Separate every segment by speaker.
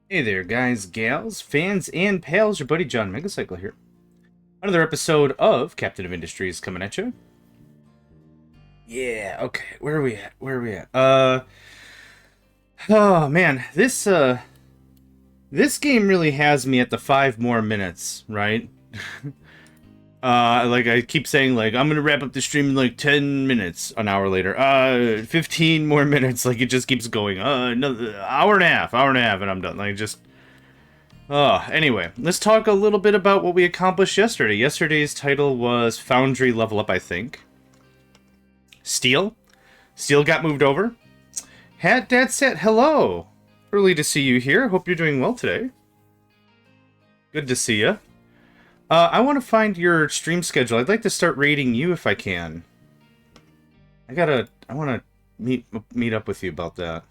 Speaker 1: Hey there, guys, gals, fans, and pals. Your buddy JohnMegacycle here. Another episode of Captain of Industries coming at you. Yeah, okay. Where are we at? Where are we at? Oh man, this game really has me at the 5 more minutes, right? Like I keep saying, like I'm gonna wrap up the stream in like 10 minutes. An hour later, 15 more minutes. Like it just keeps going. Another hour and a half, and I'm done. Like just. Anyway, let's talk a little bit about what we accomplished yesterday. Yesterday's title was Foundry Level Up, I think. Steel. Steel got moved over. Hat Dad Set, hello. Early to see you here. Hope you're doing well today. Good to see you. I want to find your stream schedule. I'd like to start rating you if I can. I want to meet up with you about that.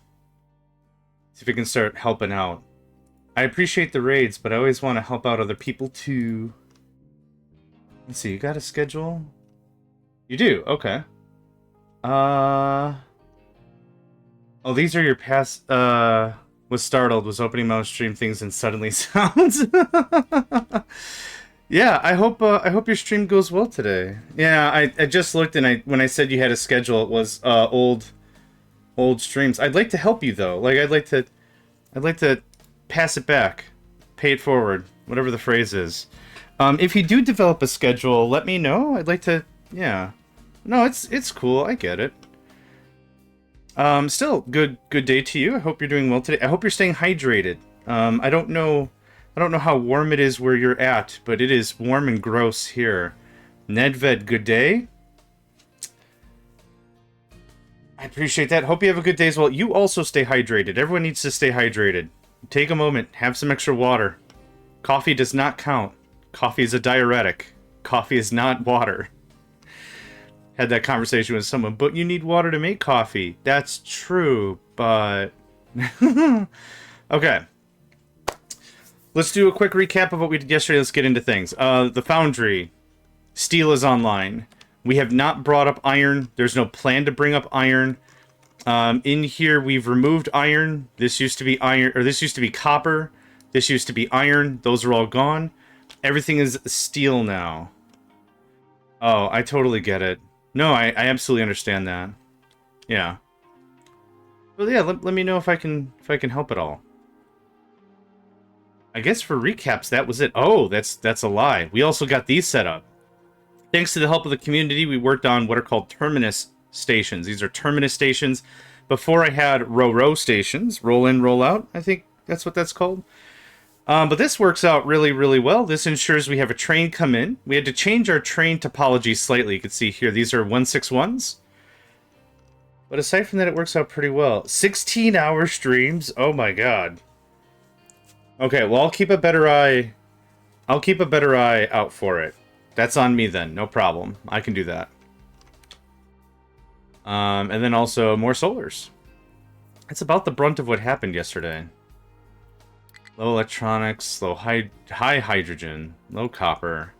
Speaker 1: See if we can start helping out. I appreciate the raids, but I always want to help out other people too. Let's see, you got a schedule? You do? Okay. Oh, these are your past, was startled, was opening mouse stream things and suddenly sounds. Yeah, I hope your stream goes well today. Yeah, I just looked and when I said you had a schedule, it was, old streams. I'd like to help you though. Like, I'd like to pass it back, pay it forward, whatever the phrase is. If you do develop a schedule, let me know. I'd like to, yeah. No, it's cool. I get it. Still, good day to you. I hope you're doing well today. I hope you're staying hydrated. I don't know how warm it is where you're at, but it is warm and gross here. Nedved, good day. I appreciate that. Hope you have a good day as well. You also stay hydrated. Everyone needs to stay hydrated. Take a moment, have some extra water. Coffee does not count. Coffee is a diuretic. Coffee is not water. Had that conversation with someone, but you need water to make coffee. That's true, but... Okay. Let's do a quick recap of what we did yesterday. Let's get into things. The Foundry. Steel is online. We have not brought up iron. There's no plan to bring up iron. In here, we've removed iron. This used to be iron, or this used to be copper. This used to be iron. Those are all gone. Everything is steel now. Oh, I totally get it. No, I absolutely understand that. Yeah. Well, yeah. Let me know if I can help at all. I guess for recaps, that was it. Oh, that's a lie. We also got these set up. Thanks to the help of the community, we worked on what are called terminus stations. These are terminus stations. Before I had row stations, roll in, roll out. I think that's what that's called. But this works out really, really well. This ensures we have a train come in. We had to change our train topology slightly. You can see here, these are 161s. But aside from that, it works out pretty well. 16-hour streams. Oh my god. Okay, well, I'll keep a better eye out for it. That's on me then. No problem. I can do that. And then also more solars. That's about the brunt of what happened yesterday. Low electronics, high hydrogen, low copper.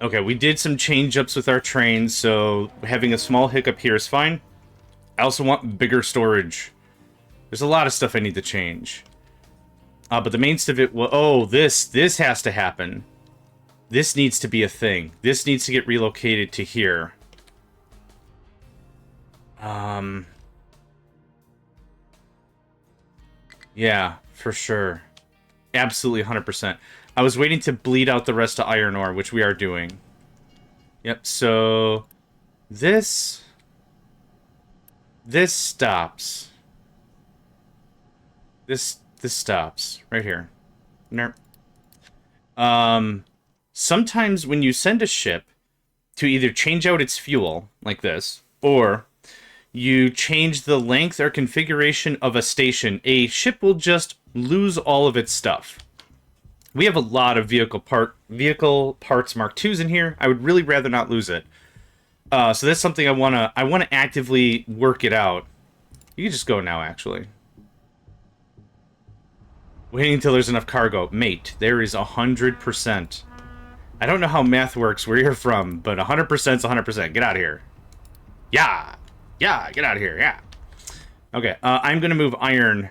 Speaker 1: Okay, we did some change-ups with our trains, so having a small hiccup here is fine. I also want bigger storage. There's a lot of stuff I need to change. But the main stuff of it, well, oh, this has to happen. This needs to be a thing. This needs to get relocated to here. Yeah, for sure. Absolutely 100%. I was waiting to bleed out the rest of iron ore, which we are doing. Yep, so... This stops. This stops. Right here. Nerp. Sometimes when you send a ship to either change out its fuel, like this, or you change the length or configuration of a station, a ship will just lose all of its stuff. We have a lot of vehicle parts Mark IIs in here. I would really rather not lose it. So that's something I wanna actively work it out. You can just go now, actually. Waiting until there's enough cargo. Mate, there is 100%. I don't know how math works where you're from, but 100% is 100%. Get out of here. Yeah! Yeah, get out of here, yeah. Okay, I'm gonna move iron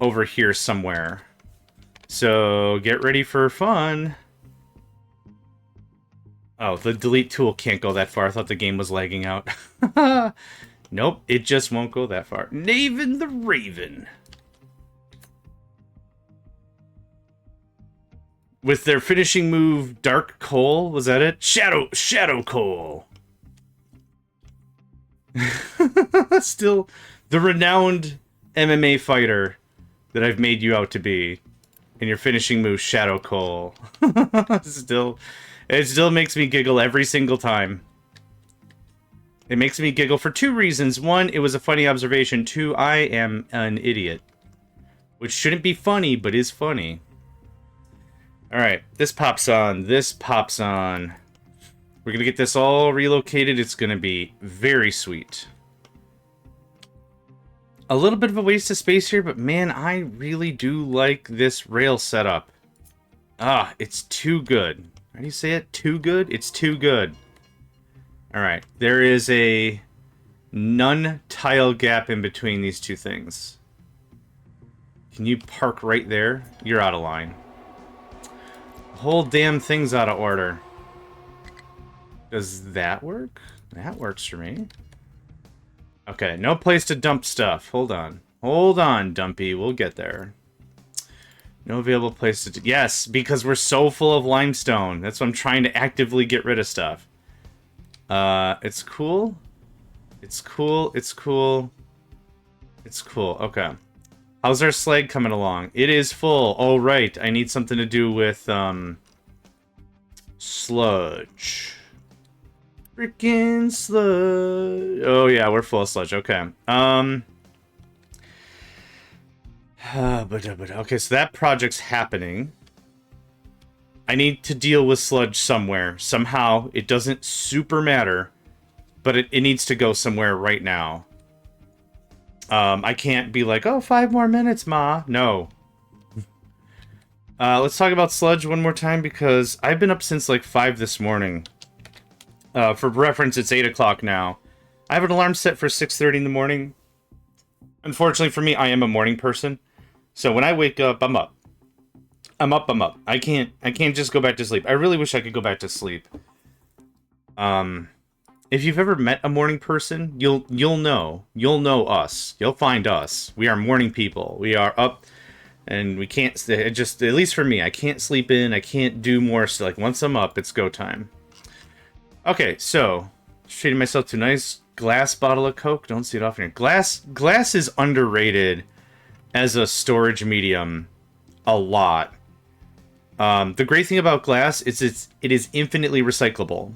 Speaker 1: over here somewhere. So get ready for fun. Oh, the delete tool can't go that far. I thought the game was lagging out. Nope, it just won't go that far. Naven the Raven. With their finishing move, Dark Coal, was that it? Shadow Coal. Still the renowned MMA fighter that I've made you out to be. And your finishing move, Shadow Coal. It still makes me giggle every single time. It makes me giggle for two reasons. One, it was a funny observation. Two, I am an idiot. Which shouldn't be funny, but is funny. Alright, this pops on. This pops on. We're gonna get this all relocated. It's gonna be very sweet. A little bit of a waste of space here, but man, I really do like this rail setup. Ah, it's too good. How do you say it? Too good? It's too good. Alright, there is a none-tile gap in between these two things. Can you park right there? You're out of line. The whole damn thing's out of order. Does that work? That works for me. Okay, no place to dump stuff. Hold on. Hold on, Dumpy. We'll get there. No available place to... Yes, because we're so full of limestone. That's why I'm trying to actively get rid of stuff. It's cool. It's cool. It's cool. It's cool. Okay. How's our slag coming along? It is full. Oh, right. I need something to do with, sludge. Freaking sludge. Oh, yeah, we're full of sludge. Okay. Okay, so that project's happening. I need to deal with sludge somewhere. Somehow. It doesn't super matter. But it needs to go somewhere right now. I can't be like, oh, 5 more minutes, Ma. No. Let's talk about sludge one more time, because I've been up since like 5 this morning. For reference, it's 8 o'clock now. I have an alarm set for 6:30 in the morning. Unfortunately for me, I am a morning person. So when I wake up, I'm up. I'm up. I can't just go back to sleep. I really wish I could go back to sleep. If you've ever met a morning person, you'll know. You'll know us. You'll find us. We are morning people. We are up, and we can't... Just, at least for me, I can't sleep in. I can't do more. So, like, once I'm up, it's go time. Okay, so... Treating myself to a nice glass bottle of Coke. Don't see it often here. Glass is underrated as a storage medium a lot. The great thing about glass is it is infinitely recyclable.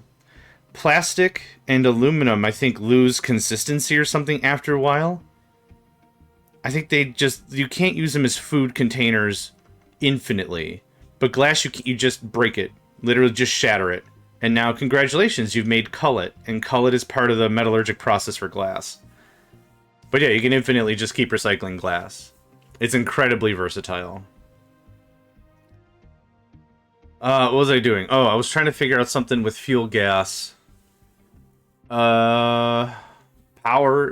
Speaker 1: Plastic and aluminum, I think, lose consistency or something after a while. I think you can't use them as food containers infinitely. But glass, you just break it. Literally just shatter it. And now, congratulations, you've made cullet. And cullet is part of the metallurgic process for glass. But yeah, you can infinitely just keep recycling glass. It's incredibly versatile. What was I doing? Oh, I was trying to figure out something with fuel gas. Power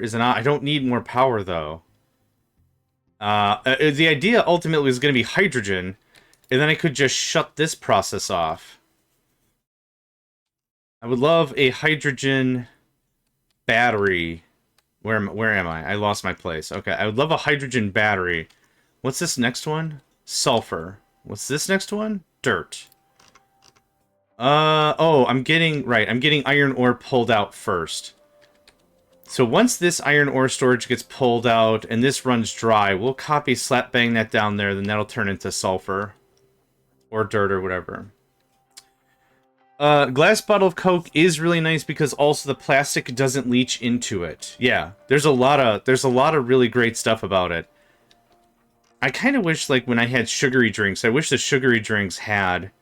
Speaker 1: is I don't need more power, though. The idea ultimately was going to be hydrogen, and then I could just shut this process off. I would love a hydrogen battery. Where am I? I lost my place. Okay, I would love a hydrogen battery. What's this next one? Sulfur. What's this next one? Dirt. Oh, I'm getting iron ore pulled out first. So once this iron ore storage gets pulled out and this runs dry, we'll copy, slap bang that down there, then that'll turn into sulfur. Or dirt or whatever. Glass bottle of Coke is really nice because also the plastic doesn't leach into it. Yeah, there's a lot of really great stuff about it. I kind of wish, like, when I had sugary drinks, I wish the sugary drinks had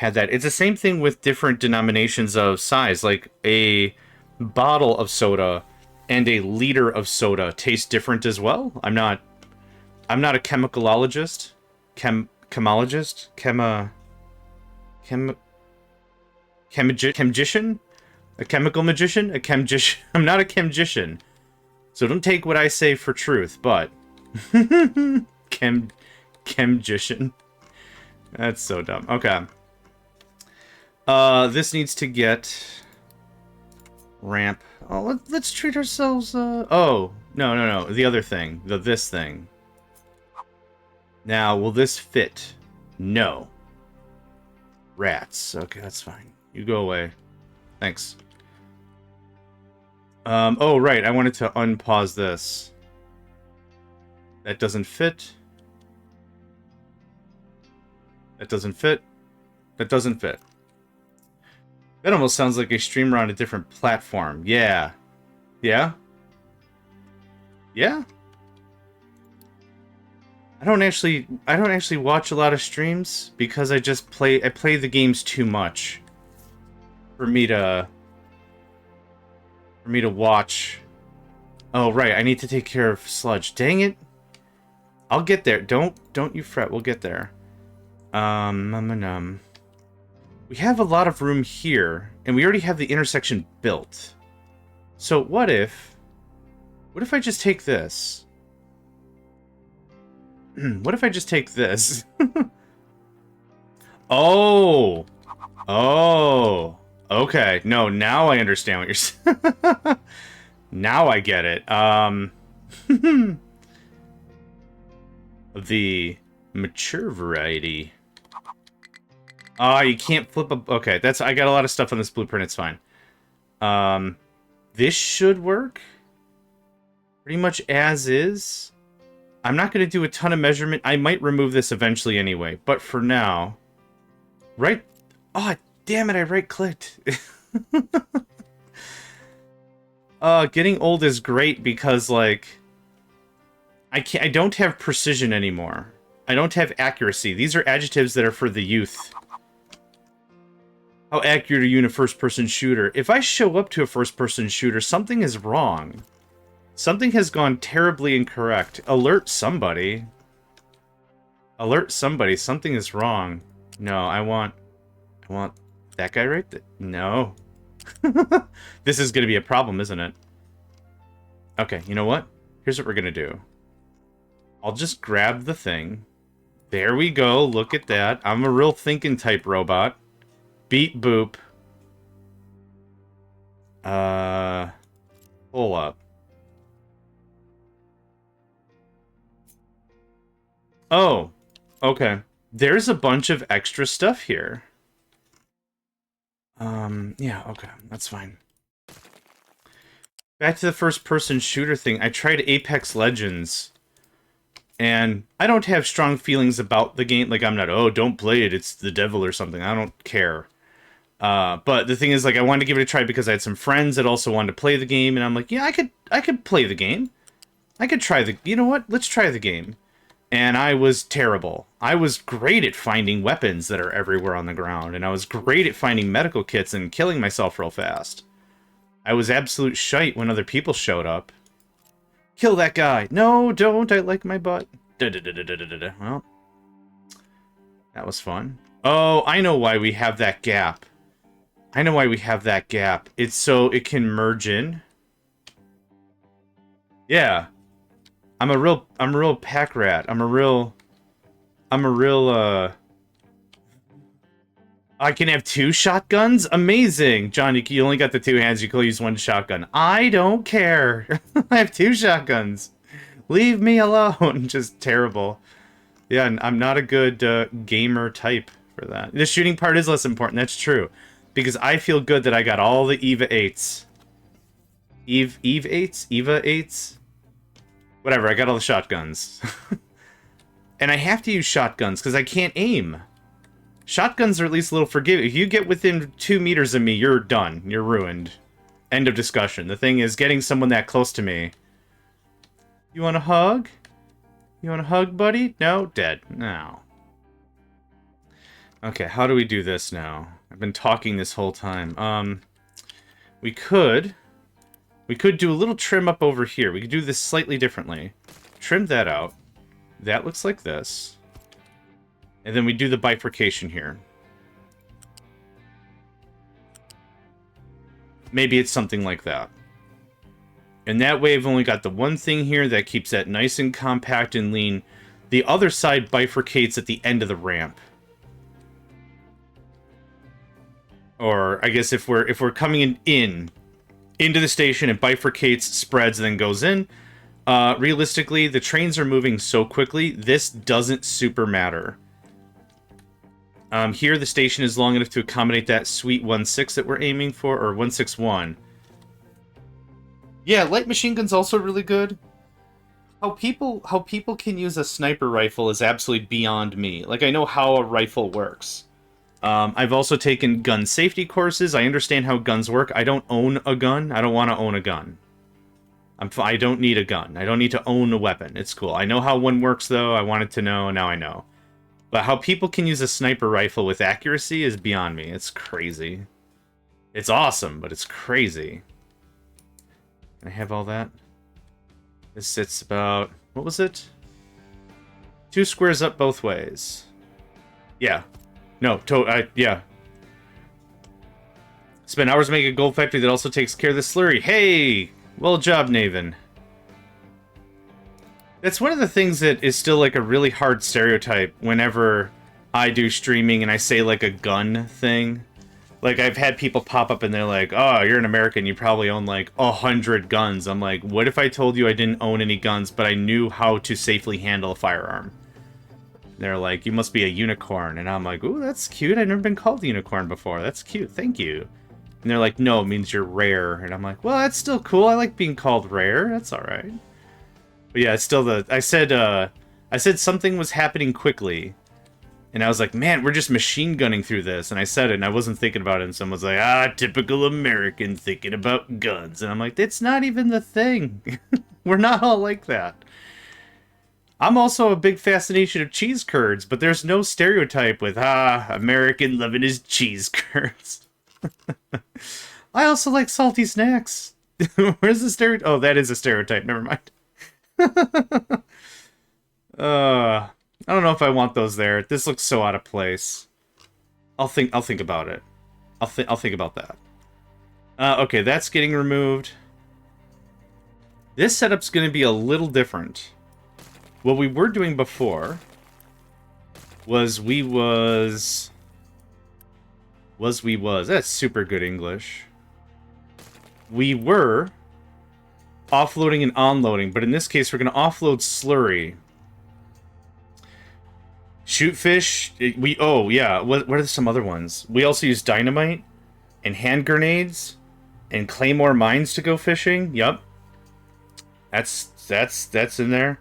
Speaker 1: that. It's the same thing with different denominations of size. Like, a bottle of soda and a liter of soda taste different as well. I'm not a chemicalologist. Chemologist? Chemgician? A chemical magician? A chemgician? I'm not a chemgician. So don't take what I say for truth, but... Chemgician. That's so dumb. Okay. This needs to get ramp. Oh, let's treat ourselves. Oh, no. The other thing. This thing. Now, will this fit? No. Rats. Okay, that's fine. You go away. Thanks. Oh, right. I wanted to unpause this. That doesn't fit. That doesn't fit. That doesn't fit. That almost sounds like a streamer on a different platform. Yeah. Yeah? Yeah? I don't actually watch a lot of streams because I play the games too much for me to watch. Oh, right. I need to take care of sludge. Dang it. I'll get there. Don't you fret. We'll get there. We have a lot of room here, and we already have the intersection built. So what if I just take this? What if I just take this? Oh! Oh! Okay. No, now I understand what you're saying. Now I get it. The mature variety. Oh, you can't flip a... Okay, I got a lot of stuff on this blueprint, it's fine. This should work. Pretty much as is. I'm not going to do a ton of measurement. I might remove this eventually anyway, but for now... Right... Oh, damn it, I right-clicked. Getting old is great because, like... I don't have precision anymore. I don't have accuracy. These are adjectives that are for the youth. How accurate are you in a first-person shooter? If I show up to a first-person shooter, something is wrong. Something has gone terribly incorrect. Alert somebody. Alert somebody. Something is wrong. No, I want that guy right there. No. This is going to be a problem, isn't it? Okay, you know what? Here's what we're going to do. I'll just grab the thing. There we go. Look at that. I'm a real thinking type robot. Beep boop. Pull up. Oh, okay. There's a bunch of extra stuff here. Yeah, okay. That's fine. Back to the first-person shooter thing. I tried Apex Legends. And I don't have strong feelings about the game. Like, I'm not, oh, don't play it. It's the devil or something. I don't care. But the thing is, like, I wanted to give it a try because I had some friends that also wanted to play the game. And I'm like, yeah, I could play the game. I could try the... You know what? Let's try the game. And I was terrible. I was great at finding weapons that are everywhere on the ground. And I was great at finding medical kits and killing myself real fast. I was absolute shite when other people showed up. Kill that guy. No, don't. I like my butt. Well, that was fun. Oh, I know why we have that gap. I know why we have that gap. It's so it can merge in. Yeah. I'm a real pack rat. I'm a real I can have 2 shotguns? Amazing! John, you only got the 2 hands, you can use 1 shotgun. I don't care! I have 2 shotguns! Leave me alone! Just terrible. Yeah, I'm not a good gamer type for that. The shooting part is less important, that's true. Because I feel good that I got all the EVA 8s. Eve 8s? EVA 8s? Whatever, I got all the shotguns. And I have to use shotguns, because I can't aim. Shotguns are at least a little forgiving. If you get within 2 meters of me, you're done. You're ruined. End of discussion. The thing is, getting someone that close to me... You want a hug? You want a hug, buddy? No? Dead. No. Okay, how do we do this now? I've been talking this whole time. We could do a little trim up over here. We could do this slightly differently. Trim that out. That looks like this. And then we do the bifurcation here. Maybe it's something like that. And that way I've only got the one thing here that keeps that nice and compact and lean. The other side bifurcates at the end of the ramp. Or I guess if we're coming into the station, it bifurcates, spreads, and then goes in. Realistically, the trains are moving so quickly, this doesn't super matter. Here, the station is long enough to accommodate that sweet 1.6 that we're aiming for, or 1.61. Yeah, light machine gun's also really good. How people can use a sniper rifle is absolutely beyond me. Like, I know how a rifle works. I've also taken gun safety courses. I understand how guns work. I don't own a gun. I don't want to own a gun. I don't need a gun. I don't need to own a weapon. It's cool. I know how one works, though. I wanted to know, and now I know. But how people can use a sniper rifle with accuracy is beyond me. It's crazy. It's awesome, but it's crazy. Can I have all that? This sits about... What was it? 2 squares up both ways. Yeah. No, yeah. Spend hours making a gold factory that also takes care of the slurry. Hey! Well job, Naven. That's one of the things that is still like a really hard stereotype whenever I do streaming and I say like a gun thing. Like, I've had people pop up and they're like, oh, you're an American, you probably own like 100 guns. I'm like, what if I told you I didn't own any guns, but I knew how to safely handle a firearm? They're like, you must be a unicorn. And I'm like, ooh, that's cute. I've never been called a unicorn before. That's cute. Thank you. And they're like, no, it means you're rare. And I'm like, well, that's still cool. I like being called rare. That's all right. But yeah, it's still I said something was happening quickly. And I was like, man, we're just machine gunning through this. And I said it, and I wasn't thinking about it. And someone was like, typical American thinking about guns. And I'm like, it's not even the thing. We're not all like that. I'm also a big fascination of cheese curds, but there's no stereotype with, American loving his cheese curds. I also like salty snacks. Where's the stereotype? Oh, that is a stereotype. Never mind. I don't know if I want those there. This looks so out of place. I'll think about it. I'll think about that. Okay, that's getting removed. This setup's going to be a little different. What we were doing before was that's super good English. We were offloading and onloading, but in this case we're going to offload slurry. Shoot fish, oh yeah, what are some other ones? We also use dynamite and hand grenades and claymore mines to go fishing. Yep. That's in there.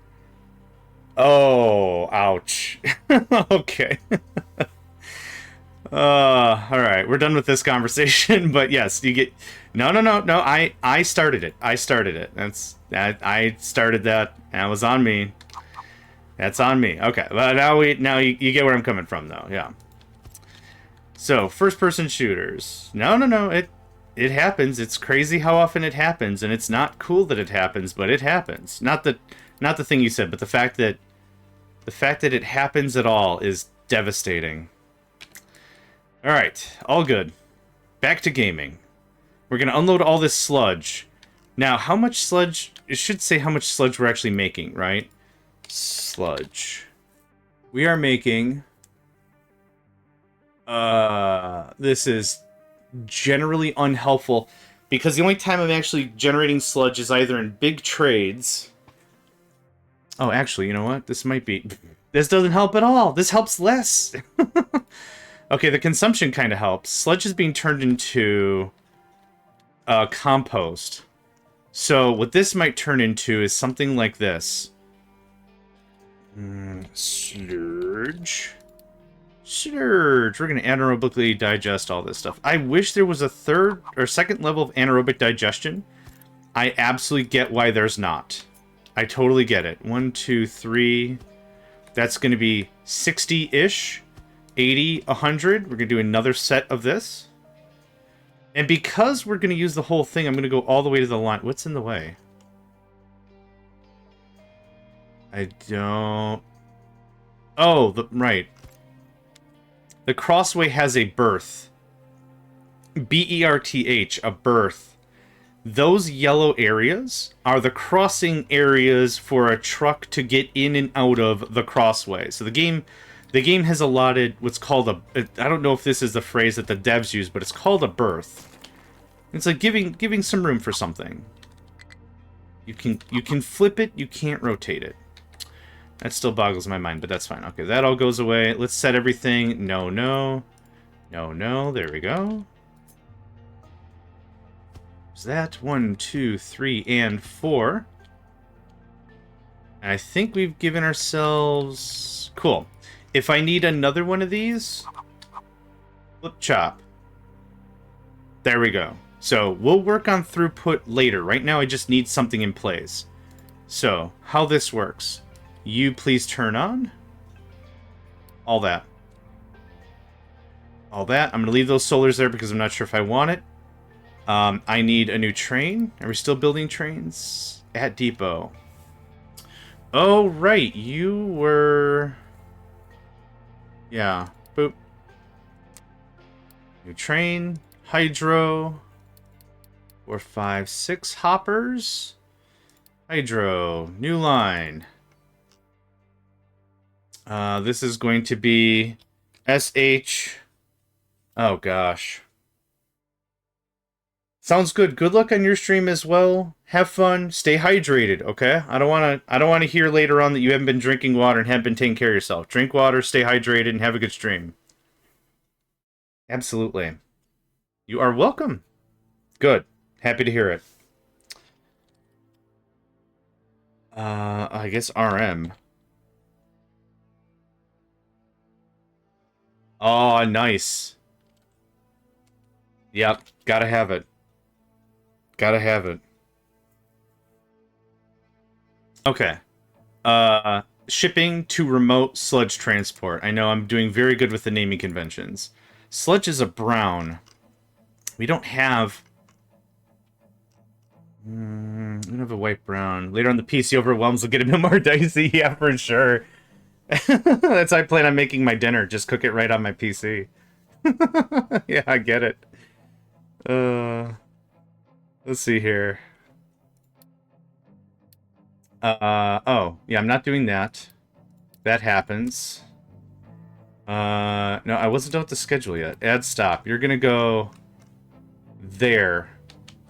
Speaker 1: Oh, ouch. Okay. Alright, we're done with this conversation, but yes, you get... No, I started it. I started it. I started that. That was on me. That's on me. Okay, but now you get where I'm coming from, though. Yeah. So, first-person shooters. No, it happens. It's crazy how often it happens, and it's not cool that it happens, but it happens. Not the thing you said, but the fact that it happens at all is devastating. All right, all good. Back to gaming. We're gonna unload all this sludge. Now, how much sludge? It should say how much sludge we're actually making, right? Sludge. We are making... this is generally unhelpful, because the only time I'm actually generating sludge is either in big trades... Oh, actually, you know what? This might be... This doesn't help at all! This helps less! Okay, the consumption kind of helps. Sludge is being turned into... compost. So, what this might turn into is something like this. Slurge. We're going to anaerobically digest all this stuff. I wish there was a third or second level of anaerobic digestion. I absolutely get why there's not. I totally get it. 1, 2, 3. That's going to be 60-ish. 80, 100. We're going to do another set of this. And because we're going to use the whole thing, I'm going to go all the way to the line. What's in the way? I don't... Oh, right. The crossway has a berth. B-E-R-T-H, a berth. Those yellow areas are the crossing areas for a truck to get in and out of the crossway. So the game has allotted what's called a, I don't know if this is the phrase that the devs use, but it's called a berth. It's like giving some room for something. You can flip it, you can't rotate it. That still boggles my mind, but that's fine. Okay, that all goes away. Let's set everything. No, no. No, no. There we go. Is that 1, 2, 3, and 4? And I think we've given ourselves... Cool. If I need another one of these, flip chop. There we go. So we'll work on throughput later. Right now I just need something in place. So, how this works. You please turn on. All that. All that. I'm going to leave those solars there because I'm not sure if I want it. I need a new train. Are we still building trains? At depot. Oh, right. You were... Yeah. Boop. New train. Hydro. 4, 5, 6 hoppers. Hydro. New line. This is going to be SH. Oh, gosh. Sounds good. Good luck on your stream as well. Have fun. Stay hydrated, okay? I don't want to hear later on that you haven't been drinking water and haven't been taking care of yourself. Drink water, stay hydrated, and have a good stream. Absolutely. You are welcome. Good. Happy to hear it. I guess RM. Oh, nice. Yep, gotta have it. Gotta have it. Okay. Shipping to remote sludge transport. I know I'm doing very good with the naming conventions. Sludge is a brown. We don't have... we don't have a white brown. Later on the PC overwhelms will get a bit more dicey. Yeah, for sure. That's how I plan on making my dinner. Just cook it right on my PC. Yeah, I get it. Let's see here. Oh, yeah, I'm not doing that. That happens. No, I wasn't done with the schedule yet. Add stop. You're gonna go there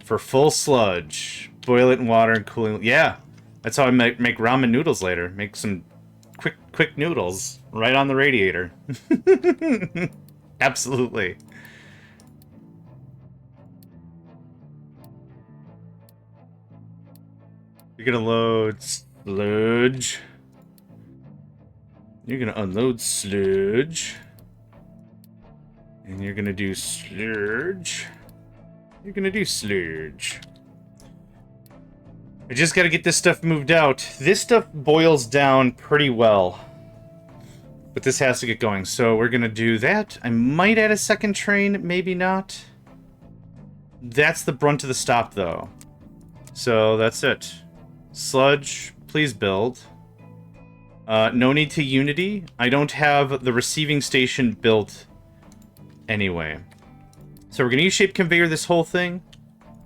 Speaker 1: for full sludge. Boil it in water and cooling. Yeah, that's how I make ramen noodles later. Make some quick noodles right on the radiator. Absolutely. You're gonna load sludge. You're gonna unload sludge. And you're gonna do sludge. You're gonna do sludge. I just gotta get this stuff moved out. This stuff boils down pretty well. But this has to get going, so we're gonna do that. I might add a second train, maybe not. That's the brunt of the stop, though. So that's it. Sludge, please build. No need to Unity. I don't have the receiving station built anyway. So we're gonna use shape conveyor this whole thing.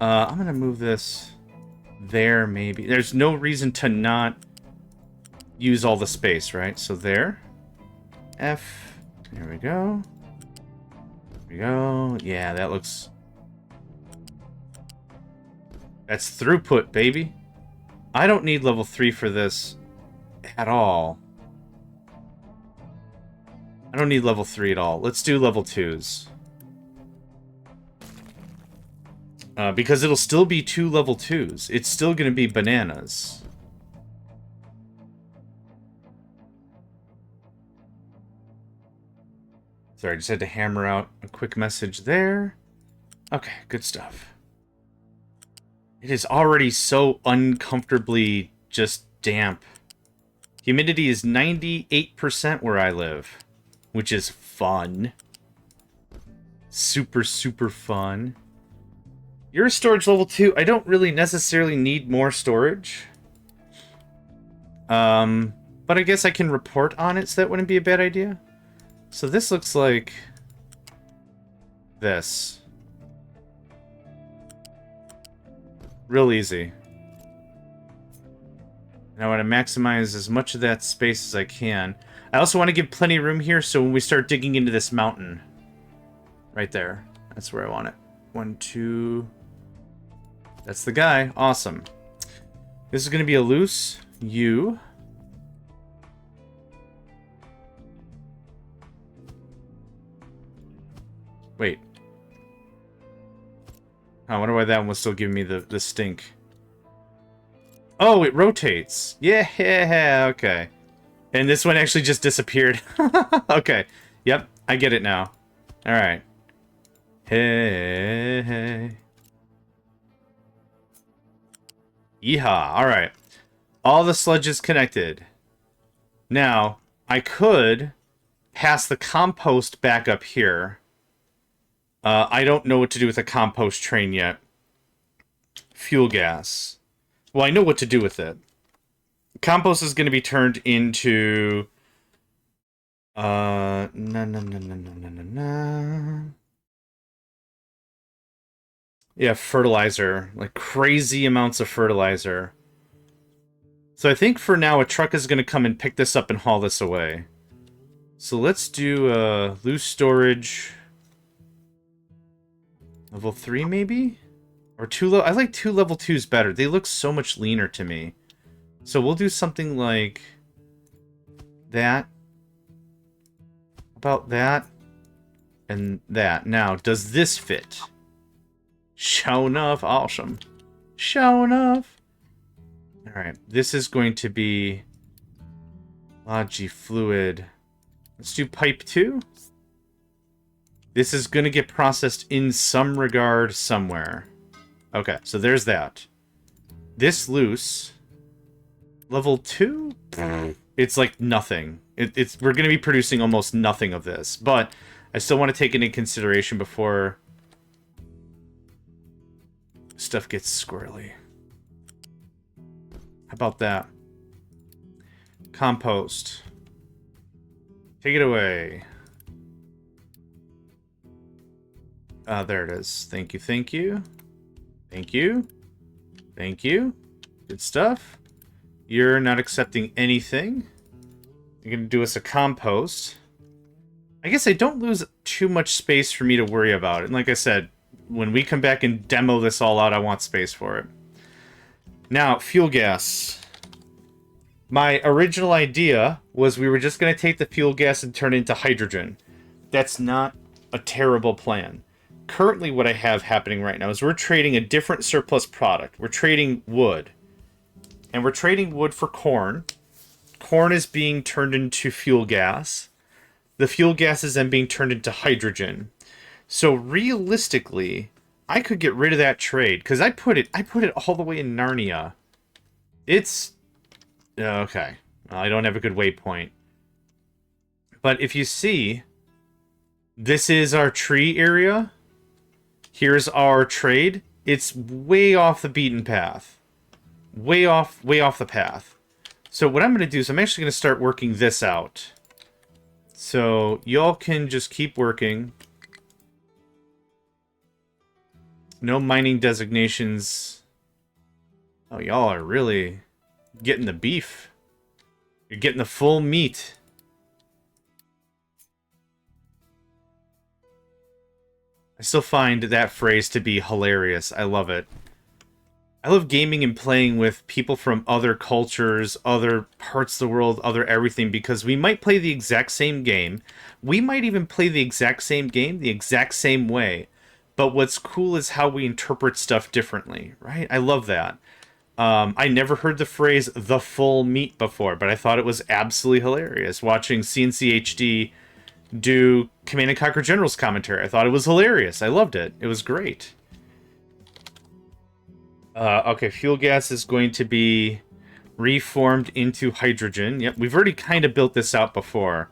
Speaker 1: I'm gonna move this there, maybe. There's no reason to not use all the space, right? So there. F. There we go. There we go. Yeah, that looks... That's throughput, baby. I don't need level 3 for this at all. I don't need level 3 at all. Let's do level 2s. Because it'll still be 2 level 2s. It's still going to be bananas. Sorry, I just had to hammer out a quick message there. Okay, good stuff. It is already so uncomfortably just damp. Humidity is 98% where I live, which is fun. Super, super fun. You're a storage level 2. I don't really necessarily need more storage. But I guess I can report on it, so that wouldn't be a bad idea. So this looks like this. Real easy. And I want to maximize as much of that space as I can. I also want to give plenty of room here, so when we start digging into this mountain... Right there. That's where I want it. 1, 2... That's the guy. Awesome. This is going to be a loose U. Wait. I wonder why that one was still giving me the stink. Oh, it rotates. Yeah, okay. And this one actually just disappeared. Okay. Yep, I get it now. Alright. Hey. Yeehaw. Alright. All the sludges connected. Now, I could pass the compost back up here. I don't know what to do with a compost train yet. Fuel gas. Well, I know what to do with it. Compost is going to be turned into... Yeah, fertilizer. Like, crazy amounts of fertilizer. So I think for now, a truck is going to come and pick this up and haul this away. So let's do loose storage... Level 3, maybe? Or 2 I like 2 level 2s better. They look so much leaner to me. So we'll do something like... that. About that. And that. Now, does this fit? Show enough. Awesome. Show enough. Alright. This is going to be... Logi fluid. Let's do pipe 2. This is going to get processed in some regard somewhere. Okay, so there's that. This loose. Level 2? It's like nothing. We're going to be producing almost nothing of this. But I still want to take it into consideration before stuff gets squirrely. How about that? Compost. Take it away. There it is. Thank you, thank you. Thank you. Thank you. Good stuff. You're not accepting anything. You're going to do us a compost. I guess I don't lose too much space for me to worry about. And like I said, when we come back and demo this all out, I want space for it. Now, fuel gas. My original idea was we were just going to take the fuel gas and turn it into hydrogen. That's not a terrible plan. Currently, what I have happening right now is we're trading a different surplus product. We're trading wood. And we're trading wood for corn. Corn is being turned into fuel gas. The fuel gas is then being turned into hydrogen. So realistically, I could get rid of that trade because I put it all the way in Narnia. It's okay. Well, I don't have a good waypoint. But if you see, this is our tree area. Here's our trade. It's way off the beaten path. Way off the path. So what I'm going to do is I'm actually going to start working this out. So y'all can just keep working. No mining designations. Oh, y'all are really getting the beef. You're getting the full meat. I still find that phrase to be hilarious. I love it. I love gaming and playing with people from other cultures, other parts of the world, other everything, because we might play the exact same game. We might even play the exact same game the exact same way. But what's cool is how we interpret stuff differently, right? I love that. I never heard the phrase "the full meat" before, but I thought it was absolutely hilarious. Watching CNCHD do Command & Conquer General's commentary, I thought it was hilarious. I loved it. It was great. Okay, fuel gas is going to be reformed into hydrogen. Yep, we've already kind of built this out before.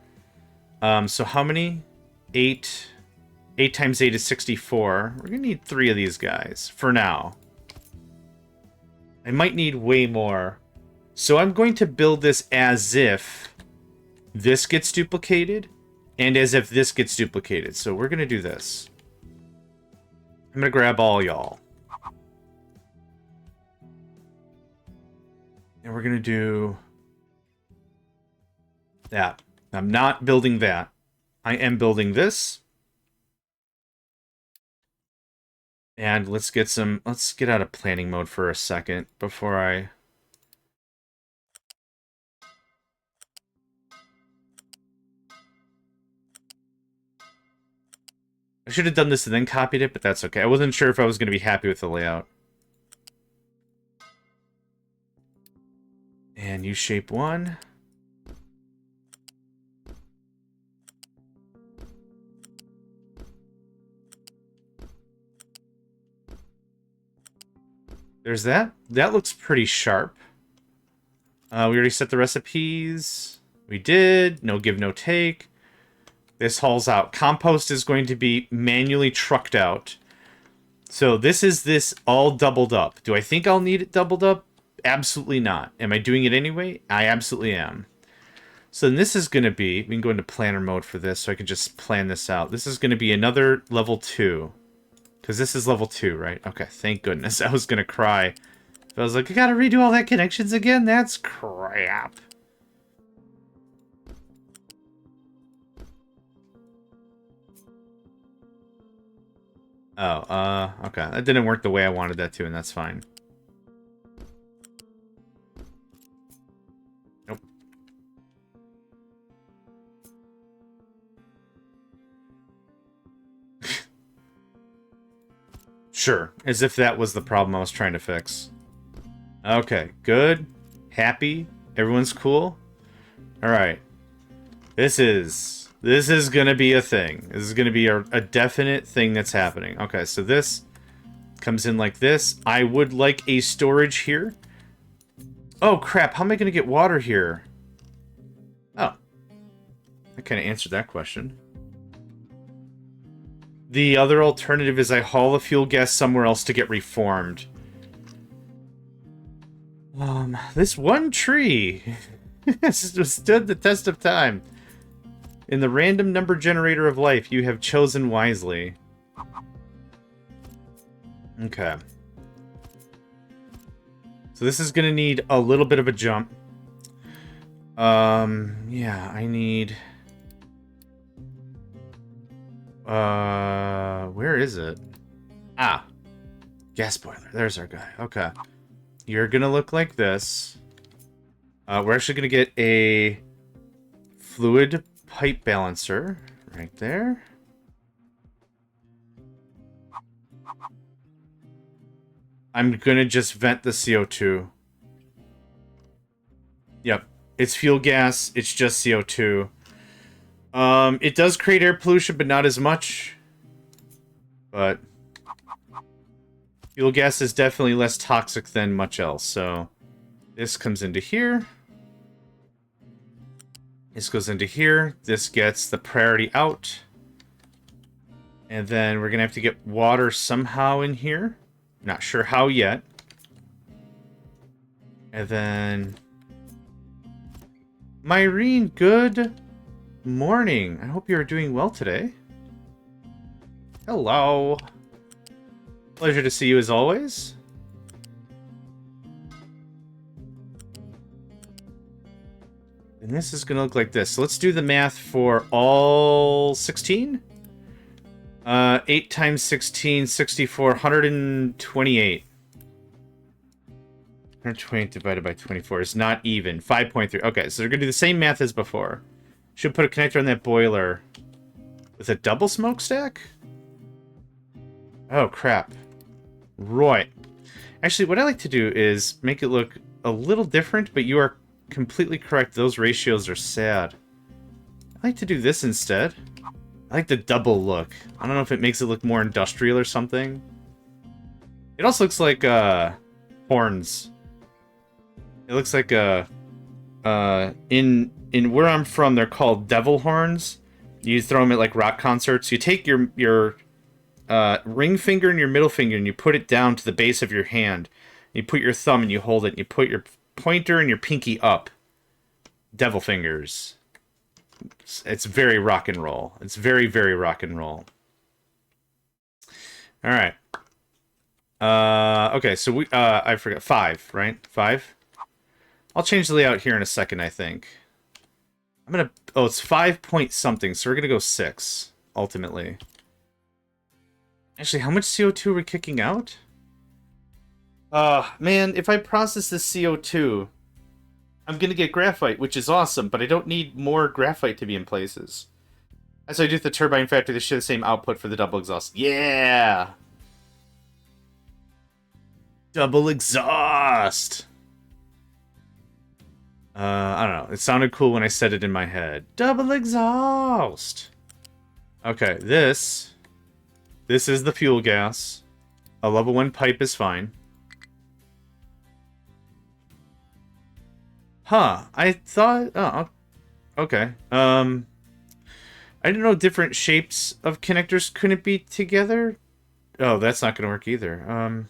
Speaker 1: So how many? 8 times 8 is 64. We're going to need 3 of these guys for now. I might need way more. So I'm going to build this as if this gets duplicated and as if this gets duplicated. So we're going to do this. I'm going to grab all y'all. And we're going to do that. I'm not building that. I am building this. And let's get out of planning mode for a second before I... I should have done this and then copied it, but that's okay. I wasn't sure if I was going to be happy with the layout. And use shape 1. There's that. That looks pretty sharp. We already set the recipes. We did. No give, no take. This hauls out. Compost is going to be manually trucked out. So this all doubled up. Do I think I'll need it doubled up? Absolutely not. Am I doing it anyway? I absolutely am. So then this is going to be... We can go into planner mode for this so I can just plan this out. This is going to be another level 2. Because this is level 2, right? Okay, thank goodness. I was going to cry. I was like, I gotta redo all that connections again? That's crap. Oh, okay. That didn't work the way I wanted that to, and that's fine. Nope. Sure, as if that was the problem I was trying to fix. Okay, good. Happy. Everyone's cool. Alright. This is gonna be a thing. This is gonna be a definite thing that's happening. Okay, so this comes in like this. I would like a storage here. Oh, crap. How am I gonna get water here? Oh. I kind of answered that question. The other alternative is I haul the fuel gas somewhere else to get reformed. This one tree has stood the test of time. In the random number generator of life, you have chosen wisely. Okay. So this is gonna need a little bit of a jump. Yeah, I need... where is it? Ah. Gas boiler. There's our guy. Okay. You're gonna look like this. We're actually gonna get a fluid pipe balancer right there. I'm gonna just vent the CO2. Yep. It's fuel gas. It's just CO2. It does create air pollution, but not as much. But fuel gas is definitely less toxic than much else. So this comes into here. This goes into here. This gets the priority out. And then we're going to have to get water somehow in here. Not sure how yet. And then... Myrene, good morning. I hope you're doing well today. Hello. Pleasure to see you as always. And this is going to look like this. So let's do the math for all 16. 8 times 16, 64, 128. 128 divided by 24 is not even. 5.3. Okay, so they're going to do the same math as before. Should put a connector on that boiler with a double smokestack? Oh, crap. Right. Actually, what I like to do is make it look a little different, but you are completely correct. Those ratios are sad. I like to do this instead. I like the double look. I don't know if it makes it look more industrial or something. It also looks like, horns. It looks like, in where I'm from, they're called devil horns. You throw them at, like, rock concerts. You take your ring finger and your middle finger and you put it down to the base of your hand. You put your thumb and you hold it. And you put your pointer and your pinky up. Devil fingers. It's very rock and roll. It's very, very rock and roll. All right. Okay, so I forgot 5, right? 5. I'll change the layout here in a second, I think. I'm gonna... Oh, it's 5 point something, so we're gonna go 6, ultimately. Actually, how much CO2 are we kicking out? Man, if I process this CO2, I'm gonna get graphite, which is awesome, but I don't need more graphite to be in places. As I do with the turbine factory, they share the same output for the double exhaust. Yeah! Double exhaust! I don't know. It sounded cool when I said it in my head. Double exhaust! Okay, this is the fuel gas. A level 1 pipe is fine. Huh, I thought... Oh, okay. I didn't know different shapes of connectors couldn't be together. Oh, that's not going to work either.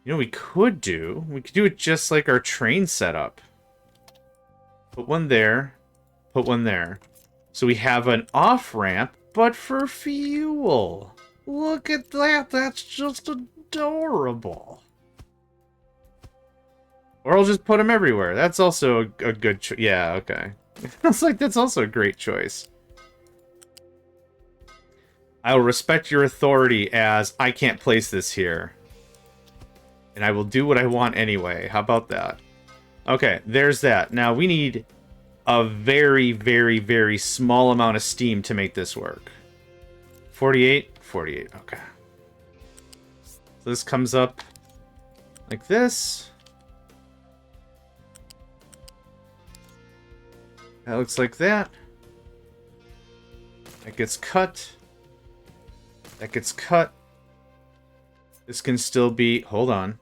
Speaker 1: You know what we could do? We could do it just like our train setup. Put one there. Put one there. So we have an off-ramp, but for fuel. Look at that. That's just adorable. Or I'll just put them everywhere. That's also a good choice. Yeah, okay. It's like, that's also a great choice. I will respect your authority as I can't place this here. And I will do what I want anyway. How about that? Okay, there's that. Now, we need a very, very, very small amount of steam to make this work. 48? 48, okay. So this comes up like this. That looks like that. That gets cut. That gets cut. This can still be... Hold on.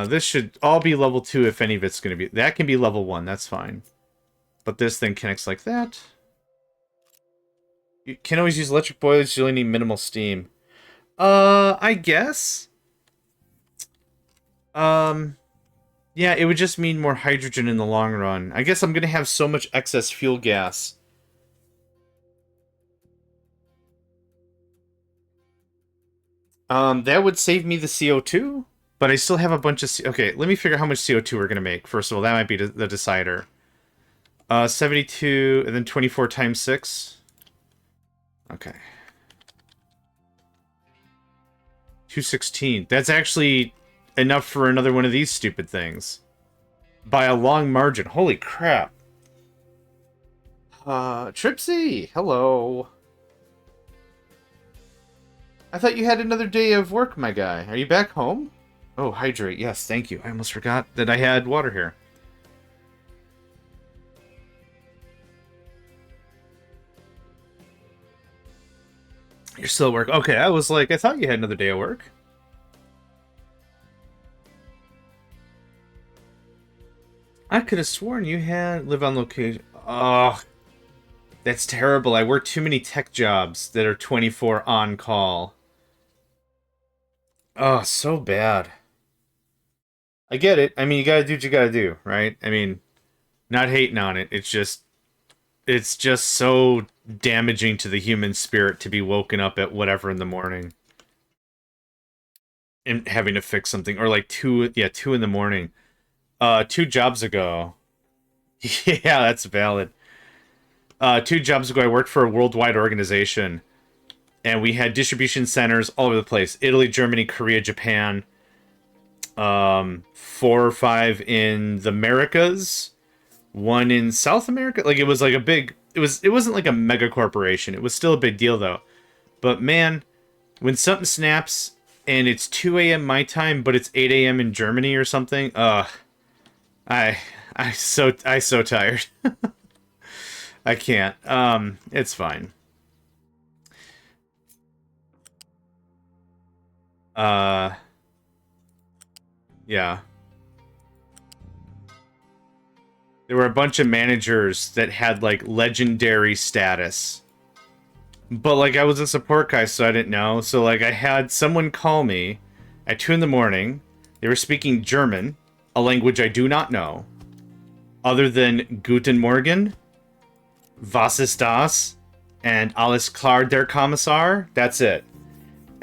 Speaker 1: This should all be level 2 if any of it's going to be... That can be level 1, that's fine. But this thing connects like that. You can always use electric boilers, you only need minimal steam. I guess. Yeah, it would just mean more hydrogen in the long run. I guess I'm going to have so much excess fuel gas. That would save me the CO2, but I still have a bunch of... Okay, let me figure out how much CO2 we're going to make. First of all, that might be the decider. 72, and then 24 times 6. Okay. 216. That's actually enough for another one of these stupid things. By a long margin. Holy crap. Tripsy, hello. I thought you had another day of work, my guy. Are you back home? Oh, hydrate. Yes, thank you. I almost forgot that I had water here. You're still at work. Okay, I was like, I thought you had another day of work. I could have sworn you had live on location. Oh, that's terrible. I work too many tech jobs that are 24 on call. Oh, so bad. I get it. I mean, you gotta do what you gotta do, right? I mean, not hating on it. It's just so damaging to the human spirit to be woken up at whatever in the morning and having to fix something, or like 2 in the morning. 2 jobs ago. Yeah, that's valid. 2 jobs ago, I worked for a worldwide organization, and we had distribution centers all over the place. Italy, Germany, Korea, Japan. 4 or 5 in the Americas. 1 in South America. Like, it was like a big... It wasn't like a mega corporation. It was still a big deal, though. But, man, when something snaps and it's 2 a.m. my time, but it's 8 a.m. in Germany or something, I so tired. I can't. It's fine. Yeah. There were a bunch of managers that had, like, legendary status. But, like, I was a support guy, so I didn't know. So, like, I had someone call me at 2 in the morning. They were speaking German, a language I do not know, other than Guten Morgen, Was ist das, and Alles klar, der Kommissar. That's it.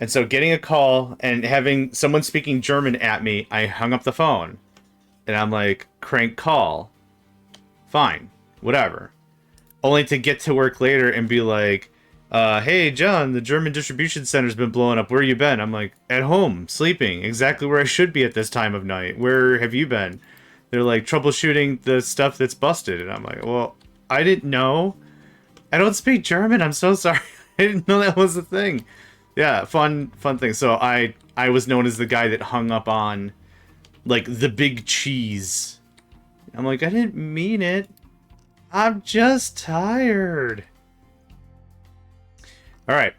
Speaker 1: And so getting a call and having someone speaking German at me, I hung up the phone. And I'm like, crank call. Fine. Whatever. Only to get to work later and be like, hey, John, the German distribution center's been blowing up. Where you been? I'm like, at home, sleeping. Exactly where I should be at this time of night. Where have you been? They're like, troubleshooting the stuff that's busted. And I'm like, well, I didn't know. I don't speak German. I'm so sorry. I didn't know that was a thing. Yeah, fun thing. So I was known as the guy that hung up on, like, the big cheese. I'm like, I didn't mean it. I'm just tired. All right.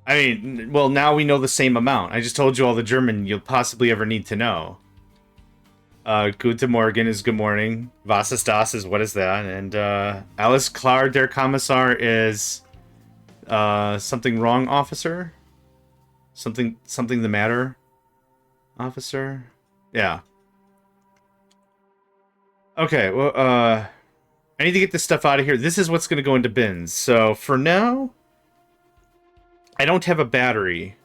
Speaker 1: I mean, well, now we know the same amount. I just told you all the German you'll possibly ever need to know. Guten Morgen is good morning. Was ist das is what is that? And Alles klar, der Kommissar is something wrong, officer? Something the matter, officer? Yeah. Okay, well, I need to get this stuff out of here. This is what's going to go into bins. So, for now, I don't have a battery.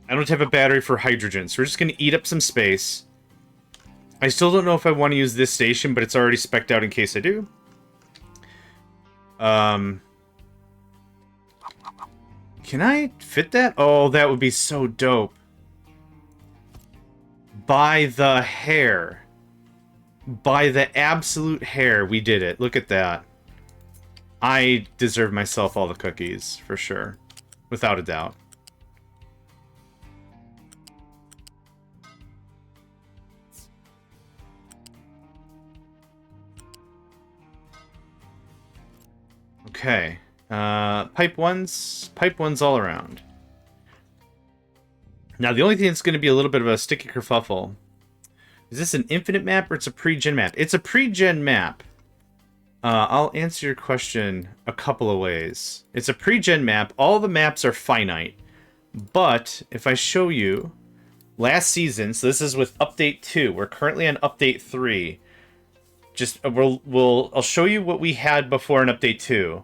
Speaker 1: I don't have a battery for hydrogen, so we're just going to eat up some space. I still don't know if I want to use this station, but it's already spec'd out in case I do. Can I fit that? Oh, that would be so dope. By the hair. By the absolute hair, we did it. Look at that. I deserve myself all the cookies, for sure. Without a doubt. Okay. Pipe ones all around. Now, the only thing that's going to be a little bit of a sticky kerfuffle. Is this an infinite map or it's a pre-gen map? It's a pre-gen map. I'll answer your question a couple of ways. It's a pre-gen map. All the maps are finite. But if I show you last season, so this is with update 2. We're currently on update 3. Just I'll show you what we had before in update 2.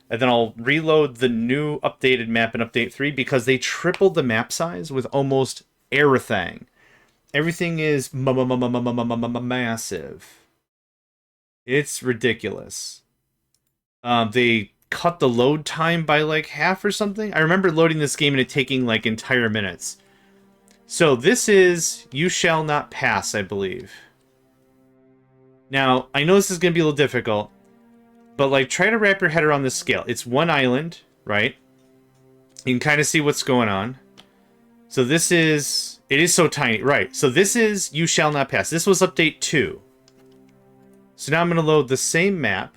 Speaker 1: And then I'll reload the new updated map in update 3 because they tripled the map size with almost everything. Everything is massive. It's ridiculous. They cut the load time by like half or something. I remember loading this game and it taking like entire minutes. So this is You Shall Not Pass, I believe. Now, I know this is going to be a little difficult, but like try to wrap your head around this scale. It's one island, right? You can kind of see what's going on. So this is... It is so tiny, right. So this is You Shall Not Pass. This was update 2. So now I'm going to load the same map.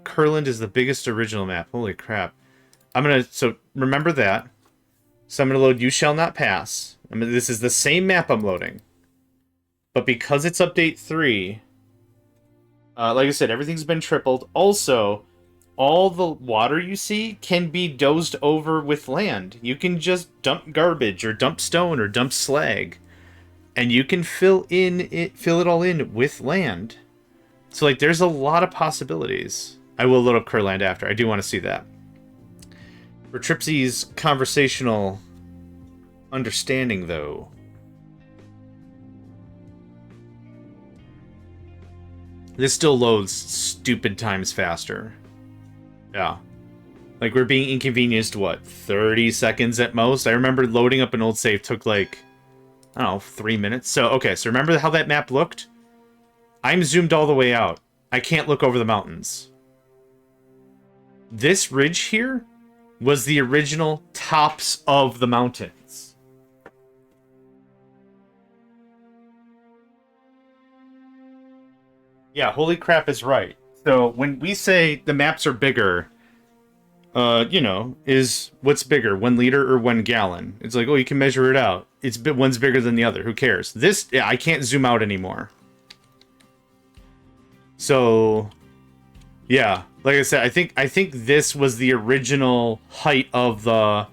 Speaker 1: Kurland is the biggest original map. Holy crap. So remember that. So I'm going to load You Shall Not Pass. This is the same map I'm loading. But because it's update 3, like I said, everything's been tripled. Also, all the water you see can be dozed over with land. You can just dump garbage or dump stone or dump slag. And you can fill it all in with land. So like there's a lot of possibilities. I will load up Kurland after. I do want to see that. For Tripsy's conversational understanding though. This still loads stupid times faster. Yeah. Like, we're being inconvenienced, what, 30 seconds at most? I remember loading up an old save took, like, I don't know, 3 minutes. So, okay, so remember how that map looked? I'm zoomed all the way out. I can't look over the mountains. This ridge here was the original tops of the mountains. Yeah, holy crap is right. So when we say the maps are bigger, you know, is what's bigger, 1 liter or 1 gallon? It's like, oh, you can measure it out. One's bigger than the other. Who cares? This, yeah, I can't zoom out anymore. So, yeah, like I said, I think this was the original height of the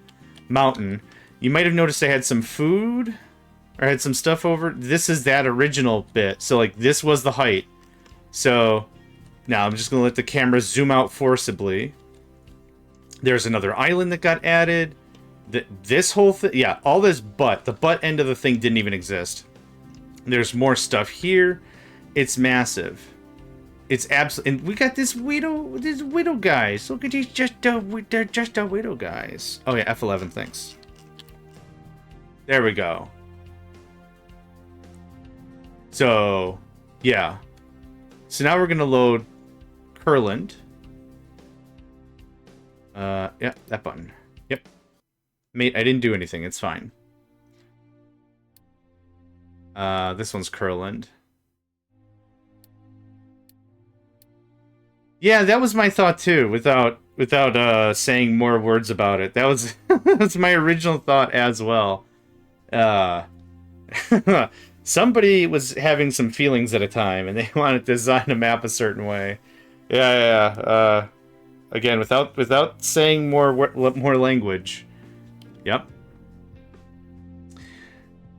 Speaker 1: mountain. You might have noticed I had some food or had some stuff over. This is that original bit. So, like, this was the height. So, now I'm just going to let the camera zoom out forcibly. There's another island that got added. This whole thing, yeah, all this butt. The butt end of the thing didn't even exist. There's more stuff here. It's massive. It's absolutely, and we got these widow guys. Look at these, they're just a widow guys. Oh yeah, F11, thanks. There we go. So, yeah. So now we're gonna load Kurland. Yeah, that button. Yep. Mate, I didn't do anything. It's fine. This one's Kurland. Yeah, that was my thought too, without saying more words about it. That was that's my original thought as well. Somebody was having some feelings at a time, and they wanted to design a map a certain way. Yeah. Again, without saying more language. Yep.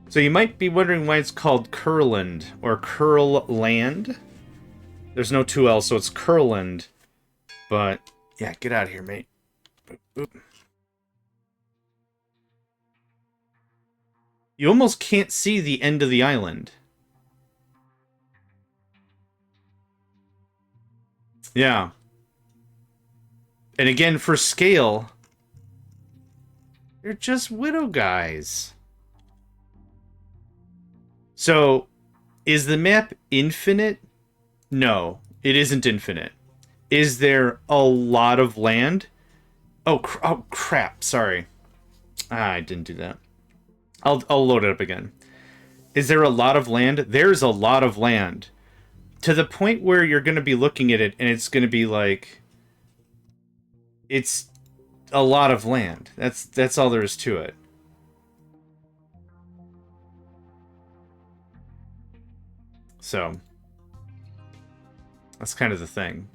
Speaker 1: So you might be wondering why it's called Kurland or Kurland. There's no 2L, so it's Kurland. But yeah, get out of here, mate. Boop, boop. You almost can't see the end of the island. Yeah. And again, for scale, they're just widow guys. So, is the map infinite? No, it isn't infinite. Is there a lot of land? Oh crap, sorry. I didn't do that. I'll load it up again. Is there a lot of land? There's a lot of land. To the point where you're going to be looking at it and it's going to be like... It's a lot of land. That's all there is to it. So... That's kind of the thing.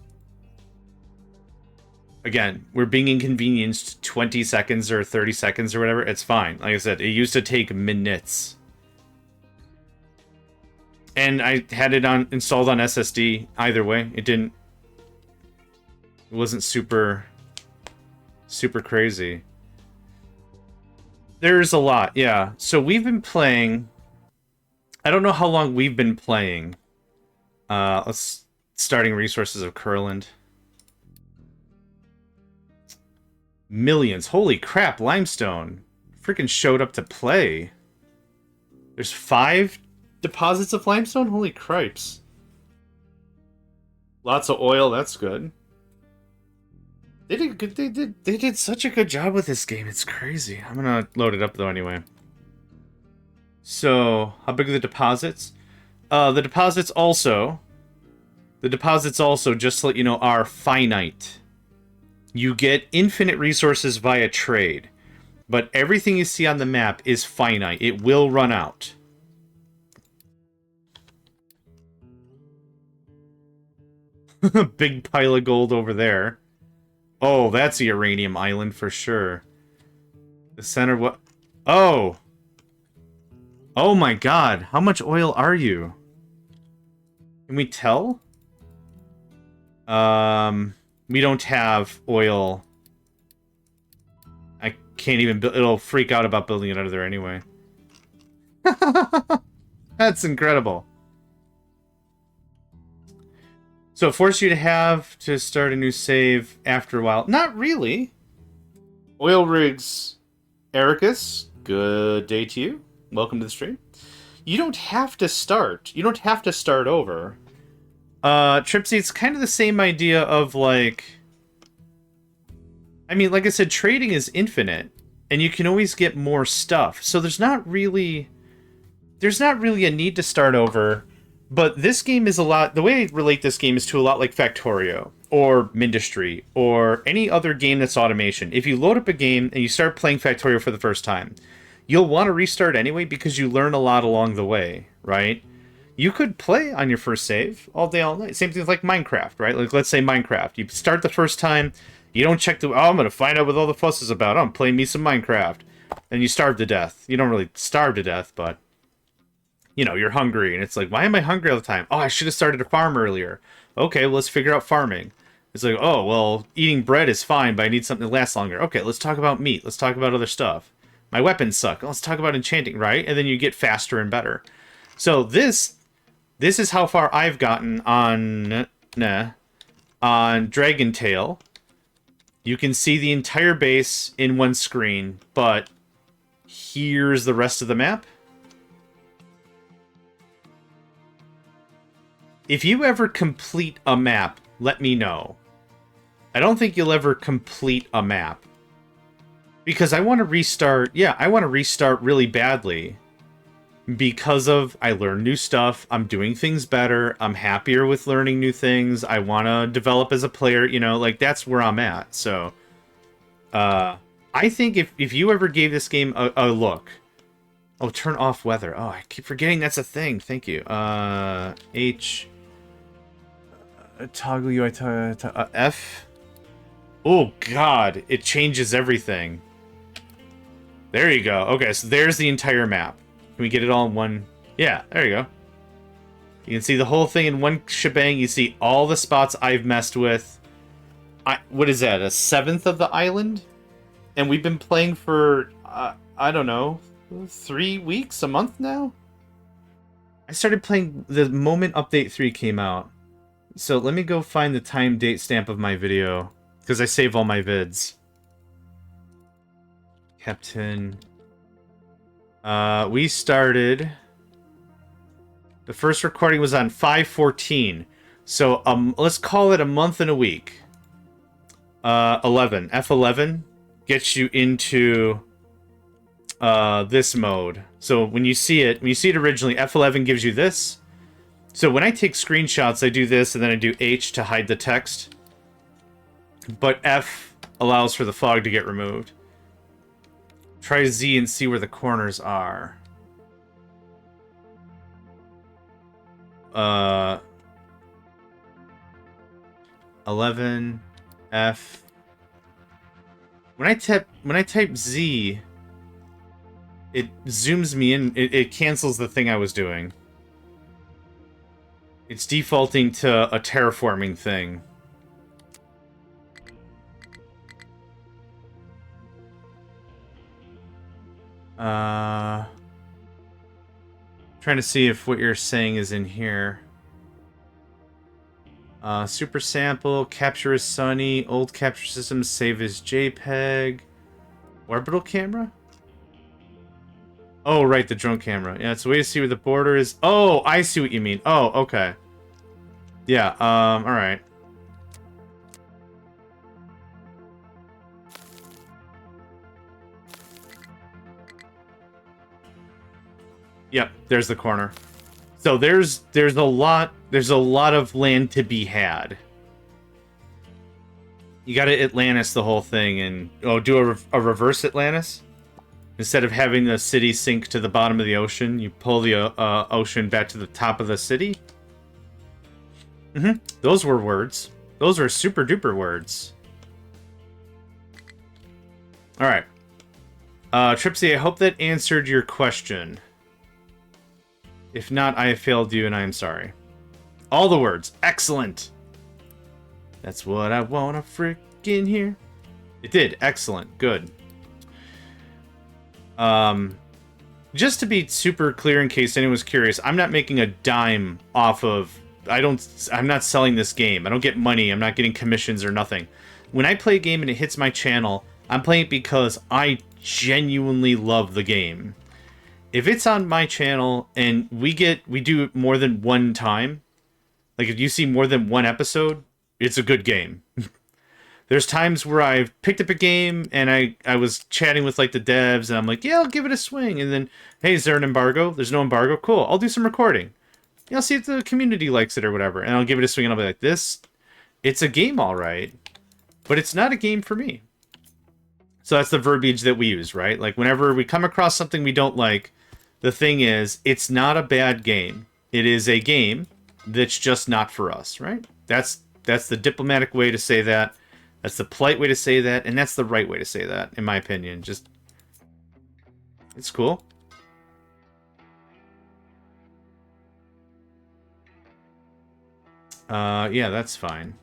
Speaker 1: Again, we're being inconvenienced 20 seconds or 30 seconds or whatever. It's fine. Like I said, it used to take minutes. And I had it installed on SSD. Either way, it wasn't super crazy. There's a lot, yeah. So we've been playing... I don't know how long we've been playing. Let's... Starting resources of Kurland. Millions. Holy crap, limestone. Freaking showed up to play. There's 5 deposits of limestone? Holy cripes. Lots of oil, that's good. They did such a good job with this game, it's crazy. I'm gonna load it up though anyway. So, how big are the deposits? The deposits also, just to let you know, are finite. You get infinite resources via trade, but everything you see on the map is finite. It will run out. Big pile of gold over there. Oh, that's a uranium island for sure. The center, what? Oh! Oh my god, how much oil are you? Can we tell? We don't have oil. I can't even build, it'll freak out about building it out of there anyway. That's incredible. So it forces you to have to start a new save after a while. Not really. Oil rigs, Ericus, good day to you. Welcome to the stream. You don't have to start. You don't have to start over. Tripsy, it's kind of the same idea of like... I mean, like I said, trading is infinite. And you can always get more stuff. So there's not really a need to start over. But this game is a lot... The way I relate this game is to a lot like Factorio, or Mindustry, or any other game that's automation. If you load up a game and you start playing Factorio for the first time, you'll want to restart anyway because you learn a lot along the way, right? You could play on your first save all day, all night. Same thing with like Minecraft, right? Like, let's say Minecraft. You start the first time, you don't check the... Oh, I'm going to find out what all the fuss is about. I'm playing me some Minecraft. And you starve to death. You don't really starve to death, but... You know, you're hungry, and it's like, why am I hungry all the time? Oh, I should have started a farm earlier. Okay, well, let's figure out farming. It's like, oh, well, eating bread is fine, but I need something to last longer. Okay, let's talk about meat. Let's talk about other stuff. My weapons suck. Let's talk about enchanting, right? And then you get faster and better. So this is how far I've gotten on Dragon Tail. You can see the entire base in one screen, but here's the rest of the map. If you ever complete a map, let me know. I don't think you'll ever complete a map. Because I want to restart, yeah, I want to restart really badly. Because of, I learn new stuff, I'm doing things better, I'm happier with learning new things, I want to develop as a player, you know, like, that's where I'm at. So, I think if you ever gave this game a look... Oh, turn off weather. Oh, I keep forgetting that's a thing. Thank you. Toggle UI, F. Oh, God. It changes everything. There you go. Okay, so there's the entire map. Can we get it all in one? Yeah, there you go. You can see the whole thing in one shebang. You see all the spots I've messed with. What is that, a seventh of the island? And we've been playing for, I don't know, 3 weeks, a month now? I started playing the moment Update 3 came out. So let me go find the time date stamp of my video, because I save all my vids. Captain. We started... The first recording was on 5/14. So let's call it a month and a week. 11. F11 gets you into this mode. So when you see it originally, F11 gives you this. So when I take screenshots, I do this, and then I do H to hide the text. But F allows for the fog to get removed. Try Z and see where the corners are. 11 F. When I type Z, it zooms me in. It cancels the thing I was doing. It's defaulting to a terraforming thing. Trying to see if what you're saying is in here. Super sample, capture as Sunny, old capture system, save as JPEG. Orbital camera? Oh, right, the drone camera. Yeah, it's a way to see where the border is. Oh, I see what you mean. Oh, okay. Yeah, alright. Yep, there's the corner. So there's a lot of land to be had. You gotta Atlantis the whole thing and do a reverse Atlantis. Instead of having the city sink to the bottom of the ocean, you pull the ocean back to the top of the city. Those were words. Those were super duper words. Alright. Tripsy, I hope that answered your question. If not, I have failed you and I am sorry. All the words. Excellent. That's what I want to freaking hear. It did. Excellent. Good. Just to be super clear in case anyone's curious, I'm not making a dime off of... I'm not selling this game. I don't get money. I'm not getting commissions or nothing. When I play a game and it hits my channel, I'm playing it because I genuinely love the game. If it's on my channel and we do it more than one time, like if you see more than one episode, it's a good game. There's times where I've picked up a game and I was chatting with like the devs and I'm like, yeah, I'll give it a swing. And then, hey, is there an embargo? There's no embargo. Cool. I'll do some recording. Yeah, I'll see if the community likes it or whatever. And I'll give it a swing and I'll be like, it's a game, all right, but it's not a game for me. So that's the verbiage that we use, right? Like whenever we come across something we don't like, the thing is, it's not a bad game. It is a game that's just not for us, right? That's the diplomatic way to say that. That's the polite way to say that, and that's the right way to say that, in my opinion. Just, it's cool. Yeah, that's fine.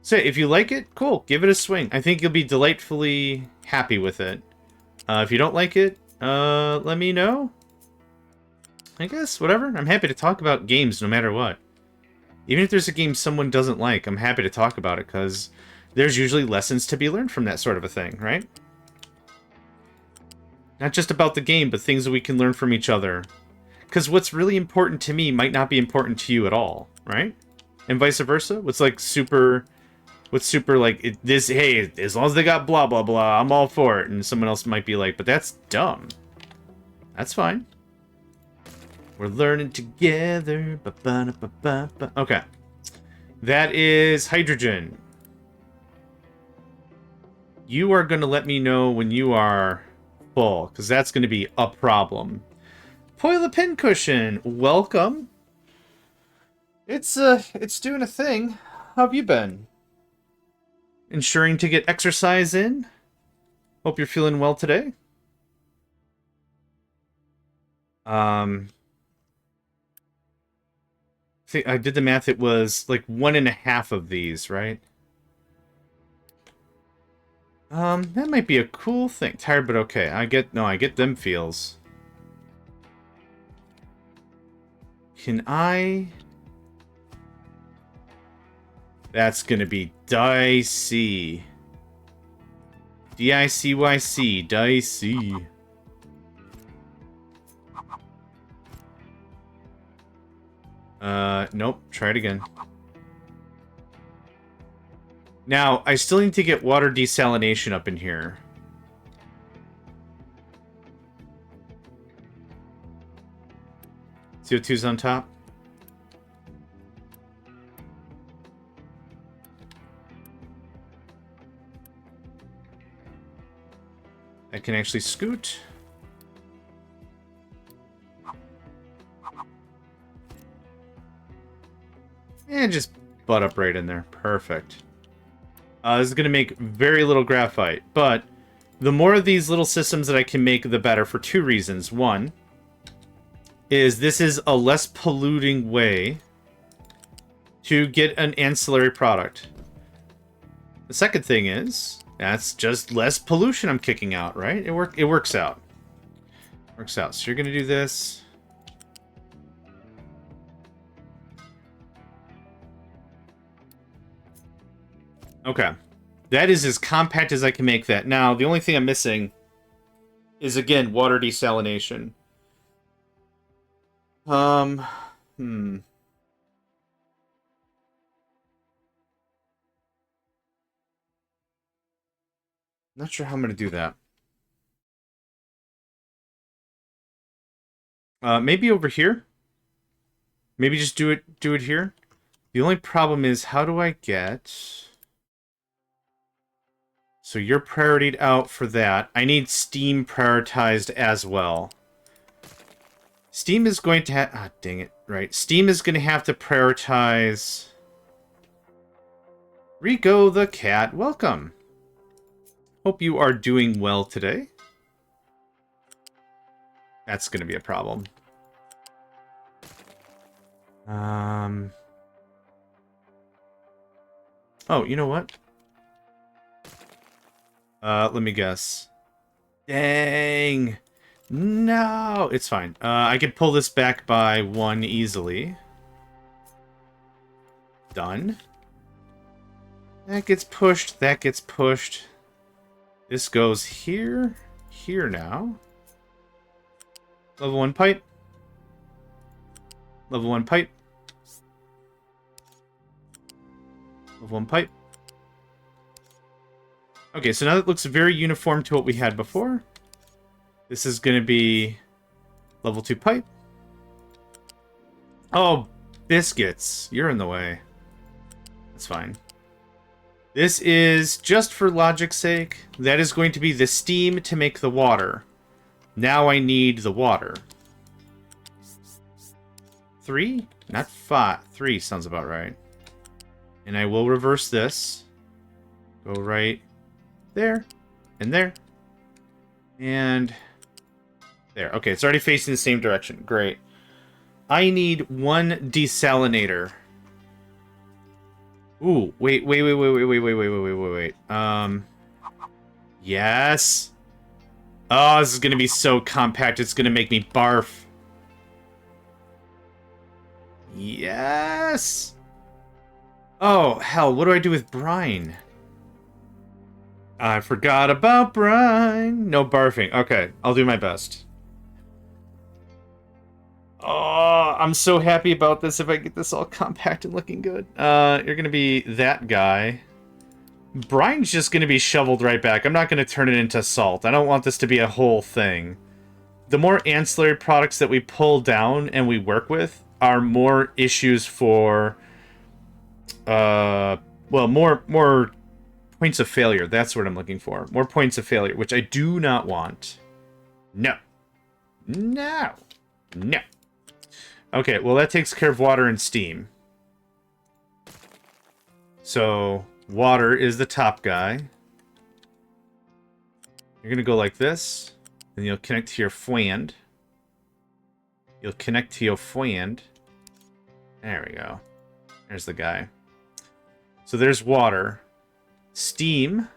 Speaker 1: So if you like it, cool. Give it a swing. I think you'll be delightfully happy with it. If you don't like it, let me know. I guess, whatever. I'm happy to talk about games no matter what. Even if there's a game someone doesn't like, I'm happy to talk about it, because there's usually lessons to be learned from that sort of a thing, right? Not just about the game, but things that we can learn from each other. Because what's really important to me might not be important to you at all, right? And vice versa. What's super like, hey, as long as they got blah, blah, blah, I'm all for it. And someone else might be like, but that's dumb. That's fine. We're learning together. Ba-ba-da-ba-ba-ba. Okay. That is hydrogen. You are going to let me know when you are full, because that's going to be a problem. Poil the Pincushion, welcome. It's doing a thing. How have you been? Ensuring to get exercise in? Hope you're feeling well today. I did the math, it was like 1.5 of these, right? That might be a cool thing. Tired but okay. I get them feels. Can I... That's gonna be dicey. D-I-C-Y-C, dicey. Nope. Try it again. Now, I still need to get water desalination up in here. CO2's on top. I can actually scoot. And just butt up right in there. Perfect. This is going to make very little graphite, but the more of these little systems that I can make, the better, for 2 reasons. One is this is a less polluting way to get an ancillary product. The second thing is, that's just less pollution I'm kicking out, right? It works out. Works out. So you're going to do this. Okay. That is as compact as I can make that. Now, the only thing I'm missing is, again, water desalination. Not sure how I'm going to do that. Maybe over here? Maybe just do it here? The only problem is, how do I get... So you're priorityed out for that. I need Steam prioritized as well. Steam is going to have... Ah, dang it. Right. Steam is going to have to prioritize... Rico the cat, welcome. Hope you are doing well today. That's going to be a problem. Oh, you know what? Let me guess. Dang. No, it's fine. I could pull this back by 1 easily. Done. That gets pushed. That gets pushed. This goes here. Here now. Level 1 pipe. Level 1 pipe. Level 1 pipe. Okay, so now that looks very uniform to what we had before. This is going to be level 2 pipe. Oh, biscuits. You're in the way. That's fine. This is, just for logic's sake, that is going to be the steam to make the water. Now I need the water. 3? Not 5. 3 sounds about right. And I will reverse this. Go right there. And there. And there. Okay, it's already facing the same direction. Great. I need 1 desalinator. Ooh, wait. Yes. Oh, this is gonna be so compact, it's gonna make me barf. Yes! Oh, hell, what do I do with brine? I forgot about brine. No barfing. Okay, I'll do my best. Oh, I'm so happy about this if I get this all compact and looking good. You're gonna be that guy. Brine's just gonna be shoveled right back. I'm not gonna turn it into salt. I don't want this to be a whole thing. The more ancillary products that we pull down and we work with are more issues for, well, more points of failure. That's what I'm looking for. More points of failure, which I do not want. No. No. No. Okay, well, that takes care of water and steam. So, water is the top guy. You're going to go like this. Then you'll connect to your fwand. You'll connect to your fwand. There we go. There's the guy. So there's water. Steam.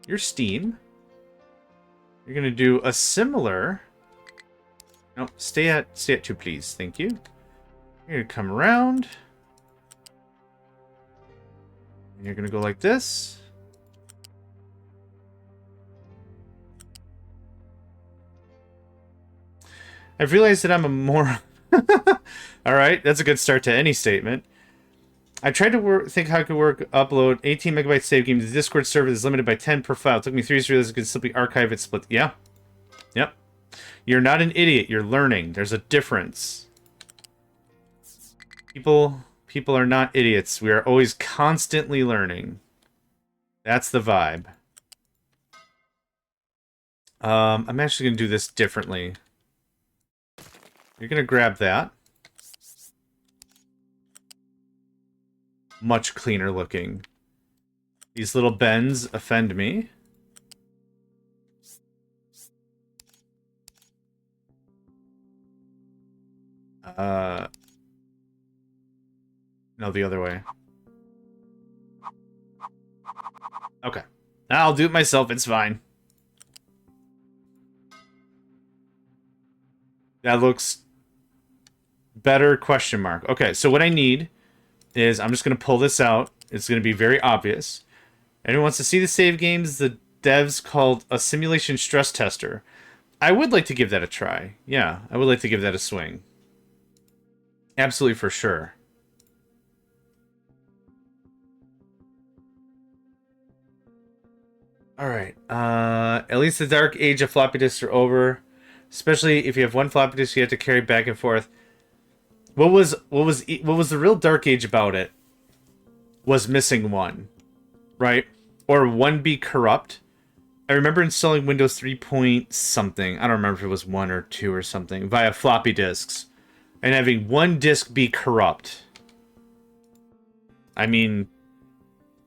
Speaker 1: Your steam. You're going to do a similar... No, stay at 2, please. Thank you. You're going to come around. And you're going to go like this. I've realized that I'm a moron. Alright, that's a good start to any statement. I tried to think how it could work, upload 18 megabyte save game to the Discord server that's limited by 10 per file. It took me 3 years to realize I could simply archive it, split. Yeah. Yep. You're not an idiot. You're learning. There's a difference. People are not idiots. We are always constantly learning. That's the vibe. I'm actually going to do this differently. You're going to grab that. Much cleaner looking. These little bends offend me. No, the other way. Okay. I'll do it myself, it's fine. That looks better, question mark. Okay, so what I need is I'm just going to pull this out. It's going to be very obvious. Anyone wants to see the save games? The devs called a simulation stress tester. I would like to give that a try. Yeah, I would like to give that a swing. Absolutely, for sure. Alright, at least the dark age of floppy disks are over. Especially if you have one floppy disk you have to carry back and forth. What was the real dark age about it? Was missing one, right? Or one be corrupt. I remember installing Windows 3 point something. I don't remember if it was 1 or 2 or something via floppy disks, and having one disk be corrupt. I mean,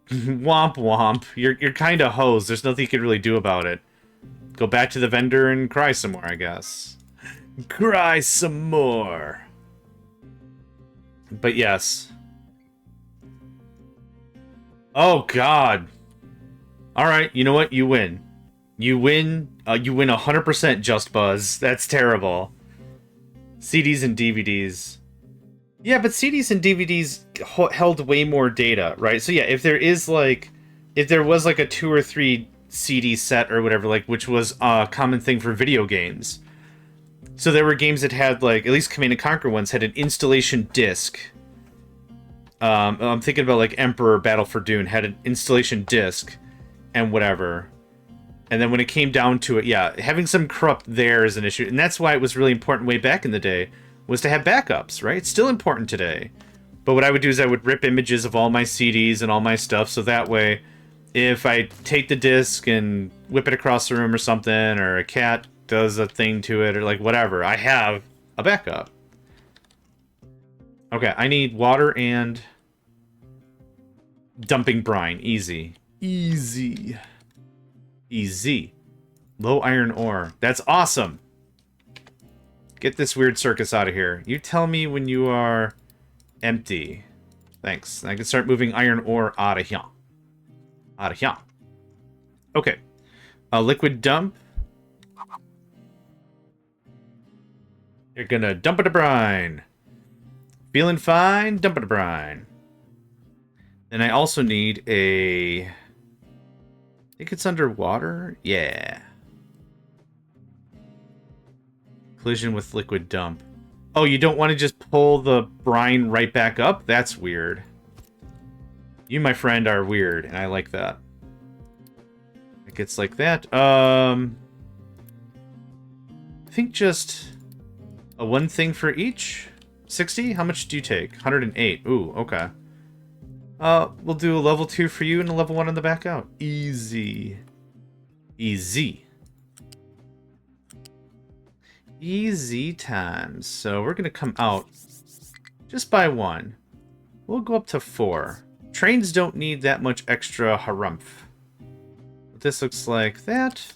Speaker 1: womp womp. You're kind of hosed. There's nothing you can really do about it. Go back to the vendor and cry some more, I guess. Cry some more. But yes. Oh, God. Alright, you know what? You win. You win 100% Just Buzz. That's terrible. CDs and DVDs. Yeah, but CDs and DVDs held way more data, right? So yeah, if there was like a 2 or 3 CD set or whatever, like, which was a common thing for video games. So there were games that had, like, at least Command & Conquer ones had an installation disc. I'm thinking about, like, Emperor Battle for Dune had an installation disc and whatever. And then when it came down to it, yeah, having some corrupt there is an issue. And that's why it was really important way back in the day, was to have backups, right? It's still important today. But what I would do is I would rip images of all my CDs and all my stuff, so that way, if I take the disc and whip it across the room or something, or a cat does a thing to it, or like whatever, I have a backup. Okay, I need water and dumping brine. Easy. Easy. Easy. Low iron ore. That's awesome. Get this weird circus out of here. You tell me when you are empty. Thanks. I can start moving iron ore out of here. Out of here. Okay. A liquid dump. You're gonna dump it to brine. Feeling fine? Dump it to brine. And I also need a... I think it's underwater? Yeah. Collision with liquid dump. Oh, you don't want to just pull the brine right back up? That's weird. You, my friend, are weird, and I like that. It gets like that. I think just a one thing for each. 60? How much do you take? 108. Ooh, okay. We'll do a level 2 for you and a level 1 on the back out. Easy. Easy. Easy times. So we're going to come out just by 1. We'll go up to 4. Trains don't need that much extra harumph. But this looks like that.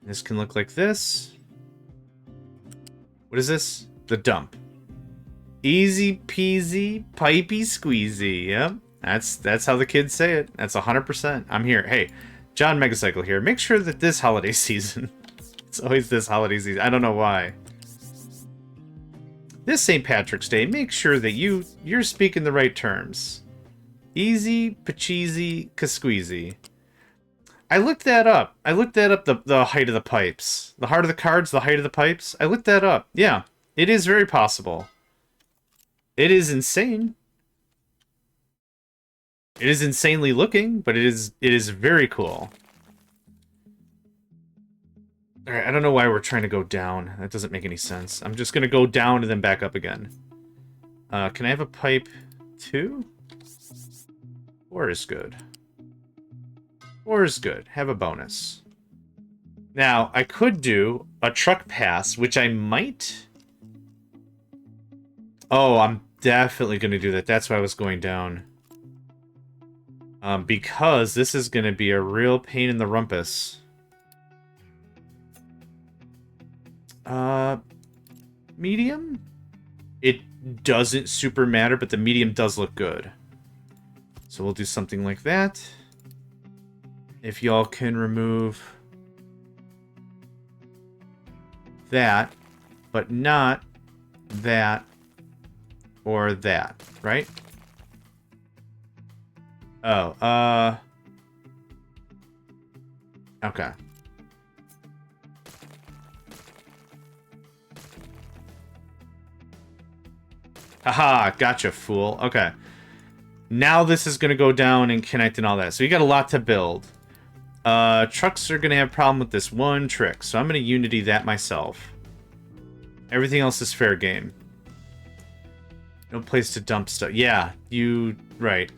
Speaker 1: This can look like this. What is this? The dump. Easy peasy, pipey squeezy. Yep. That's how the kids say it. That's 100%. I'm here. Hey, JohnMegacycle here. Make sure that this holiday season... It's always this holiday season. I don't know why. This St. Patrick's Day, make sure that you're speaking the right terms. Easy, pacheesy, kasqueezy. I looked that up. I looked that up, the height of the pipes. The heart of the cards, the height of the pipes. I looked that up. Yeah, it is very possible. It is insane. It is insanely looking, but it is very cool. Alright, I don't know why we're trying to go down. That doesn't make any sense. I'm just going to go down and then back up again. Can I have a pipe 2? 4 is good. 4 is good. Have a bonus. Now, I could do a truck pass, which I might... Oh, I'm definitely going to do that. That's why I was going down. Because this is going to be a real pain in the rumpus. Medium? It doesn't super matter, but the medium does look good. So we'll do something like that. If y'all can remove that, but not that or that, right? Oh, okay. Haha, gotcha, fool. Okay. Now this is going to go down and connect and all that. So you got a lot to build. Trucks are going to have a problem with this one trick. So I'm going to Unity that myself. Everything else is fair game. No place to dump stuff. Yeah, you... Right.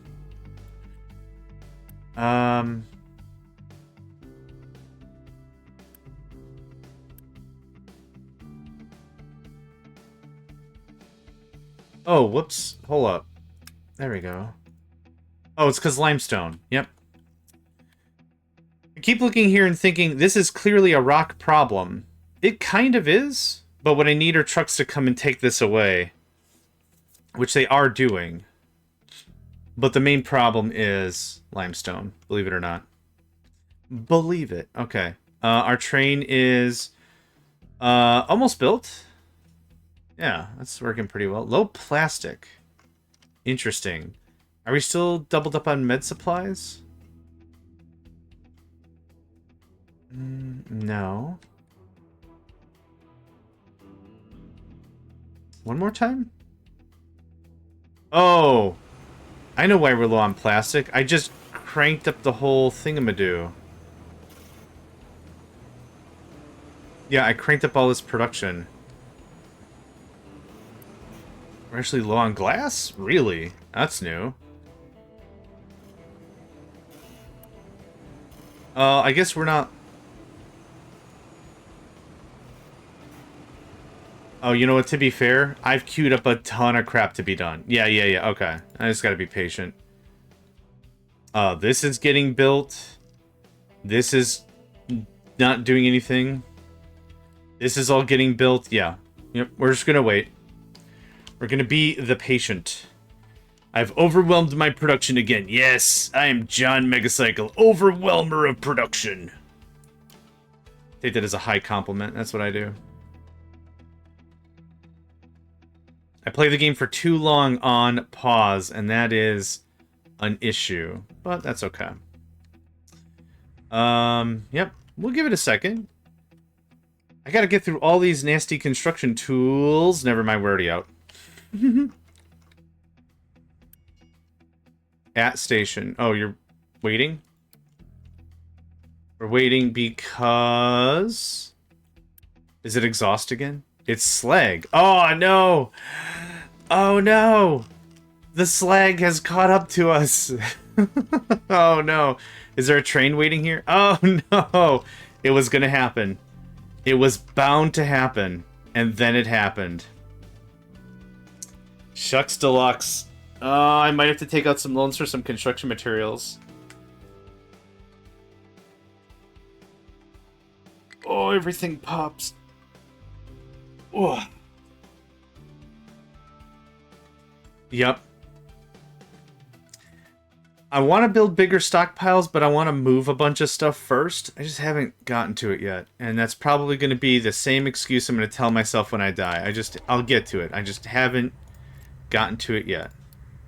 Speaker 1: Oh, whoops. Hold up. There we go. Oh, it's because limestone. Yep. I keep looking here and thinking, this is clearly a rock problem. It kind of is, but what I need are trucks to come and take this away. Which they are doing. But the main problem is limestone, believe it or not. Believe it. Okay. Our train is almost built. Yeah, that's working pretty well. Low plastic. Interesting. Are we still doubled up on med supplies? No. One more time? Oh! I know why we're low on plastic. I just cranked up the whole thingamadoo. Yeah, I cranked up all this production. We're actually low on glass? Really? That's new. I guess we're not... Oh, you know what? To be fair, I've queued up a ton of crap to be done. Yeah, okay. I just gotta be patient. This is getting built. This is not doing anything. This is all getting built. Yeah. Yep. We're just gonna wait. We're gonna be the patient. I've overwhelmed my production again. Yes, I am JohnMegacycle, overwhelmer of production. Take that as a high compliment. That's what I do. I play the game for too long on pause, and that is an issue. But that's okay. Yep. We'll give it a second. I gotta get through all these nasty construction tools. Never mind, we're already out. At station. Oh, you're waiting? We're waiting because... Is it exhaust again? It's slag. Oh, no! Oh, no! The slag has caught up to us. Oh, no. Is there a train waiting here? Oh, no! It was gonna happen. It was bound to happen. And then it happened. Shucks deluxe. Oh, I might have to take out some loans for some construction materials. Oh, everything pops. Oh. Yep. I want to build bigger stockpiles, but I want to move a bunch of stuff first. I just haven't gotten to it yet. And that's probably going to be the same excuse I'm going to tell myself when I die. I'll get to it. I just haven't gotten to it yet.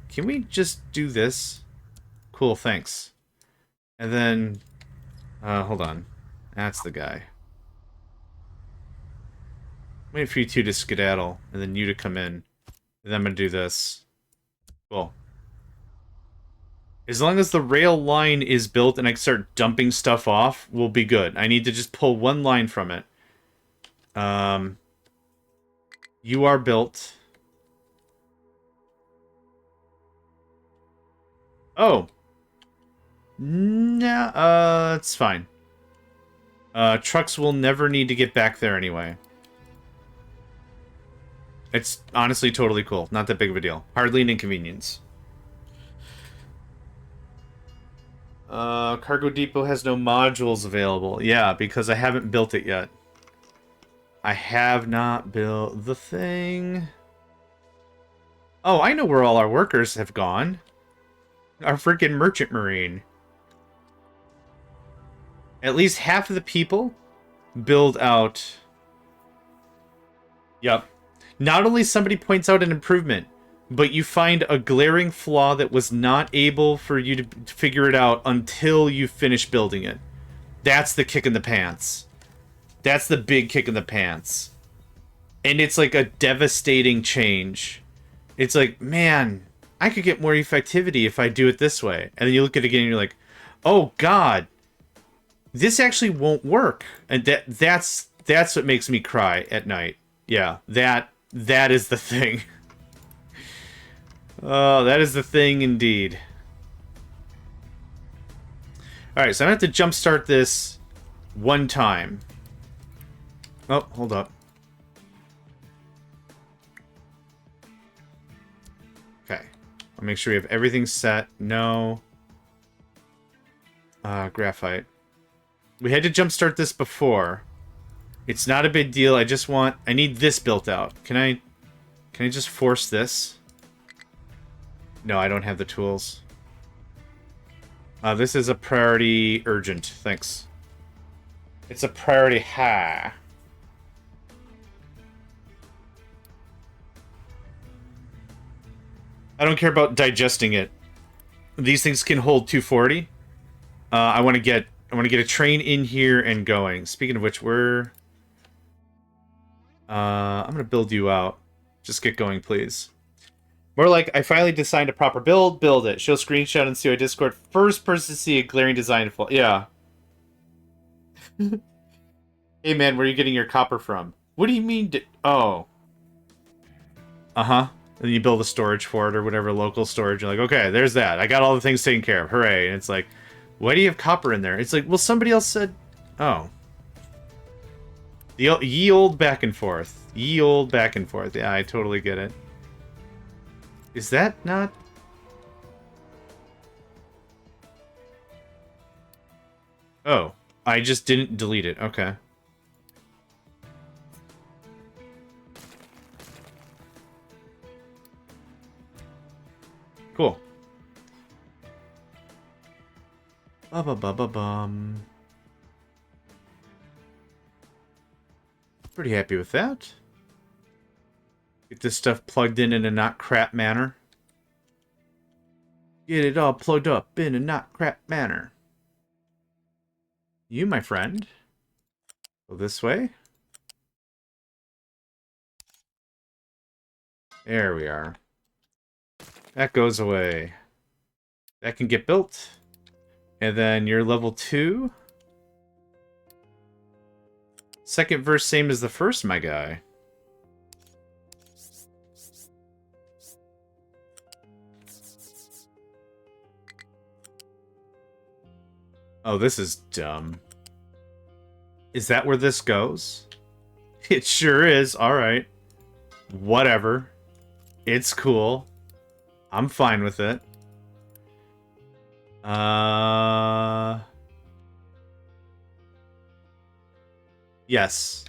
Speaker 1: Can we just do this? Cool, thanks. And then... hold on. That's the guy. Wait for you two to skedaddle, and then you to come in. And then I'm going to do this. Cool. As long as the rail line is built and I can start dumping stuff off, we'll be good. I need to just pull one line from it. You are built. Oh. Nah, it's fine. Trucks will never need to get back there anyway. It's honestly totally cool. Not that big of a deal. Hardly an inconvenience. Cargo depot has no modules available. Yeah, because I haven't built it yet. I have not built the thing. Oh, I know where all our workers have gone. Our freaking merchant marine. At least half of the people build out. Yep. Not only somebody points out an improvement, but you find a glaring flaw that was not able for you to figure it out until you finish building it. That's the kick in the pants. That's the big kick in the pants. And it's like a devastating change. It's like, man, I could get more effectivity if I do it this way. And then you look at it again and you're like, oh God, this actually won't work. And that's what makes me cry at night. Yeah, that is the thing. Oh, that is the thing indeed. Alright, so I'm going to have to jumpstart this one time. Oh, hold up. Okay. I'll make sure we have everything set. No. Graphite. We had to jumpstart this before. It's not a big deal. I need this built out. Can I just force this? No, I don't have the tools. This is a priority urgent. Thanks. It's a priority high. I don't care about digesting it. These things can hold 240. I want to get a train in here and going. Speaking of which, I'm gonna build you out. Just get going, please. More like, I finally designed a proper build it. Show screenshot and COI Discord. First person to see a glaring design flaw. Yeah. Hey man, where are you getting your copper from? What do you mean? Oh. Uh-huh. And then you build a storage for it or whatever, local storage. You're like, okay, there's that. I got all the things taken care of. Hooray. And it's like, why do you have copper in there? It's like, well, somebody else said... Oh. Ye old back and forth. Ye old back and forth. Yeah, I totally get it. Is that not... Oh. I just didn't delete it. Okay. Ba-ba-ba-ba-bum. Pretty happy with that. Get this stuff plugged in a not crap manner. Get it all plugged up in a not crap manner. You, my friend. Go this way. There we are. That goes away. That can get built. And then you're level 2. Second verse same as the first, my guy. Oh, this is dumb. Is that where this goes? It sure is. Alright. Whatever. It's cool. I'm fine with it. Yes.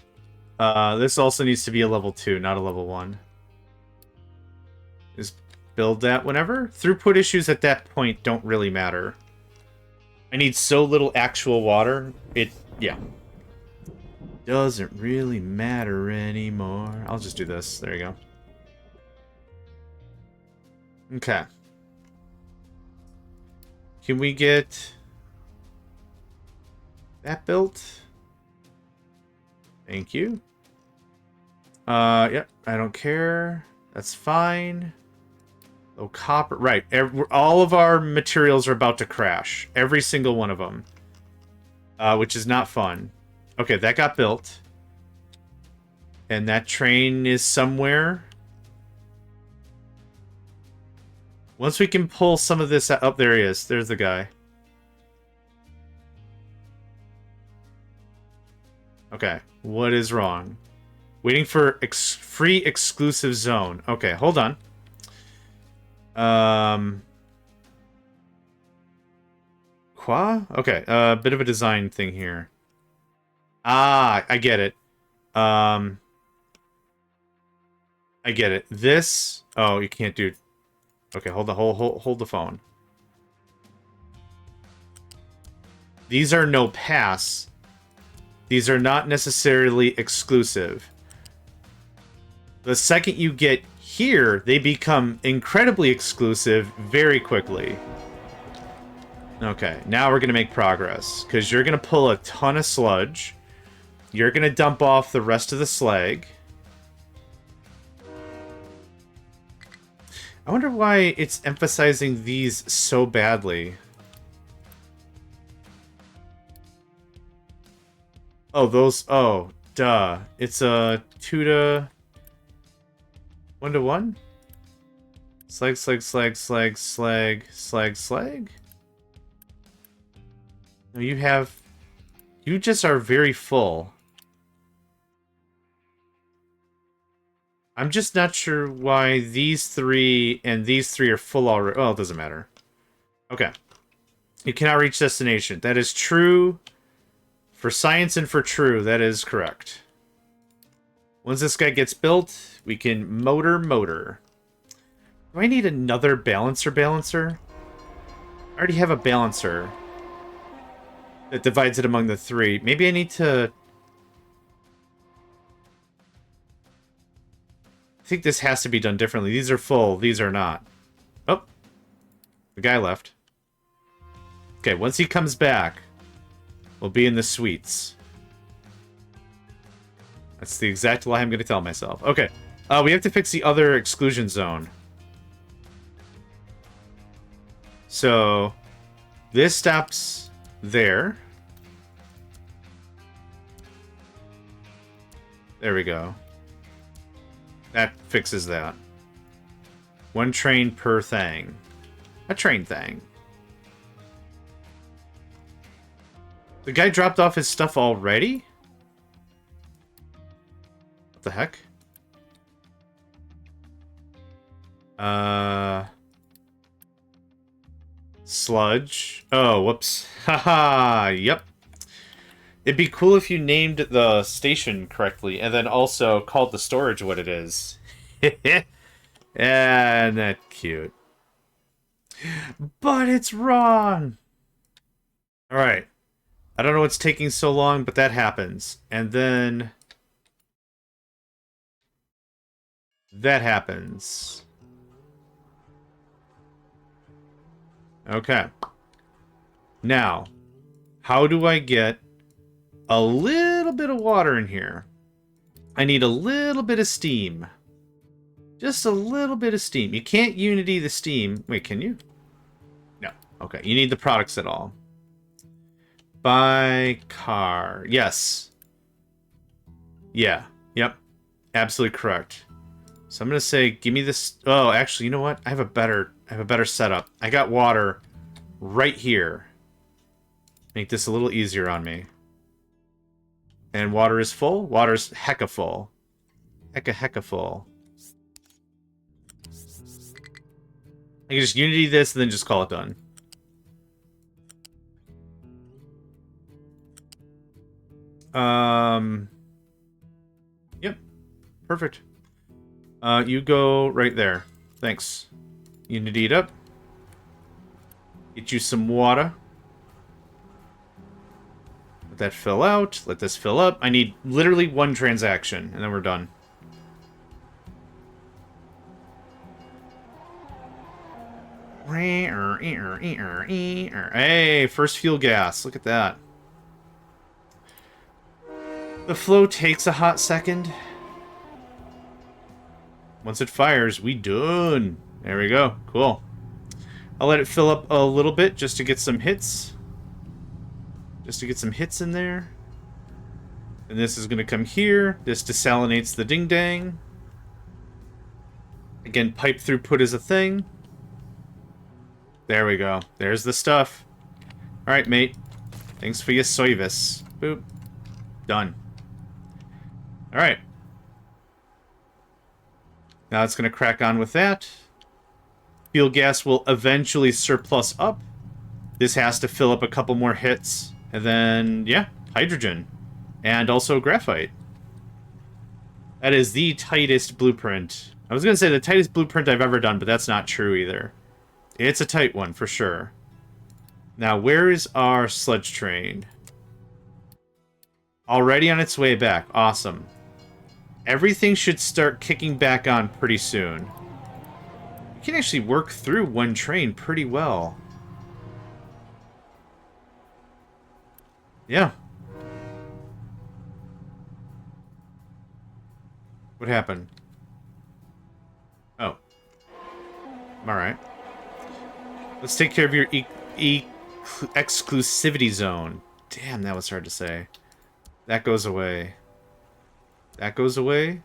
Speaker 1: This also needs to be a level 2, not a level 1. Just build that whenever. Throughput issues at that point don't really matter. I need so little actual water. Yeah. Doesn't really matter anymore. I'll just do this. There you go. Okay. Can we get that built? Thank you. Yep, I don't care. That's fine. Oh, copper. Right. All of our materials are about to crash. Every single one of them. Which is not fun. Okay, that got built. And that train is somewhere. Once we can pull some of this up, there he is. There's the guy. Okay, what is wrong? Waiting for free exclusive zone. Okay, hold on. Qua? Okay, bit of a design thing here. Ah, I get it. I get it. This... Oh, you can't do... Okay, hold the phone. These are no pass. These are not necessarily exclusive. The second you get here, they become incredibly exclusive very quickly. Okay, now we're going to make progress. Because you're going to pull a ton of sludge. You're going to dump off the rest of the slag. I wonder why it's emphasizing these so badly. Oh, those... Oh, duh. It's a 2 to... 1 to 1? Slag, slag, slag, slag, slag, slag, slag? No, you have... You just are very full. I'm just not sure why these 3 and these 3 are full already. Oh, it doesn't matter. Okay. You cannot reach destination. That is true. For science and for true, that is correct. Once this guy gets built, we can motor. Do I need another balancer? I already have a balancer that divides it among the 3. Maybe I need to... I think this has to be done differently. These are full, these are not. Oh, the guy left. Okay, once he comes back, we'll be in the suites. That's the exact lie I'm going to tell myself. Okay, we have to fix the other exclusion zone. So, this stops there. There we go. That fixes that. 1 train per thing. A train thing. The guy dropped off his stuff already? What the heck? Sludge. Oh, whoops. Haha, yep. It'd be cool if you named the station correctly, and then also called the storage what it is. And that's cute. But it's wrong! All right. I don't know what's taking so long, but that happens. And then that happens. Okay. Now, how do I get a little bit of water in here? I need a little bit of steam. Just a little bit of steam. You can't unity the steam. Wait, can you? No. Okay, you need the products at all. Buy car. Yes. Yeah. Yep. Absolutely correct. So I'm gonna say, give me this. Oh, actually, you know what? I have a better setup. I got water right here. Make this a little easier on me. And water is full. Water's hecka full. Hecka full. I can just unity this and then just call it done. Yep. Perfect. You go right there. Thanks. Unity it up. Get you some water. Let that fill out. Let this fill up. I need literally one transaction, and then we're done. Hey, first fuel gas. Look at that. The flow takes a hot second. Once it fires, we done. There we go. Cool. I'll let it fill up a little bit just to get some hits. Just to get some hits in there. And this is going to come here. This desalinates the ding-dang. Again, pipe throughput is a thing. There we go. There's the stuff. Alright, mate. Thanks for your service. Boop. Done. Alright. Now it's going to crack on with that. Fuel gas will eventually surplus up. This has to fill up a couple more hits. And then, yeah, hydrogen. And also graphite. That is the tightest blueprint. I was going to say the tightest blueprint I've ever done, but that's not true either. It's a tight one, for sure. Now, where is our sludge train? Already on its way back. Awesome. Everything should start kicking back on pretty soon. You can actually work through one train pretty well. Yeah. What happened? Oh. Alright. Let's take care of your exclusivity zone. Damn, that was hard to say. That goes away. That goes away.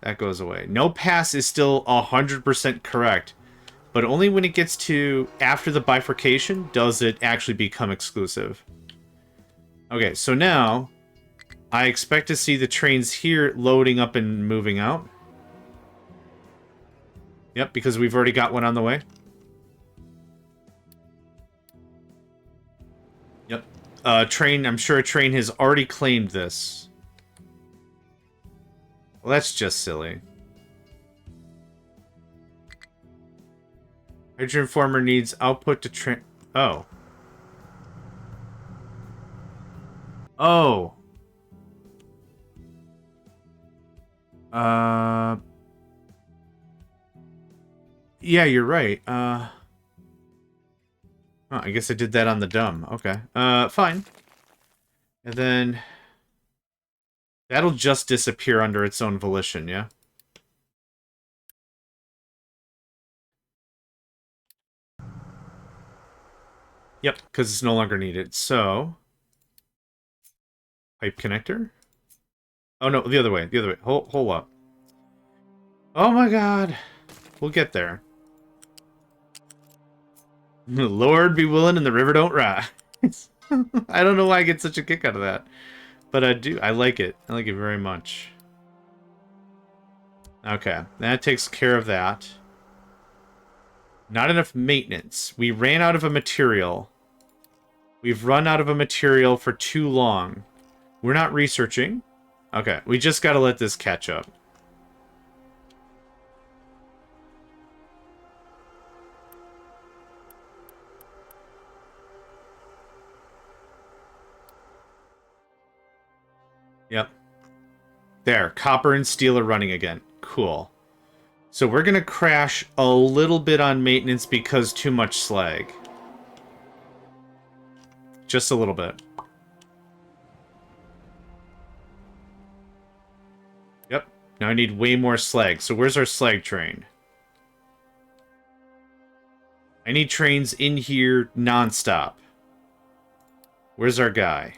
Speaker 1: That goes away. No pass is still 100% correct. But only when it gets to after the bifurcation does it actually become exclusive. Okay, so now I expect to see the trains here loading up and moving out. Yep, because we've already got one on the way. Yep. Train, I'm sure a train has already claimed this. Well, that's just silly. Hydrogen former needs output to train. Oh. Oh. Yeah, you're right. Oh, I guess I did that on the dumb. Okay. Fine. And then that'll just disappear under its own volition, yeah? Yep, because it's no longer needed. So, pipe connector? Oh, no, the other way. The other way. Hold up. Oh, my God. We'll get there. Lord be willing and the river don't rise. I don't know why I get such a kick out of that. But I do. I like it. I like it very much. Okay. That takes care of that. Not enough maintenance. We ran out of a material. We've run out of a material for too long. We're not researching. Okay. We just got to let this catch up. Yep. There, copper and steel are running again. Cool. So we're going to crash a little bit on maintenance because too much slag. Just a little bit. Yep. Now I need way more slag. So where's our slag train? I need trains in here non-stop. Where's our guy?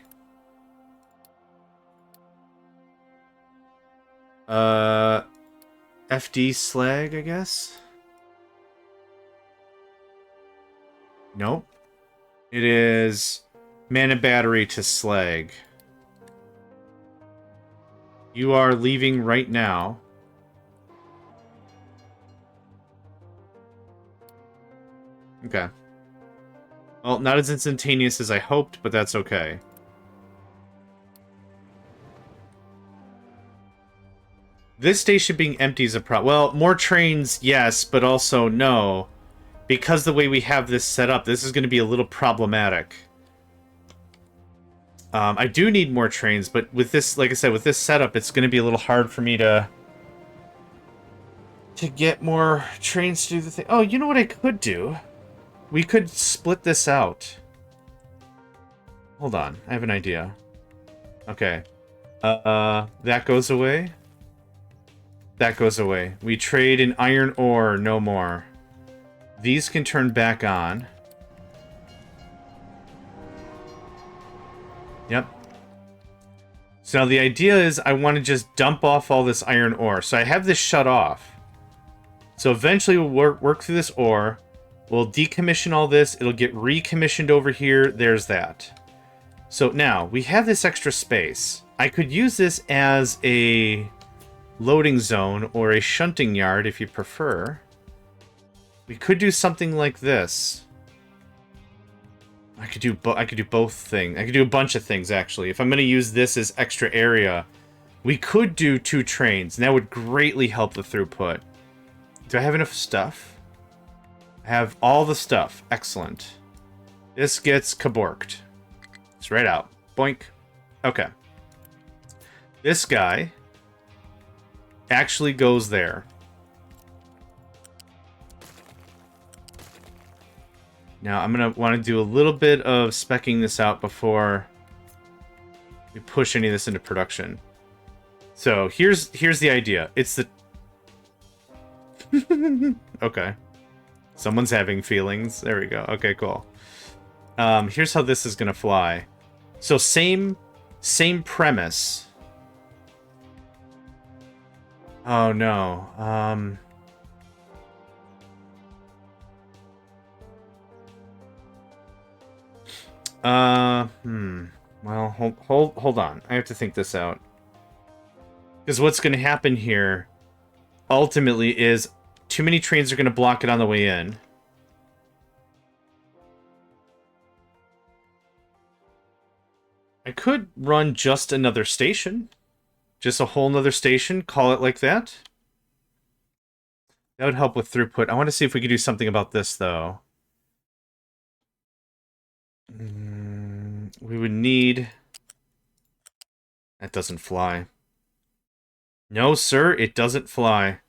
Speaker 1: FD slag, I guess? Nope. It is mana battery to slag. You are leaving right now. Okay. Well, not as instantaneous as I hoped, but that's okay. This station being empty is a problem. Well, more trains, yes, but also no. Because the way we have this set up, this is going to be a little problematic. I do need more trains, but with this, like I said, with this setup, it's going to be a little hard for me to get more trains to do the thing. Oh, you know what I could do? We could split this out. Hold on, I have an idea. Okay. That goes away. That goes away. We trade in iron ore, no more. These can turn back on. Yep. So now the idea is I want to just dump off all this iron ore. So I have this shut off. So eventually we'll work through this ore. We'll decommission all this. It'll get recommissioned over here. There's that. So now we have this extra space. I could use this as a loading zone or a shunting yard if you prefer. We could do something like this. I could do both things. I could do a bunch of things, actually. If I'm going to use this as extra area, we could do 2 trains, and that would greatly help the throughput. Do I have enough stuff? I have all the stuff. Excellent. This gets kaborked. It's right out. Boink. Okay. This guy actually goes there. Now, I'm going to want to do a little bit of speccing this out before we push any of this into production. So, here's the idea. It's the... Okay. Someone's having feelings. There we go. Okay, cool. Here's how this is going to fly. So, same premise. Oh, no. Well, hold on. I have to think this out. Because what's going to happen here, ultimately, is too many trains are going to block it on the way in. I could run just another station. Just a whole nother station. Call it like that. That would help with throughput. I want to see if we could do something about this, though. We would need... That doesn't fly. No, sir, it doesn't fly.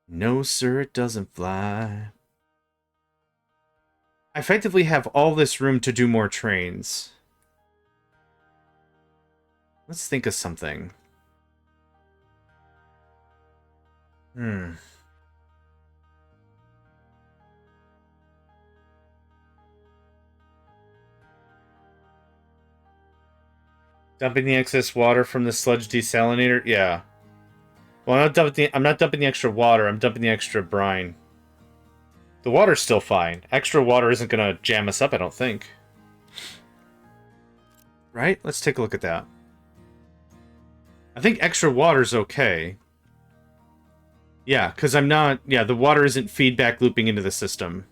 Speaker 1: No, sir, it doesn't fly. I effectively have all this room to do more trains. Let's think of something. Dumping the excess water from the sludge desalinator? Yeah. Well, I'm not dumping the extra water, I'm dumping the extra brine. The water's still fine. Extra water isn't gonna jam us up, I don't think. Right? Let's take a look at that. I think extra water's okay. Yeah, because I'm not... Yeah, the water isn't feedback looping into the system.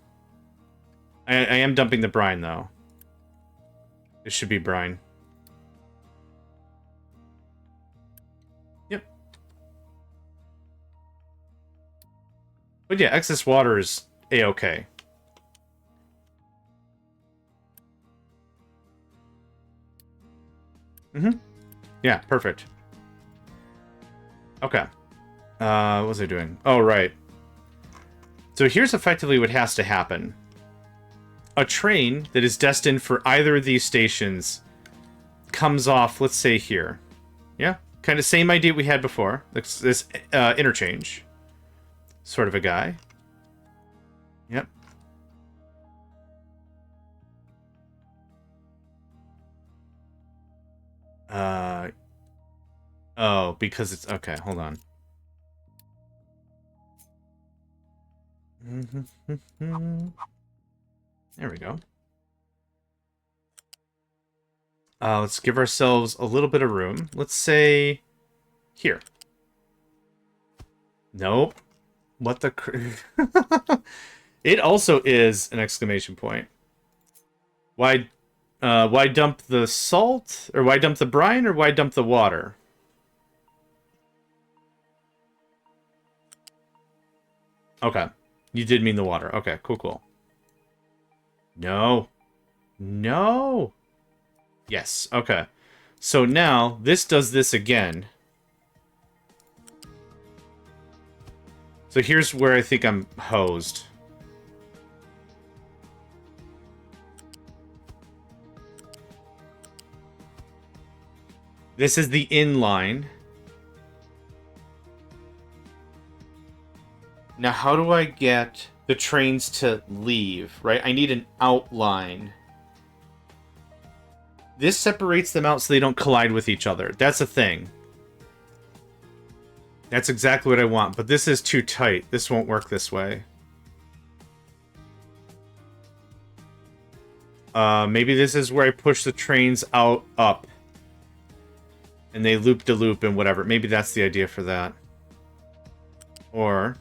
Speaker 1: I am dumping the brine, though. This should be brine. Yep. But yeah, excess water is A-okay. Yeah, perfect. Okay. What was I doing? Oh, right. So here's effectively what has to happen. A train that is destined for either of these stations comes off, let's say, here. Yeah? Kind of same idea we had before. This interchange. Sort of a guy. Yep. Oh, because it's... Okay, hold on. There we go. Let's give ourselves a little bit of room. Let's say... Here. Nope. What the... It also is an exclamation point. Why dump the salt? Or why dump the brine? Or why dump the water? Okay. You did mean the water. Okay, cool, cool. No. No! Yes, okay. So now, this does this again. So here's where I think I'm hosed. This is the inline. Now, how do I get the trains to leave, right? I need an outline. This separates them out so they don't collide with each other. That's a thing. That's exactly what I want, but this is too tight. This won't work this way. Maybe this is where I push the trains out, up. And they loop-de-loop and whatever. Maybe that's the idea for that. Or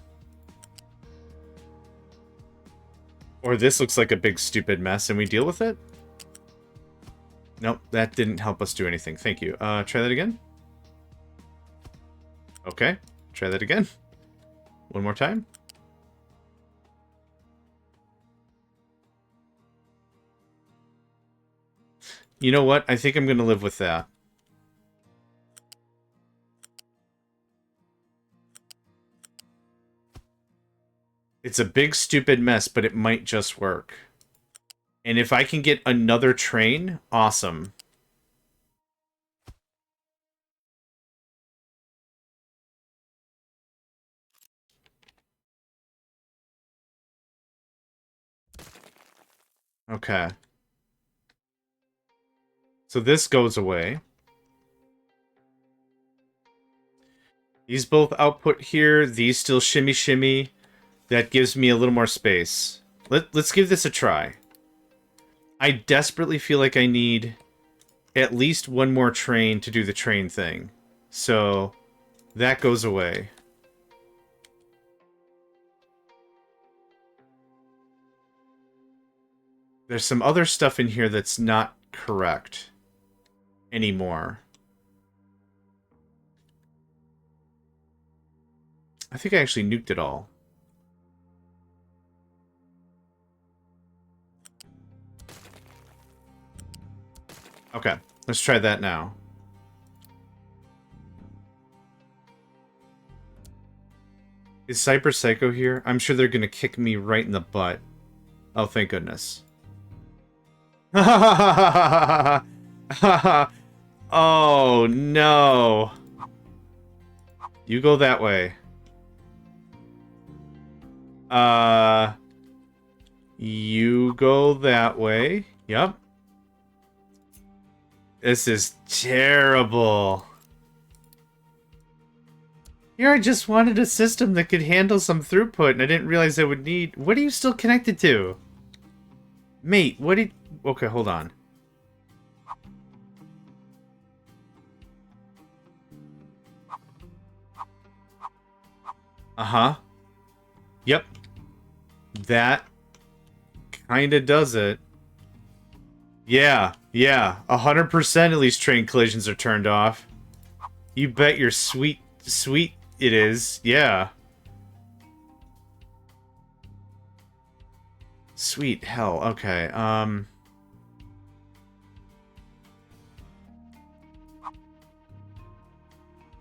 Speaker 1: this looks like a big stupid mess and we deal with it? Nope, that didn't help us do anything. Thank you. Try that again. Okay, try that again. One more time. You know what? I think I'm going to live with that. It's a big stupid mess, but it might just work. And if I can get another train, awesome. Okay. So this goes away. These both output here. These still shimmy shimmy. That gives me a little more space. Let's give this a try. I desperately feel like I need at least one more train to do the train thing. So that goes away. There's some other stuff in here that's not correct anymore. I think I actually nuked it all. Okay, let's try that now. Is Cyber Psycho here? I'm sure they're gonna kick me right in the butt. Oh, thank goodness. Oh, no. You go that way. You go that way. Yep. This is terrible. Here, I just wanted a system that could handle some throughput, and I didn't realize I would need... What are you still connected to? Mate, what did... Okay, hold on. Uh-huh. Yep. That kinda does it. Yeah, yeah. 100% at least train collisions are turned off. You bet your sweet it is. Yeah. Sweet hell. Okay,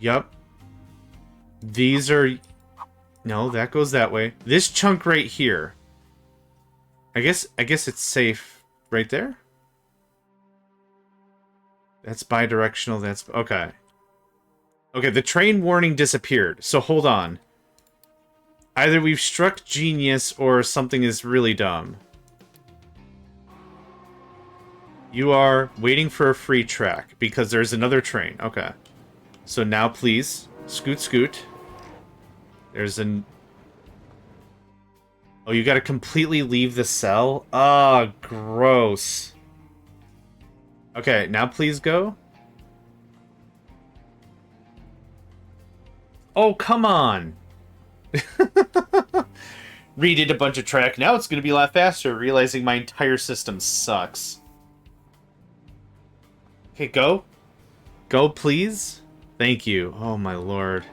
Speaker 1: Yup. These are... No, that goes that way. This chunk right here. I guess it's safe right there? That's bidirectional, that's... Okay. Okay, the train warning disappeared, so hold on. Either we've struck genius or something is really dumb. You are waiting for a free track because there's another train. Okay. So now please, scoot scoot. There's an... Oh, you gotta completely leave the cell? Ah, gross. Okay, now please go. Oh, come on. Redid a bunch of track. Now it's gonna be a lot faster, realizing my entire system sucks. Okay, go. Go, please. Thank you. Oh, my lord.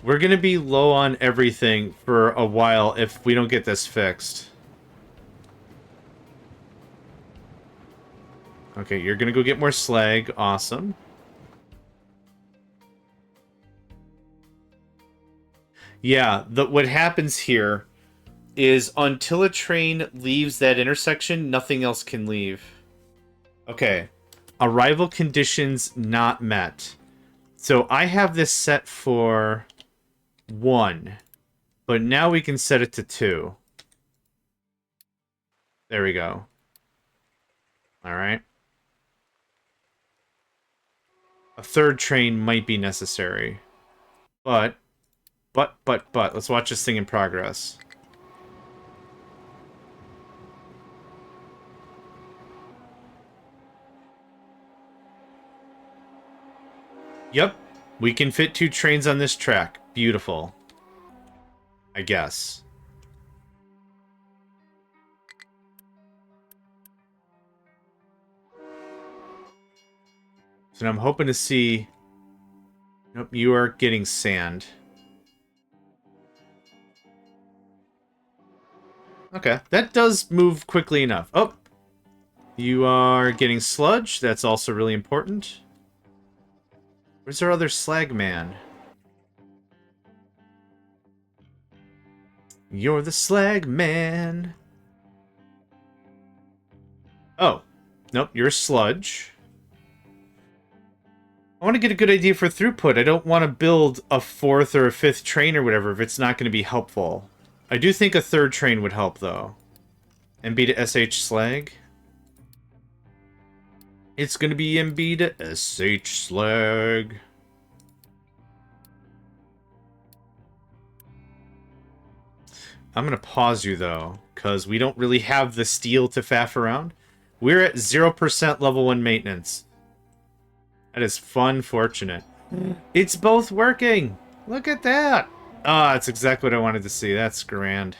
Speaker 1: We're gonna be low on everything for a while if we don't get this fixed. Okay, you're gonna go get more slag. Awesome. Yeah, what happens here is until a train leaves that intersection, nothing else can leave. Okay. Arrival conditions not met. So I have this set for 1. But now we can set it to 2. There we go. Alright. A third train might be necessary. But, let's watch this thing in progress. Yep, we can fit 2 trains on this track. Beautiful. I guess. So I'm hoping to see... Nope, you are getting sand. Okay, that does move quickly enough. Oh! You are getting sludge. That's also really important. Where's our other slag man? You're the slag man. Oh. Nope, you're sludge. I want to get a good idea for throughput. I don't want to build a 4th or a 5th train or whatever if it's not going to be helpful. I do think a 3rd train would help, though. MB to SH slag. It's going to be MB to SH slag. I'm going to pause you, though, because we don't really have the steel to faff around. We're at 0% level 1 maintenance. That is fun fortunate. It's both working! Look at that! Ah, that's exactly what I wanted to see. That's grand.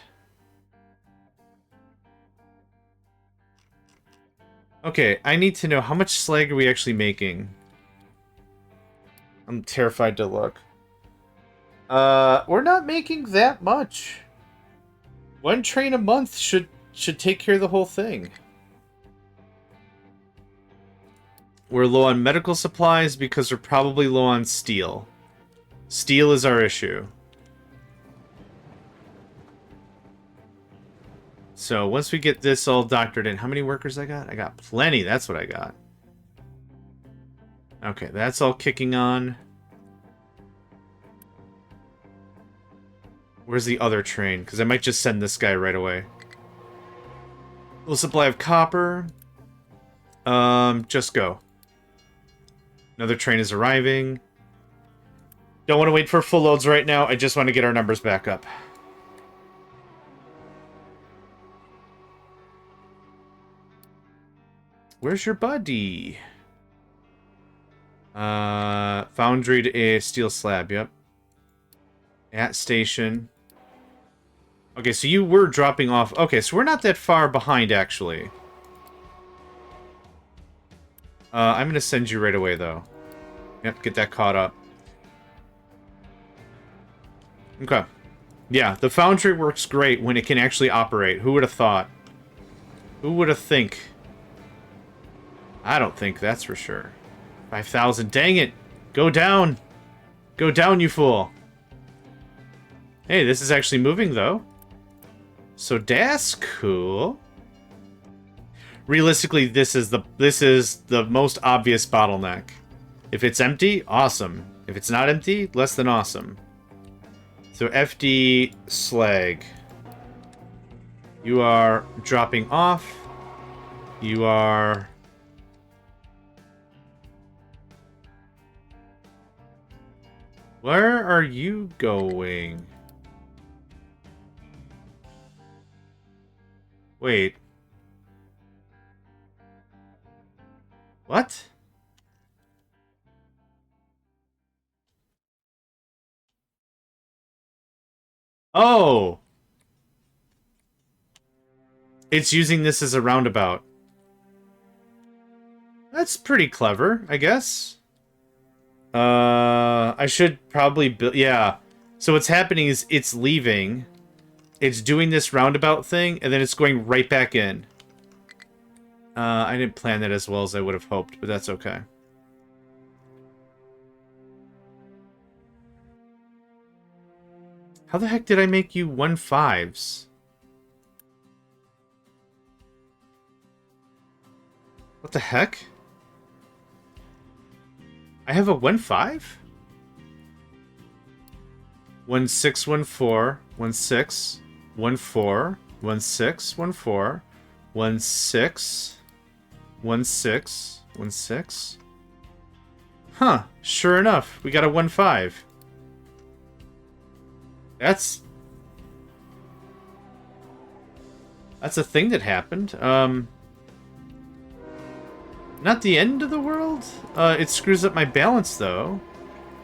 Speaker 1: Okay, I need to know how much slag are we actually making? I'm terrified to look. We're not making that much. 1 train a month should take care of the whole thing. We're low on medical supplies because we're probably low on steel. Steel is our issue. So once we get this all doctored in, how many workers I got? I got plenty, that's what I got. Okay, that's all kicking on. Where's the other train? Because I might just send this guy right away. Full supply of copper. Just go. Another train is arriving. Don't want to wait for full loads right now. I just want to get our numbers back up. Where's your buddy? Foundry to a steel slab, yep. At station. Okay, so you were dropping off. Okay, so we're not that far behind, actually. I'm going to send you right away, though. Yep, get that caught up. Okay. Yeah, the foundry works great when it can actually operate. Who would have thought? Who would have think? I don't think that's for sure. 5,000. Dang it. Go down. Go down, you fool. Hey, this is actually moving, though. So that's cool. Realistically, this is the most obvious bottleneck. If it's empty, awesome. If it's not empty, less than awesome. So FD slag. You are dropping off. You are... Where are you going? Wait. What? Oh! It's using this as a roundabout. That's pretty clever, I guess. I should probably build... Yeah. So what's happening is it's leaving. It's doing this roundabout thing, and then it's going right back in. I didn't plan that as well as I would have hoped, but that's okay. How the heck did I make you 1.5s? What the heck? I have a 1.5? 1.614, 1.6, 1.4, 1.6, 1.4, 1.6, 1.6, 1.6. Huh, sure enough, we got a 1.5. That's a thing that happened. Not the end of the world? It screws up my balance, though.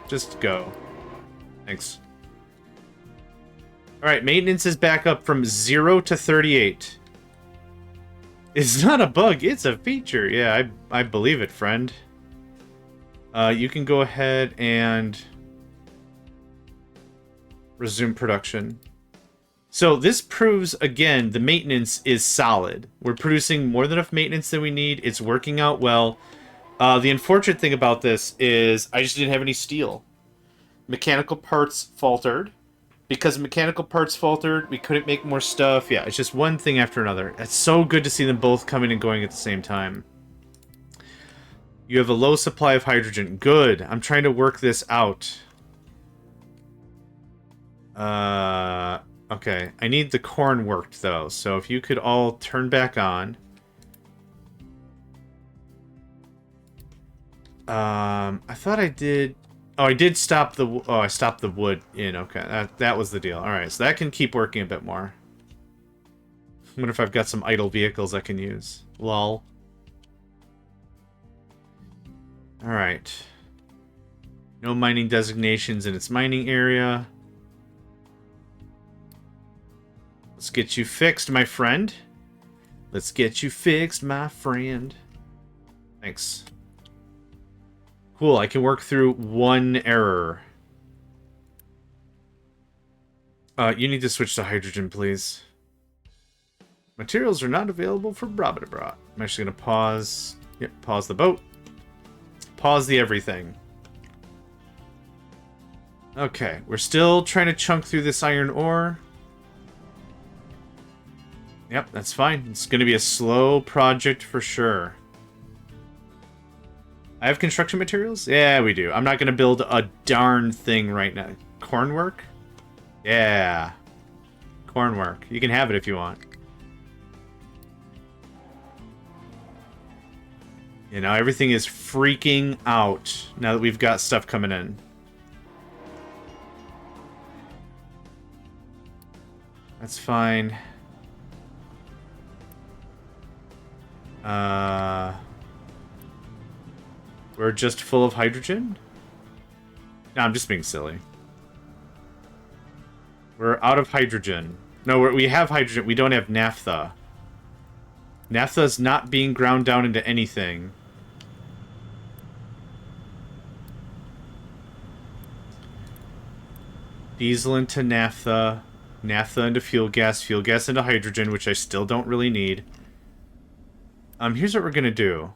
Speaker 1: Just go. Thanks. Alright, maintenance is back up from 0 to 38. It's not a bug, it's a feature. Yeah, I believe it, friend. You can go ahead and resume production. So this proves, again, the maintenance is solid. We're producing more than enough maintenance than we need. It's working out well. The unfortunate thing about this is I just didn't have any steel. Mechanical parts faltered. Because mechanical parts faltered, we couldn't make more stuff. Yeah, it's just one thing after another. It's so good to see them both coming and going at the same time. You have a low supply of hydrogen. Good. I'm trying to work this out. Okay. I need the corn worked, though. So if you could all turn back on. I thought I did... Oh, I did stop the... Oh, I stopped the wood in. Okay, that was the deal. Alright, so that can keep working a bit more. I wonder if I've got some idle vehicles I can use. Lol. Alright. No mining designations in its mining area. Let's get you fixed, my friend. Let's get you fixed, my friend. Thanks. Cool, I can work through one error. You need to switch to hydrogen, please. Materials are not available for Brabadabra. I'm actually going to pause. Yep, pause the boat. Pause the everything. Okay, we're still trying to chunk through this iron ore. Yep, that's fine. It's going to be a slow project for sure. I have construction materials? Yeah, we do. I'm not going to build a darn thing right now. Corn work? Yeah. Corn work. You can have it if you want. You know, everything is freaking out now that we've got stuff coming in. That's fine. We're just full of hydrogen? No, I'm just being silly. We're out of hydrogen. No, we have hydrogen. We don't have naphtha. Naphtha is not being ground down into anything. Diesel into naphtha. Naphtha into fuel gas into hydrogen, which I still don't really need. Here's what we're gonna do.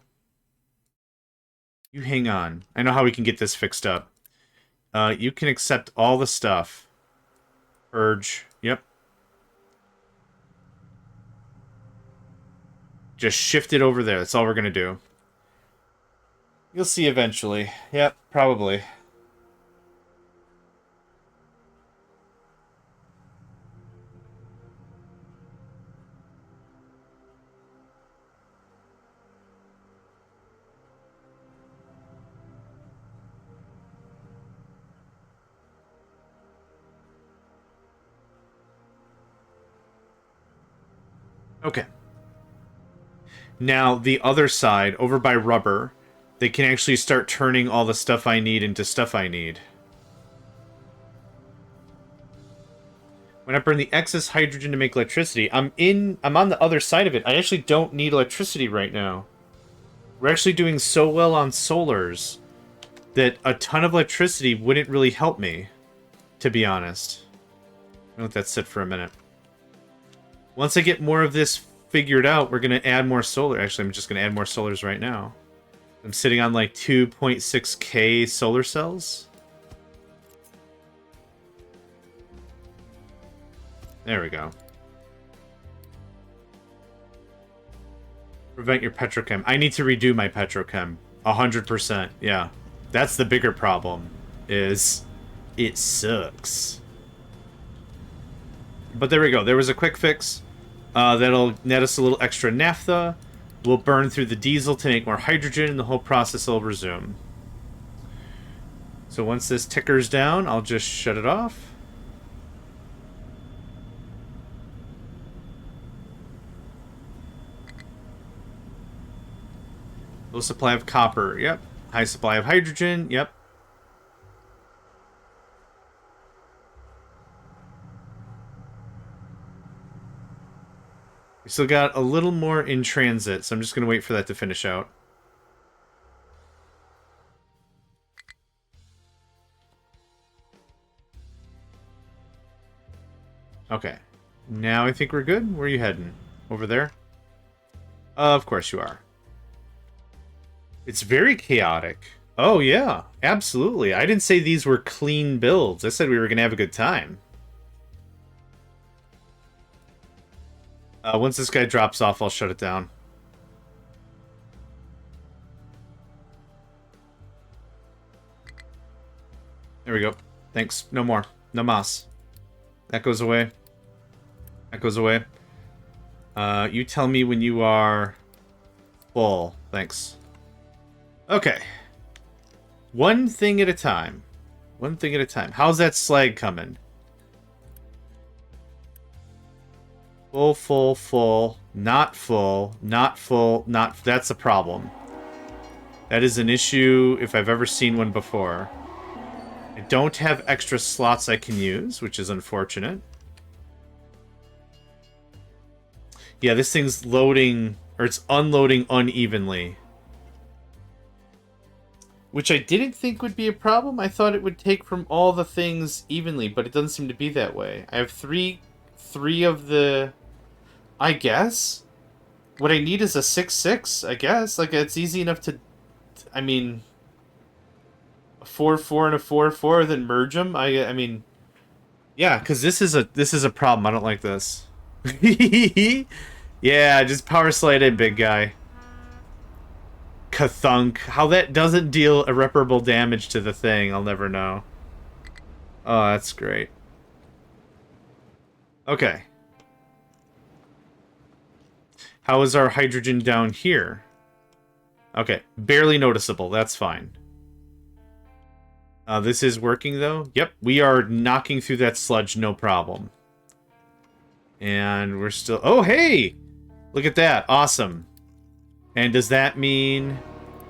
Speaker 1: You hang on. I know how we can get this fixed up. You can accept all the stuff. Purge. Yep. Just shift it over there. That's all we're going to do. You'll see eventually. Yep, probably. Okay. Now, the other side, over by rubber, they can actually start turning all the stuff I need into stuff I need. When I burn the excess hydrogen to make electricity, I'm on the other side of it. I actually don't need electricity right now. We're actually doing so well on solars that a ton of electricity wouldn't really help me, to be honest. I'll let that sit for a minute. Once I get more of this figured out, we're going to add more solar. Actually, I'm just going to add more solars right now. I'm sitting on like 2.6k solar cells. There we go. Prevent your petrochem. I need to redo my petrochem. 100%. Yeah. That's the bigger problem. Is it sucks. But there we go. There was a quick fix. That'll net us a little extra naphtha. We'll burn through the diesel to make more hydrogen, and the whole process will resume. So once this tickers down, I'll just shut it off. Low supply of copper. Yep. High supply of hydrogen. Yep. We still got a little more in transit, so I'm just going to wait for that to finish out. Okay. Now I think we're good. Where are you heading? Over there? Of course you are. It's very chaotic. Oh, yeah. Absolutely. I didn't say these were clean builds. I said we were going to have a good time. Once this guy drops off, I'll shut it down. There we go. Thanks. No more. No mas. That goes away. That goes away. You tell me when you are full. Thanks. Okay. One thing at a time. One thing at a time. How's that slag coming? Full, full, full. Not full. Not full. Not... That's a problem. That is an issue if I've ever seen one before. I don't have extra slots I can use, which is unfortunate. Yeah, this thing's loading... Or it's unloading unevenly. Which I didn't think would be a problem. I thought it would take from all the things evenly, but it doesn't seem to be that way. I have three of the... I guess? What I need is a 6-6, I guess. Like, it's easy enough to... I mean... A 4-4 and a 4-4, then merge them? I mean... Yeah, because this is a problem. I don't like this. Yeah, just power slide in, big guy. Kathunk. How that doesn't deal irreparable damage to the thing, I'll never know. Oh, that's great. Okay. How is our hydrogen down here? Okay, barely noticeable. That's fine. This is working, though. Yep, we are knocking through that sludge, no problem. And we're still... Oh, hey! Look at that. Awesome. And does that mean...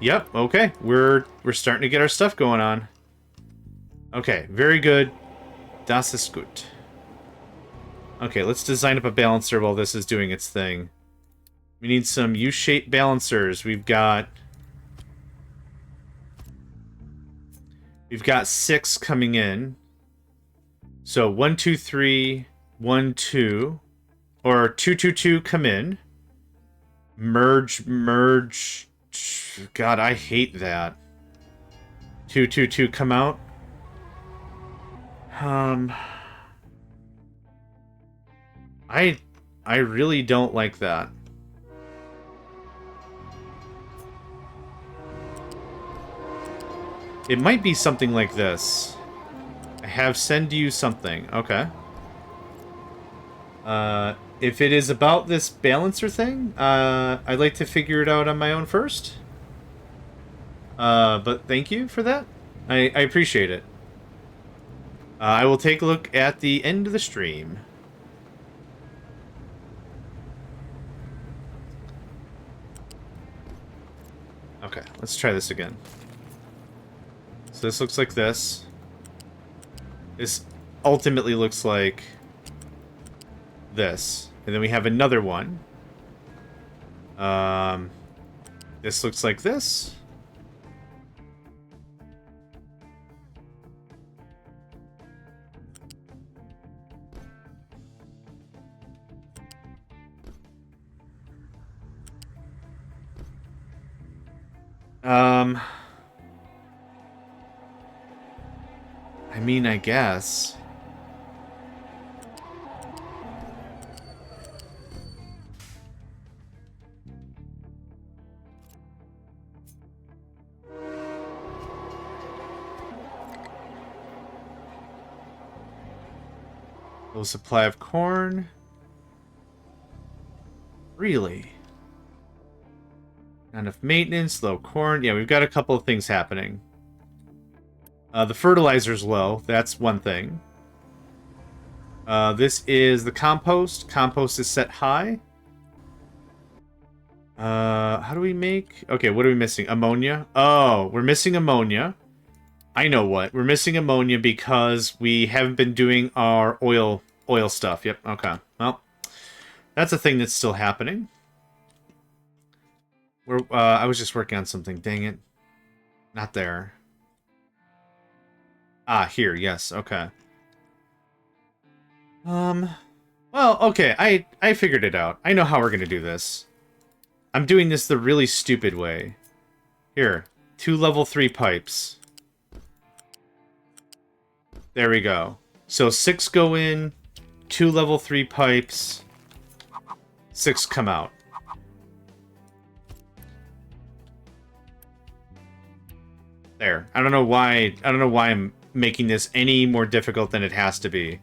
Speaker 1: Yep, okay. We're starting to get our stuff going on. Okay, very good. Das ist gut. Okay, let's design up a balancer while this is doing its thing. We need some U-shaped balancers. We've got 6 coming in. So 1, 2, 3, 1, 2. Or 2, 2, 2 come in. Merge. God, I hate that. 222 come out. I really don't like that. It might be something like this. I have send you something. Okay. If it is about this balancer thing, I'd like to figure it out on my own first. But thank you for that. I appreciate it. I will take a look at the end of the stream. Okay, let's try this again. So this looks like this. This ultimately looks like this. And then we have another one. This looks like this. I mean, I guess. Low supply of corn. Really? Not enough maintenance, low corn. Yeah, we've got a couple of things happening. The fertilizer's low. That's one thing. This is the compost. Compost is set high. How do we make... Okay, what are we missing? Ammonia? Oh, we're missing ammonia. I know what. We're missing ammonia because we haven't been doing our oil stuff. Yep, okay. Well, that's a thing that's still happening. I was just working on something. Dang it. Not there. Ah, here. Yes. Okay. Well, okay. I figured it out. I know how we're gonna do this. I'm doing this the really stupid way. Here. 2 level 3 pipes. There we go. So 6 go in, 2 level 3 pipes, 6 come out. There. I don't know why I'm making this any more difficult than it has to be.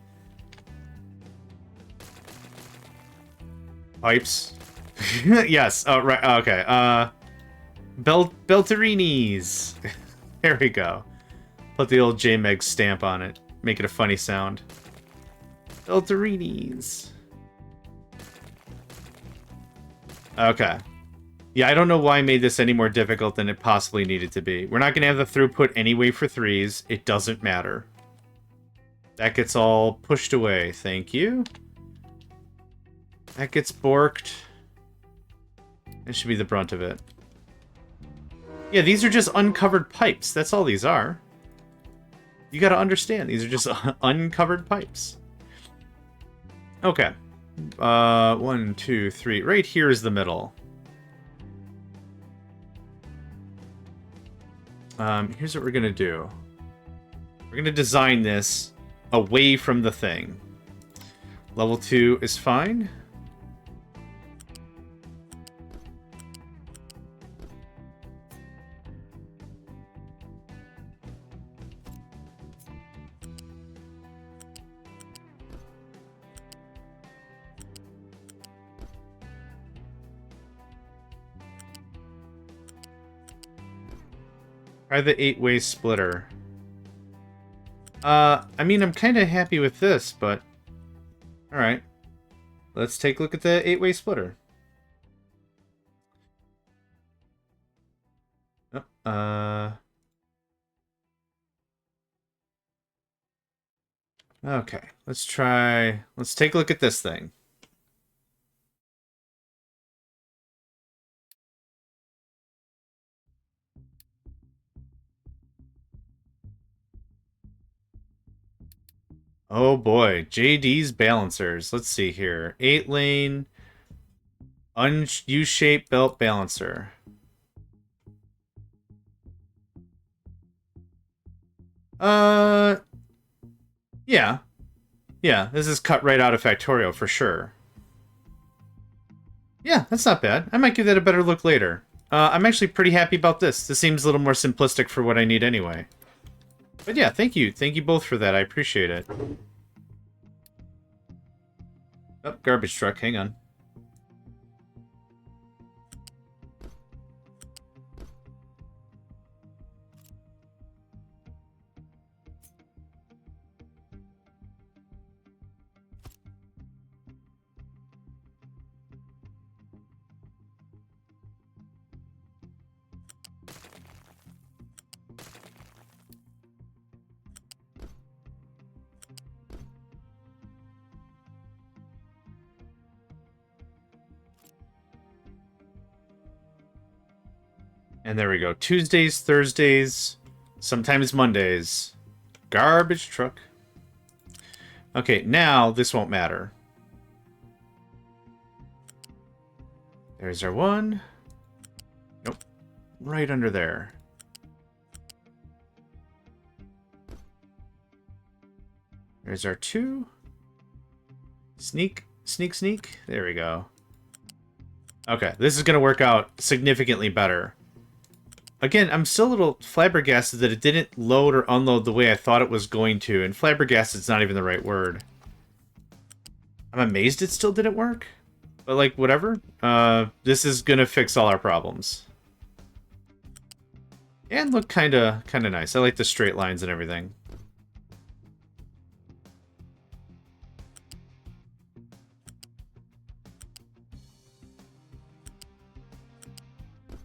Speaker 1: Pipes. Yes. Oh, right. Okay. Belterinis. There we go. Put the old JMeg stamp on it. Make it a funny sound. Belterinis. Okay. Yeah, I don't know why I made this any more difficult than it possibly needed to be. We're not going to have the throughput anyway for 3s. It doesn't matter. That gets all pushed away. Thank you. That gets borked. That should be the brunt of it. Yeah, these are just uncovered pipes. That's all these are. You gotta understand, these are just uncovered pipes. Okay. 1, 2, 3. Right here is the middle. Here's what we're gonna do. We're gonna design this away from the thing. Level 2 is fine. Try the 8-way splitter. I mean, I'm kind of happy with this, but... Alright. Let's take a look at the 8-way splitter. Oh, okay, let's take a look at this thing. Oh boy, JD's balancers. Let's see here. 8-lane U-shaped belt balancer. Uh, yeah. Yeah, this is cut right out of Factorio for sure. Yeah, that's not bad. I might give that a better look later. I'm actually pretty happy about this. This seems a little more simplistic for what I need anyway. But yeah, thank you. Thank you both for that. I appreciate it. Oh, garbage truck. Hang on. And there we go. Tuesdays, Thursdays, sometimes Mondays. Garbage truck. Okay, now this won't matter. There's our one. Nope. Right under there. There's our two. Sneak, sneak, sneak. There we go. Okay, this is going to work out significantly better. Again, I'm still a little flabbergasted that it didn't load or unload the way I thought it was going to, and flabbergasted's not even the right word. I'm amazed it still didn't work, but like, whatever. This is gonna fix all our problems. And look kinda nice. I like the straight lines and everything.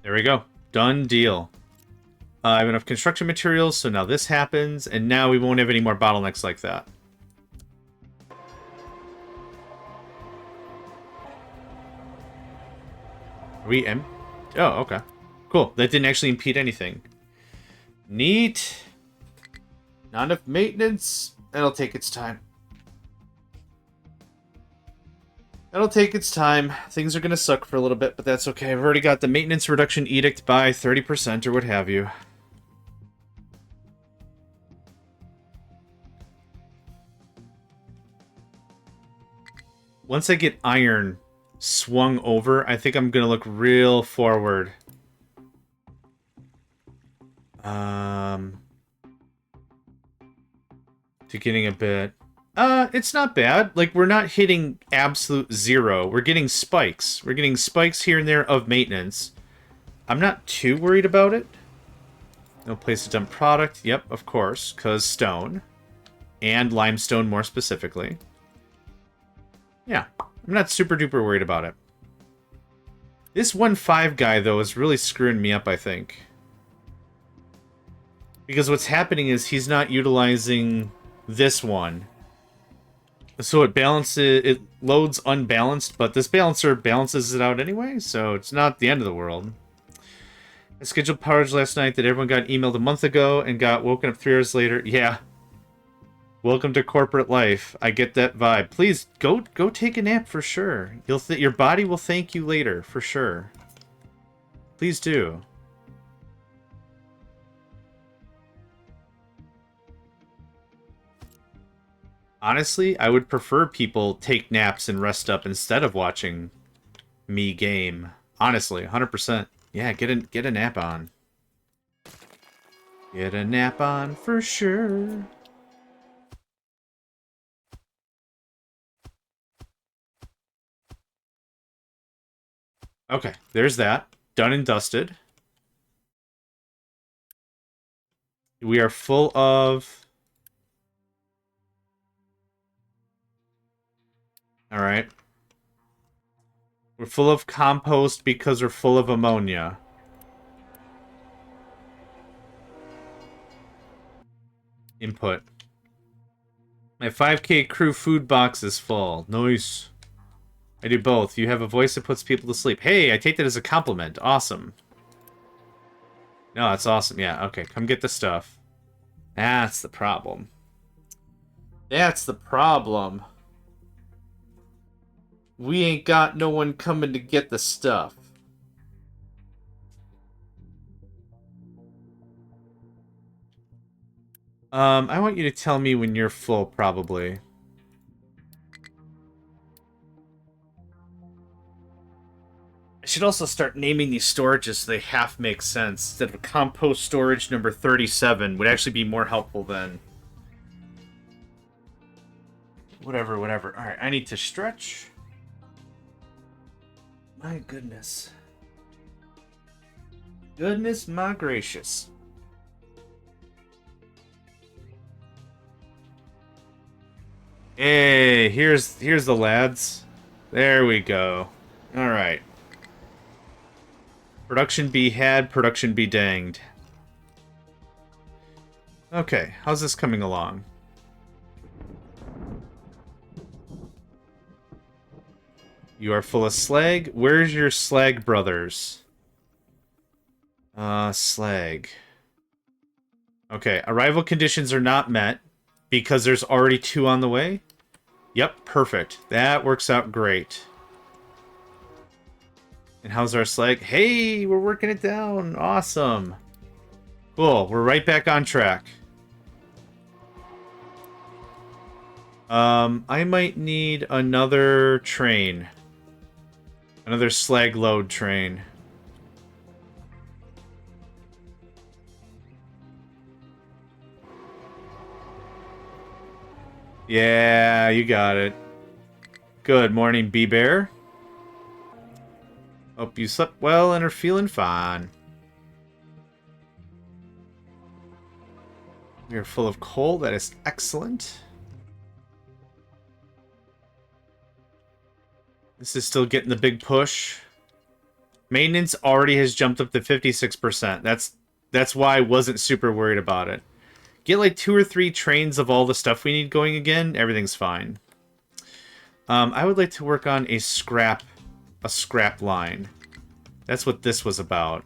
Speaker 1: There we go. Done deal. I have enough construction materials, so now this happens, and now we won't have any more bottlenecks like that. Are we Oh, okay. Cool. That didn't actually impede anything. Neat. Not enough maintenance. That'll take its time. That'll take its time. Things are gonna suck for a little bit, but that's okay. I've already got the maintenance reduction edict by 30% or what have you. Once I get iron swung over, I think I'm gonna look real forward. To getting a bit... it's not bad. Like, we're not hitting absolute zero. We're getting spikes. We're getting spikes here and there of maintenance. I'm not too worried about it. No place to dump product. Yep, of course, because stone. And limestone, more specifically. Yeah, I'm not super duper worried about it. This 1.5 guy, though, is really screwing me up, I think. Because what's happening is he's not utilizing this one. So it balances, it loads unbalanced, but this balancer balances it out anyway, so it's not the end of the world. I scheduled Powerage last night that everyone got emailed a month ago and got woken up 3 hours later. Yeah. Welcome to corporate life. I get that vibe. Please, go take a nap for sure. Your body will thank you later, for sure. Please do. Honestly, I would prefer people take naps and rest up instead of watching me game. Honestly, 100%. Yeah, get a nap on. Get a nap on for sure. Okay, there's that. Done and dusted. We are full of... Alright. We're full of compost because we're full of ammonia. Input. My 5K crew food box is full. Nice. I do both. You have a voice that puts people to sleep. Hey, I take that as a compliment. Awesome. No, that's awesome. Yeah, okay. Come get the stuff. That's the problem. That's the problem. We ain't got no one coming to get the stuff. I want you to tell me when you're full, probably. I should also start naming these storages so they half make sense. Instead of compost storage number 37 would actually be more helpful than... Whatever. Alright, I need to stretch. My goodness. Goodness my gracious. Hey, here's the lads. There we go. Alright. Production be had, production be danged. Okay, how's this coming along? You are full of slag. Where's your slag brothers? Slag. Okay, arrival conditions are not met because there's already 2 on the way. Yep, perfect. That works out great. And how's our slag? Hey, we're working it down. Awesome. Cool, we're right back on track. I might need another train. Another slag load train. Yeah, you got it. Good morning, Bee-Bear. Hope you slept well and are feeling fine. We are full of coal. That is excellent. This is still getting the big push. Maintenance already has jumped up to 56%. That's why I wasn't super worried about it. Get like 2 or 3 trains of all the stuff we need going again. Everything's fine. I would like to work on a scrap line. That's what this was about.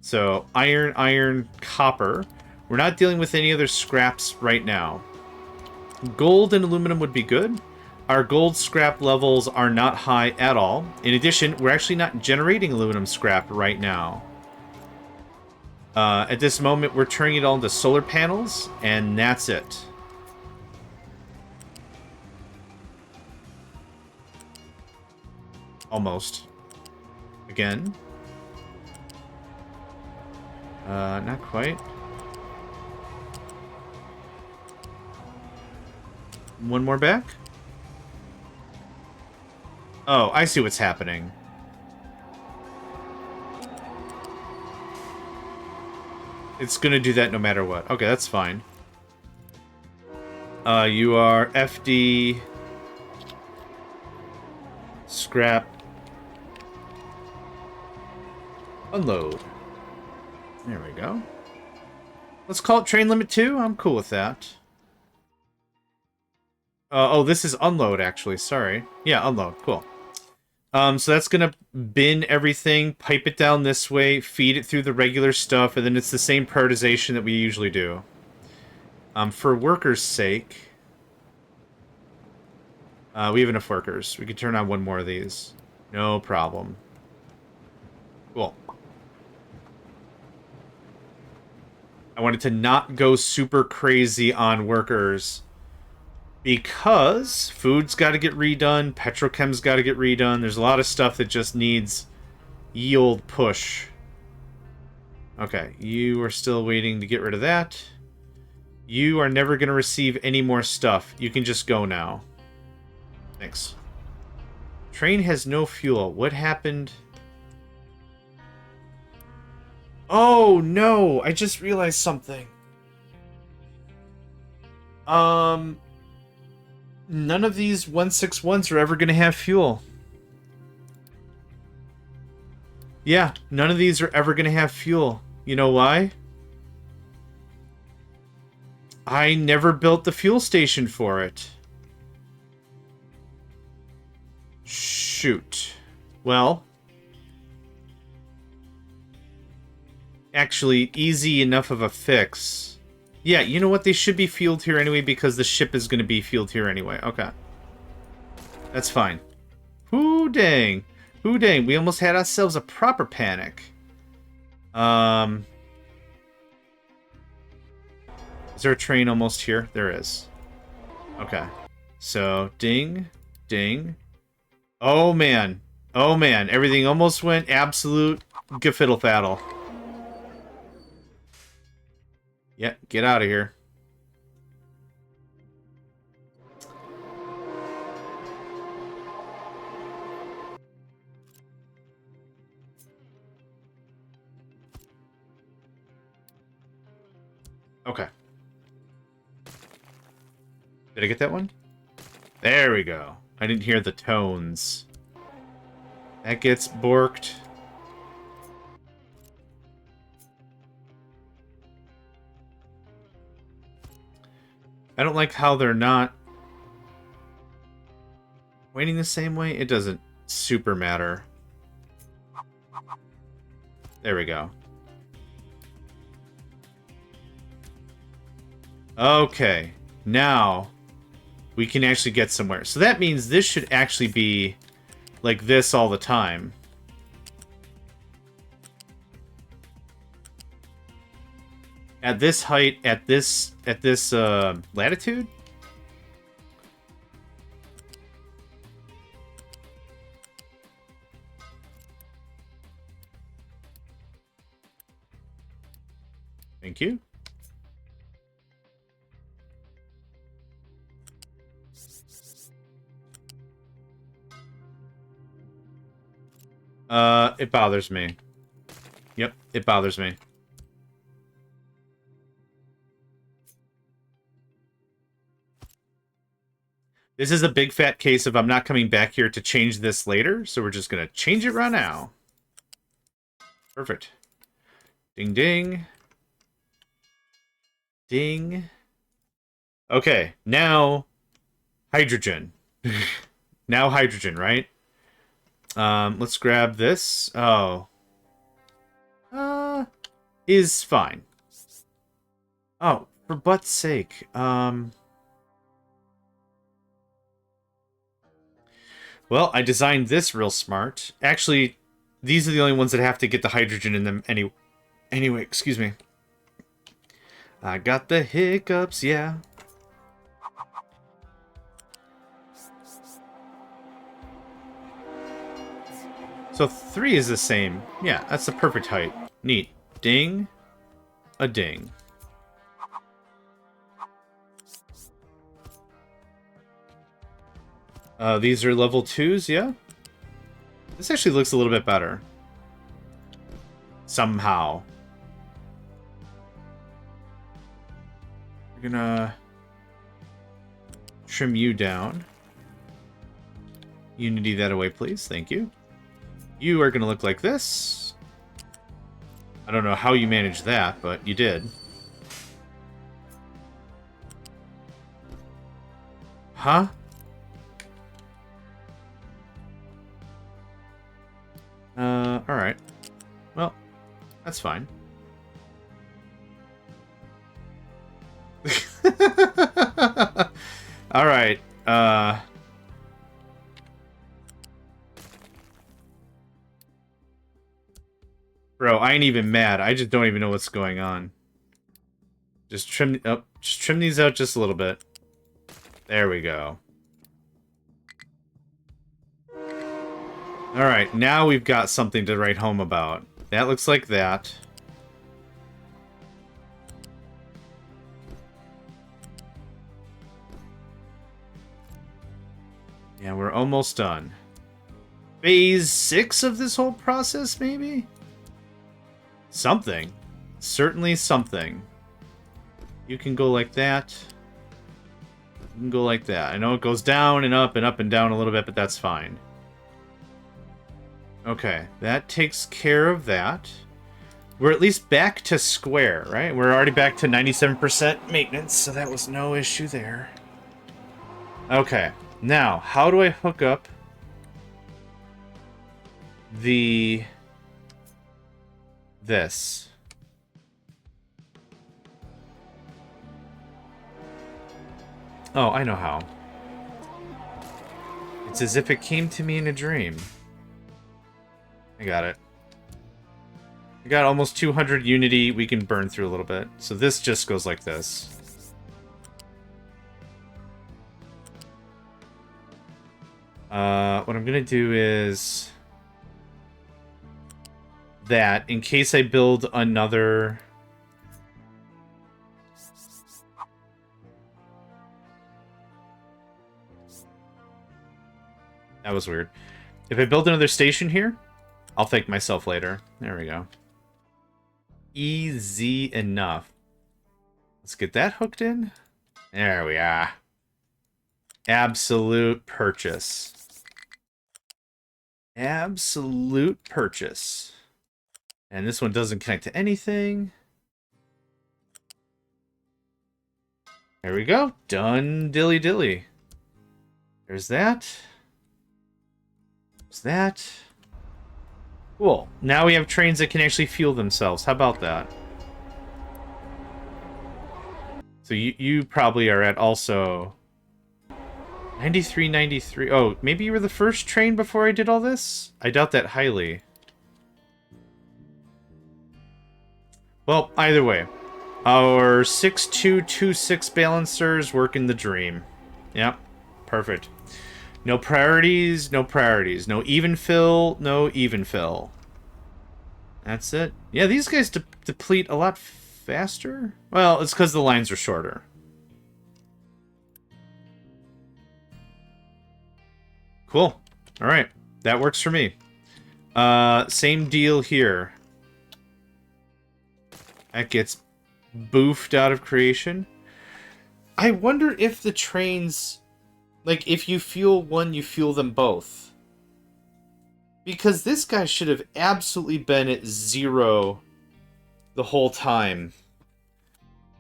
Speaker 1: So iron, copper. We're not dealing with any other scraps right now. Gold and aluminum would be good. Our gold scrap levels are not high at all. In addition, we're actually not generating aluminum scrap right now. At this moment, we're turning it all into solar panels, and that's it. Almost. Again. Not quite. One more back. Oh, I see what's happening. It's gonna do that no matter what. Okay, that's fine. You are FD... Scrap... Unload. There we go. Let's call it train limit 2. I'm cool with that. Oh, this is unload, actually. Sorry. Yeah, unload. Cool. So that's gonna bin everything, pipe it down this way, feed it through the regular stuff, and then it's the same prioritization that we usually do. For workers' sake... we have enough workers. We can turn on one more of these. No problem. Cool. I wanted to not go super crazy on workers because food's got to get redone, petrochem's got to get redone. There's a lot of stuff that just needs yield push. Okay, you are still waiting to get rid of that. You are never going to receive any more stuff. You can just go now. Thanks. Train has no fuel. What happened? Oh, no! I just realized something. None of these 161s are ever going to have fuel. Yeah, none of these are ever going to have fuel. You know why? I never built the fuel station for it. Shoot. Well... Actually, easy enough of a fix. Yeah, you know what? They should be fueled here anyway because the ship is going to be fueled here anyway. Okay. That's fine. Whoo dang. Whoo dang. We almost had ourselves a proper panic. Is there a train almost here? There is. Okay. So, ding, ding. Oh, man. Oh, man. Everything almost went absolute gefiddle-faddle. Yeah, get out of here. Okay. Did I get that one? There we go. I didn't hear the tones. That gets borked. I don't like how they're not waiting the same way. It doesn't super matter. There we go. Okay. Now we can actually get somewhere. So that means this should actually be like this all the time. At this height, at this latitude? Thank you. It bothers me. Yep, it bothers me. This is a big fat case of I'm not coming back here to change this later, so we're just gonna change it right now. Perfect. Ding ding. Ding. Okay, now hydrogen. Now hydrogen, right? Let's grab this. Oh. Is fine. Oh, for butt's sake. Well, I designed this real smart. Actually, these are the only ones that have to get the hydrogen in them anyway, excuse me. I got the hiccups, yeah. So 3 is the same. Yeah, that's the perfect height. Neat. Ding. A ding. These are level 2s, yeah? This actually looks a little bit better. Somehow. We're gonna trim you down. Unity that away, please. Thank you. You are gonna look like this. I don't know how you managed that, but you did. Huh? Alright. Well, that's fine. Alright, bro, I ain't even mad. I just don't even know what's going on. Just trim these out just a little bit. There we go. Alright, now we've got something to write home about. That looks like that. Yeah, we're almost done. Phase 6 of this whole process, maybe? Something. Certainly something. You can go like that. You can go like that. I know it goes down and up and down a little bit, but that's fine. Okay, that takes care of that. We're at least back to square, right? We're already back to 97% maintenance, so that was no issue there. Okay, now, how do I hook up this? Oh, I know how. It's as if it came to me in a dream. I got it. We got almost 200 unity we can burn through a little bit. So this just goes like this. What I'm gonna do is that in case I build another. That was weird. If I build another station here, I'll thank myself later. There we go. Easy enough. Let's get that hooked in. There we are. Absolute purchase. Absolute purchase. And this one doesn't connect to anything. There we go. Done dilly dilly. There's that. There's that. Cool. Now we have trains that can actually fuel themselves. How about that? So you probably are at also 93, 93. Oh, maybe you were the first train before I did all this? I doubt that highly. Well, either way. Our 6226 balancers work in the dream. Yep. Perfect. No priorities, no priorities. No even fill, no even fill. That's it. Yeah, these guys deplete a lot faster. Well, it's because the lines are shorter. Cool. All right. That works for me. Same deal here. That gets boofed out of creation. I wonder if the trains... Like, if you fuel one, you fuel them both. Because this guy should have absolutely been at 0 the whole time.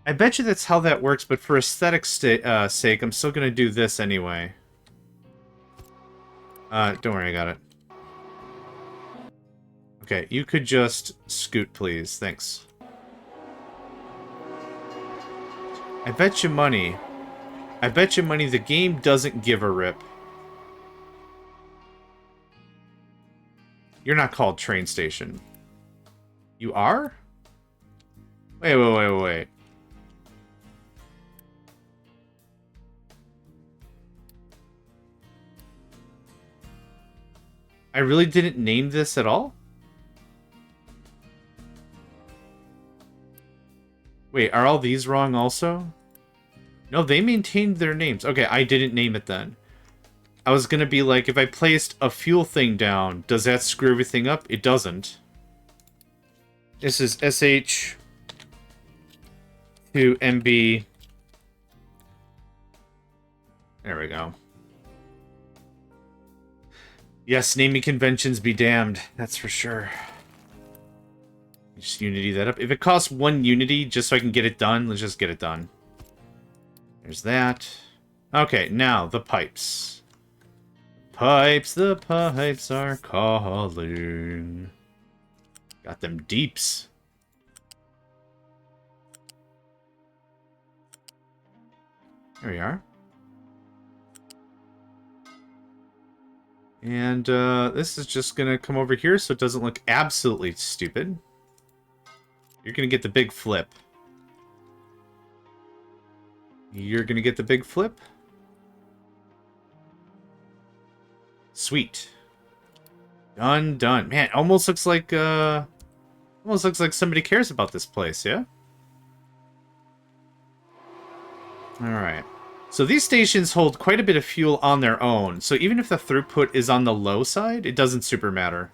Speaker 1: I bet you that's how that works, but for aesthetic's sake, I'm still going to do this anyway. Don't worry, I got it. Okay, you could just scoot, please. Thanks. I bet you money... I bet you money the game doesn't give a rip. You're not called train station. You are? Wait. I really didn't name this at all? Wait, are all these wrong also? No, they maintained their names. Okay, I didn't name it then. I was gonna be like, if I placed a fuel thing down, does that screw everything up? It doesn't. This is SH to MB. There we go. Yes, naming conventions be damned. That's for sure. Just Unity that up. If it costs 1 Unity just so I can get it done, let's just get it done. There's that. Okay, now the pipes. The pipes are calling. Got them deeps. There we are. And this is just gonna come over here so it doesn't look absolutely stupid. You're gonna get the big flip. You're gonna get the big flip. Sweet. Done. Man, almost looks like somebody cares about this place, yeah? Alright. So these stations hold quite a bit of fuel on their own, so even if the throughput is on the low side, it doesn't super matter.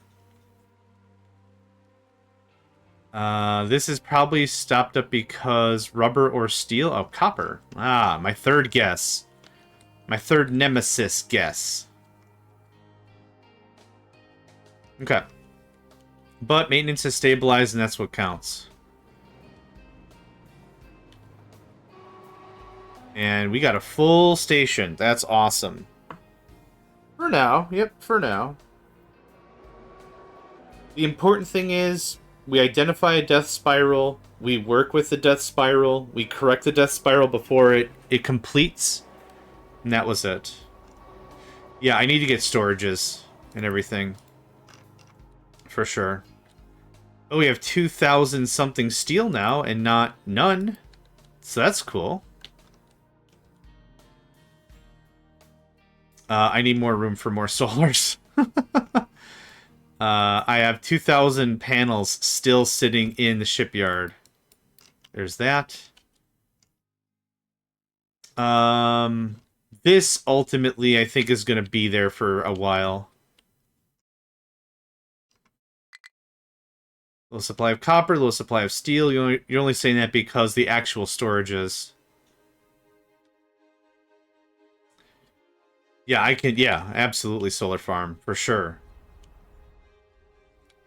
Speaker 1: This is probably stopped up because rubber or steel? Oh, copper. Ah, my third guess. My third nemesis guess. Okay. But maintenance is stabilized, and that's what counts. And we got a full station. That's awesome. For now. Yep, for now. The important thing is, we identify a death spiral, we work with the death spiral, we correct the death spiral before it completes, and that was it. Yeah, I need to get storages and everything. For sure. Oh, we have 2,000 something steel now, and not none. So that's cool. I need more room for more solars. I have 2,000 panels still sitting in the shipyard. There's that. This ultimately, I think, is going to be there for a while. Low supply of copper, low supply of steel. You're only saying that because the actual storages. Yeah, I can. Yeah, absolutely solar farm for sure.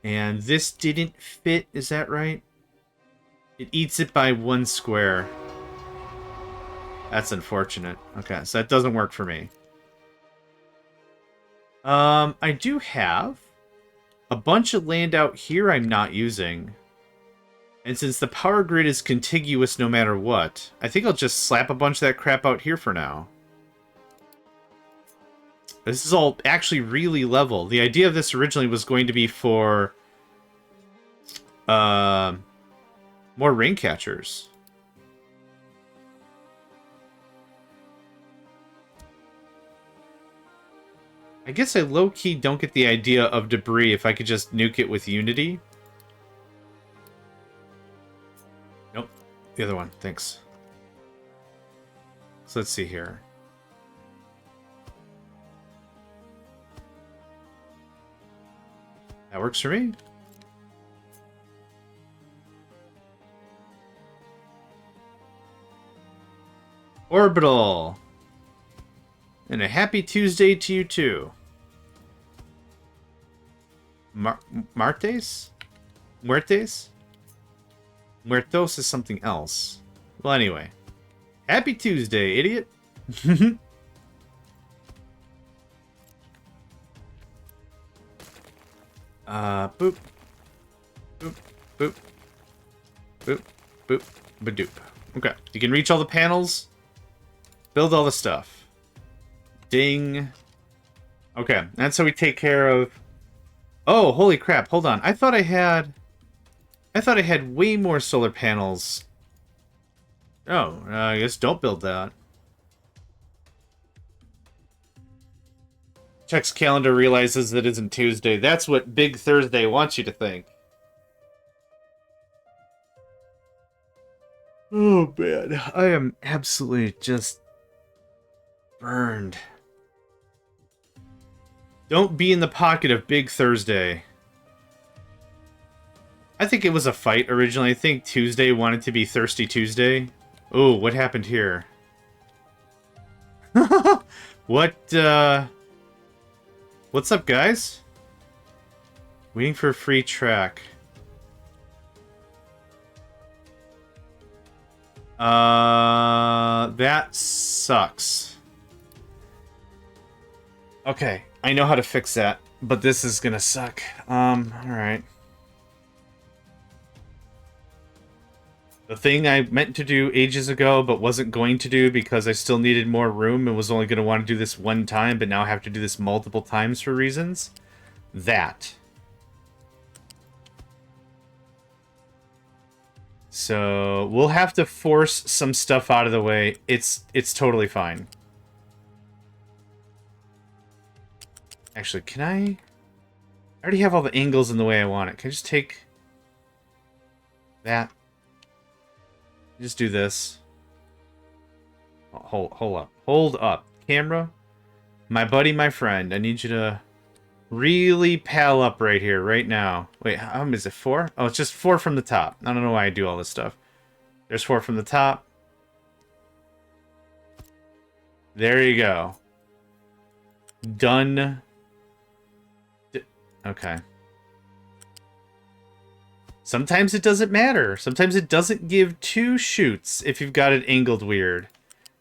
Speaker 1: And this didn't fit. Is that right? It eats it by 1 square. That's unfortunate. Okay, so that doesn't work for me. I do have a bunch of land out here I'm not using. And since the power grid is contiguous no matter what, I think I'll just slap a bunch of that crap out here for now. This is all actually really level. The idea of this originally was going to be for more rain catchers. I guess I low-key don't get the idea of debris if I could just nuke it with Unity. Nope. The other one. Thanks. So let's see here. That works for me. Orbital. And a happy Tuesday to you too. Martes? Muertes? Muertos is something else. Well, anyway. Happy Tuesday, idiot. Boop. Boop. Boop. Boop. Boop. Badoop. Okay. You can reach all the panels. Build all the stuff. Ding. Okay. That's how we take care of... Oh, holy crap. Hold on. I thought I had way more solar panels. Oh, I guess don't build that. Checks calendar, realizes it isn't Tuesday. That's what Big Thursday wants you to think. Oh, man. I am absolutely just burned. Don't be in the pocket of Big Thursday. I think it was a fight originally. I think Tuesday wanted to be Thirsty Tuesday. Oh, what happened here? What's up, guys? Waiting for a free track. That sucks. Okay, I know how to fix that, but this is gonna suck. Alright. The thing I meant to do ages ago, but wasn't going to do because I still needed more room and was only gonna want to do this one time, but now I have to do this multiple times for reasons. That. So, we'll have to force some stuff out of the way. It's totally fine. Actually, can I already have all the angles in the way I want it. Can I just take that? Just do this. Oh, hold up. Camera? My buddy, my friend, I need you to really pal up right here, right now. Wait, how is it 4? Oh, it's just 4 from the top. I don't know why I do all this stuff. There's 4 from the top. There you go. Done. Okay. Sometimes it doesn't matter. Sometimes it doesn't give 2 shoots if you've got it angled weird.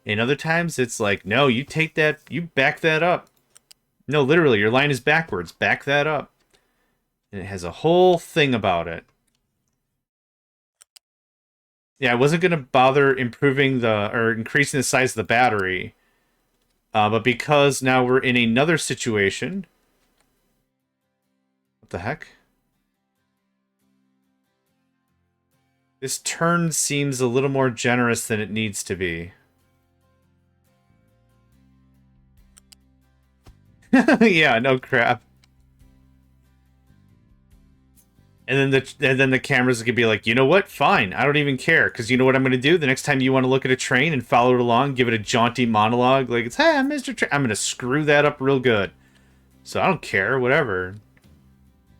Speaker 1: And other times it's like, no, you take that, you back that up. No, literally, your line is backwards. Back that up. And it has a whole thing about it. Yeah, I wasn't going to bother improving or increasing the size of the battery. But because now we're in another situation... What the heck? This turn seems a little more generous than it needs to be. Yeah, no crap. And then the cameras could be like, you know what? Fine, I don't even care, because you know what I'm going to do? The next time you want to look at a train and follow it along, give it a jaunty monologue, like, it's, hey, I'm Mr. Train. I'm going to screw that up real good. So I don't care, whatever.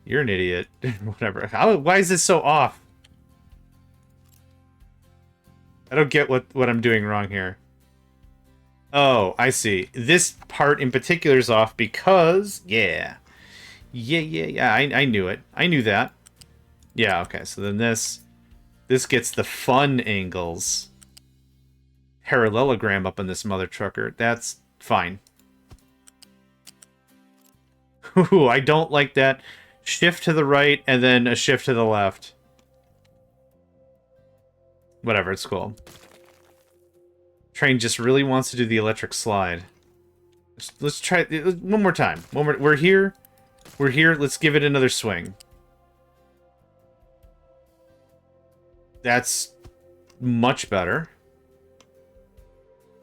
Speaker 1: You're an idiot. Whatever. Why is this so off? I don't get what I'm doing wrong here. Oh, I see. This part in particular is off because... Yeah. Yeah. I knew it. I knew that. Yeah, okay. So then this gets the fun angles. Parallelogram up on this mother trucker. That's fine. Ooh, I don't like that. Shift to the right and then a shift to the left. Whatever, it's cool. Train just really wants to do the electric slide. Let's try it one more time. We're here. We're here. Let's give it another swing. That's much better.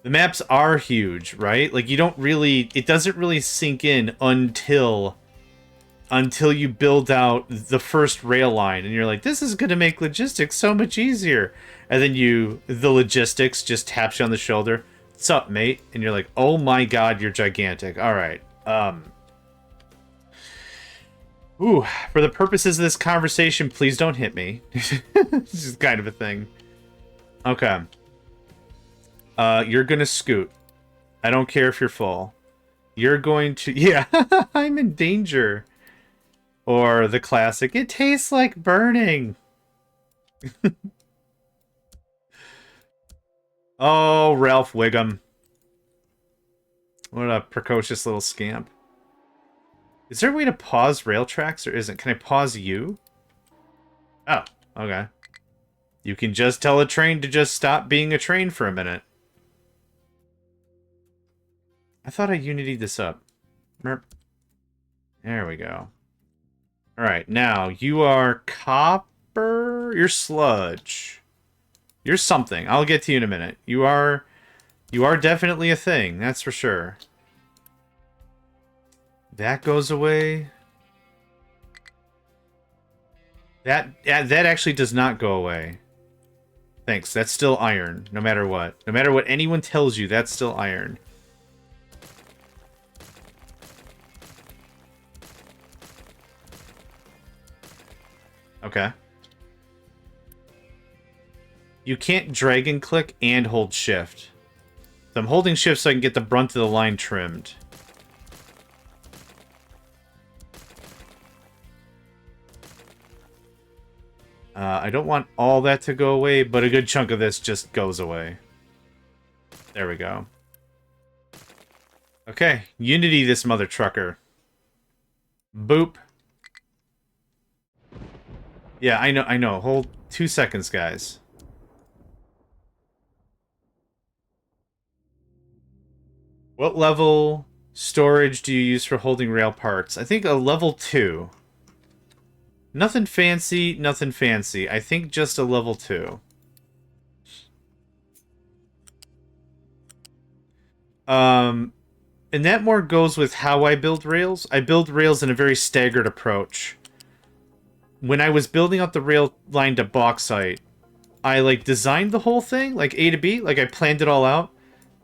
Speaker 1: The maps are huge, right? Like, you don't really... It doesn't really sink in until you build out the first rail line. And you're like, this is going to make logistics so much easier. And then the logistics just taps you on the shoulder. What's up, mate? And you're like, oh my god, you're gigantic. All right. Ooh, for the purposes of this conversation, please don't hit me. This is kind of a thing. Okay. You're gonna scoot. I don't care if you're full. You're going to... Yeah, I'm in danger. Or the classic, it tastes like burning. Oh, Ralph Wiggum. What a precocious little scamp. Is there a way to pause rail tracks or isn't? Can I pause you? Oh, okay. You can just tell a train to just stop being a train for a minute. I thought I unitied this up. Merp. There we go. Alright, now you are copper. You're sludge. You're something. I'll get to you in a minute. You are definitely a thing, that's for sure. That goes away. That actually does not go away. Thanks. That's still iron, no matter what. No matter what anyone tells you, that's still iron. Okay. You can't drag and click and hold shift. So I'm holding shift so I can get the brunt of the line trimmed. I don't want all that to go away, but a good chunk of this just goes away. There we go. Okay, Unity this mother trucker. Boop. Yeah, I know. Hold 2 seconds, guys. What level storage do you use for holding rail parts? I think a level 2. Nothing fancy, nothing fancy. I think just a level 2. And that more goes with how I build rails. I build rails in a very staggered approach. When I was building out the rail line to bauxite, I, like, designed the whole thing, like, A to B. Like, I planned it all out.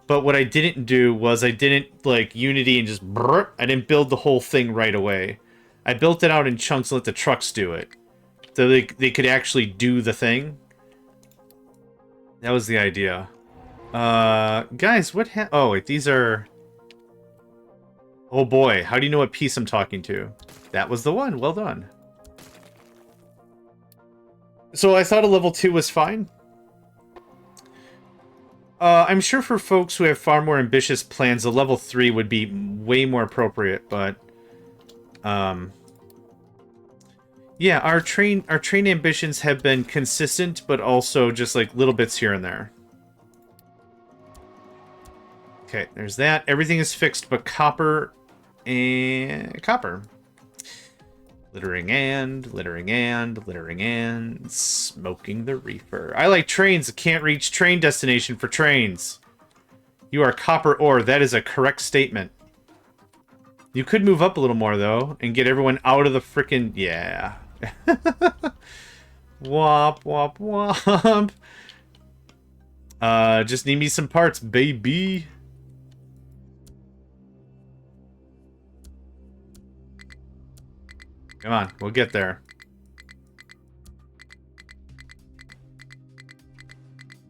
Speaker 1: But what I didn't do was I didn't, like, Unity and just brrr. I didn't build the whole thing right away. I built it out in chunks and let the trucks do it. So they could actually do the thing. That was the idea. Guys, what oh, wait, these are... Oh boy, how do you know what piece I'm talking to? That was the one, well done. So I thought a level 2 was fine. I'm sure for folks who have far more ambitious plans, a level 3 would be way more appropriate, but... yeah, our train ambitions have been consistent, but also just like little bits here and there. Okay, there's that. Everything is fixed but copper and copper. Littering and smoking the reefer. I like trains. Can't reach train destination for trains. You are copper ore. That is a correct statement. You could move up a little more, though, and get everyone out of the frickin'... Yeah. Womp, womp, womp. Just need me some parts, baby. Come on, we'll get there.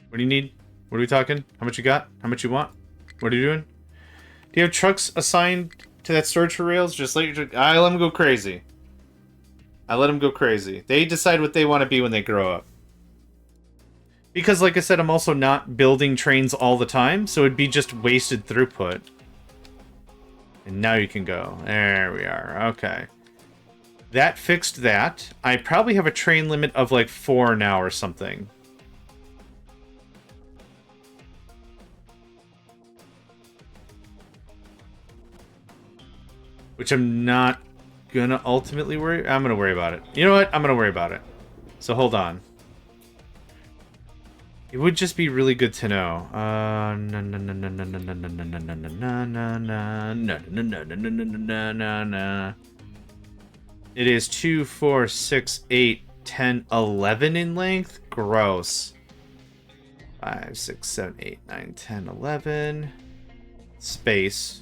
Speaker 1: What do you need? What are we talking? How much you got? How much you want? What are you doing? Do you have trucks assigned to that storage for rails? Just let your... I let them go crazy. I let them go crazy. They decide what they want to be when they grow up. Because, like I said, I'm also not building trains all the time, so it'd be just wasted throughput. And now you can go. There we are. Okay. That fixed that. I probably have a train limit of like 4 now or something. Which I'm not gonna ultimately worry... I'm gonna worry about it. You know what? I'm gonna worry about it. So hold on. It would just be really good to know. It is 2, 4, 6, 8, 10, 11 in length? Gross. 5, 6, 7, 8, 9, 10, 11. Space.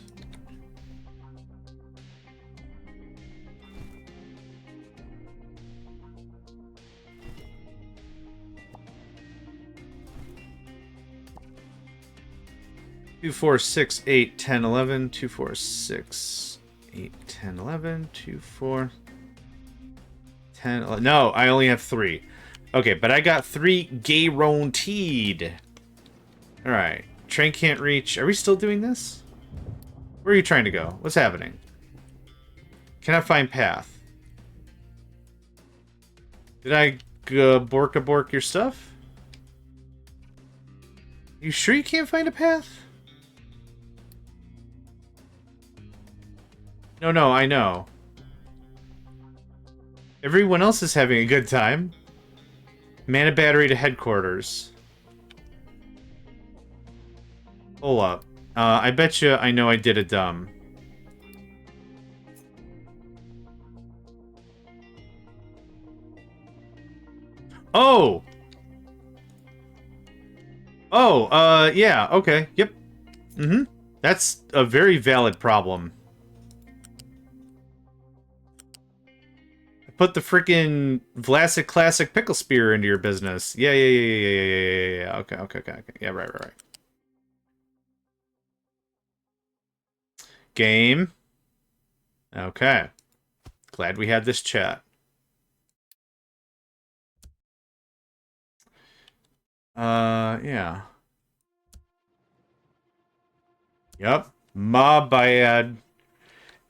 Speaker 1: Two, 4, 6, 8, 10, 11. 2, 4, 6, 8, 10, 11. 2, 4, 10, 11. No, I only have 3. Okay, but I got 3 guaranteed. Alright. Train can't reach. Are we still doing this? Where are you trying to go? What's happening? Cannot find path. Did I bork your stuff? You sure you can't find a path? No, I know. Everyone else is having a good time. Man a battery to headquarters. Hold up. I bet you I know I did a dumb. Oh! Oh, yeah, okay, yep. Mm-hmm. That's a very valid problem. Put the freaking Vlasic Classic Pickle Spear into your business. Yeah. Okay. Yeah, right. Game. Okay. Glad we had this chat. Yeah. Yep. My bad.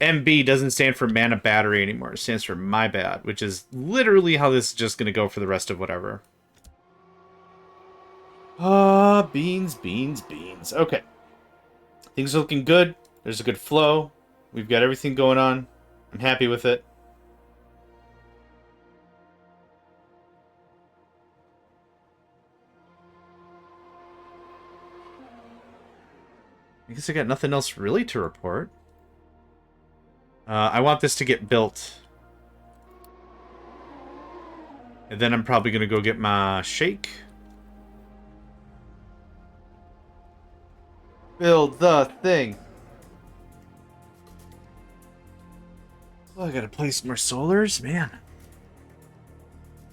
Speaker 1: MB doesn't stand for mana battery anymore. It stands for my bad, which is literally how this is just going to go for the rest of whatever. Beans. Okay. Things are looking good. There's a good flow. We've got everything going on. I'm happy with it. I guess I got nothing else really to report. I want this to get built. And then I'm probably going to go get my shake. Build the thing. Oh, I gotta place more solars? Man.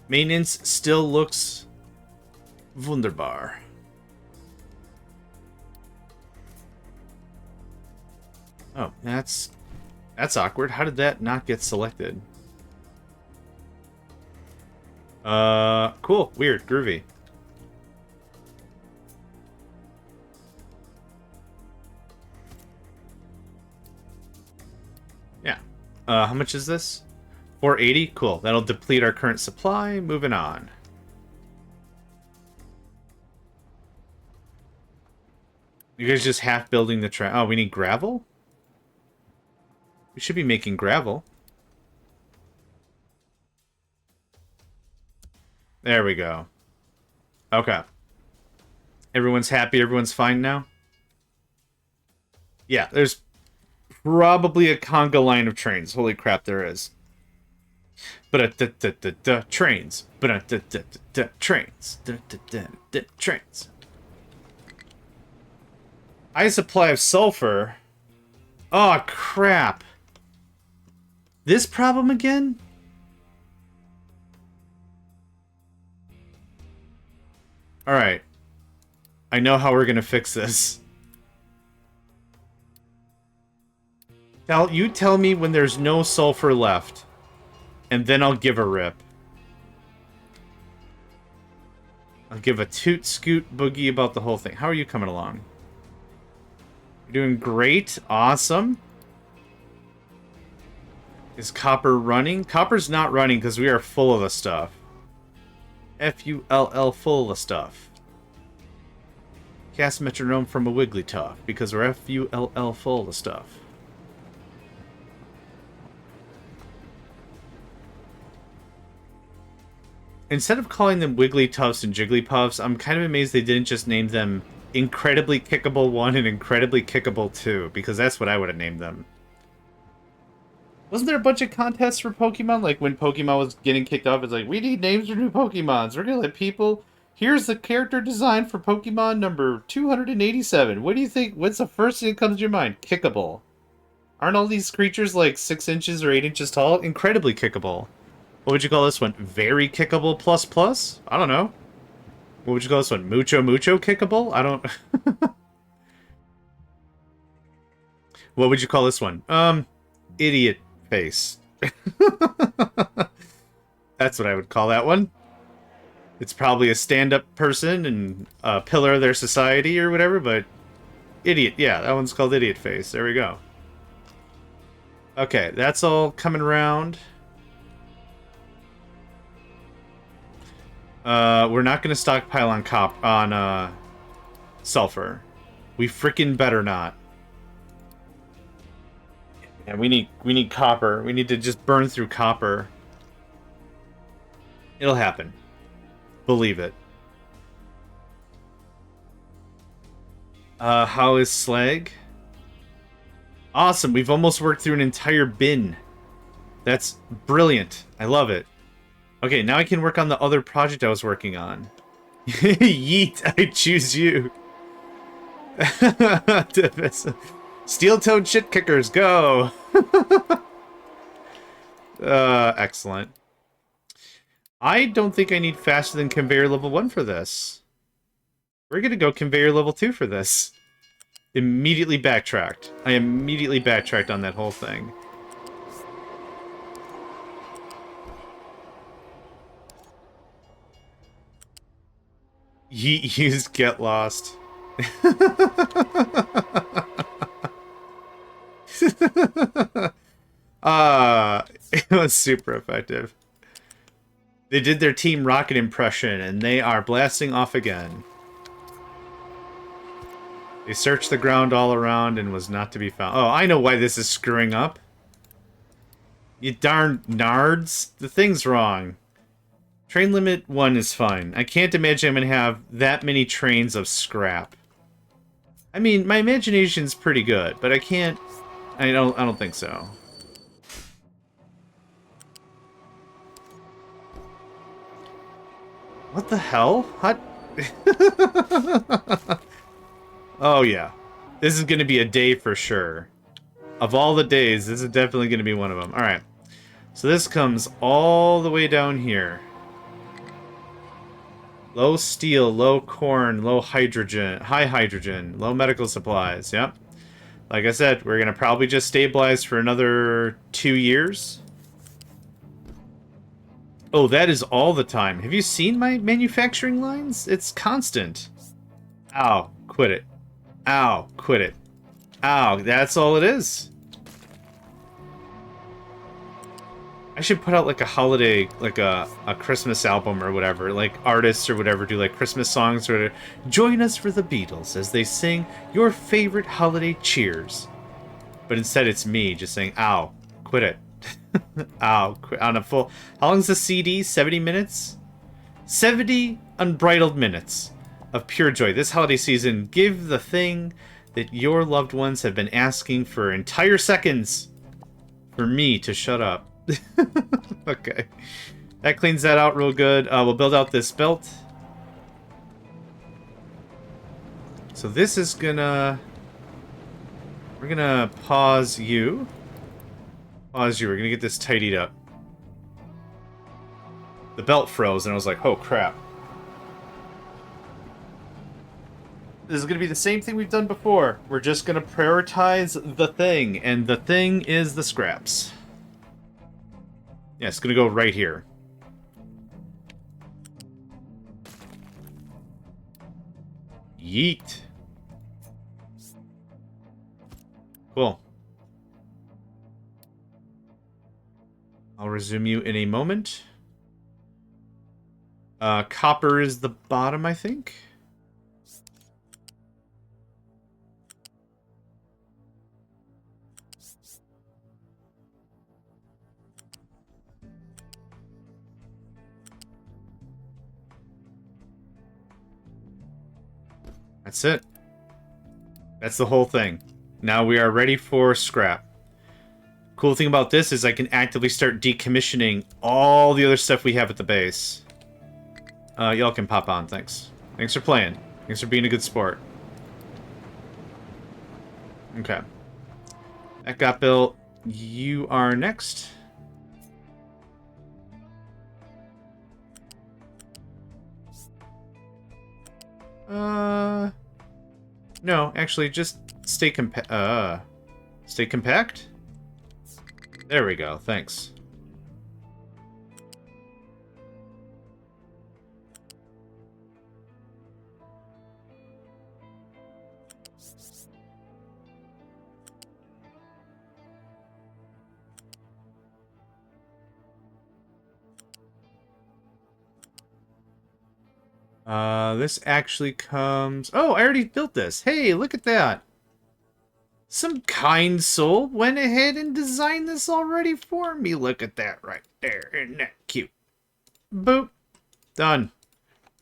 Speaker 1: Maintenance still looks wunderbar. Oh, that's awkward. How did that not get selected? Cool. Weird. Groovy. Yeah. How much is this? 480? Cool. That'll deplete our current supply. Moving on. You guys just half building the train. Oh, we need gravel? We should be making gravel. There we go. Okay. Everyone's happy. Everyone's fine now? Yeah, there's probably a conga line of trains. Holy crap, there is. Trains. Trains. Trains. High supply of sulfur. Oh, crap. This problem again? Alright. I know how we're gonna fix this. You tell me when there's no sulfur left. And then I'll give a rip. I'll give a toot scoot boogie about the whole thing. How are you coming along? You're doing great. Awesome. Is copper running? Copper's not running because we are full of the stuff. F-U-L-L, full of stuff. Cast metronome from a Wigglytuff because we're F-U-L-L, full of stuff. Instead of calling them Wigglytuffs and Jigglypuffs, I'm kind of amazed they didn't just name them Incredibly Kickable 1 and Incredibly Kickable 2, because that's what I would have named them. Wasn't there a bunch of contests for Pokemon? Like, when Pokemon was getting kicked off, it's like, we need names for new Pokemons. We're gonna let people... Here's the character design for Pokemon number 287. What do you think? What's the first thing that comes to your mind? Kickable. Aren't all these creatures like 6 inches or 8 inches tall? Incredibly kickable. What would you call this one? Very kickable plus plus? I don't know. What would you call this one? Mucho kickable? I don't... What would you call this one? Idiot face. That's what I would call that one. It's probably a stand-up person and a pillar of their society or whatever, but... Idiot. Yeah, that one's called idiot face. There we go. Okay, that's all coming around. We're not going to stockpile on sulfur. We freaking better not. Yeah, we need copper. We need to just burn through copper. It'll happen. Believe it. How is slag? Awesome. We've almost worked through an entire bin. That's brilliant. I love it. Okay, now I can work on the other project I was working on. Yeet, I choose you. Steel-toed shit kickers, go! Excellent. I don't think I need faster than conveyor level 1 for this. We're gonna go conveyor level 2 for this. Immediately backtracked. I immediately backtracked on that whole thing. Use get lost. It was super effective. They did their Team Rocket impression, and they are blasting off again. They searched the ground all around and was not to be found. Oh, I know why this is screwing up. You darn nards. The thing's wrong. Train limit 1 is fine. I can't imagine I'm going to have that many trains of scrap. I mean, my imagination's pretty good, but I can't... I don't think so. What the hell? What? Oh, yeah. This is going to be a day for sure. Of all the days, this is definitely going to be one of them. Alright. So this comes all the way down here. Low steel, low corn, low hydrogen, high hydrogen, low medical supplies. Yep. Like I said, we're going to probably just stabilize for another 2 years. Oh, that is all the time. Have you seen my manufacturing lines? It's constant. Ow, quit it. Ow, quit it. Ow, that's all it is. I should put out like a holiday, like a Christmas album or whatever. Like artists or whatever do like Christmas songs or join us for the Beatles as they sing your favorite holiday cheers. But instead it's me just saying, ow, quit it. Ow, quit on a full... How long's the CD? 70 minutes? 70 unbridled minutes of pure joy. This holiday season, give the thing that your loved ones have been asking for entire seconds for me to shut up. Okay. That cleans that out real good. We'll build out this belt. So this is gonna... We're gonna pause you. Pause you. We're gonna get this tidied up. The belt froze, and I was like, oh, crap. This is gonna be the same thing we've done before. We're just gonna prioritize the thing, and the thing is the scraps. Yeah, it's gonna go right here. Yeet. Cool. I'll resume you in a moment. Copper is the bottom, I think. That's it. That's the whole thing. Now we are ready for scrap. Cool thing about this is I can actively start decommissioning all the other stuff we have at the base. Y'all can pop on, thanks. Thanks for playing. Thanks for being a good sport. Okay. That got built. You are next. No, actually, just stay stay compact? There we go, thanks. This actually comes... Oh, I already built this. Hey, look at that. Some kind soul went ahead and designed this already for me. Look at that right there. Isn't that cute? Boop. Done.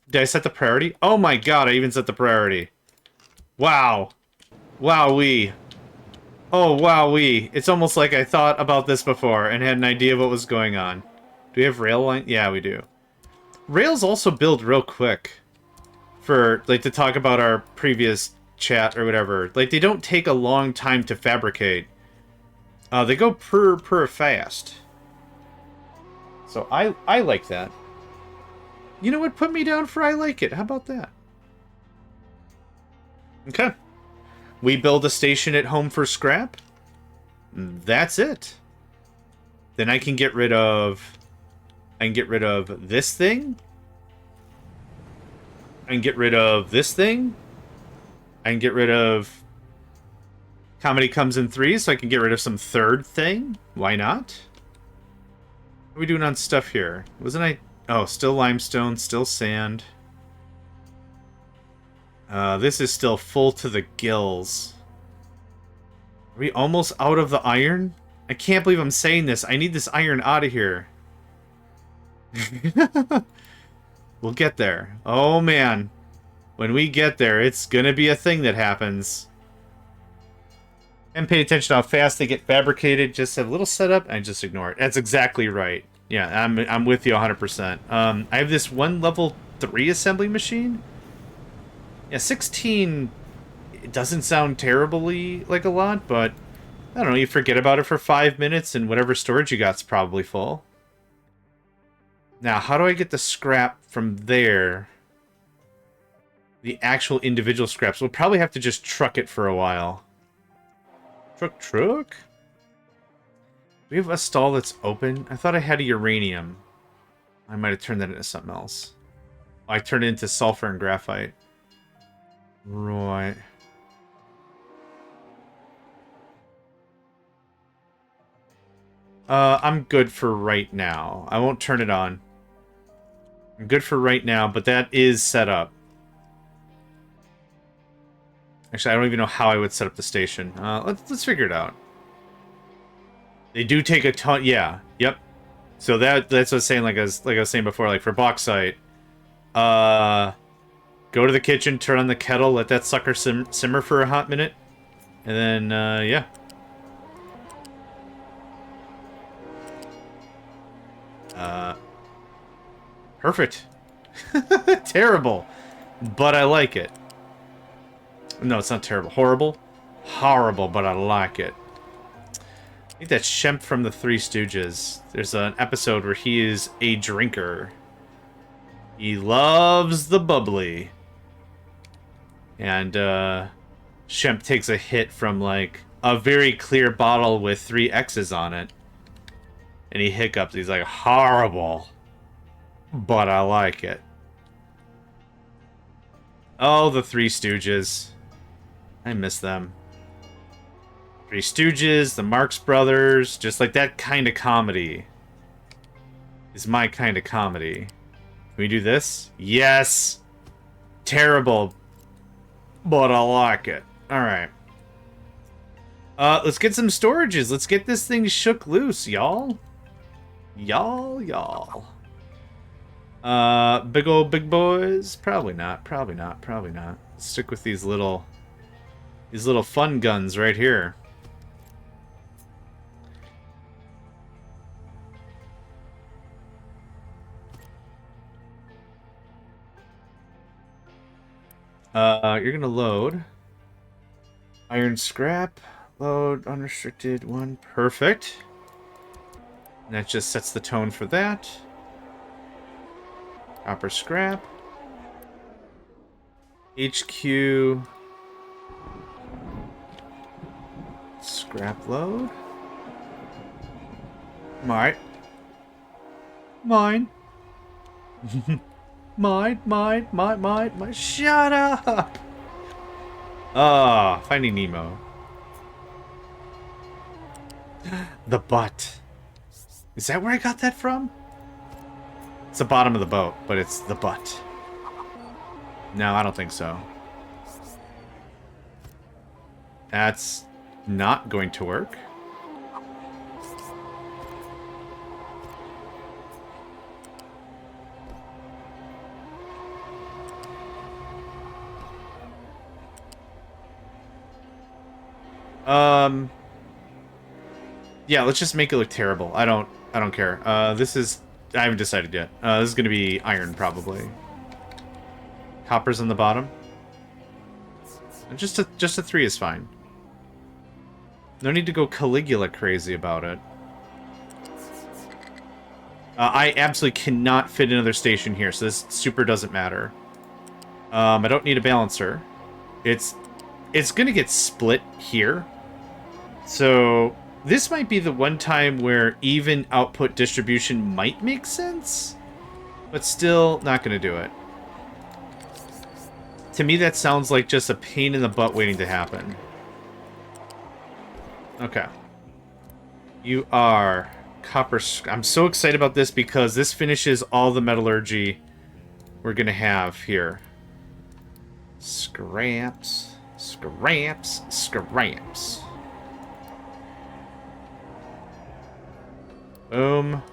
Speaker 1: Did I set the priority? Oh my god, I even set the priority. Wow. Wowee. Oh, wowee. It's almost like I thought about this before and had an idea of what was going on. Do we have rail line? Yeah, we do. Rails also build real quick. For, like, to talk about our previous chat or whatever. Like, they don't take a long time to fabricate. They go per fast. So I like that. You know what? Put me down for I like it. How about that? Okay. We build a station at home for scrap. That's it. Then I can get rid of... I can get rid of this thing. I can get rid of this thing. I can get rid of... Comedy comes in threes, so I can get rid of some third thing. Why not? What are we doing on stuff here? Wasn't I... Oh, still limestone, still sand. This is still full to the gills. Are we almost out of the iron? I can't believe I'm saying this. I need this iron out of here. We'll get there. Oh, man. When we get there, it's gonna be a thing that happens. And pay attention to how fast they get fabricated. Just have a little setup and just ignore it. That's exactly right. Yeah, I'm with you 100%. I have this one level 3 assembly machine. Yeah, 16... It doesn't sound terribly like a lot, but... I don't know, you forget about it for 5 minutes and whatever storage you got's probably full. Now, how do I get the scrap from there? The actual individual scraps. We'll probably have to just truck it for a while. Truck? We have a stall that's open. I thought I had a uranium. I might have turned that into something else. I turned it into sulfur and graphite. Right. I'm good for right now. I won't turn it on. I'm good for right now, but that is set up. Actually, I don't even know how I would set up the station. Let's figure it out. They do take a ton. Yeah. Yep. So that's what I was saying. Like I was saying before. Like for bauxite, go Go to the kitchen, turn on the kettle, let that sucker simmer for a hot minute. And then, yeah. Perfect. Terrible. But I like it. No, it's not terrible. Horrible? Horrible, but I like it. I think that's Shemp from the Three Stooges. There's an episode where he is a drinker. He loves the bubbly. And, Shemp takes a hit from, like, a very clear bottle with 3 X's on it. And he hiccups. He's like, horrible. But I like it. Oh, the Three Stooges. I miss them. Three Stooges, the Marx Brothers, just like that kind of comedy is my kind of comedy. Can we do this? Yes! Terrible. But I like it. Alright. Let's get some storages. Let's get this thing shook loose, y'all. Y'all. Big old big boys? Probably not. Probably not. Let's stick with these little fun guns right here. You're gonna load. Iron scrap. Load unrestricted 1. Perfect. And that just sets the tone for that. Copper scrap. HQ. Scrap load. Mine. Mine. Shut up! Ah, Finding Nemo. The butt. Is that where I got that from? It's the bottom of the boat, but it's the butt. No, I don't think so. That's not going to work. Yeah, let's just make it look terrible. I don't care. I haven't decided yet. This is gonna be iron, probably. Copper's on the bottom. Just a 3 is fine. No need to go Caligula crazy about it. I absolutely cannot fit another station here, so this super doesn't matter. I don't need a balancer. It's gonna get split here. So this might be the one time where even output distribution might make sense, but still not gonna do it. To me, that sounds like just a pain in the butt waiting to happen. Okay. You are copper. I'm so excited about this because this finishes all the metallurgy we're gonna have here. Scraps. Boom.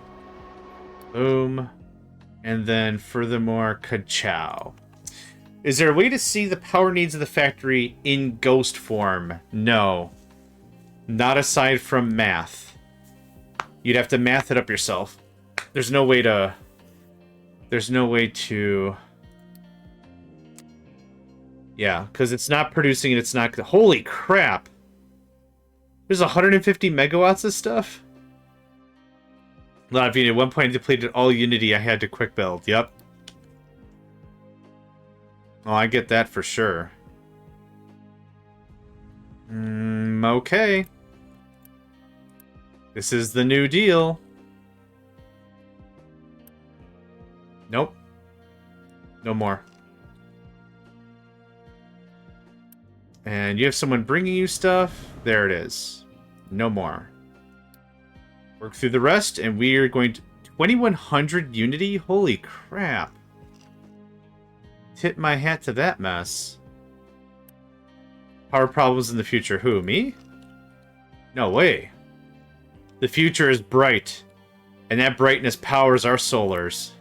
Speaker 1: And then furthermore, ka-chow. Is there a way to see the power needs of the factory in ghost form? No. Not aside from math. You'd have to math it up yourself. There's no way to... Yeah, because it's not producing and it's not... Holy crap! There's 150 megawatts of stuff? Latvia, at one point I depleted all Unity I had to quick build. Yep. Oh, I get that for sure. Okay. This is the new deal. Nope. No more. And you have someone bringing you stuff. There it is. No more. Work through the rest, and we are going to... 2100 Unity? Holy crap. Tip my hat to that mess. Power problems in the future. Who, me? No way. The future is bright, and that brightness powers our solars.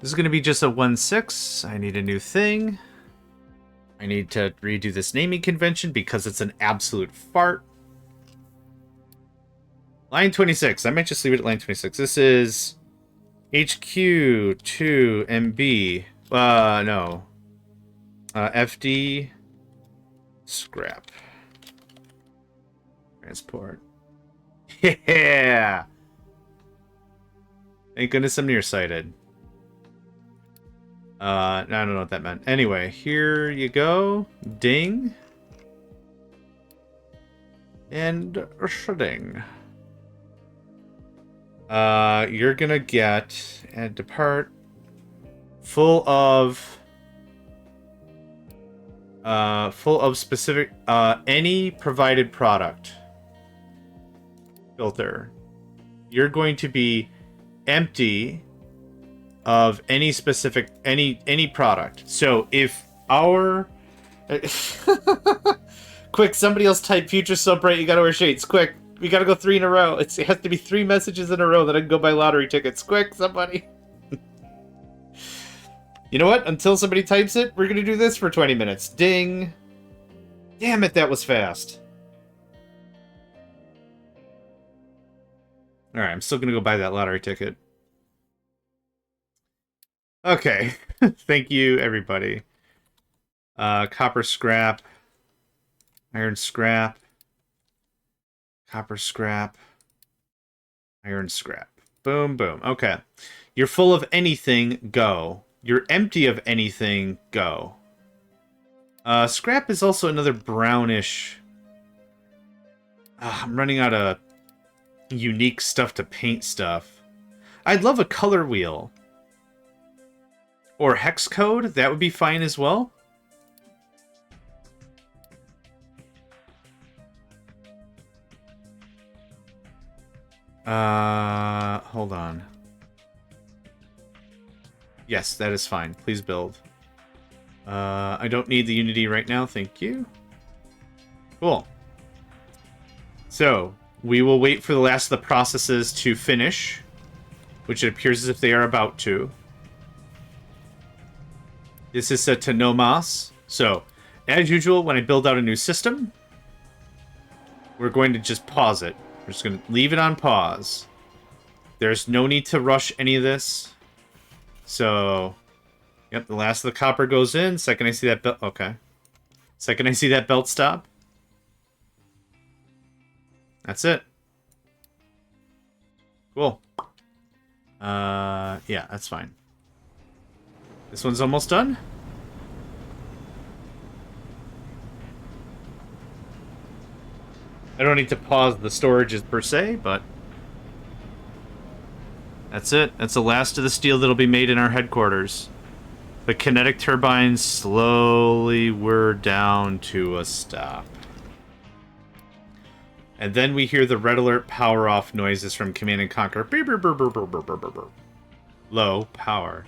Speaker 1: This is going to be just a 1-6. I need a new thing. I need to redo this naming convention because it's an absolute fart. Line 26. I might just leave it at line 26. This is HQ2MB. No. FD. Scrap. Transport. Yeah! Thank goodness I'm nearsighted. I don't know what that meant. Anyway, here you go. Ding. And shutting. You're gonna get and depart full of specific any provided product filter. You're going to be empty of any specific any product. So if our quick, somebody else type future so bright you gotta wear shades. Quick, we gotta go 3 in a row. It has to be 3 messages in a row that I can go buy lottery tickets. Quick, somebody. You know what? Until somebody types it, we're gonna do this for 20 minutes. Ding. Damn it, that was fast. Alright, I'm still gonna go buy that lottery ticket. Okay. Thank you, everybody. Copper scrap. Iron scrap. Copper scrap. Iron scrap. Boom, boom. Okay. You're full of anything, go. You're empty of anything, go. Scrap is also another brownish... I'm running out of unique stuff to paint stuff. I'd love a color wheel. Or hex code, that would be fine as well. Hold on. Yes, that is fine. Please build. I don't need the Unity right now, thank you. Cool. So, we will wait for the last of the processes to finish, which it appears as if they are about to. This is a Tanomas. So, as usual, when I build out a new system, we're going to just pause it. We're just going to leave it on pause. There's no need to rush any of this. So, yep, the last of the copper goes in. Second I see that belt... Okay. Second I see that belt stop. That's it. Cool. Yeah, that's fine. This one's almost done. I don't need to pause the storages per se, but... That's it. That's the last of the steel that'll be made in our headquarters. The kinetic turbines slowly whir down to a stop. And then we hear the red alert power off noises from Command & Conquer. Low power.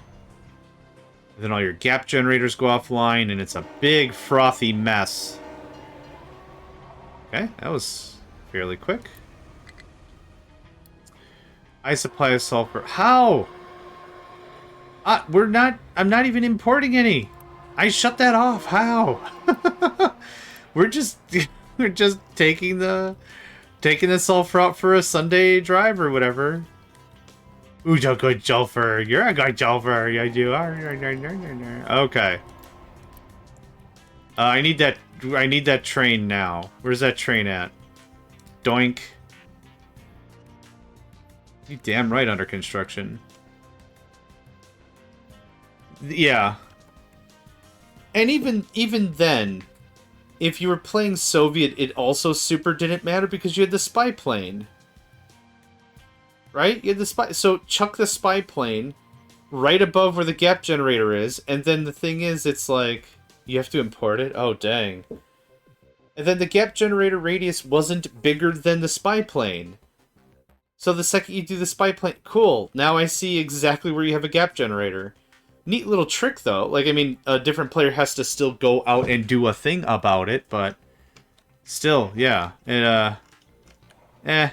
Speaker 1: And then all your gap generators go offline, and it's a big frothy mess. Okay, that was fairly quick. I supply of sulfur. How? I'm not even importing any. I shut that off. How? we're just taking the sulfur out for a Sunday drive or whatever. Ooh, a good sulfur. You're a good sulfur. Yeah, you are. Okay. I need that train now. Where's that train at? Doink. You damn right under construction. Yeah. And even then, if you were playing Soviet, it also super didn't matter because you had the spy plane. Right? You had the spy... So, chuck the spy plane right above where the gap generator is, and then the thing is, it's like... You have to import it? Oh, dang. And then the gap generator radius wasn't bigger than the spy plane. So the second you do the spy plane... Cool. Now I see exactly where you have a gap generator. Neat little trick, though. Like, I mean, a different player has to still go out and do a thing about it, but... Still, yeah. It, eh.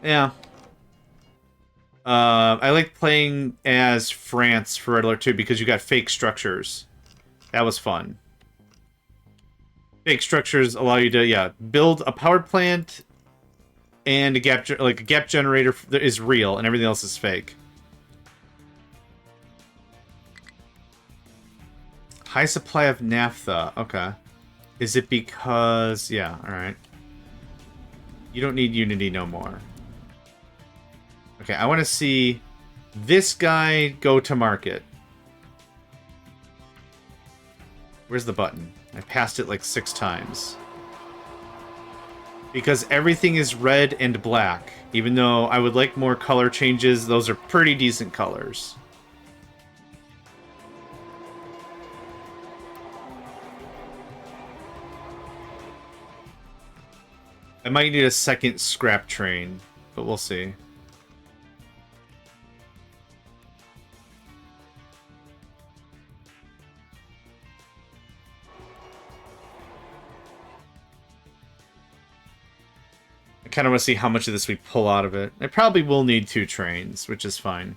Speaker 1: Yeah. I like playing as France for Red Alert 2 because you got fake structures. That was fun. Fake structures allow you to, yeah, build a power plant and a gap generator that is real and everything else is fake. High supply of naphtha. Okay. Is it because... Yeah, alright. You don't need Unity no more. Okay, I want to see this guy go to market. Where's the button? I passed it like 6 times. Because everything is red and black. Even though I would like more color changes, those are pretty decent colors. I might need a second scrap train, but we'll see. I kind of want to see how much of this we pull out of it. I probably will need 2 trains, which is fine.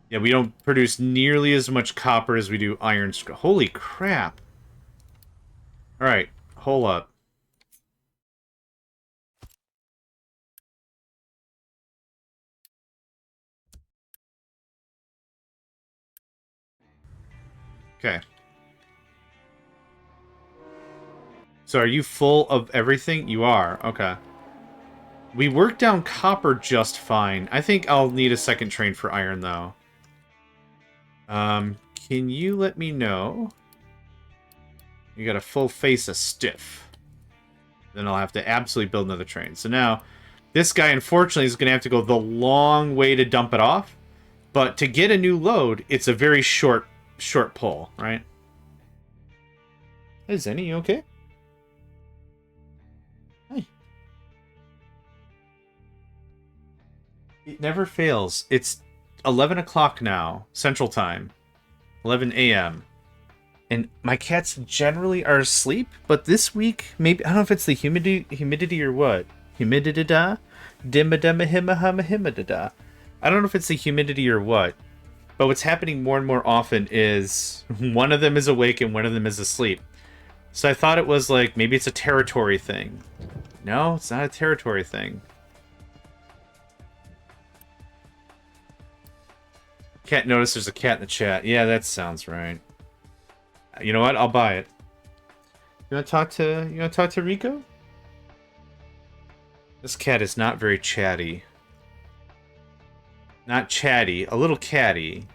Speaker 1: Yeah, we don't produce nearly as much copper as we do iron. Holy crap. Alright, hold up. Okay. So are you full of everything? You are. Okay. We worked down copper just fine. I think I'll need a second train for iron, though. Can you let me know? You got a full face of stiff. Then I'll have to absolutely build another train. So now, this guy, unfortunately, is going to have to go the long way to dump it off. But to get a new load, it's a very short pull, right? Hey, Zenny, you okay? Hi. It never fails. It's 11 o'clock now, Central Time. 11 a.m. And my cats generally are asleep, but this week, maybe, I don't know if it's the humidity or what. Humidity-da? Dimma-dimma-himma-humma-himma-da-da. I don't know if it's the humidity or what. But what's happening more and more often is one of them is awake and one of them is asleep. So I thought it was like, maybe it's a territory thing. No, it's not a territory thing. Cat noticed there's a cat in the chat. Yeah, that sounds right. You know what? I'll buy it. You want to talk to Rico? This cat is not very chatty. Not chatty. A little catty.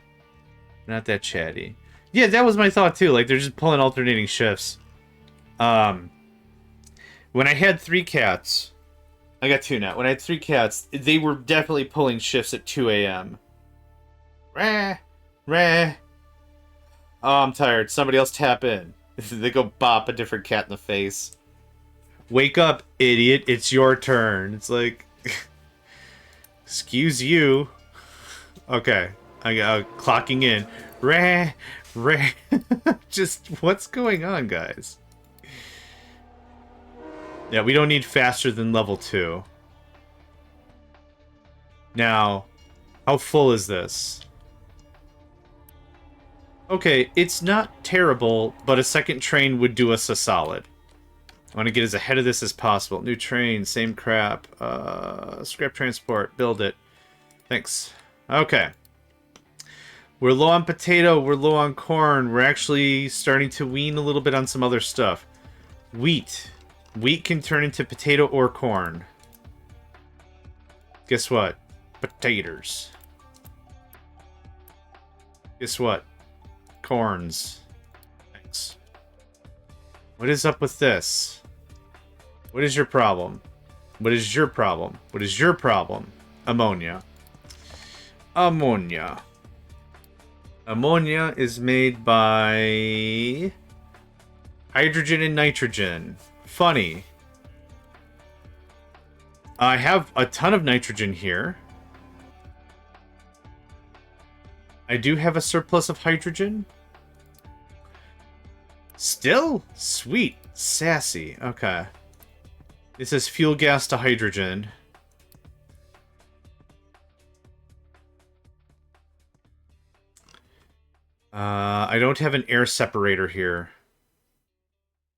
Speaker 1: Not that chatty. Yeah, that was my thought too. Like, they're just pulling alternating shifts. When I had 3 cats... I got 2 now. When I had 3 cats, they were definitely pulling shifts at 2 a.m. Rah! Rah! Oh, I'm tired. Somebody else tap in. They go bop a different cat in the face. Wake up, idiot. It's your turn. It's like... Excuse you. Okay. I got clocking in. Rah! Rah! Just, what's going on, guys? Yeah, we don't need faster than level 2. Now, how full is this? Okay, it's not terrible, but a second train would do us a solid. I want to get as ahead of this as possible. New train, same crap. Scrap transport, build it. Thanks. Okay. We're low on potato, we're low on corn. We're actually starting to wean a little bit on some other stuff. Wheat. Wheat can turn into potato or corn. Guess what? Potatoes. Guess what? Corns. Thanks. What is up with this? What is your problem? What is your problem? What is your problem? Ammonia. Ammonia. Ammonia is made by hydrogen and nitrogen. Funny. I have a ton of nitrogen here. I do have a surplus of hydrogen. Still? Sweet. Sassy. Okay. This is fuel gas to hydrogen. I don't have an air separator here.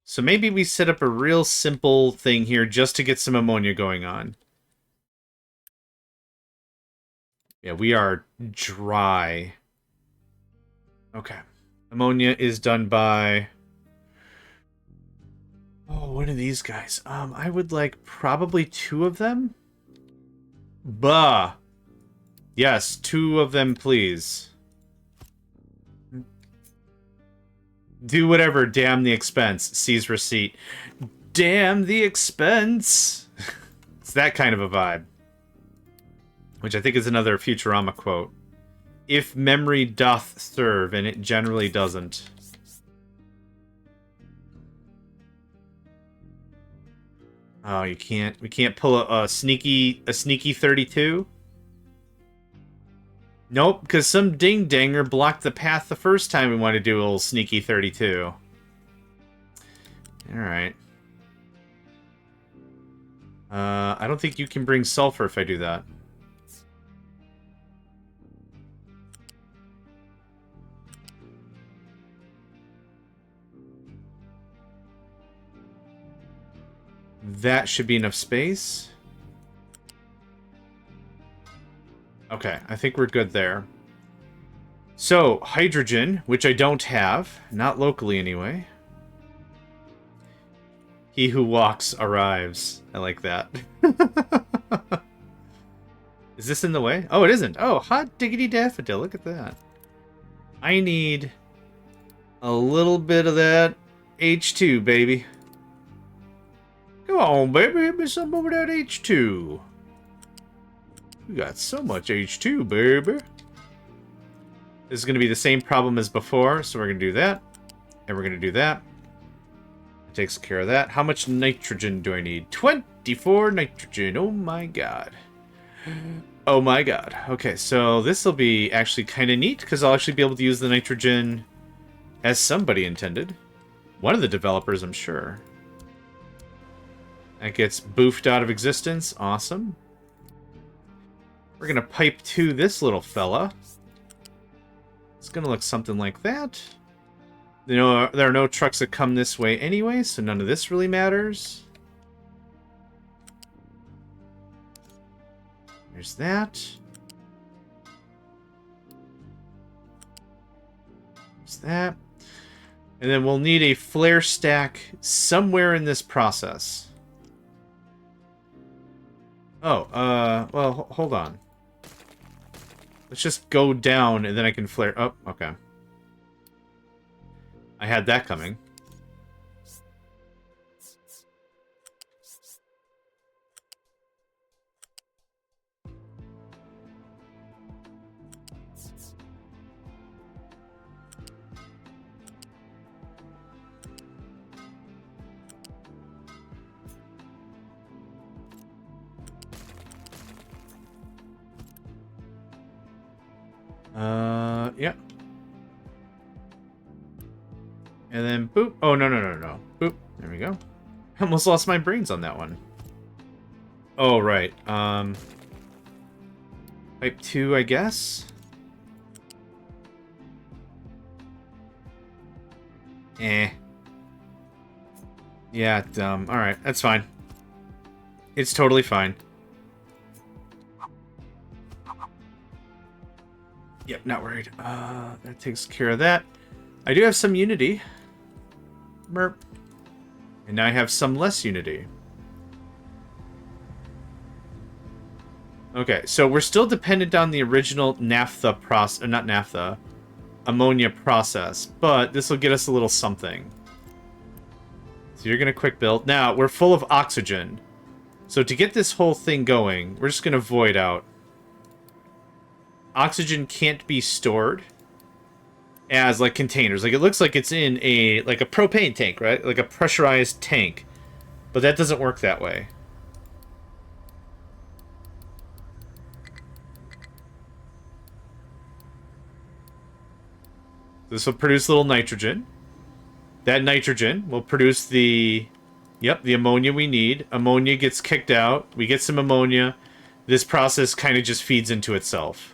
Speaker 1: So maybe we set up a real simple thing here just to get some ammonia going on. Yeah, we are dry. Okay. Ammonia is done by... Oh, what are these guys? I would like probably 2 of them. Bah. Yes, 2 of them, please. Do whatever, damn the expense. Seize receipt. Damn the expense! It's that kind of a vibe. Which I think is another Futurama quote. If memory doth serve, and it generally doesn't. Oh, you can't. We can't pull a sneaky 32? Nope, because some ding-danger blocked the path the first time we wanted to do a little sneaky 32. Alright. I don't think you can bring sulfur if I do that. That should be enough space. Okay, I think we're good there. So, hydrogen, which I don't have. Not locally, anyway. He who walks arrives. I like that. Is this in the way? Oh, it isn't. Oh, hot diggity daffodil. Look at that. I need a little bit of that H2, baby. Come on, baby. Hit me some of that H2. We got so much H2, baby. This is going to be the same problem as before, so we're going to do that. And we're going to do that. It takes care of that. How much nitrogen do I need? 24 nitrogen. Oh my god. Oh my god. Okay, so this will be actually kind of neat, because I'll actually be able to use the nitrogen as somebody intended. One of the developers, I'm sure. That gets boofed out of existence. Awesome. We're going to pipe to this little fella. It's going to look something like that. You know, there are no trucks that come this way anyway, so none of this really matters. There's that. There's that. And then we'll need a flare stack somewhere in this process. Oh, well, hold on. Let's just go down, and then I can flare... Oh, okay. I had that coming. Yep. And then boop. Oh, no. Boop. There we go. I almost lost my brains on that one. Oh, right. Type 2, I guess? Eh. Yeah, dumb. Alright, that's fine. It's totally fine. Yep, not worried. That takes care of that. I do have some Unity. Merp. And now I have some less Unity. Okay, so we're still dependent on the original naphtha process, not naphtha, ammonia process, but this will get us a little something. So you're gonna quick build. Now, we're full of oxygen. So to get this whole thing going, we're just gonna void out. Oxygen can't be stored. as like containers. Like it looks like it's in a like a propane tank, right? Like a pressurized tank. But that doesn't work that way. This will produce a little nitrogen. That nitrogen will produce the ammonia we need. Ammonia gets kicked out. We get some ammonia. This process kind of just feeds into itself.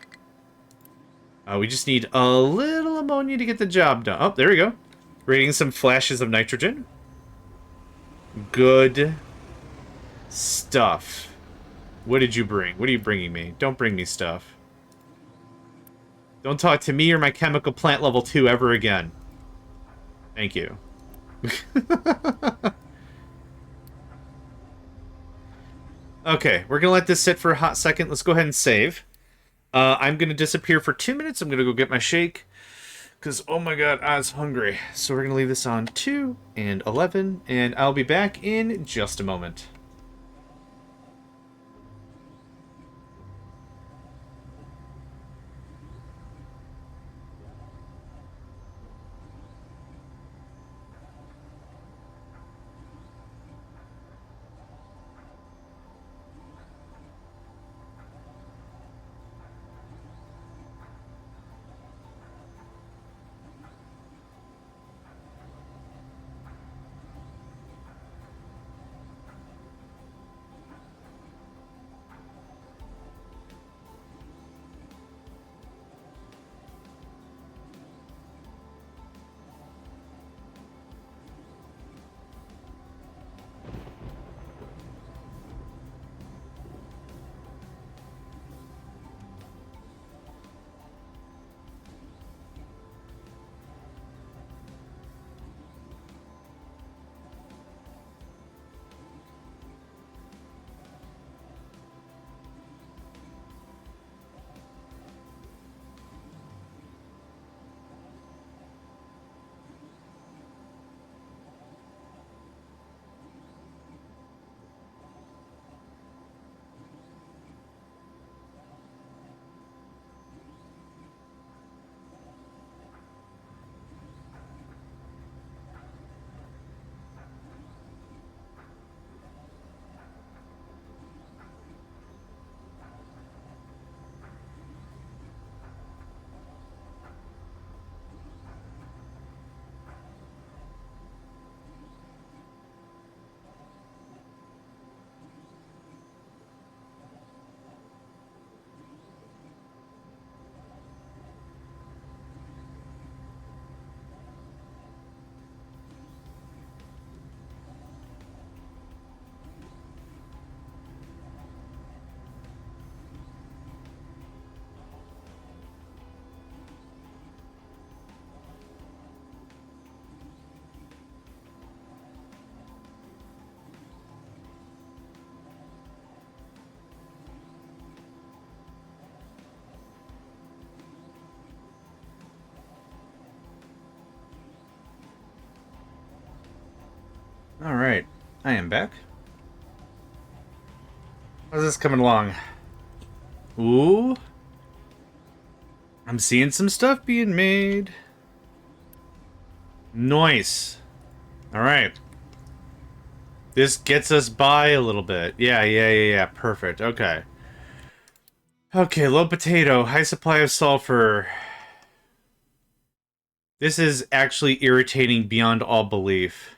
Speaker 1: We just need a little ammonia to get the job done. Oh, there we go. We're getting some flashes of nitrogen. Good stuff. What did you bring? What are you bringing me? Don't bring me stuff. Don't talk to me or my chemical plant level 2 ever again. Thank you. Okay, we're gonna let this sit for a hot second. Let's go ahead and save. I'm gonna disappear for 2 minutes. I'm gonna go get my shake. Because, oh my god, I was hungry. So we're gonna leave this on 2 and 11, and I'll be back in just a moment. Alright, I am back. How's this coming along? Ooh. I'm seeing some stuff being made. Nice. Alright. This gets us by a little bit. Yeah. Perfect. Okay. Okay, low potato, high supply of sulfur. This is actually irritating beyond all belief.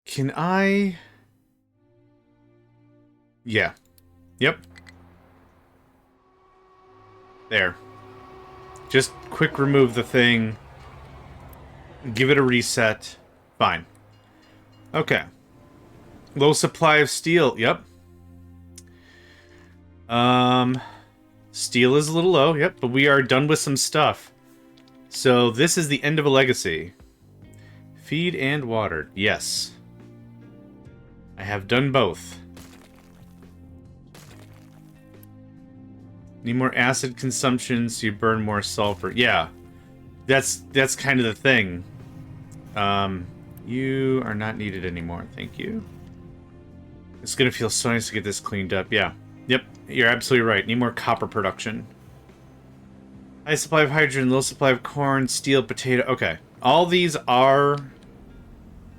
Speaker 1: Can I... Yeah. Yep. There. Just quick remove the thing. Give it a reset. Fine. Okay. Low supply of steel. Yep. Steel is a little low. Yep. But we are done with some stuff. So this is the end of a legacy. Feed and water. Yes. I have done both. Need more acid consumption so you burn more sulfur. Yeah. That's kind of the thing. You are not needed anymore. Thank you. It's gonna feel so nice to get this cleaned up. Yeah. Yep, you're absolutely right. Need more copper production. High supply of hydrogen, low supply of corn, steel, potato. Okay. All these are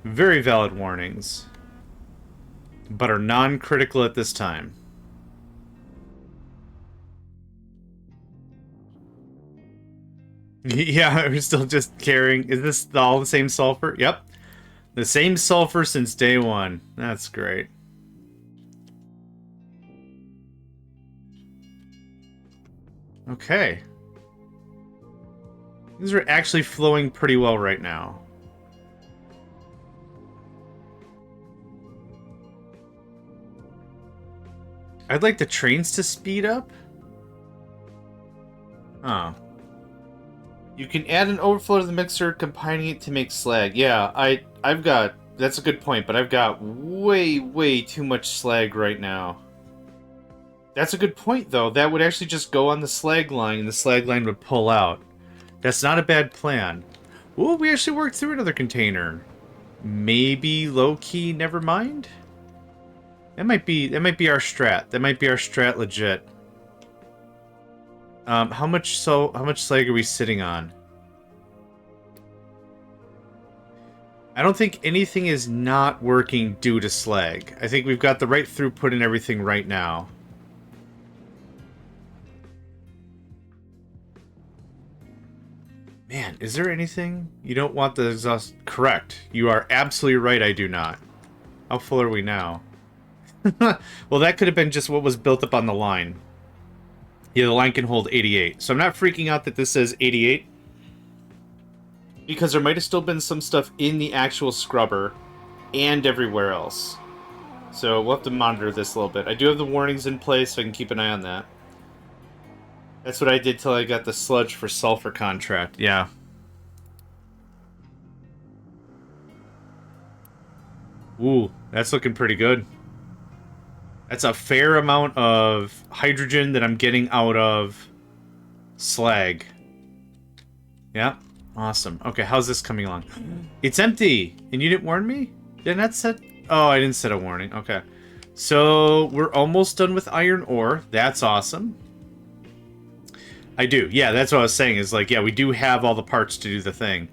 Speaker 1: very valid warnings, but are non-critical at this time. Yeah, we're still just carrying... Is this all the same sulfur? Yep. The same sulfur since day one. That's great. Okay. These are actually flowing pretty well right now. I'd like the trains to speed up. Huh. You can add an overflow to the mixer, combining it to make slag. Yeah, I've got... That's a good point, but I've got way too much slag right now. That's a good point, though. That would actually just go on the slag line, and the slag line would pull out. That's not a bad plan. Ooh, we actually worked through another container. Maybe low-key, never mind? That might be our strat. That might be our strat legit. How much slag are we sitting on? I don't think anything is not working due to slag. I think we've got the right throughput and everything right now. Man, is there anything? You don't want the exhaust... Correct. You are absolutely right, I do not. How full are we now? Well, that could have been just what was built up on the line. Yeah, the line can hold 88. So I'm not freaking out that this says 88. Because there might have still been some stuff in the actual scrubber and everywhere else. So we'll have to monitor this a little bit. I do have the warnings in place, so I can keep an eye on that. That's what I did till I got the sludge for sulfur contract. Yeah. Ooh, that's looking pretty good. That's a fair amount of hydrogen that I'm getting out of slag. Yeah, awesome. Okay, how's this coming along? It's empty! And you didn't warn me? Didn't that set... Oh, I didn't set a warning. Okay. So, we're almost done with iron ore. That's awesome. I do. Yeah, that's what I was saying. Is like, yeah, we do have all the parts to do the thing.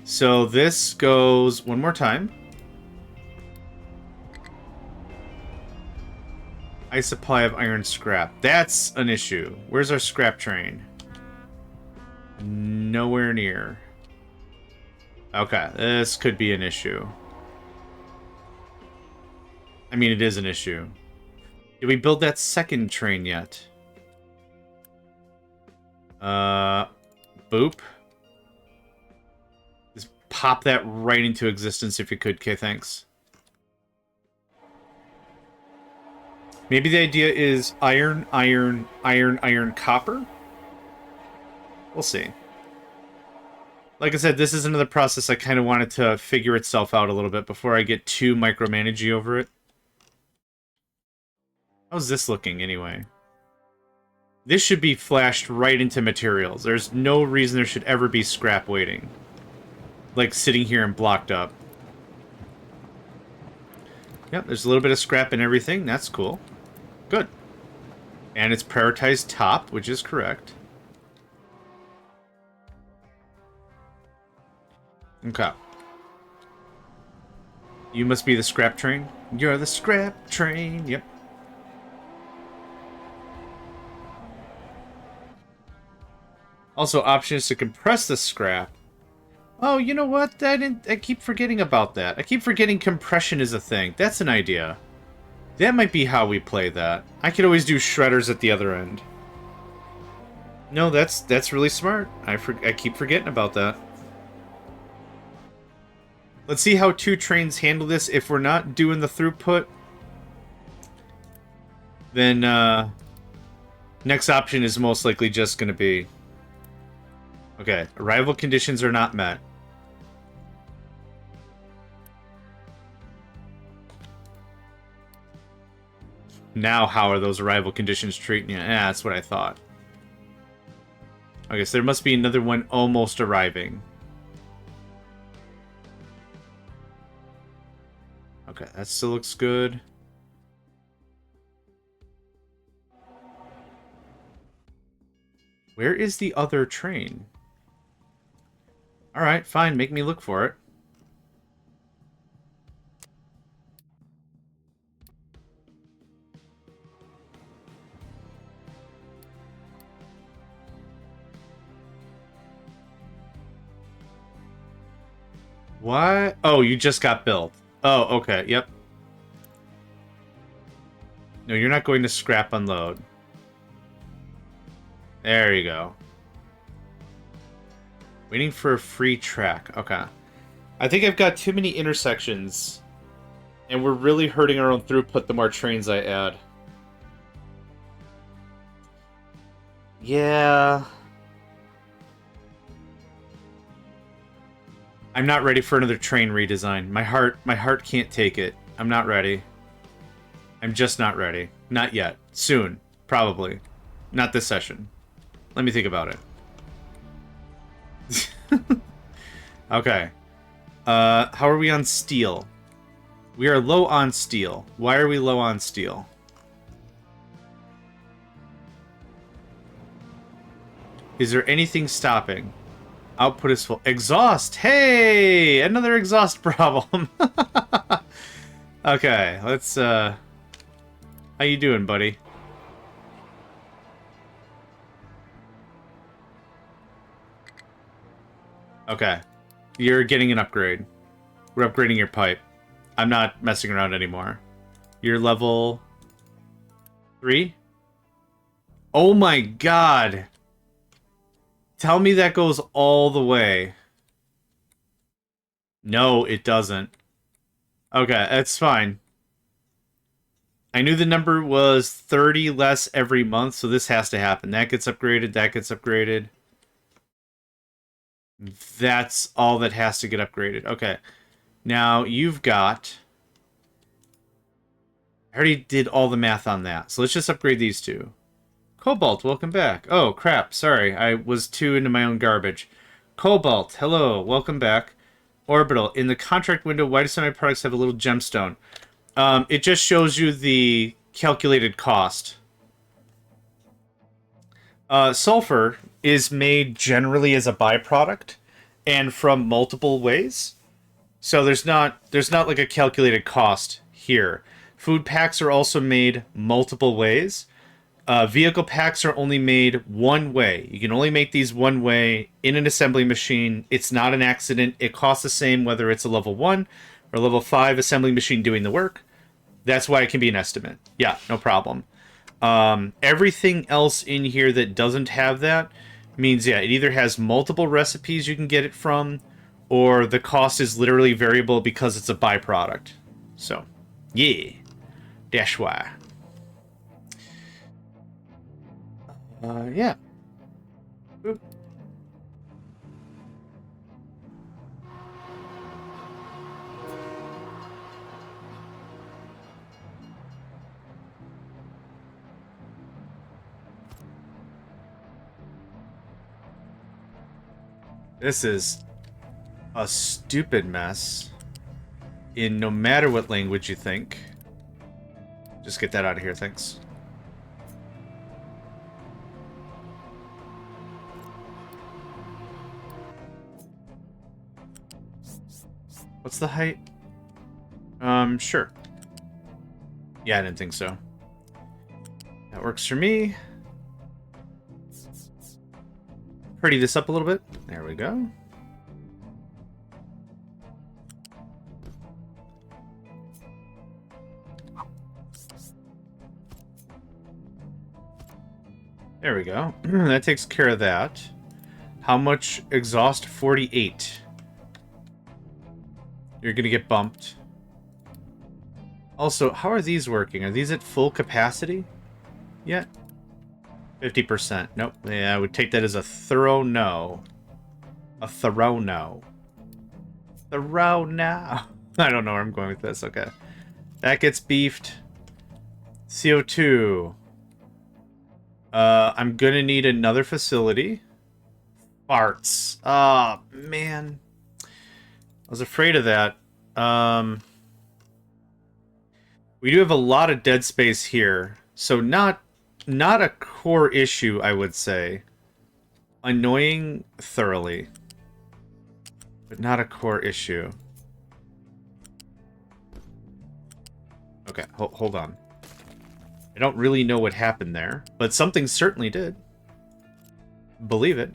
Speaker 1: So, this goes one more time. High supply of iron scrap. That's an issue. Where's our scrap train? Nowhere near. Okay, this could be an issue. I mean, it is an issue. Did we build that second train yet? Boop. Just pop that right into existence if you could. Okay, thanks. Maybe the idea is iron, iron, iron, iron, copper? We'll see. Like I said, this is another process I kind of wanted to figure itself out a little bit before I get too micromanagey over it. How's this looking, anyway? This should be flashed right into materials. There's no reason there should ever be scrap waiting. Like, sitting here and blocked up. Yep, there's a little bit of scrap in everything. That's cool. Good. And it's prioritized top, which is correct. Okay. You must be the scrap train. You're the scrap train. Yep. Also, option is to compress the scrap. Oh, you know what? I keep forgetting about that. I keep forgetting compression is a thing. That's an idea. That might be how we play that. I could always do shredders at the other end. No, that's really smart. I keep forgetting about that. Let's see how two trains handle this. If we're not doing the throughput, then next option is most likely just going to be... Okay, arrival conditions are not met. Now how are those arrival conditions treating you? Yeah, that's what I thought. Okay, so there must be another one almost arriving. Okay, that still looks good. Where is the other train? Alright, fine. Make me look for it. What? Oh, you just got built. Oh, okay. Yep. No, you're not going to scrap unload. There you go. Waiting for a free track. Okay. I think I've got too many intersections. And we're really hurting our own throughput the more trains I add. Yeah. I'm not ready for another train redesign. My heart can't take it. I'm not ready. I'm just not ready. Not yet. Soon. Probably. Not this session. Let me think about it. Okay. How are we on steel? We are low on steel. Why are we low on steel? Is there anything stopping? Output is full. Exhaust! Hey! Another exhaust problem. Okay, let's, how you doing, buddy? Okay. You're getting an upgrade. We're upgrading your pipe. I'm not messing around anymore. You're level 3? Oh my god! Tell me that goes all the way. No, it doesn't. Okay, that's fine. I knew the number was 30 less every month, so this has to happen. That gets upgraded, that gets upgraded. That's all that has to get upgraded. Okay. Now, you've got... I already did all the math on that, so let's just upgrade these two. Cobalt, welcome back. Oh, crap, sorry. I was too into my own garbage. Cobalt, hello, welcome back. Orbital, in the contract window, why do some of my products have a little gemstone? It just shows you the calculated cost. Sulfur is made generally as a byproduct and from multiple ways. So there's not like a calculated cost here. Food packs are also made multiple ways. Vehicle packs are only made one way. You can only make these one way in an assembly machine. It's not an accident. It costs the same whether it's a level 1 or level 5 assembly machine doing the work. That's why it can be an estimate. Yeah, no problem. Everything else in here that doesn't have that means, yeah, it either has multiple recipes you can get it from, or the cost is literally variable because it's a byproduct. So, yeah. That's why. Yeah. Oop. This is a stupid mess in no matter what language you think. Just get that out of here, thanks. What's the height? Sure. Yeah, I didn't think so. That works for me. Pretty this up a little bit. There we go. There we go. That takes care of that. How much exhaust? 48. You're gonna get bumped. Also, how are these working? Are these at full capacity yet? 50%. Nope. Yeah, I would take that as a thorough no. A thorough no. Thorough no. I don't know where I'm going with this. Okay. That gets beefed. CO2. I'm gonna need another facility. Farts. Oh, man. I was afraid of that. We do have a lot of dead space here. So not a core issue, I would say. annoying thoroughly, but not a core issue. Okay, hold on. I don't really know what happened there, but something certainly did. Believe it.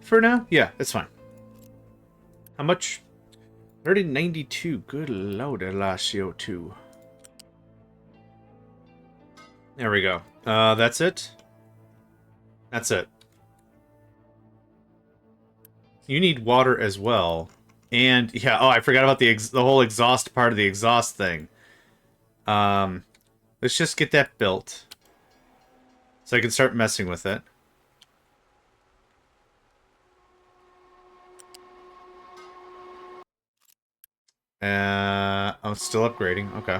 Speaker 1: For now? Yeah, it's fine. How much? 3092. Good lord, CO2. There we go. That's it? That's it. You need water as well. And, yeah, oh, I forgot about the whole exhaust part of the exhaust thing. Let's just get that built. So I can start messing with it. Oh, it's still upgrading. Okay.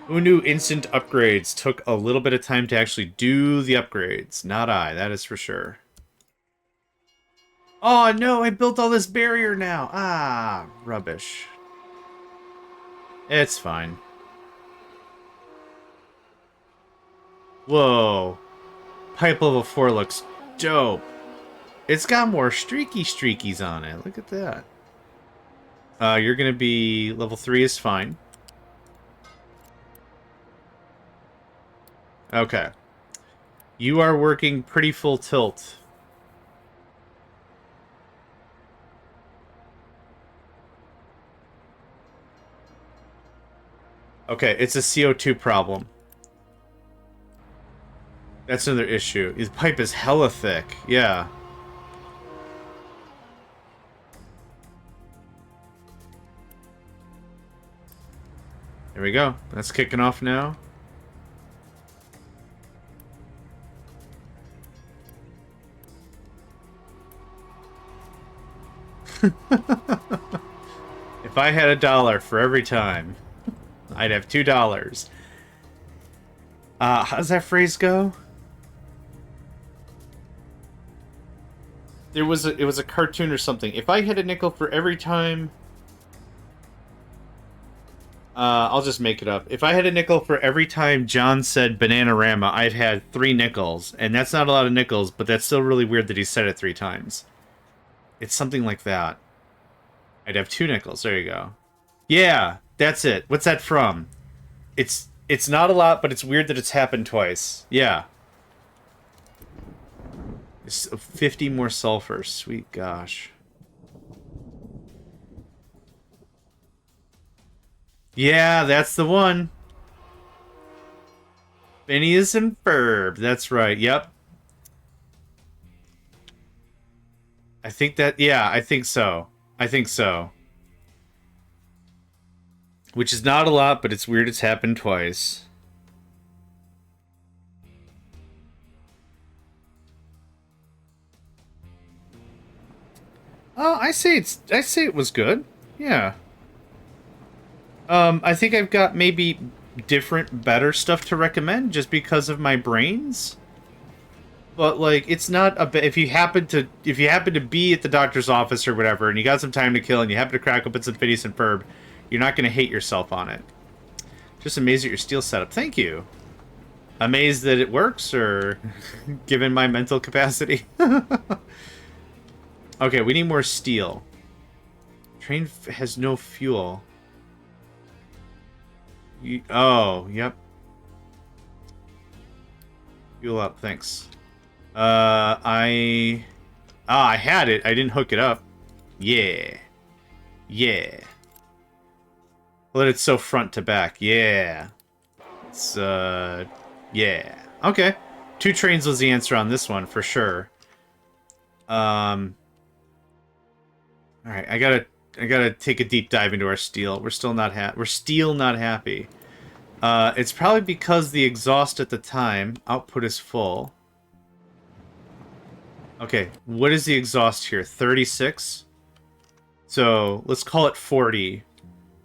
Speaker 1: Who knew instant upgrades took a little bit of time to actually do the upgrades? Not I, that is for sure. Oh no, I built all this barrier now. Ah, rubbish. It's fine. Whoa. Pipe level 4 looks dope. It's got more streakies on it. Look at that. You're gonna be... level 3 is fine. Okay. You are working pretty full tilt. Okay, it's a CO2 problem. That's another issue. The pipe is hella thick. Yeah. There we go. That's kicking off now. If I had $1 for every time, I'd have $2. How does that phrase go? It was a cartoon or something. If I had a nickel for every time... I'll just make it up. If I had a nickel for every time John said Bananarama, I'd had 3 nickels. And that's not a lot of nickels, but that's still really weird that he said it 3 times. It's something like that. I'd have 2 nickels. There you go. Yeah, that's it. What's that from? It's not a lot, but it's weird that it's happened twice. Yeah. It's 50 more sulfur. Sweet gosh. Yeah, that's the one. Phineas and Ferb. That's right. Yep. I think that... yeah, I think so. I think so. Which is not a lot, but it's weird it's happened twice. Oh, I say it was good. Yeah. I think I've got maybe different, better stuff to recommend just because of my brains. But like, it's not a if you happen to be at the doctor's office or whatever, and you got some time to kill, and you happen to crack open some Phineas and Ferb, you're not going to hate yourself on it. Just amazed at your steel setup. Thank you. Amazed that it works, or given my mental capacity. Okay, we need more steel. Train has no fuel. Oh, yep. Fuel up, thanks. I had it. I didn't hook it up. Yeah. Yeah. Let it so front to back. Yeah. It's, yeah. Okay. 2 trains was the answer on this one, for sure. Alright, I gotta take a deep dive into our steel. We're still not happy. It's probably because the exhaust at the time output is full. Okay, what is the exhaust here? 36? So, let's call it 40.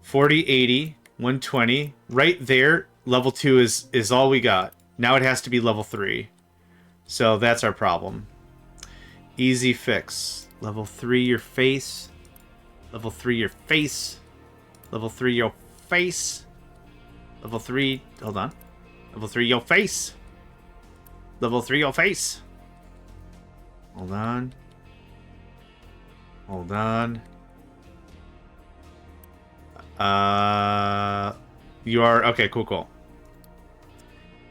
Speaker 1: 40, 80, 120. Right there, level 2 is all we got. Now it has to be level 3. So, that's our problem. Easy fix. Level 3, your face. Level 3, your face. Level 3, your face. Level 3, hold on. Level 3, your face. Level 3, your face. Hold on. Hold on. You are... Okay, cool.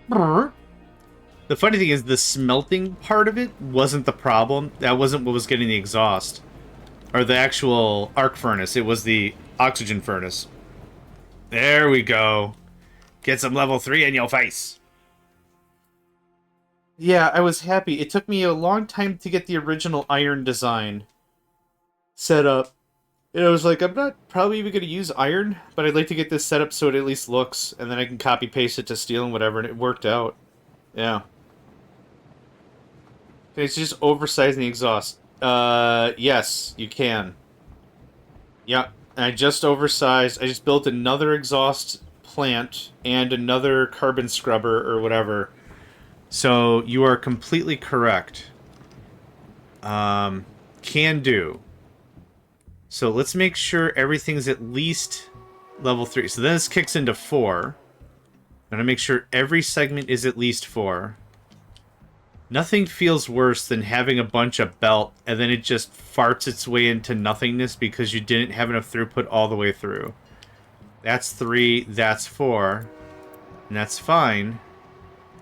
Speaker 1: The funny thing is, the smelting part of it wasn't the problem. That wasn't what was getting the exhaust. Or the actual arc furnace. It was the oxygen furnace. There we go. Get some level 3 in your face. Yeah, I was happy. It took me a long time to get the original iron design set up. And I was like, I'm not probably even going to use iron, but I'd like to get this set up so it at least looks, and then I can copy-paste it to steel and whatever, and it worked out. Yeah. Okay, it's just oversizing the exhaust. Yes, you can. Yeah, I just oversized. I just built another exhaust plant and another carbon scrubber or whatever. So you are completely correct. Can do. So let's make sure everything's at least level 3. So then this kicks into 4. I'm going to make sure every segment is at least 4. Nothing feels worse than having a bunch of belt and then it just farts its way into nothingness because you didn't have enough throughput all the way through. That's 3, that's 4, and that's fine.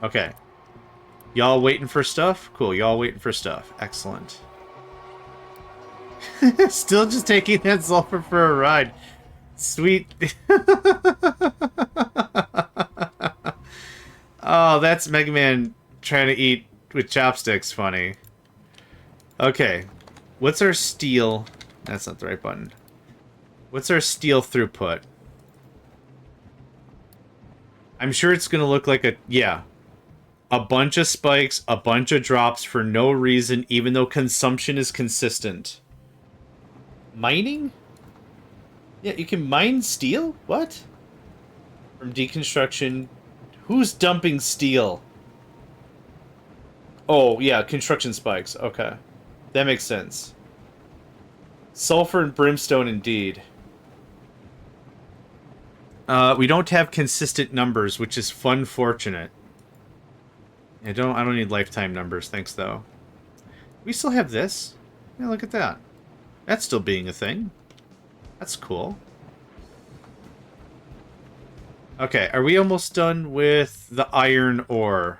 Speaker 1: Okay. Y'all waiting for stuff? Cool, y'all waiting for stuff. Excellent. Still just taking that sulfur for a ride. Sweet. Oh, that's Mega Man trying to eat with chopsticks funny. Okay. What's our steel? That's not the right button. What's our steel throughput? I'm sure it's going to look like a... Yeah. A bunch of spikes, a bunch of drops for no reason, even though consumption is consistent. Mining? Yeah, you can mine steel? What? From deconstruction. Who's dumping steel? Oh, yeah, construction spikes. Okay. That makes sense. Sulfur and brimstone, indeed. We don't have consistent numbers, which is fortunate. I don't need lifetime numbers, thanks though. We still have this. Yeah, look at that. That's still being a thing. That's cool. Okay, are we almost done with the iron ore?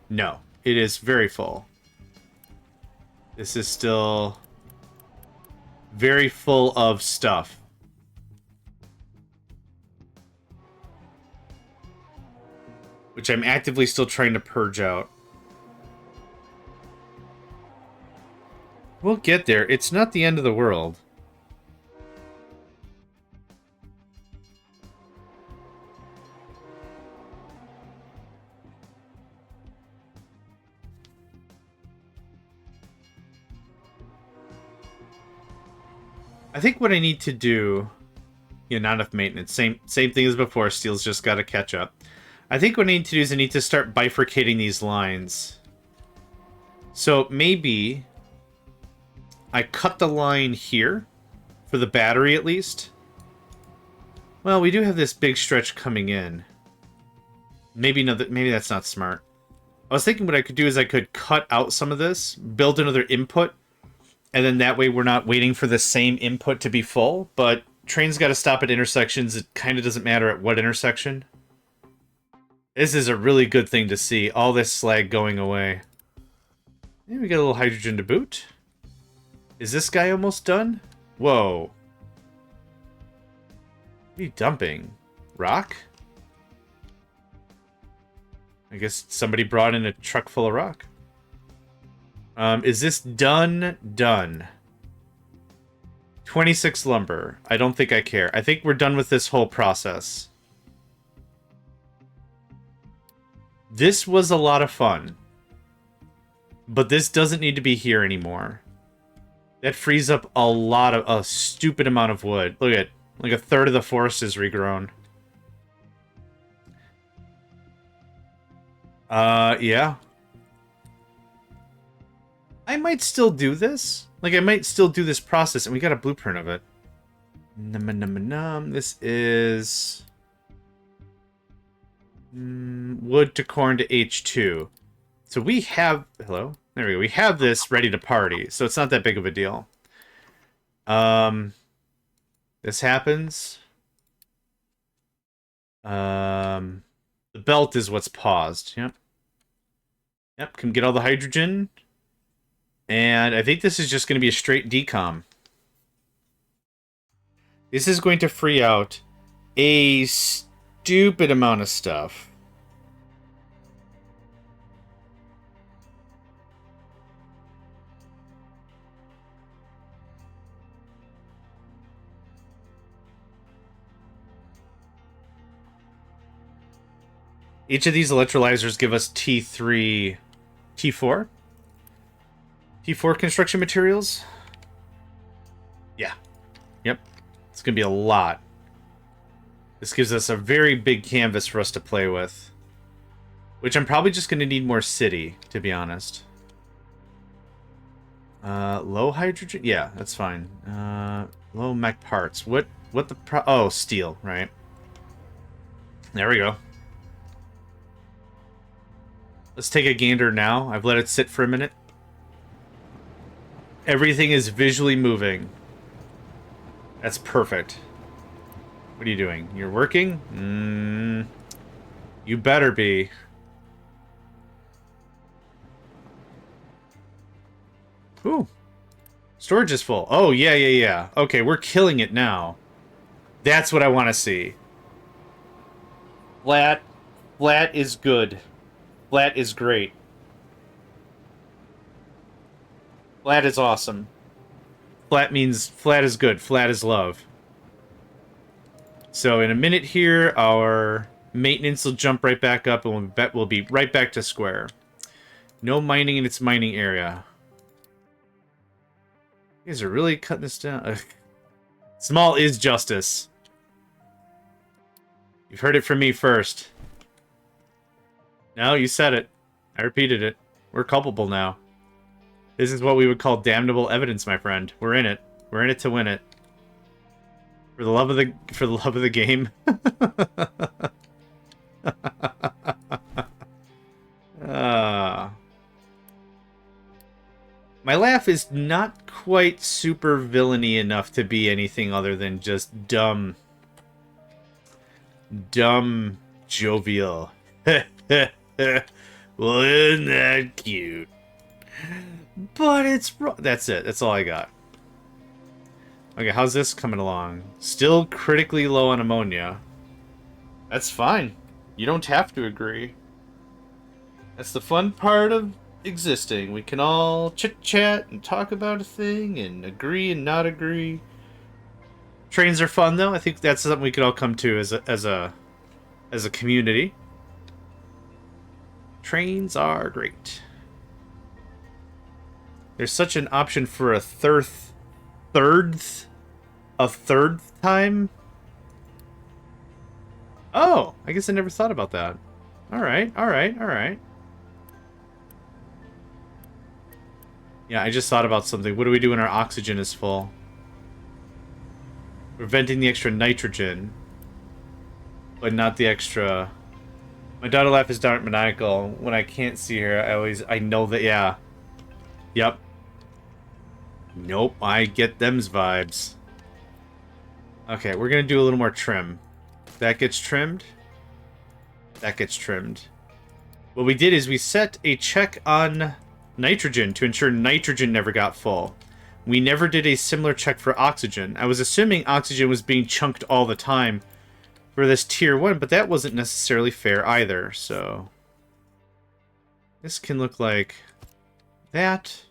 Speaker 1: No, it is very full. This is still very full of stuff. Which I'm actively still trying to purge out. We'll get there. It's not the end of the world. I think what I need to do... Yeah, not enough maintenance. Same thing as before. Steel's just got to catch up. I think what I need to do is I need to start bifurcating these lines. So maybe I cut the line here for the battery at least. Well, we do have this big stretch coming in. Maybe that's not smart. I was thinking what I could do is I could cut out some of this, build another input, and then that way we're not waiting for the same input to be full, but trains got to stop at intersections. It kind of doesn't matter at what intersection. This is a really good thing to see. All this slag going away. Maybe we get a little hydrogen to boot. Is this guy almost done? Whoa. What are you dumping? Rock? I guess somebody brought in a truck full of rock. Is this done? Done. 26 lumber. I don't think I care. I think we're done with this whole process. This was a lot of fun. But this doesn't need to be here anymore. That frees up a stupid amount of wood. Look at, like a third of the forest is regrown. Yeah. I might still do this. Like, I might still do this process, and we got a blueprint of it. This is... wood to corn to H2. So we have... Hello? There we go. We have this ready to party, so it's not that big of a deal. This happens. The belt is what's paused. Yep. Yep, can get all the hydrogen. And I think this is just going to be a straight decom. This is going to free out a stupid amount of stuff. Each of these electrolyzers give us T3, T4? T4 construction materials? Yeah. Yep. It's going to be a lot. This gives us a very big canvas for us to play with. Which I'm probably just going to need more city, to be honest. Low hydrogen? Yeah, that's fine. Low mech parts. What the oh, steel, right. There we go. Let's take a gander now. I've let it sit for a minute. Everything is visually moving. That's perfect. What are you doing? You're working? You better be. Ooh. Storage is full. Oh, yeah. Okay, we're killing it now. That's what I want to see. Flat. Flat is good. Flat is great. Flat is awesome. Flat means flat is good. Flat is love. So in a minute here, our maintenance will jump right back up, and we'll be right back to square. No mining in its mining area. You guys are really cutting this down. Small is justice. You've heard it from me first. No, you said it. I repeated it. We're culpable now. This is what we would call damnable evidence, my friend. We're in it. We're in it to win it. For the love of the game. My laugh is not quite super villainy enough to be anything other than just dumb. Dumb jovial. Well, isn't that cute? But it's... That's it. That's all I got. Okay, how's this coming along? Still critically low on ammonia. That's fine. You don't have to agree. That's the fun part of existing. We can all chit-chat and talk about a thing and agree and not agree. Trains are fun, though. I think that's something we could all come to as a community. Trains are great. There's such an option for a third time? Oh, I guess I never thought about that. Alright. Yeah, I just thought about something. What do we do when our oxygen is full? Preventing the extra nitrogen, but not the extra... My daughter laugh is dark maniacal. When I can't see her, I know that, yeah. Yep. Nope, I get them's vibes. Okay, we're gonna do a little more trim. That gets trimmed. That gets trimmed. What we did is we set a check on nitrogen to ensure nitrogen never got full. We never did a similar check for oxygen. I was assuming oxygen was being chunked all the time for this tier 1, but that wasn't necessarily fair either, so... This can look like that.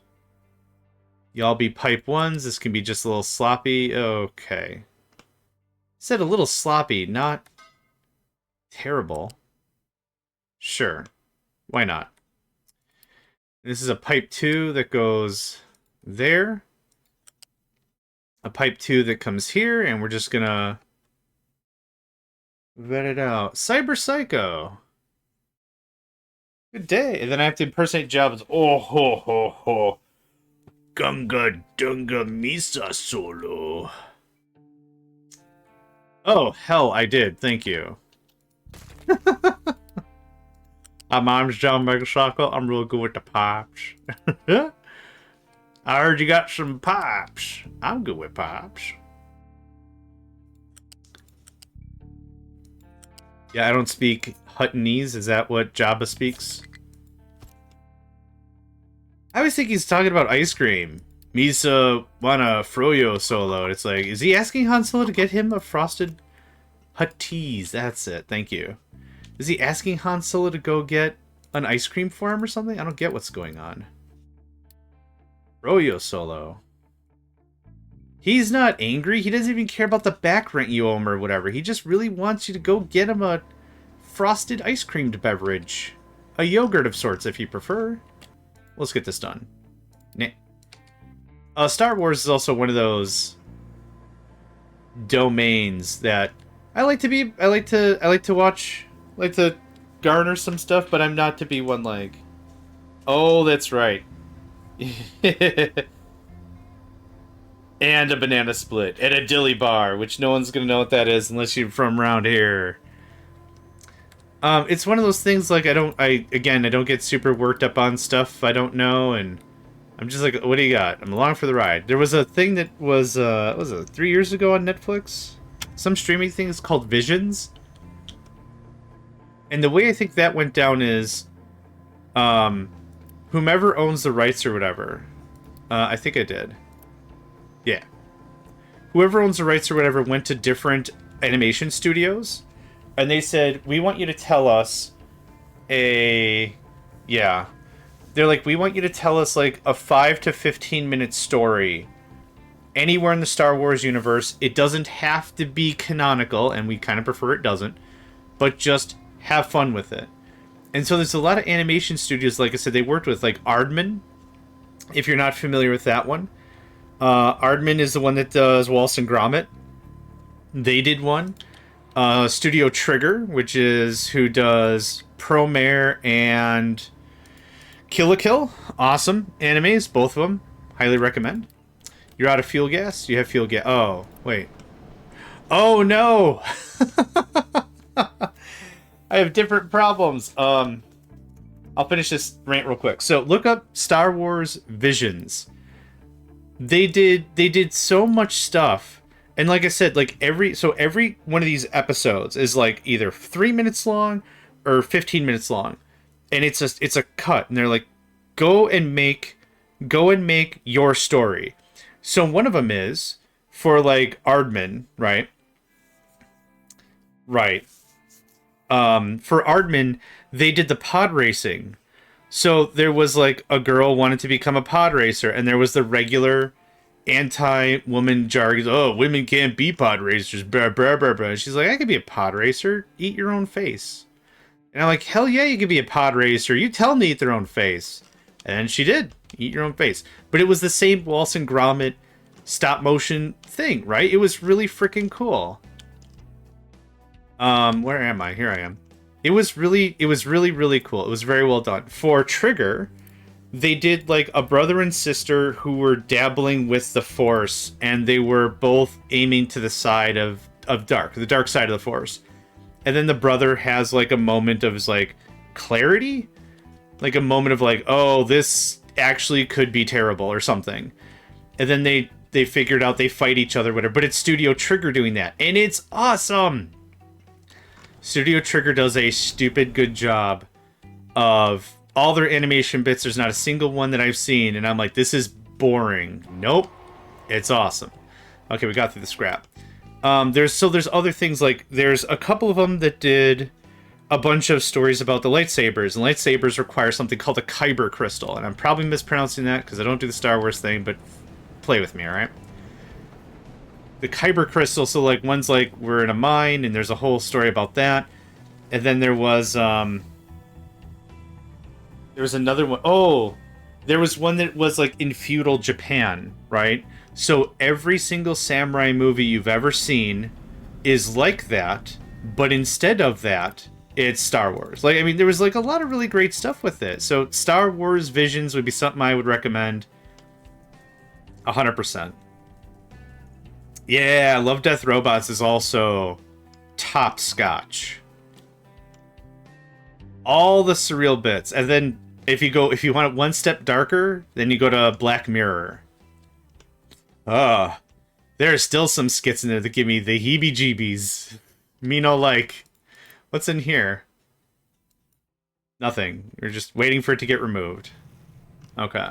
Speaker 1: Y'all be pipe 1s. This can be just a little sloppy. Okay. Said a little sloppy, not terrible. Sure. Why not? This is a pipe 2 that goes there. A pipe 2 that comes here, and we're just gonna vet it out. Cyber Psycho. Good day. And then I have to impersonate Jabba's. Oh ho ho ho. Gunga Dunga Misa Solo. Oh, hell, I did. Thank you. My name's JohnMegacycle. I'm real good with the pipes. I heard you got some pipes. I'm good with pipes. Yeah, I don't speak Huttonese. Is that what Jabba speaks? I always think he's talking about ice cream. Misa wanna froyo solo. It's like, is he asking Han Solo to get him a frosted Hutties? That's it. Thank you. Is he asking Han Solo to go get an ice cream for him or something? I don't get what's going on. Froyo solo. He's not angry. He doesn't even care about the back rent you owe him or whatever. He just really wants you to go get him a frosted ice creamed beverage. A yogurt of sorts, if you prefer. Let's get this done. Nah. Star Wars is also one of those domains that I like to watch, like to garner some stuff, but I'm not to be one like, oh, that's right. And a banana split and a dilly bar, which no one's gonna know what that is unless you're from around here. It's one of those things like I don't get super worked up on stuff I don't know, and I'm just like, what do you got? I'm along for the ride. There was a thing that was what was it, 3 years ago on Netflix? Some streaming thing is called Visions. And the way I think that went down is whomever owns the rights or whatever. I think I did. Yeah. Whoever owns the rights or whatever went to different animation studios. And they said, we want you to tell us a... Yeah. They're like, we want you to tell us like a 5 to 15 minute story anywhere in the Star Wars universe. It doesn't have to be canonical, and we kind of prefer it doesn't. But just have fun with it. And so there's a lot of animation studios, like I said, they worked with, like Aardman, if you're not familiar with that one. Aardman is the one that does Wallace and Gromit. They did one. Studio Trigger, which is who does Promare and Kill la Kill. Awesome animes, both of them. Highly recommend. You're out of fuel gas? You have fuel gas. Oh, wait. Oh, no! I have different problems. I'll finish this rant real quick. So look up Star Wars Visions. They did so much stuff. And like I said, like every one of these episodes is like either 3 minutes long or 15 minutes long. And it's a cut, and they're like, go and make your story. So one of them is for like Aardman, right? Right. For Aardman, they did the pod racing. So there was like a girl wanted to become a pod racer, and there was the regular anti-woman jargon. Oh, women can't be pod racers. Blah, blah, blah, blah. She's like, I could be a pod racer. Eat your own face. And I'm like, hell yeah, you could be a pod racer. You tell them to eat their own face. And she did. Eat your own face. But it was the same Wallace and Gromit stop motion thing, right? It was really freaking cool. Where am I? Here I am. It was really, really cool. It was very well done. For Trigger, they did like a brother and sister who were dabbling with the Force, and they were both aiming to the side of the dark side of the Force. And then the brother has like a moment of like clarity, like a moment of like, oh, this actually could be terrible or something. And then they figured out they fight each other, whatever. But it's Studio Trigger doing that, and it's awesome. Studio Trigger does a stupid good job of all their animation bits. There's not a single one that I've seen, and I'm like, this is boring. Nope, it's awesome. Okay, we got through the scrap. There's other things, like there's a couple of them that did a bunch of stories about the lightsabers, and lightsabers require something called a Kyber crystal, and I'm probably mispronouncing that because I don't do the Star Wars thing, but play with me, all right? The Kyber crystal, so like one's like we're in a mine, and there's a whole story about that, and then there was another one. Oh, There was one that was like in feudal Japan, right? So every single samurai movie you've ever seen is like that, but instead of that, it's Star Wars. Like, I mean, there was like a lot of really great stuff with it. So Star Wars Visions would be something I would recommend 100%. Yeah, Love, Death, Robots is also top scotch. All the surreal bits. And then if you want it one step darker, then you go to Black Mirror. There are still some skits in there that give me the heebie-jeebies. Me no like. What's in here? Nothing. You're just waiting for it to get removed. Okay.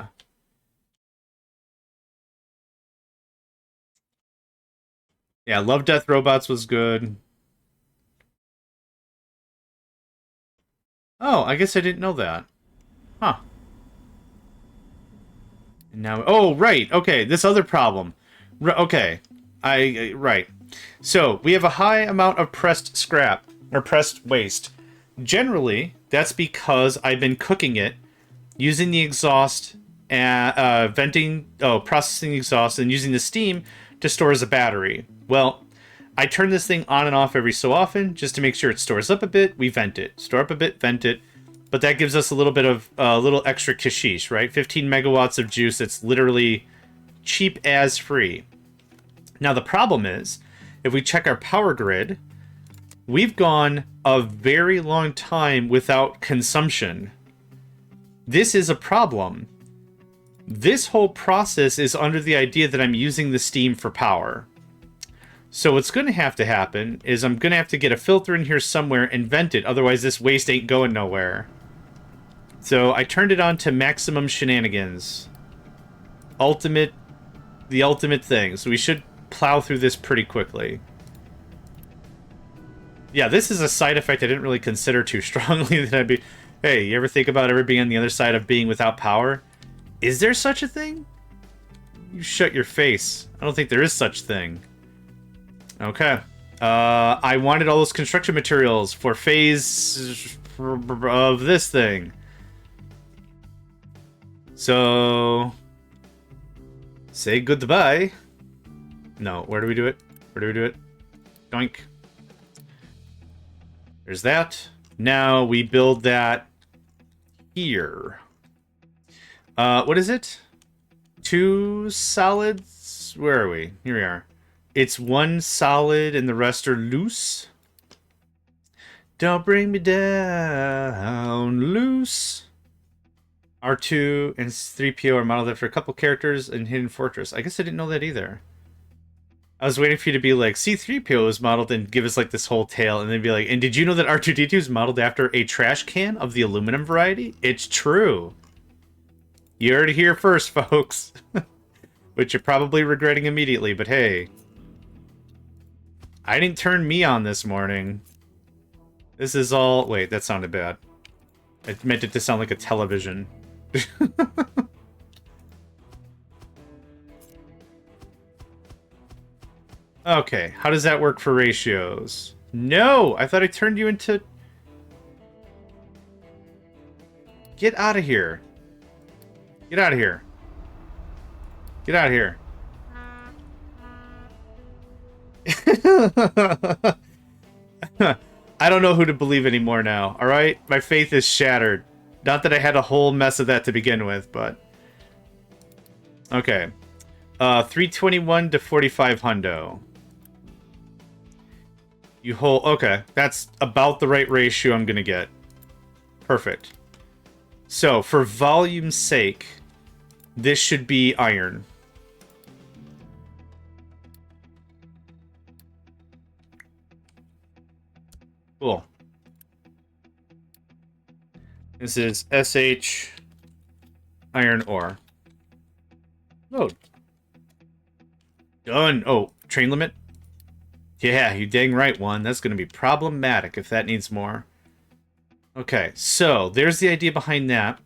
Speaker 1: Yeah, Love, Death, Robots was good. Oh, I guess I didn't know that. Huh. And now, oh, right. Okay, this other problem. Okay. Right. So, we have a high amount of pressed scrap, or pressed waste. Generally, that's because I've been cooking it, using the exhaust, and processing the exhaust, and using the steam to store as a battery. Well, I turn this thing on and off every so often, just to make sure it stores up a bit, we vent it. Store up a bit, vent it. But that gives us a little bit of, a little extra kashish, right? 15 megawatts of juice that's literally cheap as free. Now, the problem is, if we check our power grid, we've gone a very long time without consumption. This is a problem. This whole process is under the idea that I'm using the steam for power. So what's going to happen is I'm going to have to get a filter in here somewhere and vent it, otherwise this waste ain't going nowhere. So I turned it on to maximum shenanigans. The ultimate thing. So we should plow through this pretty quickly. Yeah, this is a side effect I didn't really consider too strongly. That I'd be, hey, you ever think about ever being on the other side of being without power? Is there such a thing? You shut your face. I don't think there is such thing. Okay. I wanted all those construction materials for phase of this thing. So, say goodbye. No, where do we do it? Where do we do it? Doink. There's that. Now we build that here. What is it? 2 solids? Where are we? Here we are. It's 1 solid and the rest are loose. Don't bring me down, loose. R2 and 3PO are modeled after a couple characters in Hidden Fortress. I guess I didn't know that either. I was waiting for you to be like, C3PO is modeled and give us like this whole tale, and then be like, and did you know that R2D2 is modeled after a trash can of the aluminum variety? It's true. You heard it here first, folks. Which you're probably regretting immediately, but hey. I didn't turn me on this morning. This is all... Wait, that sounded bad. I meant it to sound like a television. Okay, how does that work for ratios? No! I thought I turned you into... Get out of here. Get out of here. Get out of here. I don't know who to believe anymore now, alright? My faith is shattered. Not that I had a whole mess of that to begin with, but... Okay. 321 to 45 hundo. You hold... Okay, that's about the right ratio I'm gonna get. Perfect. So, for volume's sake, this should be iron. Cool. This is SH iron ore. Load. Done. Oh, train limit? Yeah, you dang right, one. That's going to be problematic if that needs more. Okay, so there's the idea behind that.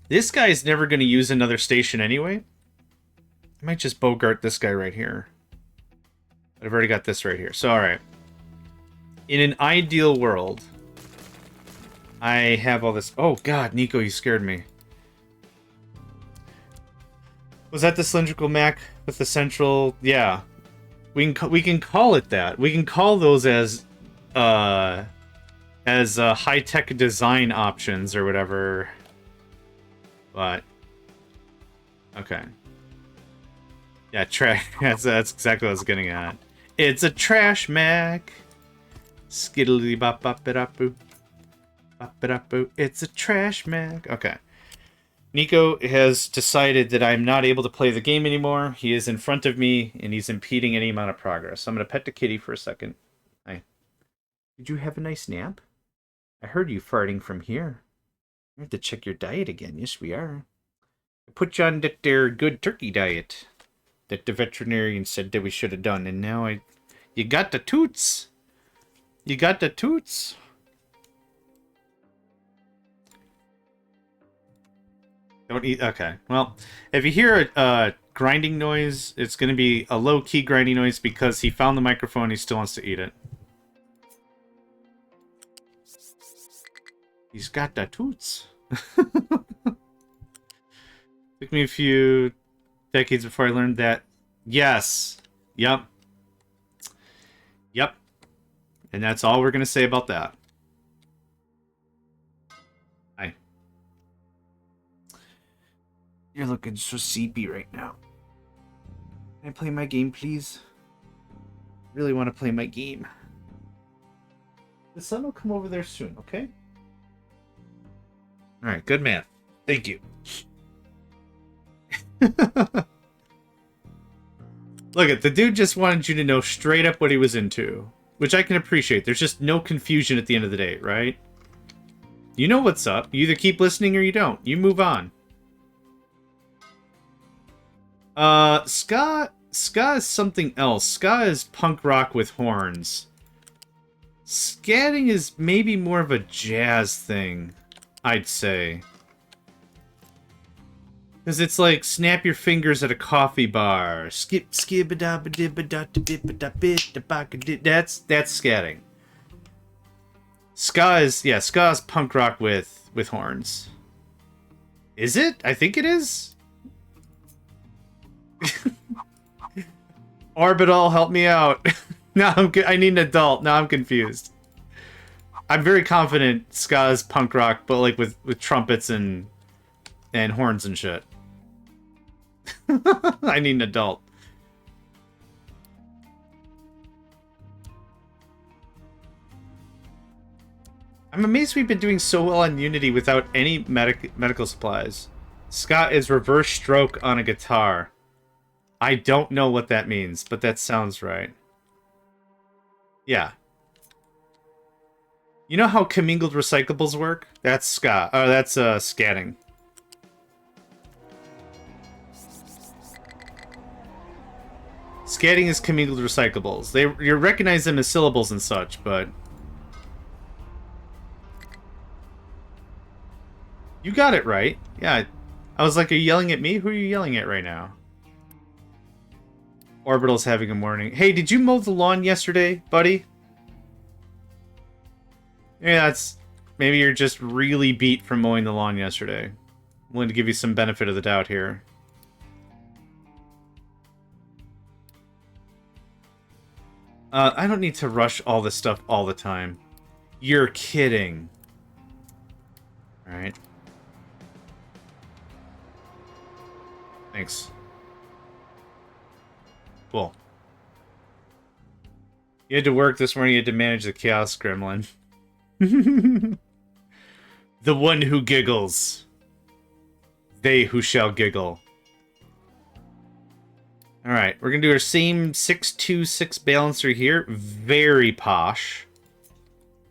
Speaker 1: This guy's never going to use another station anyway. I might just bogart this guy right here. I've already got this right here. So, alright. In an ideal world, I have all this... Oh, God, Nico, you scared me. Was that the cylindrical Mac with the central? Yeah, we can call it that. We can call those as high-tech design options or whatever. But okay, yeah, trash. That's exactly what I was getting at. It's a trash Mac. Skiddly bop bop it up boo. Bop it up boo. It's a trash Mac. Okay. Nico has decided that I'm not able to play the game anymore. He is in front of me, and he's impeding any amount of progress. So I'm going to pet the kitty for a second. Hi. Did you have a nice nap? I heard you farting from here. We have to check your diet again. Yes, we are. I put you on that there good turkey diet that the veterinarian said that we should have done, and now you got the toots. You got the toots. Don't eat. Okay. Well, if you hear a grinding noise, it's going to be a low-key grinding noise because he found the microphone and he still wants to eat it. He's got the toots. Took me a few decades before I learned that. Yes. Yep. Yep. And that's all we're going to say about that. Hi. You're looking so sleepy right now. Can I play my game, please? I really want to play my game. The sun will come over there soon, okay? Alright, good man. Thank you. Look at the dude just wanted you to know straight up what he was into, which I can appreciate. There's just no confusion at the end of the day, right? You know what's up. You either keep listening or you don't. You move on. Ska is something else. Ska is punk rock with horns. Scatting is maybe more of a jazz thing, I'd say. Because it's like snap your fingers at a coffee bar. Skip skibba-da-ba-dibba-da-da-bit-da-bit-da-baka-did. That's scatting. Ska is punk rock with horns. Is it? I think it is. Orbital, help me out. Now I need an adult. Now I'm confused. I'm very confident ska is punk rock, but like with trumpets and horns and shit. I need an adult. I'm amazed we've been doing so well on Unity without any medical supplies. Ska is reverse stroke on a guitar. I don't know what that means, but that sounds right. Yeah. You know how commingled recyclables work? That's ska. Oh, that's scatting. Scatting is commingled recyclables. You recognize them as syllables and such, but you got it right. Yeah. I was like, are you yelling at me? Who are you yelling at right now? Orbital's having a morning. Hey, did you mow the lawn yesterday, buddy? Yeah, that's... Maybe you're just really beat from mowing the lawn yesterday. I'm willing to give you some benefit of the doubt here. I don't need to rush all this stuff all the time. You're kidding. Alright. Thanks. Cool. You had to work this morning, you had to manage the Chaos Gremlin. The one who giggles. They who shall giggle. Alright, we're gonna do our same 626 balancer here. Very posh.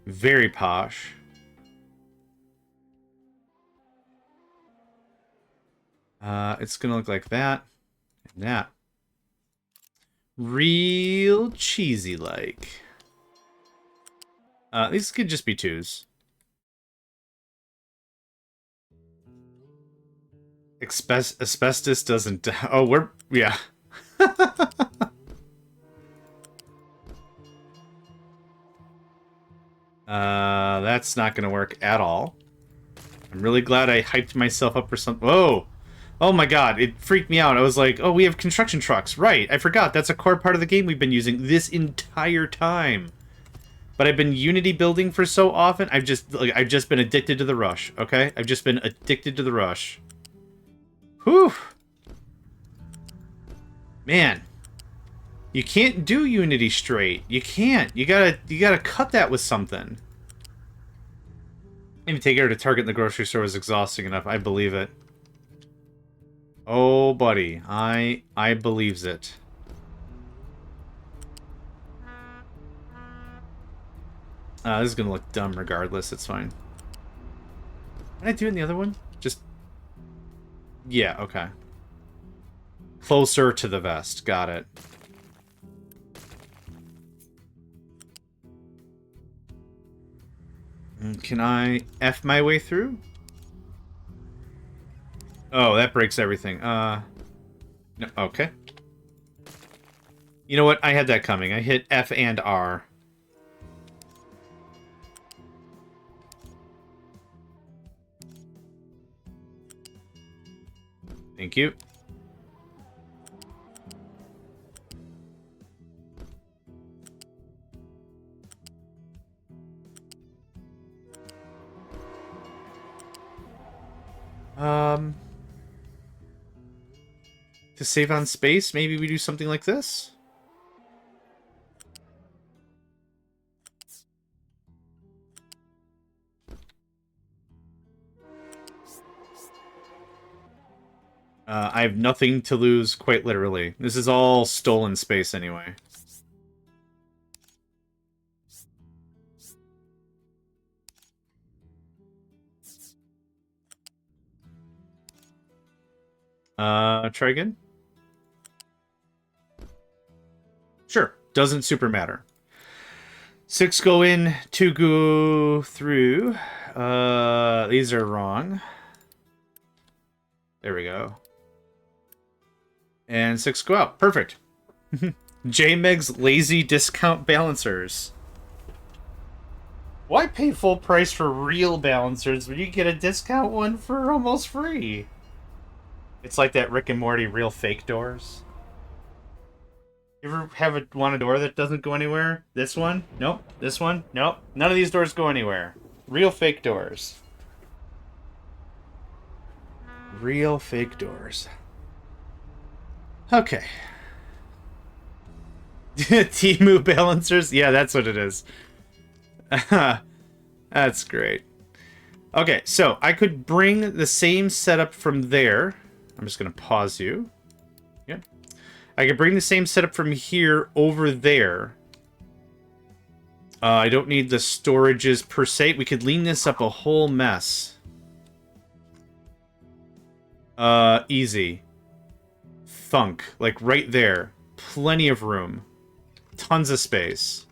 Speaker 1: Very posh. It's gonna look like that. And that. Real cheesy-like. These could just be twos. Asbestos doesn't... Oh, we're... Yeah. That's not gonna work at all. I'm really glad I hyped myself up for some... Whoa! Oh my god, it freaked me out. I was like, oh, we have construction trucks. Right, I forgot. That's a core part of the game we've been using this entire time. But I've been Unity building for so often, I've just been addicted to the rush, okay? I've just been addicted to the rush. Whew. Man. You can't do Unity straight. You can't. You gotta cut that with something. Even taking her to Target in the grocery store was exhausting enough. I believe it. Oh, buddy. I believes it. This is gonna look dumb regardless. It's fine. What did I do in the other one? Just... Yeah, okay. Closer to the vest. Got it. Can I F my way through? Oh, that breaks everything. No, okay. You know what? I had that coming. I hit F and R. Thank you. To save on space, maybe we do something like this? I have nothing to lose, quite literally. This is all stolen space anyway. Try again? Sure. Doesn't super matter. 6 go in, 2 go through. These are wrong. There we go. And 6 go out. Perfect. JMeg's lazy discount balancers. Why pay full price for real balancers when you get a discount one for almost free? It's like that Rick and Morty real fake doors. You ever want a door that doesn't go anywhere? This one? Nope. This one? Nope. None of these doors go anywhere. Real fake doors. Real fake doors. Okay. Temu balancers? Yeah, that's what it is. That's great. Okay, so I could bring the same setup from there. I'm just going to pause you. Yep. I could bring the same setup from here over there. I don't need the storages per se. We could lean this up a whole mess. Easy. Thunk. Like right there. Plenty of room. Tons of space.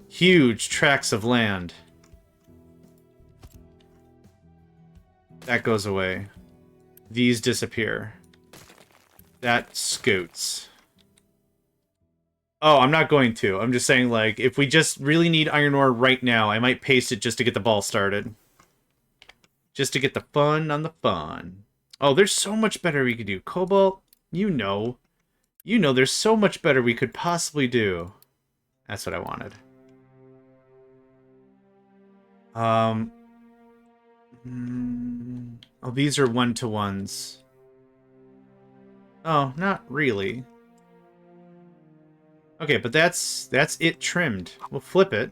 Speaker 1: Huge tracts of land. That goes away. These disappear. That scoots. Oh, I'm not going to. I'm just saying, like, if we just really need iron ore right now, I might paste it just to get the ball started. Just to get the fun on the fun. Oh, there's so much better we could do. Cobalt, you know. You know there's so much better we could possibly do. That's what I wanted. Oh, these are one-to-ones. Oh, not really. Okay, but that's it trimmed. We'll flip it.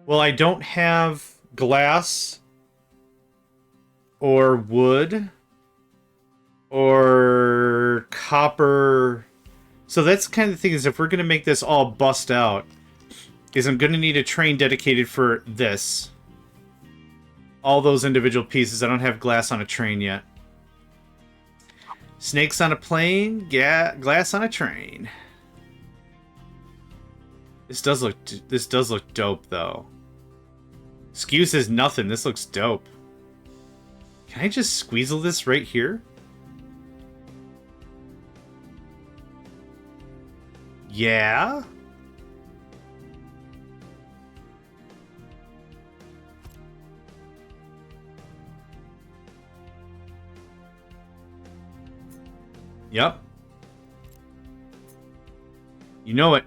Speaker 1: Well, I don't have glass or wood or copper. So that's kind of the thing, is if we're going to make this all bust out, is I'm going to need a train dedicated for this. All those individual pieces. I don't have glass on a train yet. Snakes on a plane, yeah, glass on a train. This does look dope, though. Excuse is nothing. This looks dope. Can I just squeezle this right here? Yeah? Yep. You know it.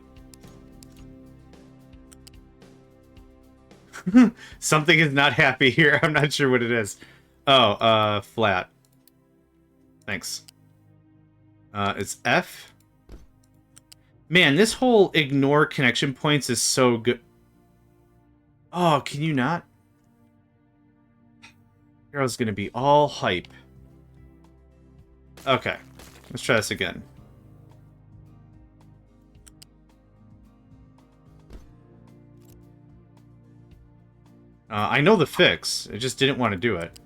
Speaker 1: Something is not happy here. I'm not sure what it is. Oh, flat. Thanks. It's F. Man, this whole ignore connection points is so good. Oh, can you not? Hero's gonna be all hype. Okay, let's try this again. I know the fix. I just didn't want to do it.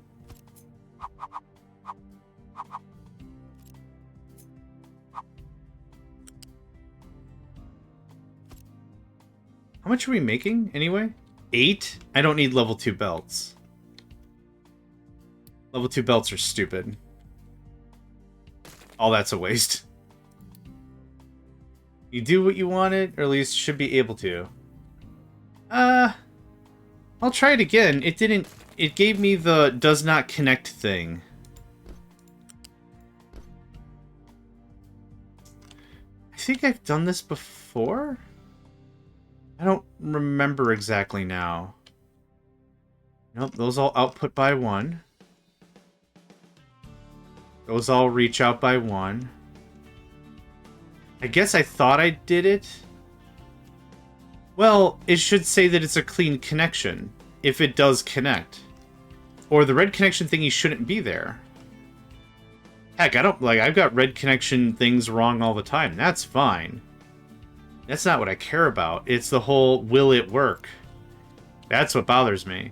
Speaker 1: How much are we making, anyway? 8? I don't need level 2 belts. Level 2 belts are stupid. All that's a waste. You do what you wanted, or at least should be able to. I'll try it again. It didn't... It gave me the does not connect thing. I think I've done this before? I don't remember exactly now. Nope, those all output by 1. Those all reach out by 1. I guess I thought I did it. Well, it should say that it's a clean connection, if it does connect. Or the red connection thingy shouldn't be there. Heck, I don't, like, I've got red connection things wrong all the time. That's fine. That's not what I care about. It's the whole, will it work? That's what bothers me.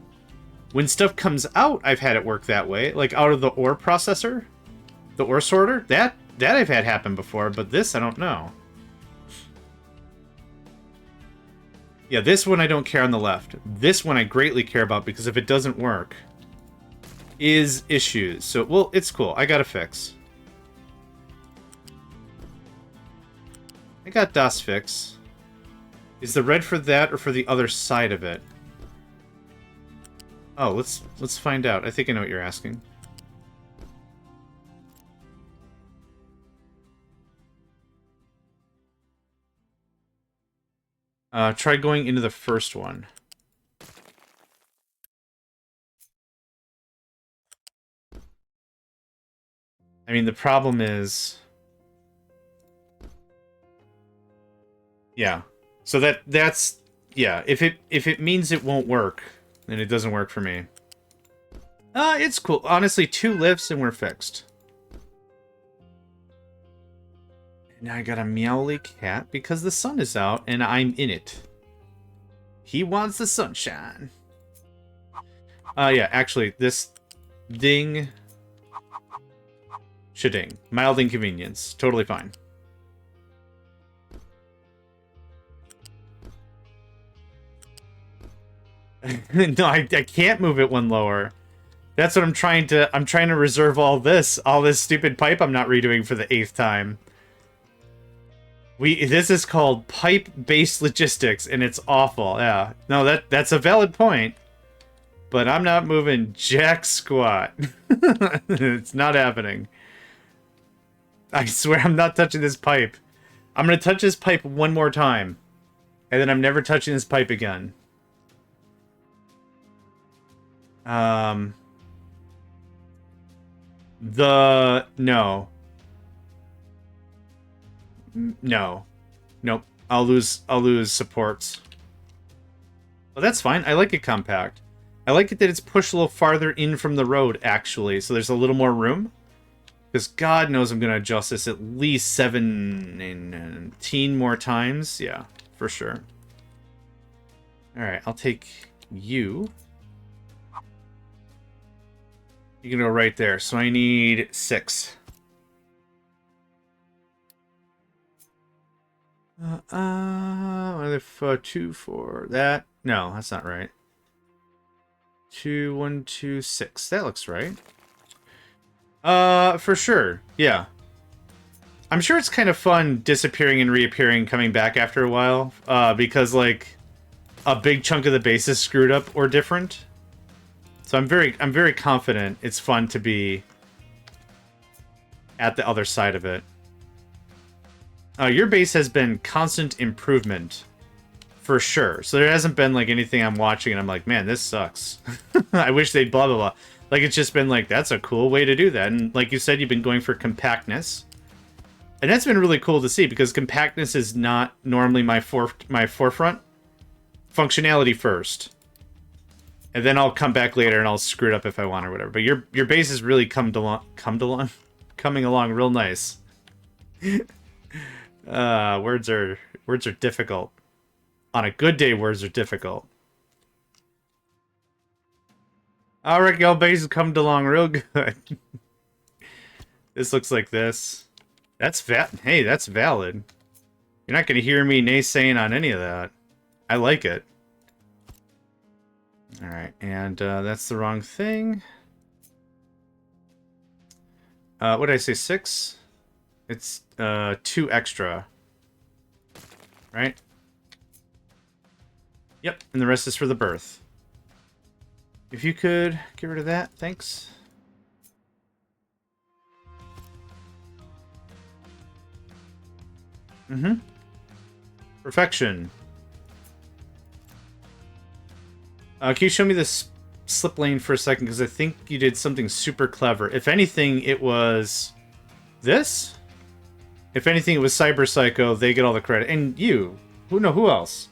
Speaker 1: When stuff comes out, I've had it work that way. Like, out of the ore processor, the ore sorter, that I've had happen before, but this, I don't know. Yeah, this one I don't care on the left. This one I greatly care about because if it doesn't work, is issues. So, well, it's cool. I got a fix. I got das fix. Is the red for that or for the other side of it? Oh, let's find out. I think I know what you're asking. Try going into the first one. I mean, the problem is... Yeah. So that's... Yeah, if it means it won't work, then it doesn't work for me. It's cool. Honestly, 2 lifts and we're fixed. Now I got a meowly cat because the sun is out and I'm in it. He wants the sunshine. Yeah, actually, this ding... Shading. Mild inconvenience. Totally fine. No, I can't move it one lower. That's what I'm trying to... I'm trying to reserve all this stupid pipe I'm not redoing for the 8th time. This is called pipe-based logistics, and it's awful. Yeah. No, that's a valid point. But I'm not moving jack squat. It's not happening. I swear I'm not touching this pipe. I'm going to touch this pipe one more time. And then I'm never touching this pipe again. No. No. Nope. I'll lose supports. Well, that's fine. I like it compact. I like it that it's pushed a little farther in from the road, actually, so there's a little more room. Because God knows I'm going to adjust this at least 17 more times. Yeah, for sure. Alright, I'll take you. You can go right there. So I need 6. 2, 4, that. No, that's not right. 2, 1, 2, 6. That looks right. For sure. Yeah. I'm sure it's kind of fun disappearing and reappearing, coming back after a while. Because, like, a big chunk of the base is screwed up or different. So I'm very confident it's fun to be at the other side of it. Your base has been constant improvement. For sure. So there hasn't been, like, anything I'm watching and I'm like, man, this sucks. I wish they'd blah, blah, blah. Like, it's just been like, that's a cool way to do that. And like you said, you've been going for compactness. And that's been really cool to see, because compactness is not normally my forefront. Functionality first. And then I'll come back later and I'll screw it up if I want or whatever. But your base has really coming along real nice. Words are difficult. On a good day, words are difficult. Alright, y'all, base is coming along real good. This looks like this. Hey, that's valid. You're not gonna hear me naysaying on any of that. I like it. Alright, and that's the wrong thing. What did I say, 6? It's 2 extra. Right? Yep, and the rest is for the birth. If you could get rid of that, thanks. Mm-hmm. Perfection. Can you show me this slip lane for a second? Because I think you did something super clever. If anything, it was this. If anything, it was Cyber Psycho. They get all the credit. And you. Who else?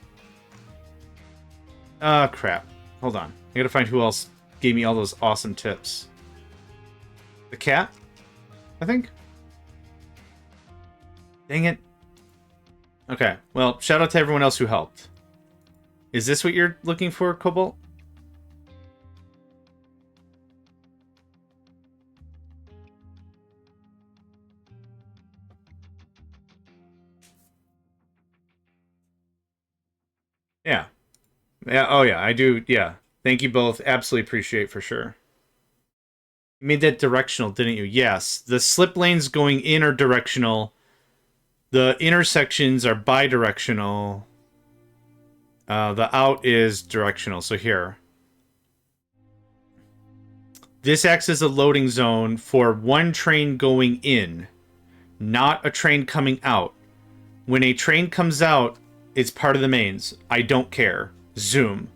Speaker 1: Crap. Hold on. I gotta find who else gave me all those awesome tips. The cat? I think? Dang it. Okay. Well, shout out to everyone else who helped. Is this what you're looking for, Cobalt? Yeah. Yeah, oh yeah, I do, yeah. Thank you both. Absolutely appreciate for sure. You made that directional, didn't you? Yes. The slip lanes going in are directional. The intersections are bidirectional. The out is directional, so here. This acts as a loading zone for one train going in, not a train coming out. When a train comes out, it's part of the mains. I don't care. Zoom.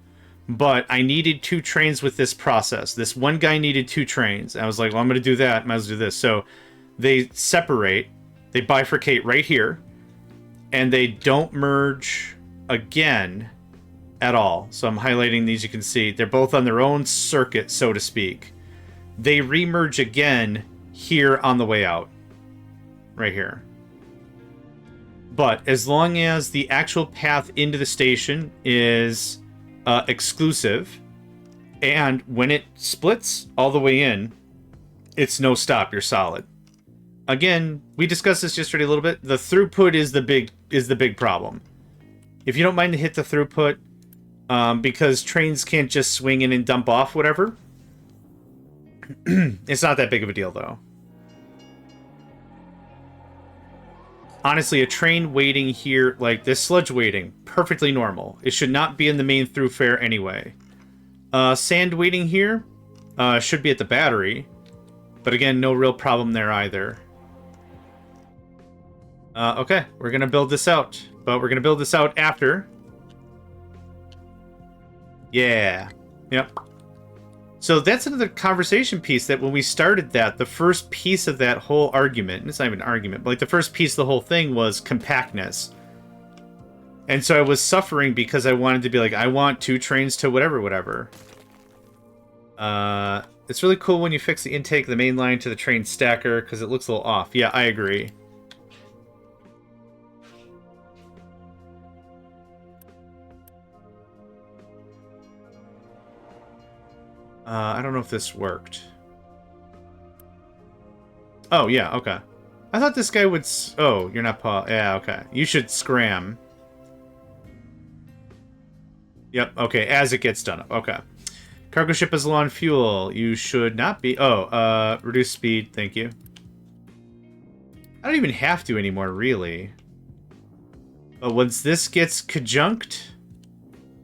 Speaker 1: But I needed 2 trains with this process. This one guy needed 2 trains. I was like, well, I'm going to do that. Might as well do this. So they separate. They bifurcate right here. And they don't merge again at all. So I'm highlighting these. You can see they're both on their own circuit, so to speak. They remerge again here on the way out. Right here. But as long as the actual path into the station is exclusive, and when it splits all the way in, it's no stop. You're solid. Again, we discussed this yesterday a little bit. The throughput is the big problem. If you don't mind to hit the throughput, because trains can't just swing in and dump off whatever. It's not that big of a deal, though. Honestly, a train waiting here, like this sludge waiting, perfectly normal. It should not be in the main thoroughfare anyway. Sand waiting here should be at the battery. But again, no real problem there either. Okay, we're going to build this out. But we're going to build this out after. Yeah. Yep. So that's another conversation piece that when we started that, the first piece of that whole argument, and it's not even an argument, but like the first piece of the whole thing was compactness. And so I was suffering because I wanted to be like, I want 2 trains to whatever. It's really cool when you fix the intake of the main line to the train stacker because it looks a little off. Yeah, I agree. I don't know if this worked. Oh, yeah, okay. I thought this guy would... Oh, you're not Paul. Yeah, okay. You should scram. Yep, okay, as it gets done up. Okay. Cargo ship is low on fuel. You should not be... Oh, reduce speed. Thank you. I don't even have to anymore, really. But once this gets conjunct,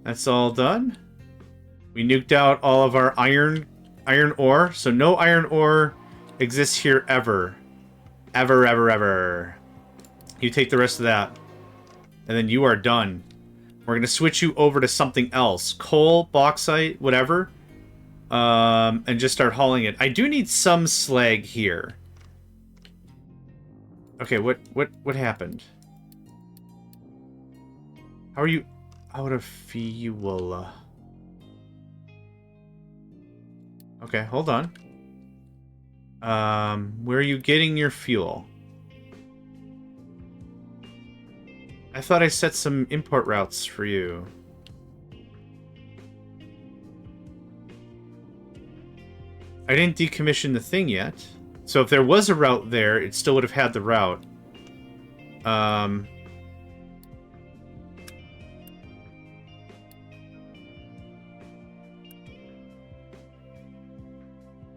Speaker 1: that's all done. We nuked out all of our iron ore. So no iron ore exists here ever. Ever. You take the rest of that. And then you are done. We're going to switch you over to something else. Coal, bauxite, whatever. And just start hauling it. I do need some slag here. Okay, what happened? How are you out of fuel? Okay, hold on. Where are you getting your fuel? I thought I set some import routes for you. I didn't decommission the thing yet. So if there was a route there, it still would have had the route.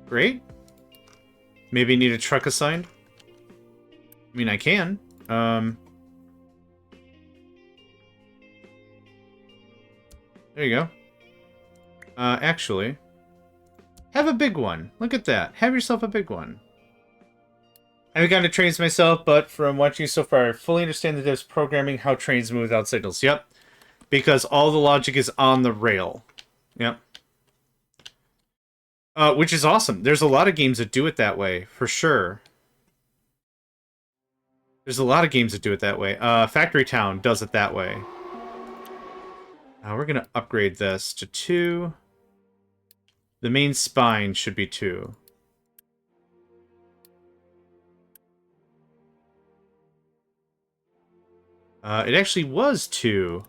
Speaker 1: Great. Maybe need a truck assigned? I mean, I can. There you go. Actually, have a big one. Look at that. Have yourself a big one. I haven't gotten to trains myself, but from watching you so far, I fully understand the devs programming how trains move without signals. Yep. Because all the logic is on the rail. Yep. Which is awesome. There's a lot of games that do it that way, for sure. There's a lot of games that do it that way. Factory Town does it that way. We're going to upgrade this to 2. The main spine should be 2. It actually was 2,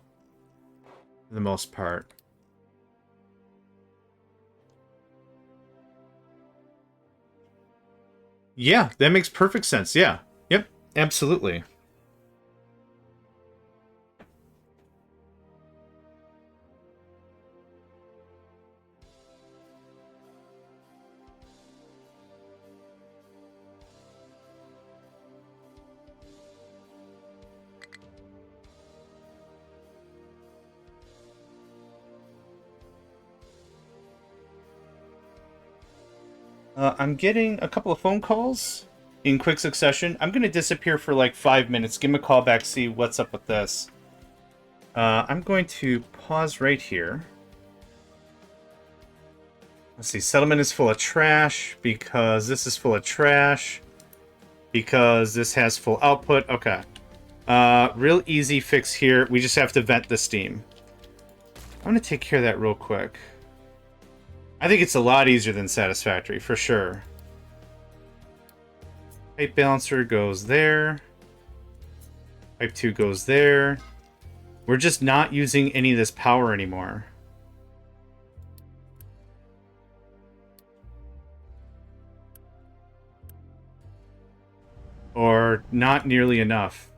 Speaker 1: for the most part. Yeah, that makes perfect sense. Yeah. Yep, absolutely. I'm getting a couple of phone calls in quick succession. I'm going to disappear for like 5 minutes. Give me a call back, see what's up with this. I'm going to pause right here. Let's see. Settlement is full of trash because this is full of trash because this has full output. Okay. Real easy fix here. We just have to vent the steam. I'm going to take care of that real quick. I think it's a lot easier than Satisfactory, for sure. Pipe balancer goes there. Pipe 2 goes there. We're just not using any of this power anymore. Or not nearly enough.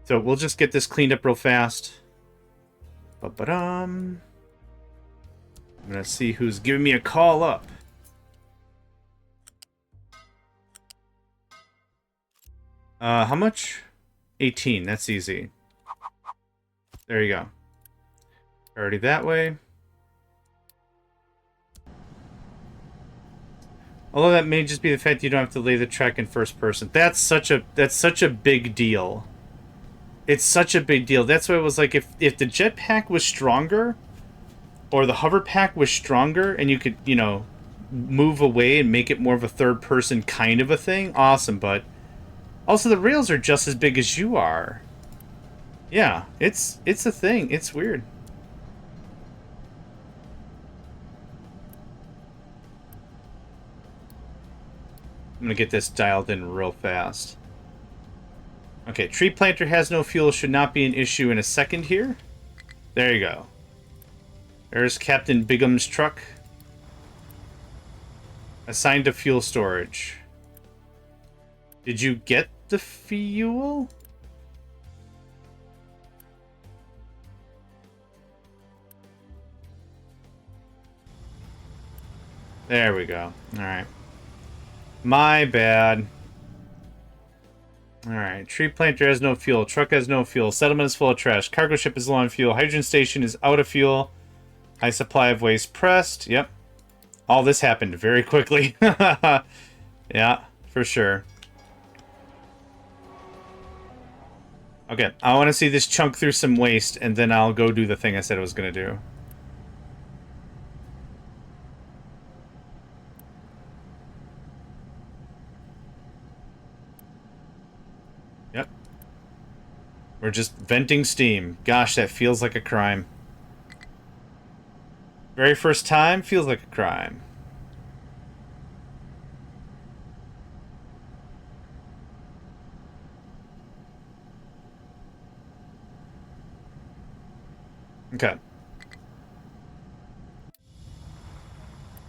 Speaker 1: So we'll just get this cleaned up real fast. Ba-ba-dum. I'm going to see who's giving me a call up. How much? 18. That's easy. There you go. Already that way. Although that may just be the fact you don't have to lay the track in first person. That's such a big deal. It's such a big deal. That's why it was like if the jetpack was stronger, or the hover pack was stronger, and you could, you know, move away and make it more of a third-person kind of a thing, awesome, but also the rails are just as big as you are. Yeah, it's a thing. It's weird. I'm gonna get this dialed in real fast. Okay, tree planter has no fuel, should not be an issue in a second here. There you go. There's Captain Bigum's truck. Assigned to fuel storage. Did you get the fuel? There we go. Alright. My bad. Alright. Tree planter has no fuel. Truck has no fuel. Settlement is full of trash. Cargo ship is low on fuel. Hydrogen station is out of fuel. High supply of waste pressed. Yep. All this happened very quickly. Yeah, for sure. Okay, I want to see this chunk through some waste, and then I'll go do the thing I said I was going to do. Yep. We're just venting steam. Gosh, that feels like a crime. Very first time feels like a crime. Okay.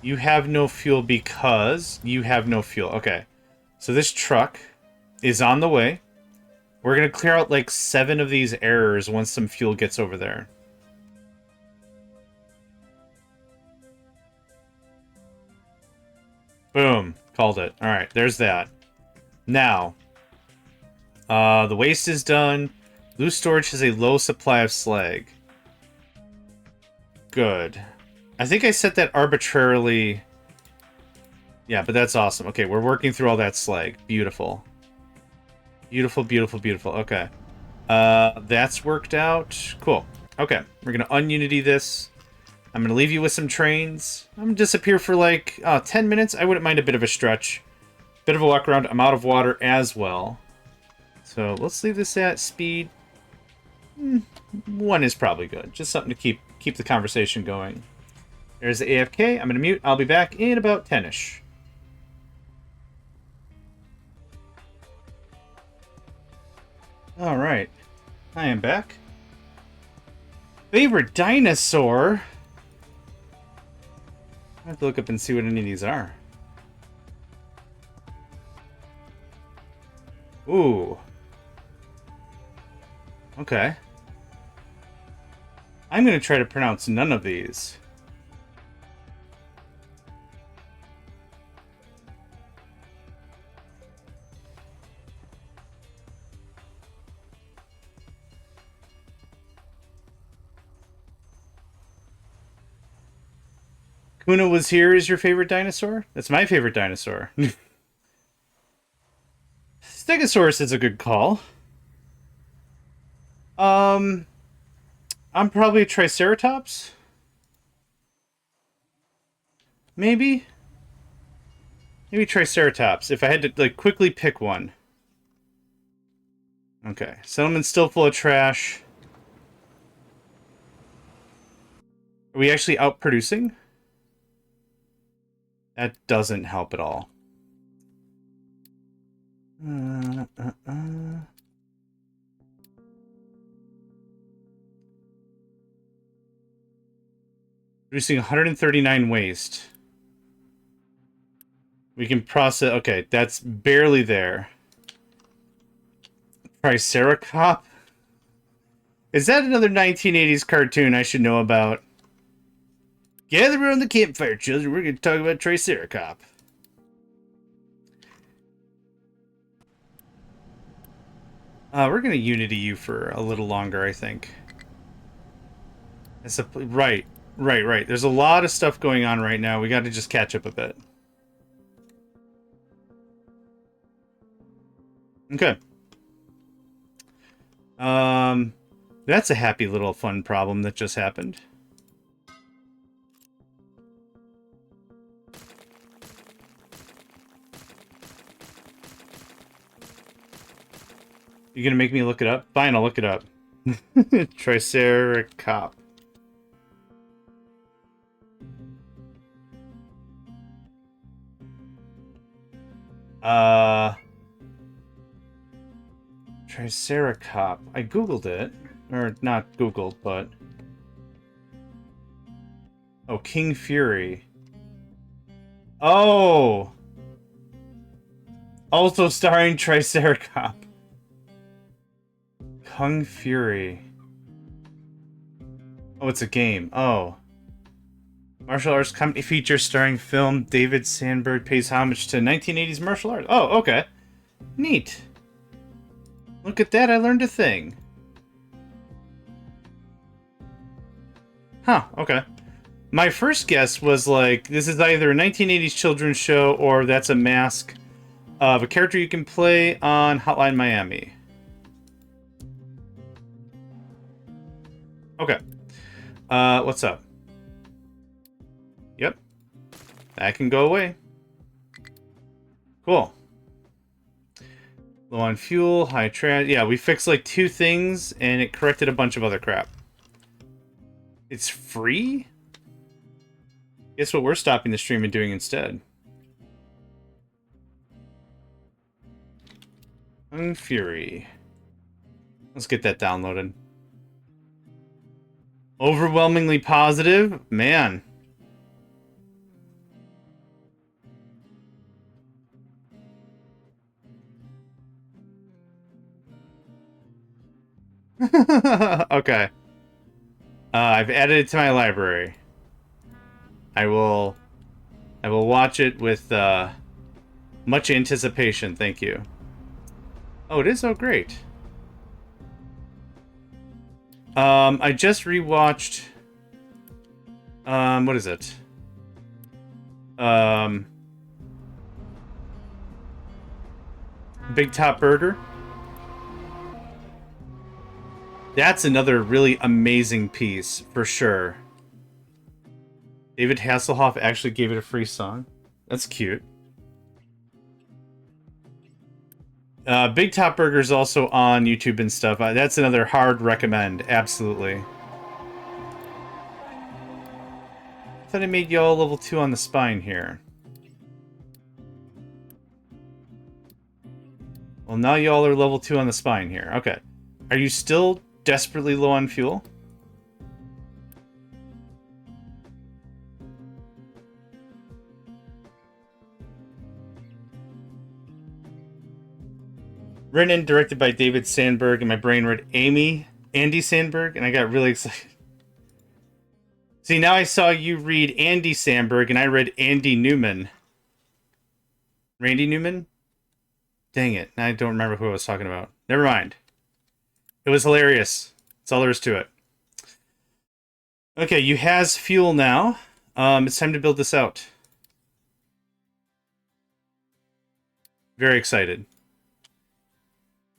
Speaker 1: You have no fuel because you have no fuel. Okay. So this truck is on the way. We're going to clear out like 7 of these errors once some fuel gets over there. Boom. Called it. Alright, there's that. Now, the waste is done. Loose storage has a low supply of slag. Good. I think I set that arbitrarily. Yeah, but that's awesome. Okay, we're working through all that slag. Beautiful. Beautiful, beautiful, beautiful. Okay. That's worked out. Cool. Okay, we're going to ununity this. I'm going to leave you with some trains. I'm going to disappear for like 10 minutes. I wouldn't mind a bit of a stretch. Bit of a walk around. I'm out of water as well. So let's leave this at speed. 1 is probably good. Just something to keep the conversation going. There's the AFK. I'm going to mute. I'll be back in about 10-ish. Alright. I am back. Favorite dinosaur? I have to look up and see what any of these are. Ooh. Okay. I'm going to try to pronounce none of these. Kuna was here is your favorite dinosaur? That's my favorite dinosaur. Stegosaurus is a good call. I'm probably a Triceratops? Maybe? Maybe Triceratops, if I had to, like, quickly pick one. Okay, settlement's still full of trash. Are we actually outproducing? That doesn't help at all. Producing 139 waste. We can process... Okay, that's barely there. Triceracop? Is that another 1980s cartoon I should know about? Gather around the campfire, children. We're going to talk about Triceracop. We're going to Unity you for a little longer, I think. Right. There's a lot of stuff going on right now. We got to just catch up a bit. Okay. That's a happy little fun problem that just happened. You gonna make me look it up? Fine, I'll look it up. Triceracop. Triceracop. I googled it. Or, not googled, but... Oh, King Fury. Oh! Also starring Triceracop. Kung Fury. Oh, it's a game. Oh. Martial arts comedy feature starring film David Sandberg pays homage to 1980s martial arts. Oh, okay. Neat. Look at that, I learned a thing. Huh, okay. My first guess was like, this is either a 1980s children's show or that's a mask of a character you can play on Hotline Miami. Okay. What's up? Yep. That can go away. Cool. Low on fuel, high trash. Yeah, we fixed like 2 things, and it corrected a bunch of other crap. It's free? Guess what we're stopping the stream and doing instead? Fury. Let's get that downloaded. Overwhelmingly positive? Man. Okay. I've added it to my library. I will watch it with much anticipation, thank you. Oh, it is? Oh, great. I just rewatched... what is it? Big Top Burger. That's another really amazing piece, for sure. David Hasselhoff actually gave it a free song. That's cute. Big Top Burger is also on YouTube and stuff. That's another hard recommend, absolutely. I thought I made y'all level 2 on the spine here. Well, now y'all are level 2 on the spine here. Okay. Are you still desperately low on fuel? Written and directed by David Sandberg, and my brain read Andy Sandberg, and I got really excited. See, now I saw you read Andy Sandberg, and I read Andy Newman. Randy Newman? Dang it. Now I don't remember who I was talking about. Never mind. It was hilarious. That's all there is to it. Okay, you has fuel now. It's time to build this out. Very excited.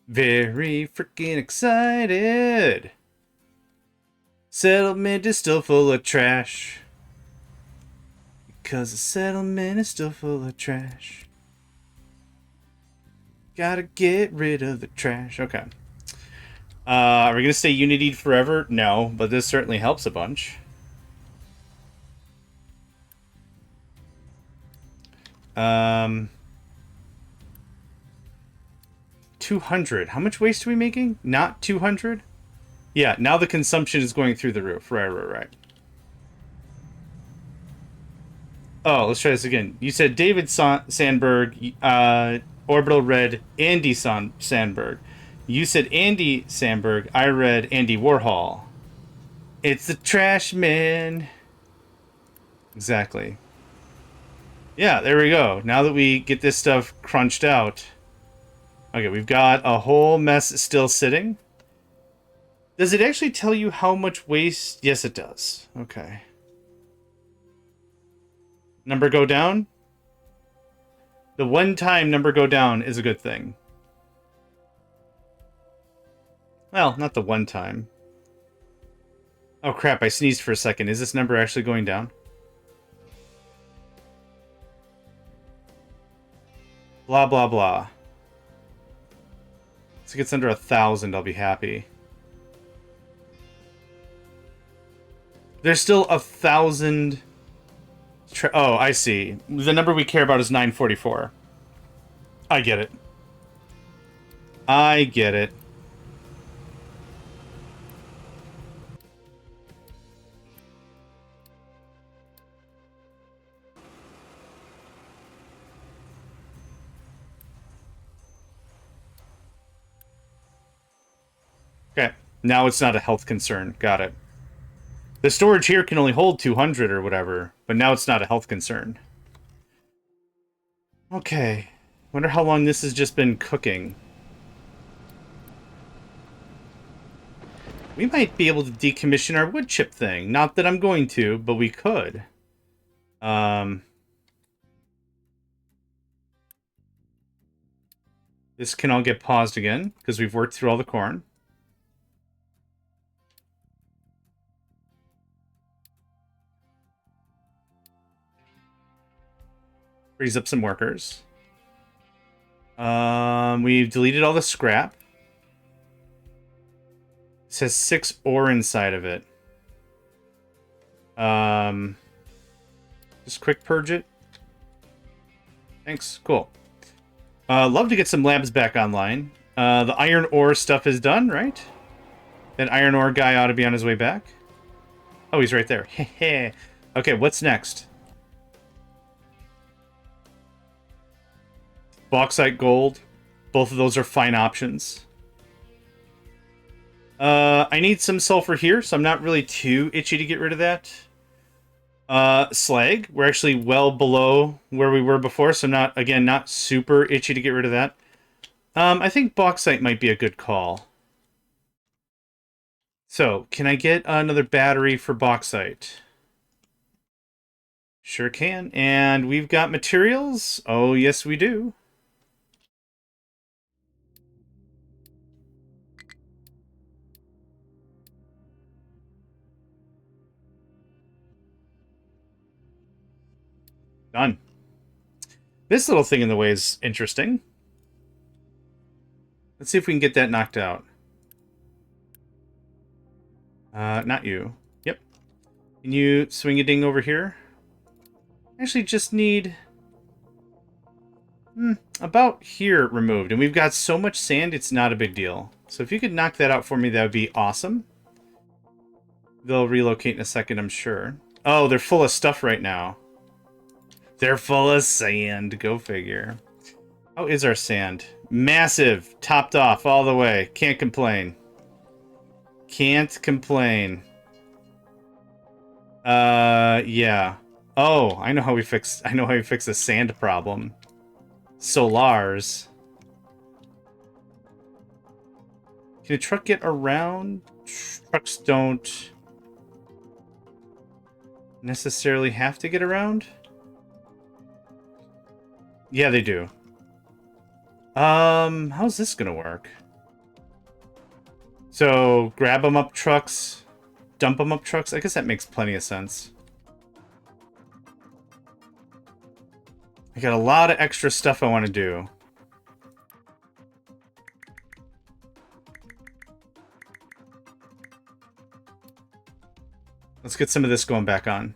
Speaker 1: Very freaking excited. Settlement is still full of trash. Because the settlement is still full of trash. Gotta get rid of the trash. Okay. Are we going to stay Unitied forever? No, but this certainly helps a bunch. 200. How much waste are we making? Not 200? Yeah, now the consumption is going through the roof. Right. Oh, let's try this again. You said David Sandberg, Orbital read Andy Sandberg. You said Andy Sandberg. I read Andy Warhol. It's the trash man. Exactly. Yeah, there we go. Now that we get this stuff crunched out. Okay, we've got a whole mess still sitting. Does it actually tell you how much waste? Yes, it does. Okay. Number go down? The one time number go down is a good thing. Well, not the one time. Oh crap, I sneezed for a second. Is this number actually going down? Blah, blah, blah. Once it gets under 1,000, I'll be happy. There's still 1,000... Oh, I see. The number we care about is 944. I get it. I get it. Okay, now it's not a health concern. Got it. The storage here can only hold 200 or whatever, but now it's not a health concern. Okay. Wonder how long this has just been cooking. We might be able to decommission our wood chip thing. Not that I'm going to, but we could. This can all get paused again, because we've worked through all the corn. Frees up some workers. We've deleted all the scrap. It says 6 ore inside of it. Just quick purge it. Thanks. Cool. Love to get some labs back online. The iron ore stuff is done, right? That iron ore guy ought to be on his way back. Oh, he's right there. Okay, what's next? Bauxite gold. Both of those are fine options. I need some sulfur here, so I'm not really too itchy to get rid of that. Slag. We're actually well below where we were before, so not super itchy to get rid of that. I think bauxite might be a good call. So, can I get another battery for bauxite? Sure can. And we've got materials. Oh, yes, we do. Done. This little thing in the way is interesting. Let's see if we can get that knocked out. Not you. Yep. Can you swing a ding over here? Actually, just need... about here removed. And we've got so much sand, it's not a big deal. So if you could knock that out for me, that would be awesome. They'll relocate in a second, I'm sure. Oh, they're full of stuff right now. They're full of sand. Go figure. How is our sand? Massive. Topped off all the way. Can't complain. Can't complain. Yeah. Oh, I know how we fix the sand problem. Solars. Can a truck get around? Trucks don't necessarily have to get around. Yeah, they do. How's this gonna work? So, grab them up trucks, dump them up trucks. I guess that makes plenty of sense. I got a lot of extra stuff I want to do. Let's get some of this going back on.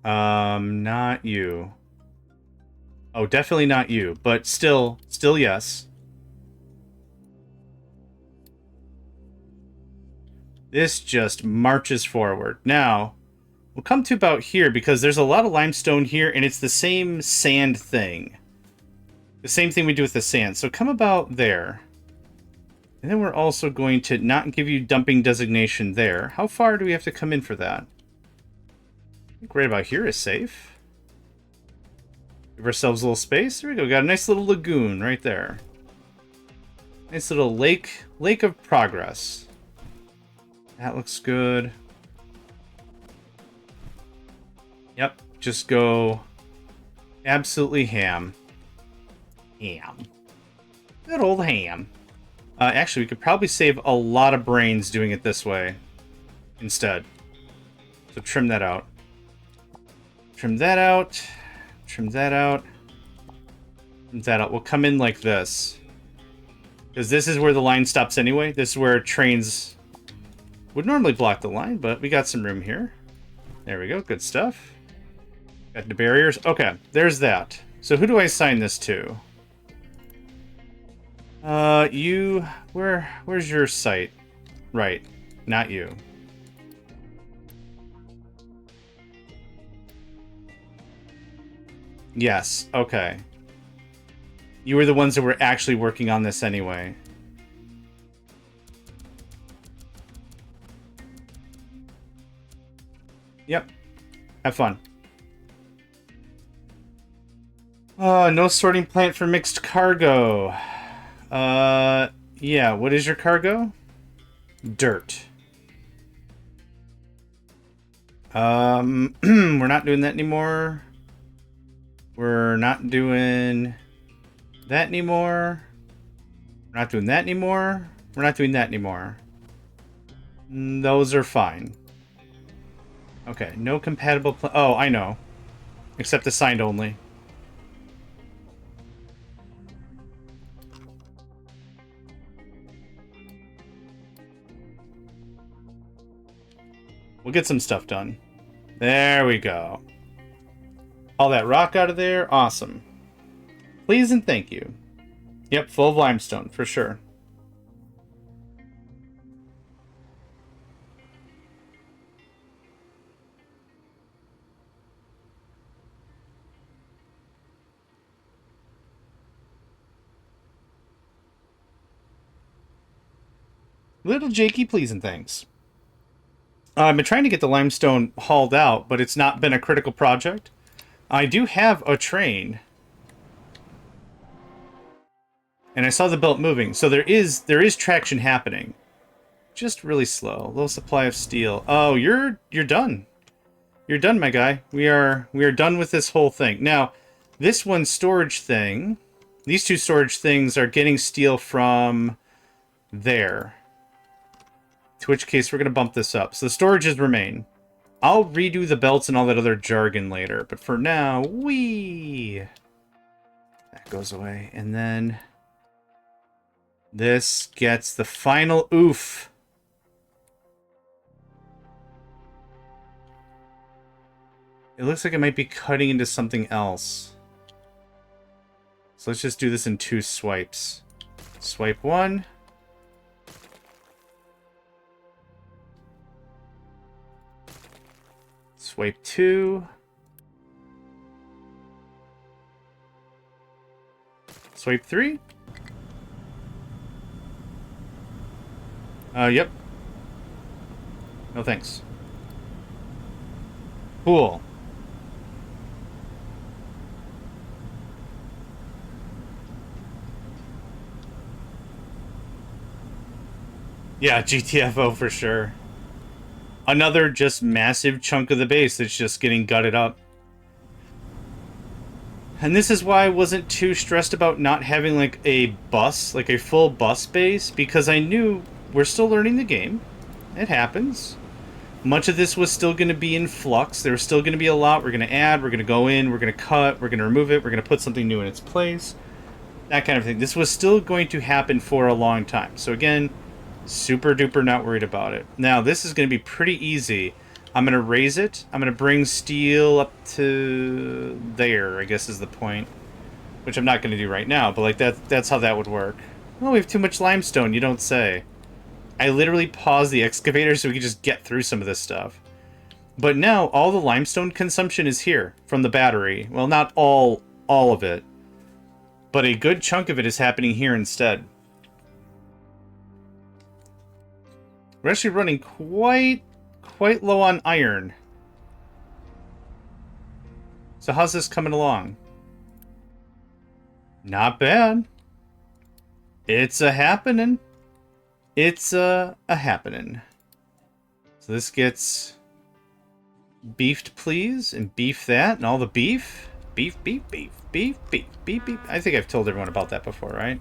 Speaker 1: Not you. Oh, definitely not you, but still yes. This just marches forward. Now, we'll come to about here because there's a lot of limestone here and it's the same sand thing. The same thing we do with the sand. So come about there. And then we're also going to not give you dumping designation there. How far do we have to come in for that? I think right about here is safe. Give ourselves a little space. There we go. Got a nice little lagoon right there. Nice little lake of progress. That looks good. Yep, just go absolutely ham. Ham. Good old ham. Actually, we could probably save a lot of brains doing it this way instead. So trim that out. Trim that out. Trim that out. Trim that out. We'll come in like this. Because this is where the line stops anyway. This is where trains would normally block the line, but we got some room here. There we go. Good stuff. Got the barriers. Okay, there's that. So who do I assign this to? Where's your site? Right, not you. Yes, okay. You were the ones that were actually working on this anyway. Yep. Have fun. No sorting plant for mixed cargo. Yeah, what is your cargo? Dirt. We're not doing that anymore. We're not doing that anymore. We're not doing that anymore. We're not doing that anymore. Those are fine. Okay, no compatible... Oh, I know. Except the signed only. We'll get some stuff done. There we go. All that rock out of there. Awesome. Please and thank you. Yep, full of limestone, for sure. Little Jakey, please and thanks. I've been trying to get the limestone hauled out, but it's not been a critical project. I do have a train. And I saw the belt moving, so there is traction happening. Just really slow. Low supply of steel. Oh, you're done. You're done, my guy. We are done with this whole thing. Now, this one storage thing, these two storage things are getting steel from there. To which case, we're going to bump this up. So the storages remain. I'll redo the belts and all that other jargon later. But for now, that goes away. And then this gets the final oof. It looks like it might be cutting into something else. So let's just do this in 2 swipes. Swipe 1. Swipe 2. Swipe 3. Yep. No thanks. Cool. Yeah, GTFO for sure. Another just massive chunk of the base that's just getting gutted up. And this is why I wasn't too stressed about not having like a bus, like a full bus base, because I knew we're still learning the game. It happens. Much of this was still going to be in flux. There was still going to be a lot. We're going to add, we're going to go in, we're going to cut, we're going to remove it, we're going to put something new in its place. That kind of thing. This was still going to happen for a long time. So again, super duper not worried about it. Now, this is going to be pretty easy. I'm going to raise it. I'm going to bring steel up to there, I guess is the point. Which I'm not going to do right now, but like that's how that would work. Oh, we have too much limestone, you don't say. I literally paused the excavator so we could just get through some of this stuff. But now, all the limestone consumption is here from the battery. Well, not all of it. But a good chunk of it is happening here instead. We're actually running quite low on iron. So how's this coming along? Not bad. It's a happening. It's a happening. So this gets beefed, please, and beef that, and all the beef. Beef, beef, beef, beef, beef, beef, beef. I think I've told everyone about that before, right?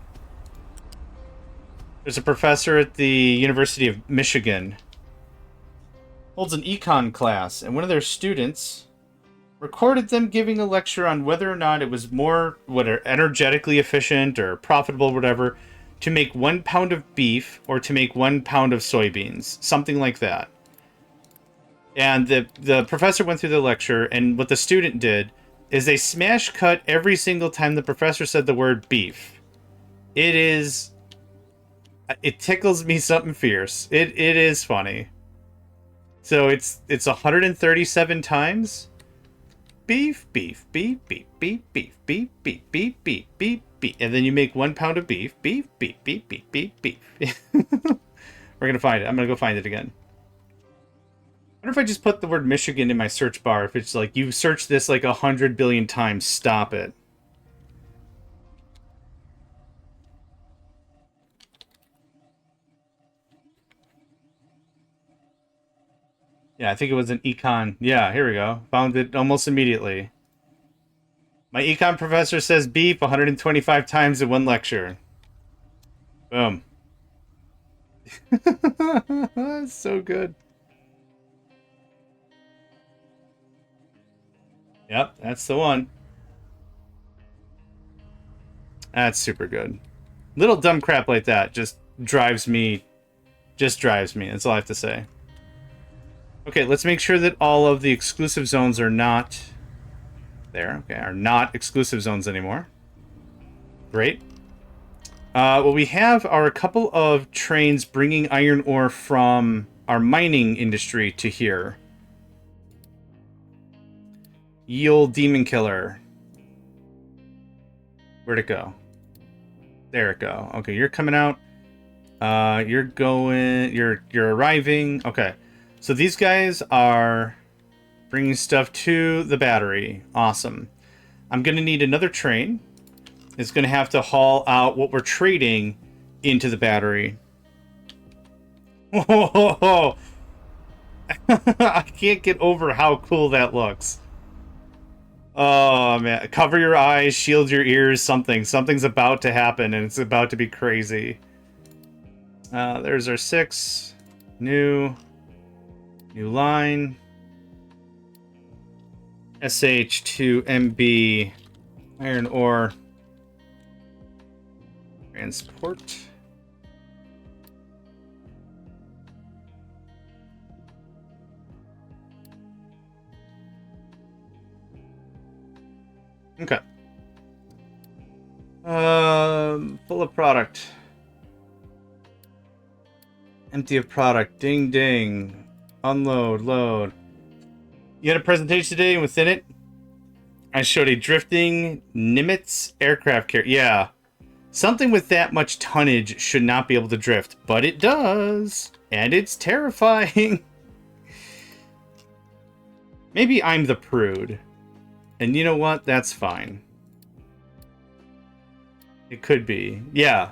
Speaker 1: There's a professor at the University of Michigan. Holds an econ class, and one of their students recorded them giving a lecture on whether or not it was more energetically efficient or profitable, whatever, to make 1 pound of beef or to make 1 pound of soybeans. Something like that. And the professor went through the lecture, and what the student did is they smash cut every single time the professor said the word beef. It tickles me something fierce. It is funny. So it's 137 times. Beef, beef, beef, beef, beef, beef, beef, beef, beef, beef, beef, beef. And then you make 1 pound of beef. Beef, beef, beef, beef, beef, beef. We're gonna find it. I'm gonna go find it again. I wonder if I just put the word Michigan in my search bar, if it's like, you search this like 100 billion times, stop it. Yeah, I think it was an econ. Yeah, here we go. Found it almost immediately. My econ professor says beef 125 times in one lecture. Boom. So good. Yep, that's the one. That's super good. Little dumb crap like that just drives me. Just drives me. That's all I have to say. Okay, let's make sure that all of the exclusive zones are not there. Okay, are not exclusive zones anymore. Great. What we have are a couple of trains bringing iron ore from our mining industry to here. Ye old demon killer. Where'd it go? There it go. Okay, you're coming out. You're going. You're arriving. Okay, so these guys are bringing stuff to the battery. Awesome. I'm gonna need another train. It's gonna have to haul out what we're trading into the battery. Whoa! I can't get over how cool that looks. Oh man, cover your eyes, shield your ears, something's about to happen and it's about to be crazy. There's our 6 new line. SH2MB iron ore transport. Okay. Full of product. Empty of product. Ding ding. Unload, load. You had a presentation today, and within it, I showed a drifting Nimitz aircraft carrier. Yeah. Something with that much tonnage should not be able to drift, but it does. And it's terrifying. Maybe I'm the prude. And you know what? That's fine. It could be. Yeah.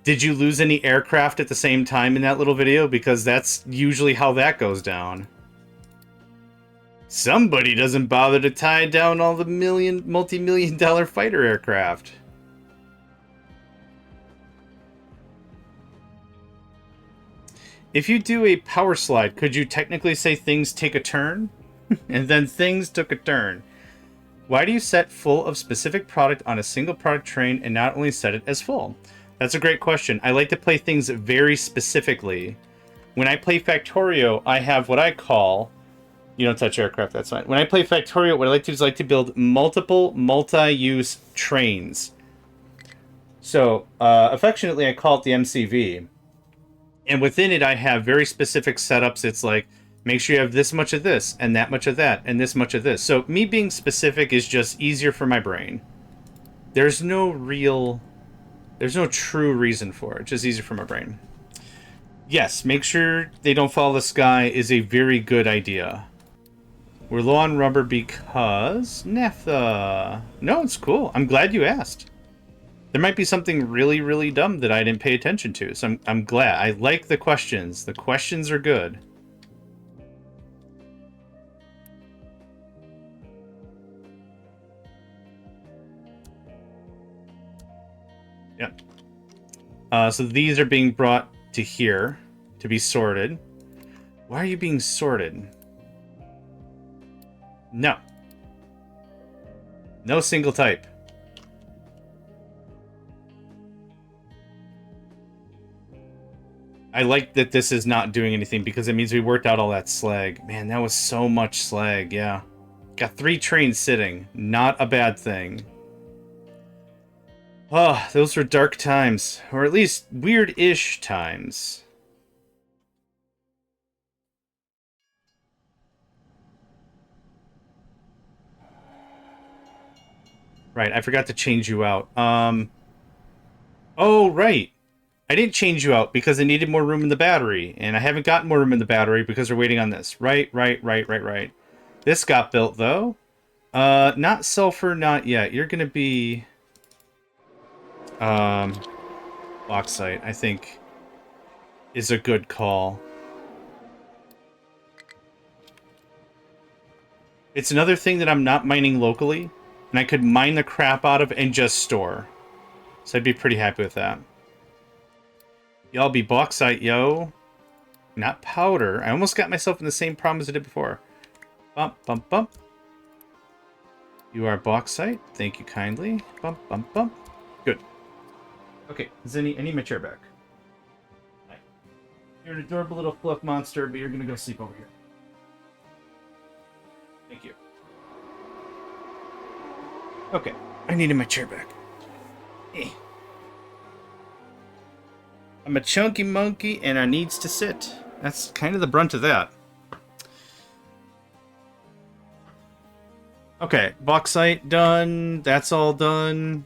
Speaker 1: Did you lose any aircraft at the same time in that little video? Because that's usually how that goes down. Somebody doesn't bother to tie down all the multi-million dollar fighter aircraft. If you do a power slide, could you technically say things take a turn? And then things took a turn. Why do you set full of specific product on a single product train and not only set it as full? That's a great question. I like to play things very specifically. When I play Factorio, I have what I call... You don't touch aircraft, that's fine. When I play Factorio, what I like to do is I like to build multiple multi-use trains. So, affectionately, I call it the MCV. And within it, I have very specific setups. It's like, make sure you have this much of this, and that much of that, and this much of this. So, me being specific is just easier for my brain. There's no true reason for it. It's just easier for my brain. Yes, make sure they don't follow the sky is a very good idea. We're low on rubber because... naphtha. No, it's cool. I'm glad you asked. There might be something really, really dumb that I didn't pay attention to, so I'm glad. I like the questions. The questions are good. Yep. So these are being brought to here to be sorted. Why are you being sorted? No. No single type. I like that this is not doing anything because it means we worked out all that slag. Man, that was so much slag, yeah. Got 3 trains sitting. Not a bad thing. Oh, those were dark times. Or at least weird-ish times. Right, I forgot to change you out. Oh, right. I didn't change you out because I needed more room in the battery. And I haven't gotten more room in the battery because we're waiting on this. Right. This got built, though. Not sulfur, not yet. You're gonna be... bauxite, I think, is a good call. It's another thing that I'm not mining locally, and I could mine the crap out of and just store. So I'd be pretty happy with that. Y'all be bauxite, yo. Not powder. I almost got myself in the same problem as I did before. Bump, bump, bump. You are bauxite. Thank you kindly. Bump, bump, bump. Good. Okay, I need my chair back. Right. You're an adorable little fluff monster, but you're gonna go sleep over here. Thank you. Okay, I needed my chair back. Eh. I'm a chunky monkey, and I needs to sit. That's kind of the brunt of that. Okay, bauxite done. That's all done.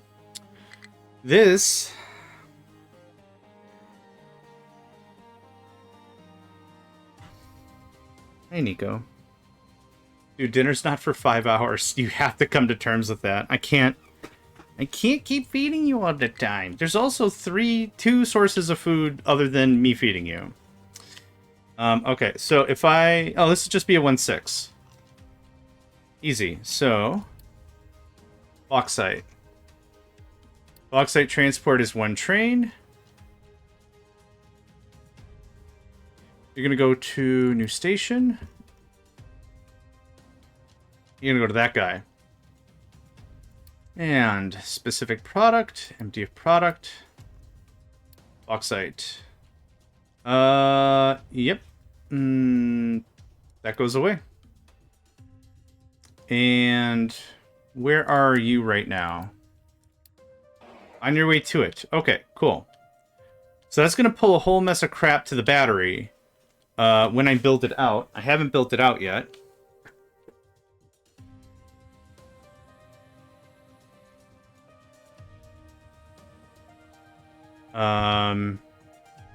Speaker 1: This... Hey, Nico. Dude, dinner's not for 5 hours. You have to come to terms with that. I can't keep feeding you all the time. There's also two sources of food other than me feeding you. Okay, so if I... Oh, this would just be a 1-6. Easy. So, bauxite. Bauxite transport is 1 train. You're going to go to new station. You're going to go to that guy. And specific product, empty of product. Bauxite. Yep. That goes away. And where are you right now? On your way to it. Okay, cool. So that's going to pull a whole mess of crap to the battery when I build it out. I haven't built it out yet.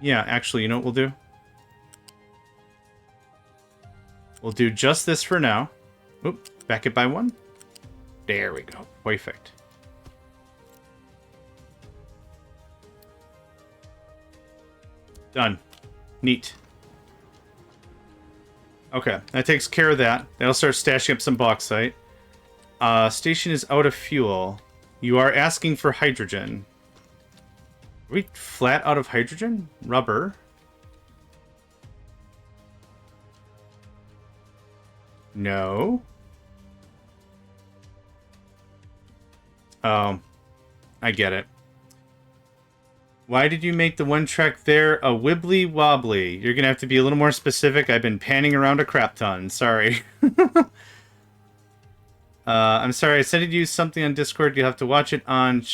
Speaker 1: Yeah, actually, you know what we'll do? We'll do just this for now. Oop, back it by 1. There we go. Perfect. Done. Neat. Okay, that takes care of that. That'll start stashing up some bauxite. Station is out of fuel. You are asking for hydrogen. Are we flat out of hydrogen? Rubber. No. Oh. I get it. Why did you make the one track there a wibbly wobbly? You're gonna have to be a little more specific. I've been panning around a crap ton. Sorry. I'm sorry. I sent you something on Discord. You'll have to watch it on...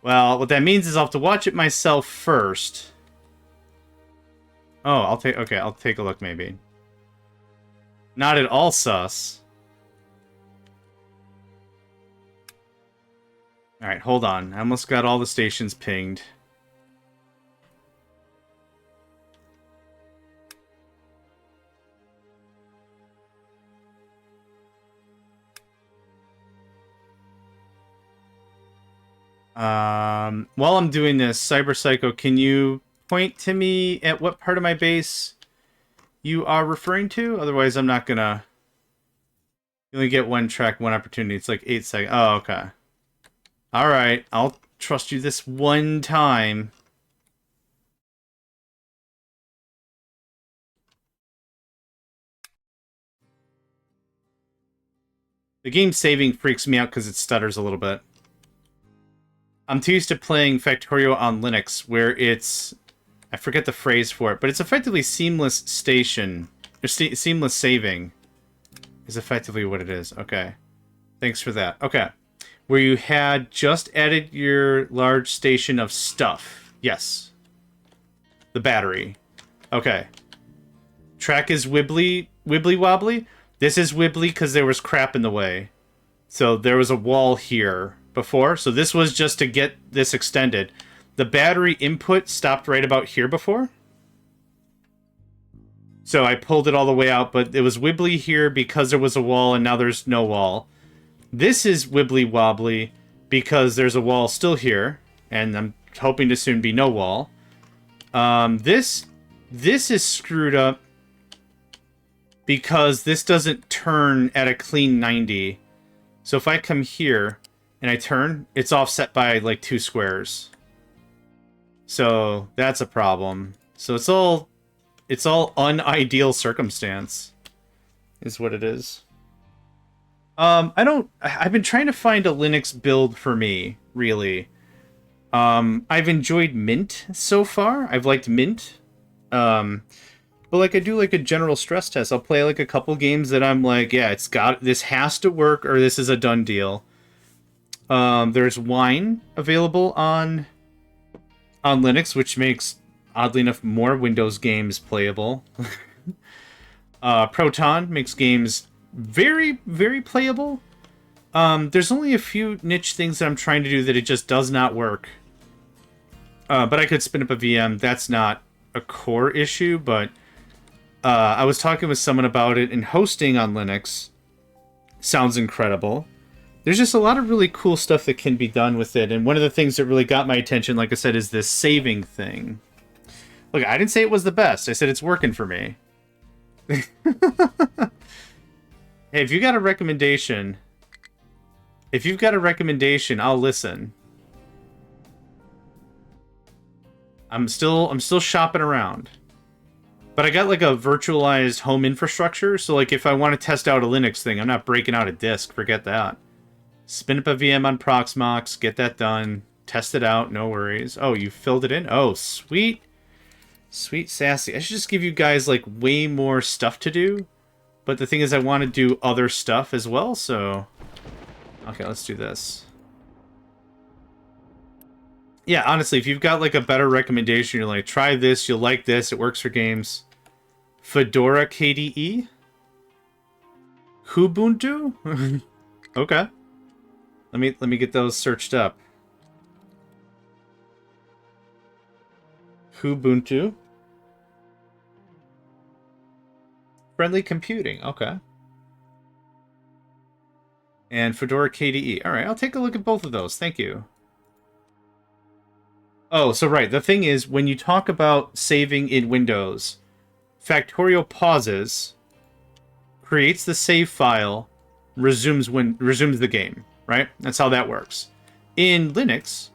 Speaker 1: Well, what that means is I'll have to watch it myself first. Oh, I'll take a look maybe. Not at all sus. Alright, hold on. I almost got all the stations pinged. While I'm doing this, Cyberpsycho, can you point to me at what part of my base you are referring to? Otherwise, I'm not gonna... You only get one track, one opportunity. It's like 8 seconds. Oh, okay. Alright, I'll trust you this one time. The game saving freaks me out because it stutters a little bit. I'm too used to playing Factorio on Linux, where it's... I forget the phrase for it, but it's effectively seamless station. Or seamless saving is effectively what it is. Okay. Thanks for that. Okay. Where you had just added your large station of stuff. Yes. The battery. Okay. Track is wibbly wobbly. This is wibbly because there was crap in the way. So there was a wall here before. So this was just to get this extended. The battery input stopped right about here before. So I pulled it all the way out, but it was wibbly here because there was a wall and now there's no wall. This is wibbly wobbly because there's a wall still here, and I'm hoping to soon be no wall. This is screwed up because this doesn't turn at a clean 90. So if I come here and I turn, it's offset by like 2 squares. So that's a problem. So it's all unideal circumstance is what it is. I've been trying to find a Linux build for me, really. I've enjoyed Mint so far. I've liked Mint. Um, but like I do like a general stress test. I'll play like a couple games that I'm like, yeah, this has to work or this is a done deal. There's Wine available on Linux, which makes oddly enough more Windows games playable. Proton makes games very, very playable. There's only a few niche things that I'm trying to do that it just does not work. But I could spin up a VM. That's not a core issue, but I was talking with someone about it, and hosting on Linux sounds incredible. There's just a lot of really cool stuff that can be done with it, and one of the things that really got my attention, like I said, is this saving thing. Look, I didn't say it was the best. I said it's working for me. Hey, if you got a recommendation... If you've got a recommendation, I'll listen. I'm still shopping around. But I got like a virtualized home infrastructure, so like if I want to test out a Linux thing, I'm not breaking out a disk, forget that. Spin up a VM on Proxmox, get that done, test it out, no worries. Oh, you filled it in? Oh, sweet. Sweet sassy. I should just give you guys like way more stuff to do. But the thing is I want to do other stuff as well, so... Okay, let's do this. Yeah, honestly, if you've got like a better recommendation, you're like, try this, you'll like this, it works for games. Fedora KDE? Kubuntu? Okay. Let me get those searched up. Kubuntu. Friendly computing, okay. And Fedora KDE. Alright, I'll take a look at both of those. Thank you. Oh, so right. The thing is, when you talk about saving in Windows, Factorio pauses, creates the save file, resumes the game, right? That's how that works. In Linux,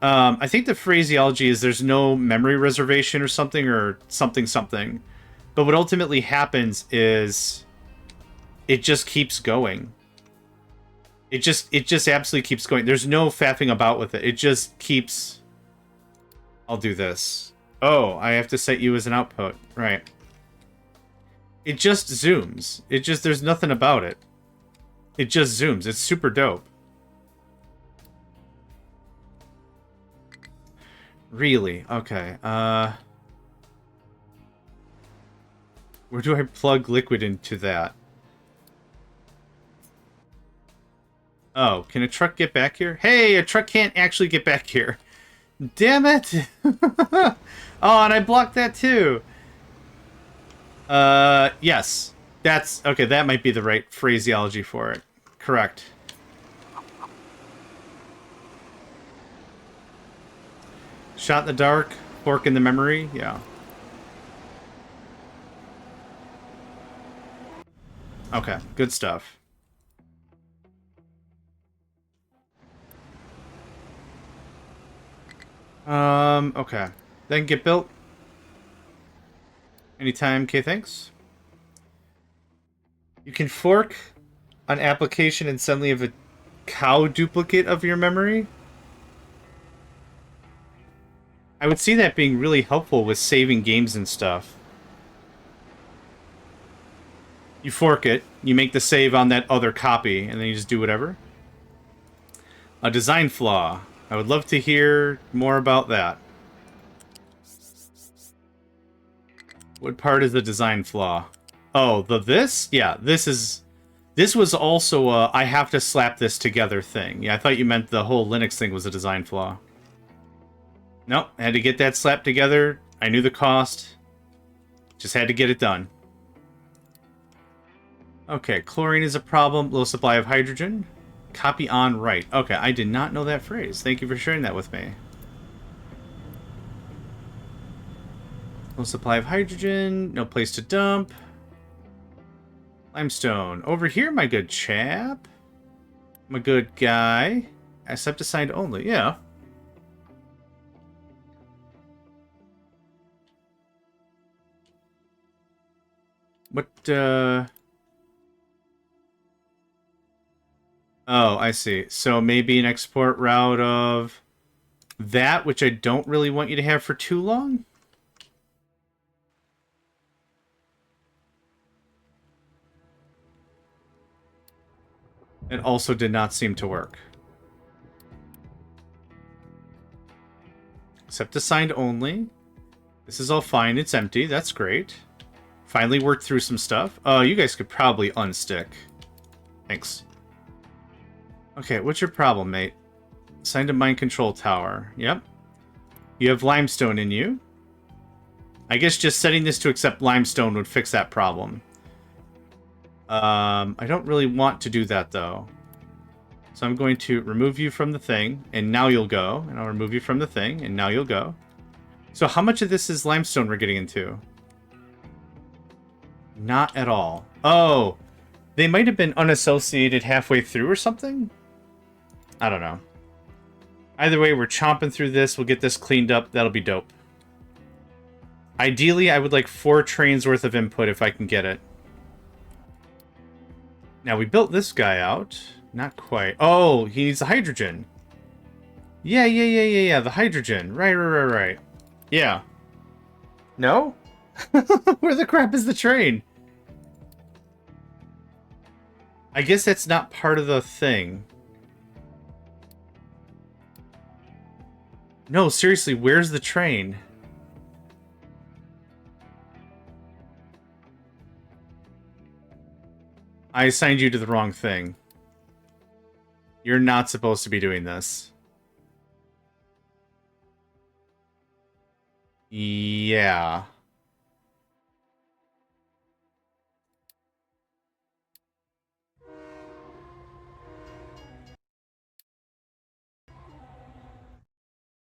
Speaker 1: I think the phraseology is there's no memory reservation or something. But what ultimately happens is it just keeps going. It just absolutely keeps going. There's no faffing about with it. It just keeps... I'll do this. Oh, I have to set you as an output. Right. It just zooms. There's nothing about it. It just zooms. It's super dope. Really? Okay. Where do I plug liquid into that? Oh, can a truck get back here? Hey, a truck can't actually get back here. Damn it! Oh, and I blocked that too. Yes. That's... Okay, that might be the right phraseology for it. Correct. Shot in the dark, fork in the memory, yeah. Okay, good stuff. Okay. Then get built. Anytime, okay, thanks. You can fork an application and suddenly have a cow duplicate of your memory. I would see that being really helpful with saving games and stuff. You fork it, you make the save on that other copy, and then you just do whatever. A design flaw. I would love to hear more about that. What part is the design flaw? Oh, this? Yeah, this was also a I have to slap this together thing. Yeah, I thought you meant the whole Linux thing was a design flaw. Nope, had to get that slapped together. I knew the cost. Just had to get it done. Okay, chlorine is a problem. Low supply of hydrogen. Copy on write. Okay, I did not know that phrase. Thank you for sharing that with me. Low supply of hydrogen. No place to dump. Limestone. Over here, my good chap. My good guy. Accept assigned only. Yeah. What, Oh, I see. So maybe an export route of that, which I don't really want you to have for too long? It also did not seem to work. Accept assigned only. This is all fine. It's empty. That's great. Finally worked through some stuff. Oh, you guys could probably unstick. Thanks. Okay, what's your problem, mate? Assigned a mind control tower. Yep. You have limestone in you. I guess just setting this to accept limestone would fix that problem. I don't really want to do that, though. So I'm going to remove you from the thing, and now you'll go. And I'll remove you from the thing, and now you'll go. So how much of this is limestone we're getting into? Not at all. Oh, they might have been unassociated halfway through or something? I don't know. Either way, we're chomping through this. We'll get this cleaned up. That'll be dope. Ideally, I would like 4 trains worth of input if I can get it. Now, we built this guy out. Not quite. Oh, he needs the hydrogen. Yeah, the hydrogen. Right. Yeah. No? Where the crap is the train? I guess that's not part of the thing. No, seriously, where's the train? I assigned you to the wrong thing. You're not supposed to be doing this. Yeah.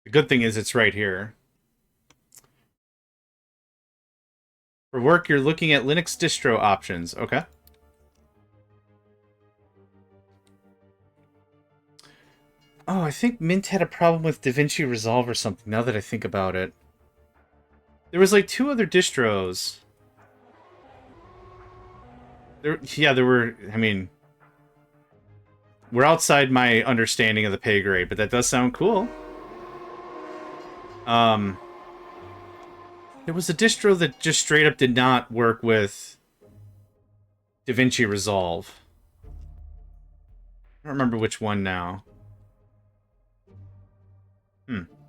Speaker 1: The good thing is it's right here. For work, you're looking at Linux distro options. Okay. Oh, I think Mint had a problem with DaVinci Resolve or something, now that I think about it. There was like 2 other distros. There were, I mean... We're outside my understanding of the pay grade, but that does sound cool. There was a distro that just straight up did not work with DaVinci Resolve. I don't remember which one now.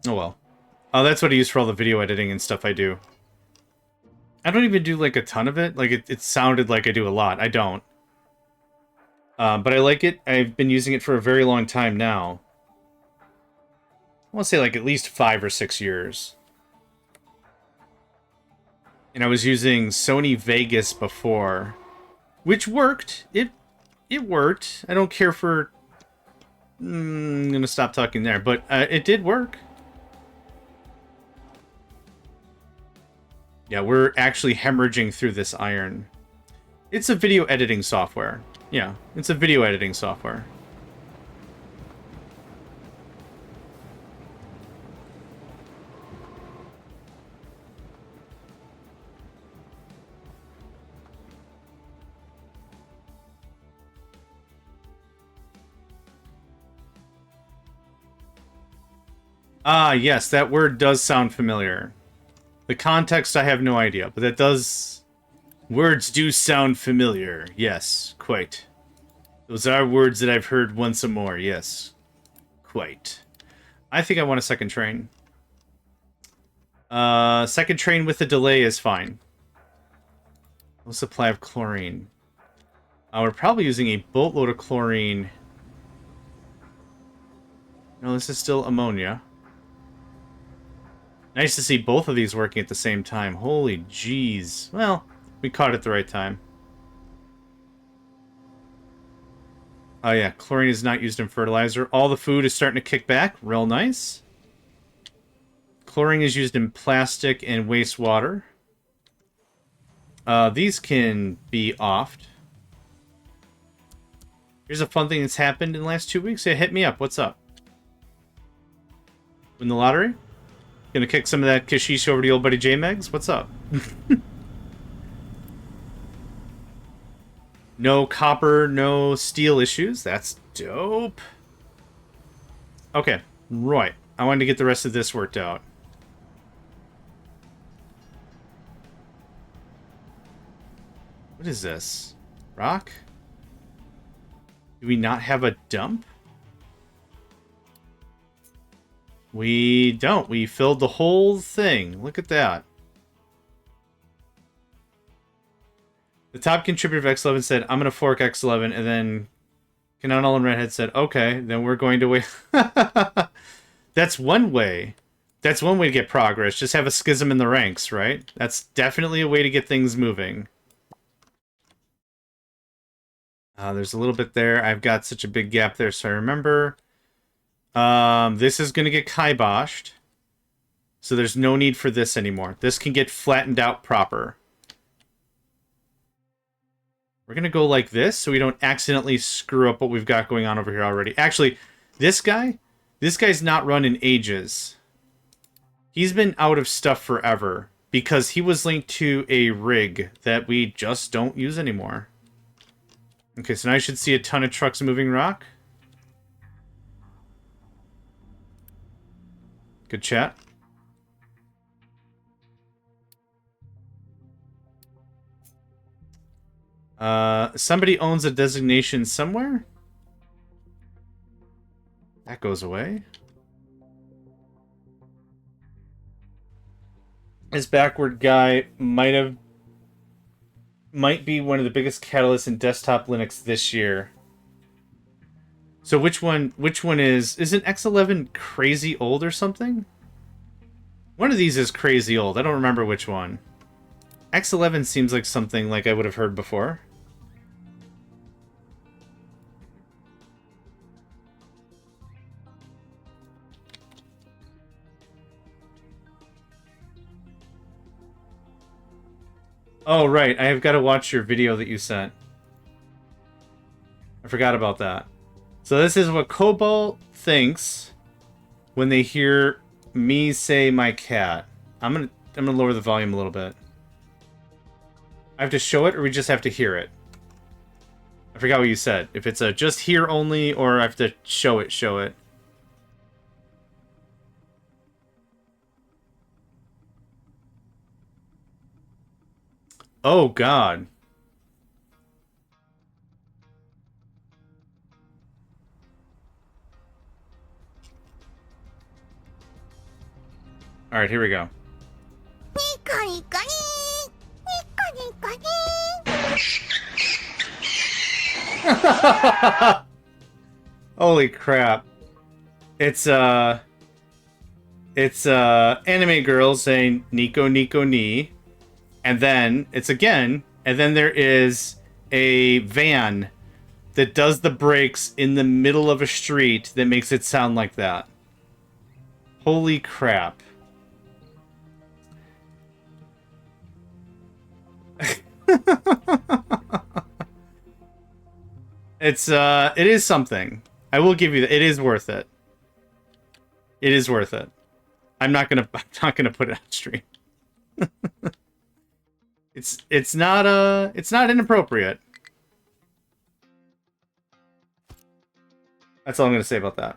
Speaker 1: Oh well. Oh, that's what I use for all the video editing and stuff I do. I don't even do, like, a ton of it. Like, it sounded like I do a lot. I don't. But I like it. I've been using it for a very long time now. I want to say, like, at least 5 or 6 years. And I was using Sony Vegas before, which worked. It worked. I don't care for... I'm gonna stop talking there, but it did work. Yeah, we're actually hemorrhaging through this iron. It's a video editing software. Yeah, it's a video editing software. Ah, yes, that word does sound familiar. The context, I have no idea, but that does... Words do sound familiar. Yes, quite. Those are words that I've heard once or more, yes. Quite. I think I want a second train. Second train with a delay is fine. Low supply of chlorine. We're probably using a boatload of chlorine. No, this is still ammonia. Nice to see both of these working at the same time. Holy jeez. Well, we caught it at the right time. Oh yeah, chlorine is not used in fertilizer. All the food is starting to kick back. Real nice. Chlorine is used in plastic and wastewater. These can be offed. Here's a fun thing that's happened in the last 2 weeks. Yeah, hit me up. What's up? Win the lottery? Gonna kick some of that Kashish over to your old buddy JMegs? What's up? No copper, no steel issues. That's dope. Okay, right. I wanted to get the rest of this worked out. What is this? Rock? Do we not have a dump? We don't. We filled the whole thing. Look at that. The top contributor of X11 said, I'm going to fork X11, and then Canonal and Redhead said, okay, then we're going to wait. That's one way. That's one way to get progress. Just have a schism in the ranks, right? That's definitely a way to get things moving. There's a little bit there. I've got such a big gap there, so I remember. This is going to get kiboshed. So there's no need for this anymore. This can get flattened out proper. We're going to go like this so we don't accidentally screw up what we've got going on over here already. Actually, this guy's not run in ages. He's been out of stuff forever because he was linked to a rig that we just don't use anymore. Okay, so now I should see a ton of trucks moving rock. Good chat. Somebody owns a designation somewhere? That goes away. This backward guy might be one of the biggest catalysts in desktop Linux this year. So which one isn't X11 crazy old or something? One of these is crazy old. I don't remember which one. X11 seems like something like I would have heard before. Oh, right. I have got to watch your video that you sent. I forgot about that. So this is what Cobalt thinks when they hear me say my cat. I'm gonna lower the volume a little bit. I have to show it, or we just have to hear it? I forgot what you said. If it's a just hear only, or I have to show it, show it. Oh, God. Alright, here we go. Holy crap. It's anime girls saying Nico Nico Ni. And then it's again, and then there is a van that does the brakes in the middle of a street that makes it sound like that. Holy crap. It is something. I will give you that. It is worth it. It is worth it. I'm not gonna put it on stream. It's not inappropriate. That's all I'm gonna say about that.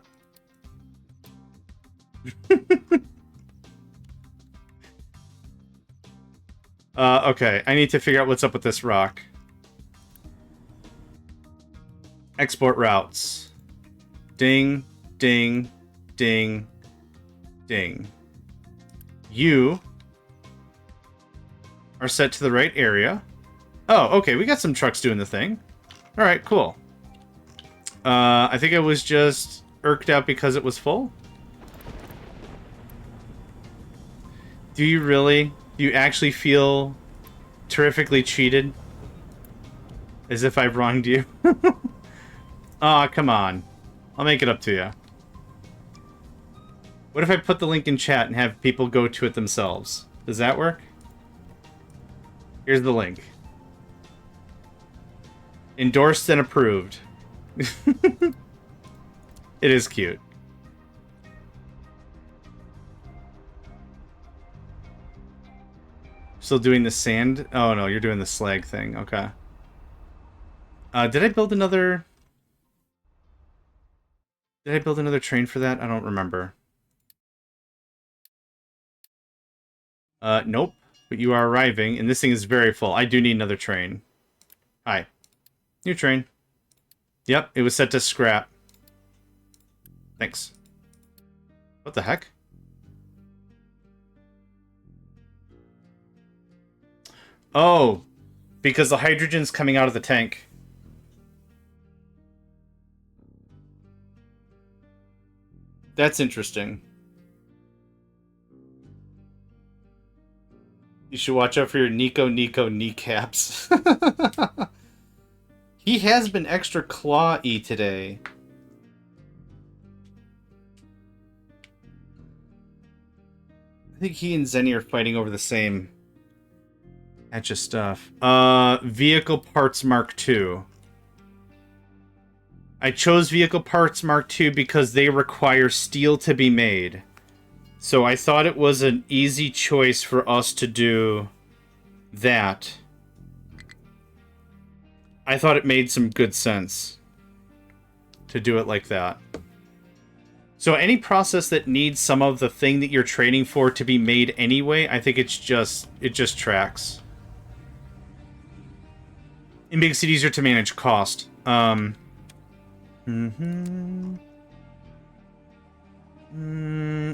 Speaker 1: Okay, I need to figure out what's up with this rock. Export routes. Ding, ding, ding, ding. You are set to the right area. Oh, okay, we got some trucks doing the thing. Alright, cool. I think I was just irked out because it was full. Do you really? Do you actually feel terrifically cheated? As if I've wronged you? Aw, come on. I'll make it up to you. What if I put the link in chat and have people go to it themselves? Does that work? Here's the link. Endorsed and approved. It is cute. Still doing the sand? Oh no, you're doing the slag thing. Okay. Did I build another... Did I build another train for that? I don't remember. Nope. But you are arriving, and this thing is very full. I do need another train. Hi. New train. Yep, it was set to scrap. Thanks. What the heck? Oh, because the hydrogen's coming out of the tank. That's interesting. You should watch out for your Nico kneecaps. He has been extra claw-y today. I think he and Zenny are fighting over the same batch of stuff. Vehicle Parts Mark II. I chose Vehicle Parts Mark II because they require steel to be made. So I thought it was an easy choice for us to do that. I thought it made some good sense to do it like that. So any process that needs some of the thing that you're trading for to be made anyway, I think it just tracks. It makes it easier to manage cost.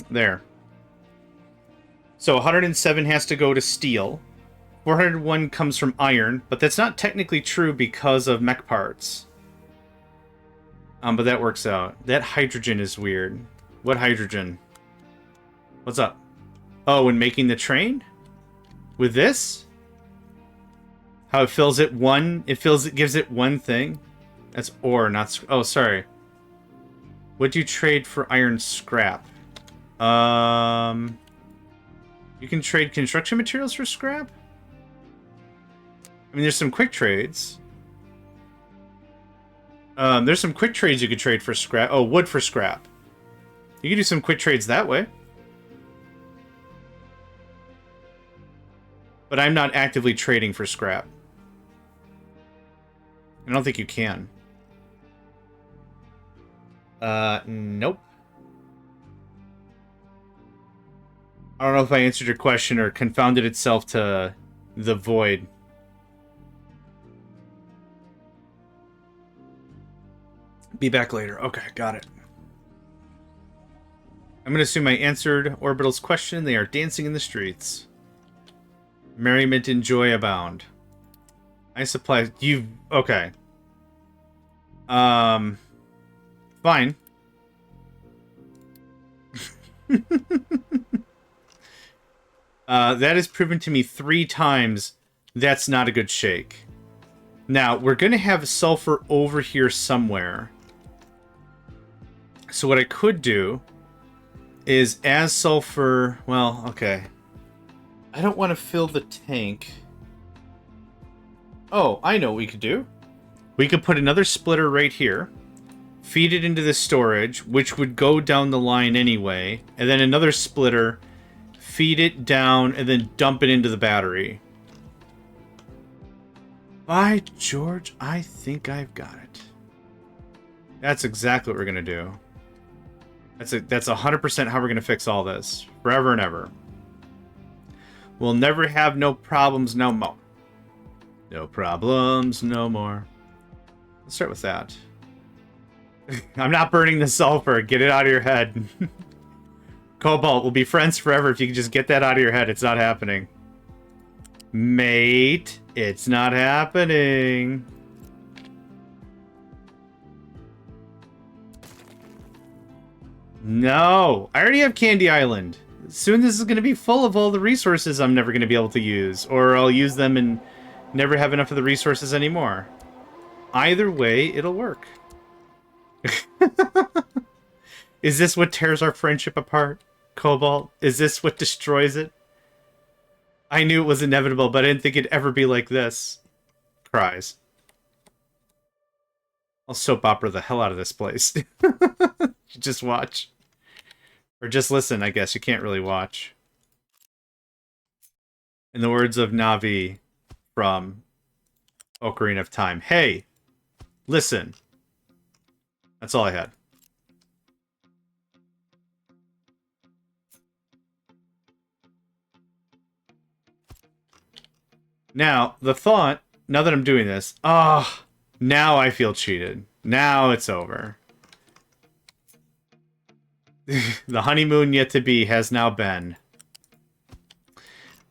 Speaker 1: There. So 107 has to go to steel. 401 comes from iron, but that's not technically true because of mech parts. But that works out. That hydrogen is weird. What hydrogen? What's up? Oh, when making the train? With this? How it fills it one... It gives it one thing? That's ore, not... Oh, sorry. What do you trade for iron scrap? You can trade construction materials for scrap? I mean, there's some quick trades. There's some quick trades you could trade for scrap. Oh, wood for scrap. You can do some quick trades that way. But I'm not actively trading for scrap. I don't think you can. Nope. I don't know if I answered your question or confounded itself to the void. Be back later. Okay, got it. I'm going to assume I answered Orbital's question. They are dancing in the streets. Merriment and joy abound. I supply... You... Okay. Fine. That has proven to me 3 times that's not a good shake. Now, we're going to have sulfur over here somewhere. So what I could do is as sulfur... Well, okay. I don't want to fill the tank. Oh, I know what we could do. We could put another splitter right here. Feed it into the storage, which would go down the line anyway. And then another splitter. Feed it down and then dump it into the battery. By George, I think I've got it. That's exactly what we're going to do. That's 100% how we're going to fix all this. Forever and ever. We'll never have no problems no more. No problems no more. Let's start with that. I'm not burning the sulfur. Get it out of your head. Cobalt, we'll be friends forever if you can just get that out of your head. It's not happening. Mate, it's not happening. No, I already have Candy Island. Soon this is going to be full of all the resources I'm never going to be able to use. Or I'll use them and never have enough of the resources anymore. Either way, it'll work. Is this what tears our friendship apart, Cobalt? Is this what destroys it? I knew it was inevitable, but I didn't think it'd ever be like this. Cries. I'll soap opera the hell out of this place. Just watch. Or just listen, I guess. You can't really watch. In the words of Navi from Ocarina of Time. Hey! Listen. That's all I had. Now, the thought, now that I'm doing this, now I feel cheated. Now it's over. The honeymoon yet to be has now been.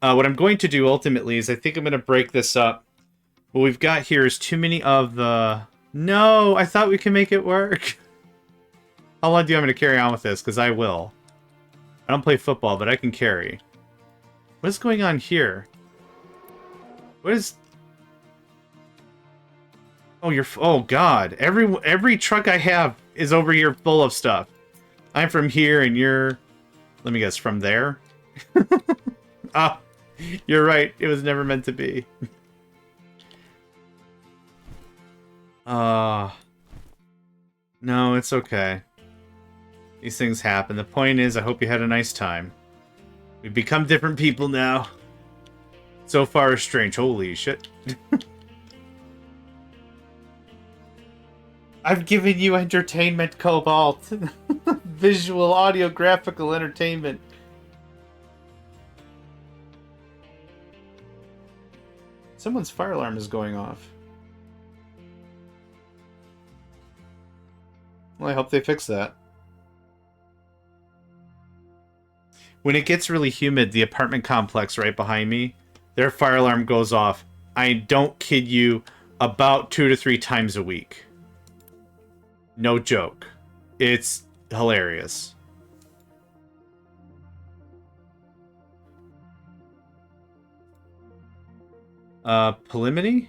Speaker 1: What I'm going to do ultimately is I think I'm going to break this up. What we've got here is too many of the... No, I thought we could make it work. How long do you want me to carry on with this? Because I will. I don't play football, but I can carry. What is going on here? What is... Oh, you're... Oh, God. Every truck I have is over here full of stuff. I'm from here, and you're... Let me guess, from there? Ah, you're right. It was never meant to be. No, it's okay. These things happen. The point is, I hope you had a nice time. We've become different people now. So far, strange. Holy shit. I've given you entertainment, Cobalt. Visual, audio, graphical entertainment. Someone's fire alarm is going off. Well, I hope they fix that. When it gets really humid, the apartment complex right behind me, their fire alarm goes off. I don't kid you, about 2 to 3 times a week. No joke. It's hilarious. Polymony?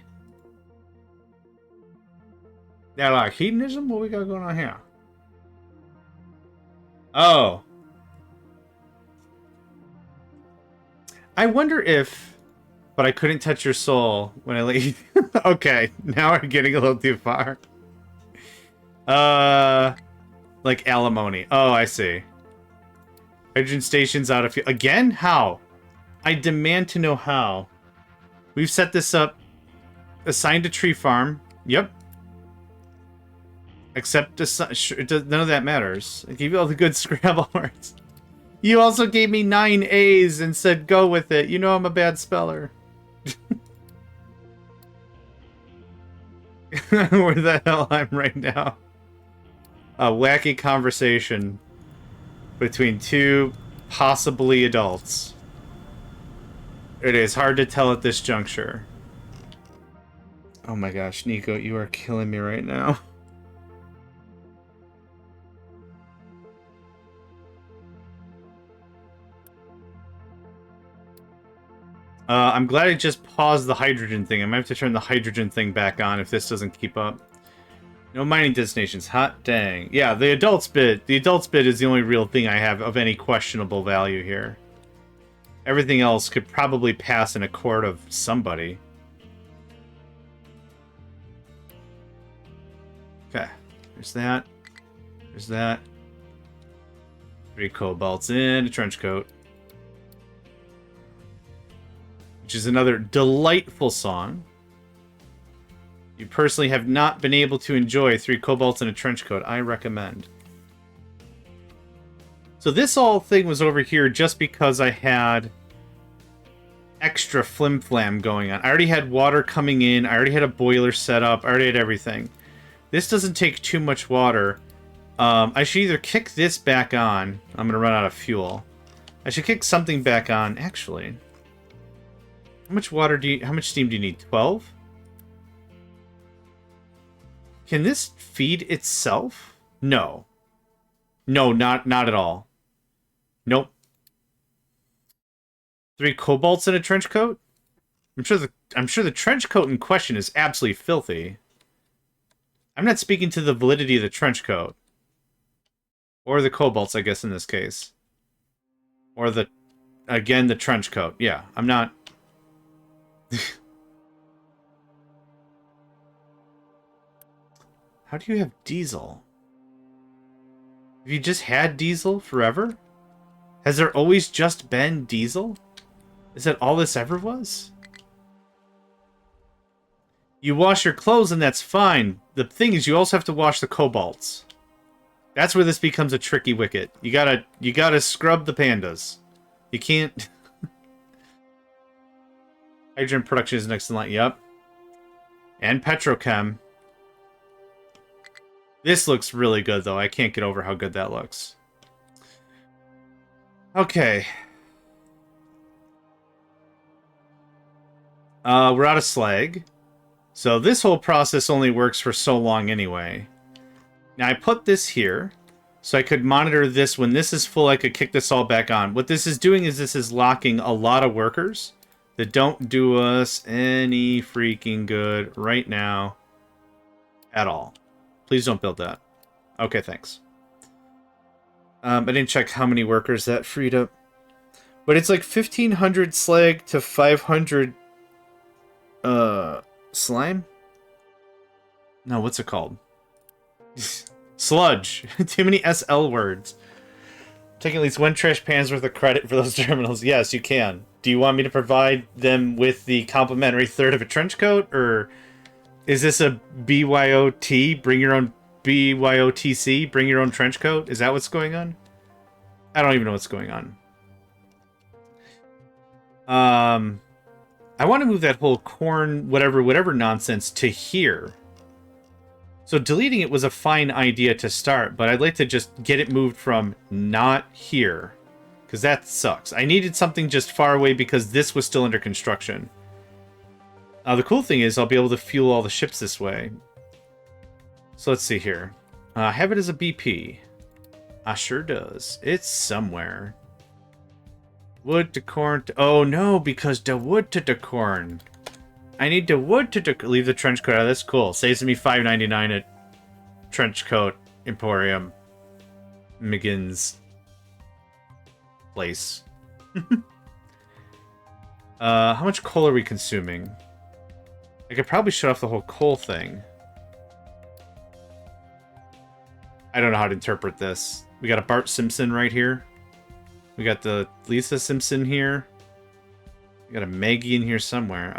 Speaker 1: Yeah, like hedonism? What we got going on here? Oh. I wonder if... But I couldn't touch your soul when I leave. Okay, now we're getting a little too far. Like alimony. Oh, I see. Hydrogen stations out of fuel. Again? How? I demand to know how. We've set this up. Assigned a tree farm. Yep. Except none of that matters. I gave you all the good Scrabble words. You also gave me 9 A's and said go with it. You know I'm a bad speller. Where the hell I'm right now. A wacky conversation between 2 possibly adults. It is hard to tell at this juncture. Oh my gosh, Nico, you are killing me right now. I'm glad I just paused the hydrogen thing. I might have to turn the hydrogen thing back on if this doesn't keep up. No mining destinations. Hot dang. Yeah, the adults bid. The adults bid is the only real thing I have of any questionable value here. Everything else could probably pass in a court of somebody. Okay. There's that. There's that. 3 cobalts in a trench coat. Which is another delightful song. You personally have not been able to enjoy 3 cobalts in a trench coat. I recommend. So this whole thing was over here just because I had extra flim-flam going on. I already had water coming in. I already had a boiler set up. I already had everything. This doesn't take too much water. I should either kick this back on. I'm going to run out of fuel. I should kick something back on. Actually, how much water do you... How much steam do you need? 12? Can this feed itself? No. No, not at all. Nope. 3 cobalts in a trench coat? I'm sure the trench coat in question is absolutely filthy. I'm not speaking to the validity of the trench coat. Or the cobalts, I guess, in this case. Or the... Again, the trench coat. Yeah, I'm not... How do you have diesel? Have you just had diesel forever? Has there always just been diesel? Is that all this ever was? You wash your clothes and that's fine. The thing is, you also have to wash the cobalts. That's where this becomes a tricky wicket. You gotta scrub the pandas. You can't... Hydrogen production is next in line. Yep. And petrochem. This looks really good, though. I can't get over how good that looks. Okay. We're out of slag. So this whole process only works for so long anyway. Now I put this here, so I could monitor this. When this is full, I could kick this all back on. What this is doing is this is locking a lot of workers that don't do us any freaking good right now at all. Please don't build that. Okay, thanks. I didn't check how many workers that freed up. But it's like 1,500 slag to 500 slime? No, what's it called? Sludge. Too many SL words. Taking at least one trash pan's worth of credit for those terminals. Yes, you can. Do you want me to provide them with the complimentary third of a trench coat? Or is this a BYOT? Bring your own BYOTC? Bring your own trench coat? Is that what's going on? I don't even know what's going on. I want to move that whole corn, whatever nonsense to here. So deleting it was a fine idea to start, but I'd like to just get it moved from not here. Because that sucks. I needed something just far away because this was still under construction. The cool thing is I'll be able to fuel all the ships this way. So let's see here. Have it as a BP. Sure does. It's somewhere. Wood to corn to... Oh no, because the wood to the corn. I need the wood to leave the trench coat out. That's cool. Saves me $5.99 at Trench Coat Emporium McGinn's place. How much coal are we consuming? I could probably shut off the whole coal thing. I don't know how to interpret this. We got a Bart Simpson right here. We got the Lisa Simpson here. We got a Maggie in here somewhere.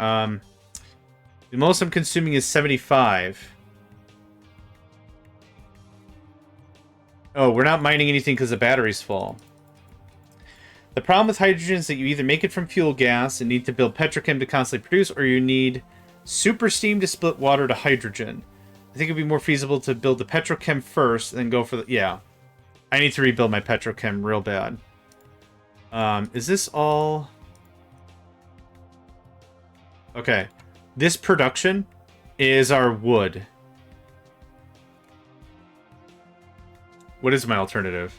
Speaker 1: The most I'm consuming is 75. Oh, we're not mining anything because the battery's full. The problem with hydrogen is that you either make it from fuel gas and need to build petrochem to constantly produce, or you need super steam to split water to hydrogen. I think it'd be more feasible to build the petrochem first, and then go for the... Yeah. I need to rebuild my petrochem real bad. Is this all... Okay. This production is our wood. What is my alternative?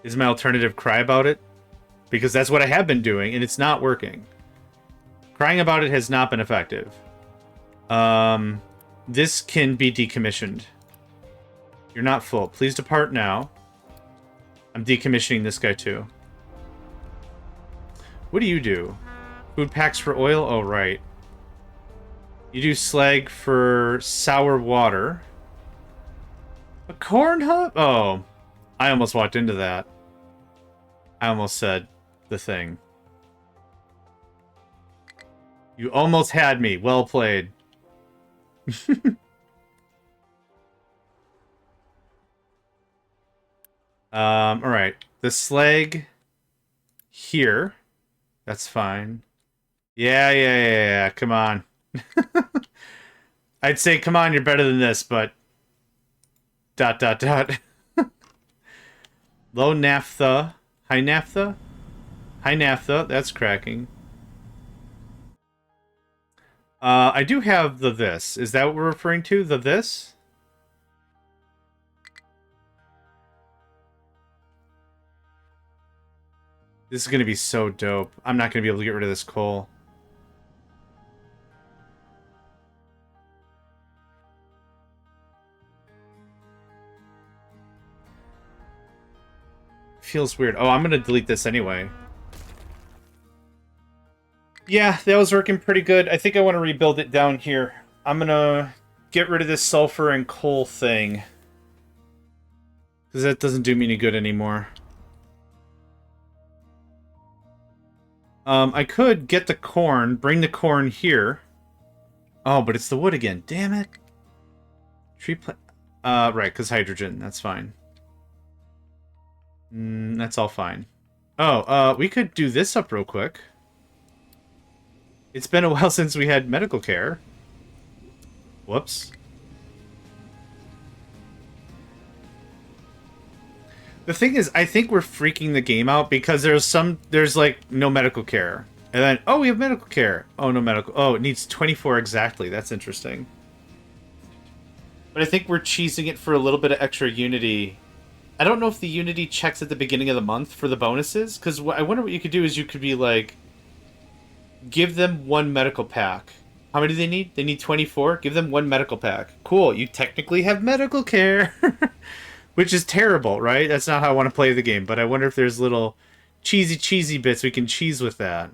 Speaker 1: Is my alternative cry about it? Because that's what I have been doing, and it's not working. Crying about it has not been effective. This can be decommissioned. You're not full. Please depart now. I'm decommissioning this guy too. What do you do? Food packs for oil? Oh, right. You do slag for sour water. A corn hub? Oh, I almost walked into that. I almost said the thing. You almost had me. Well played. Alright. The slag here. That's fine. Yeah. Come on. I'd say, come on, you're better than this, but... ... Low naphtha. High naphtha? High naphtha. That's cracking. I do have the this. Is that what we're referring to? The this? This is going to be so dope. I'm not going to be able to get rid of this coal. Feels weird. Oh, I'm going to delete this anyway. Yeah, that was working pretty good. I think I want to rebuild it down here. I'm going to get rid of this sulfur and coal thing. Because that doesn't do me any good anymore. I could get the corn, bring the corn here. Oh, but it's the wood again. Damn it. Tree plant. Right, because hydrogen. That's fine. That's all fine. Oh, we could do this up real quick. It's been a while since we had medical care. Whoops. The thing is, I think we're freaking the game out because there's like no medical care. And then, oh, we have medical care. Oh, no medical. Oh, it needs 24 exactly. That's interesting. But I think we're cheesing it for a little bit of extra Unity. I don't know if the Unity checks at the beginning of the month for the bonuses. Because I wonder what you could do is you could be like, give them one medical pack. How many do they need? They need 24? Give them one medical pack. Cool, you technically have medical care. Which is terrible, right? That's not how I want to play the game. But I wonder if there's little cheesy bits we can cheese with that.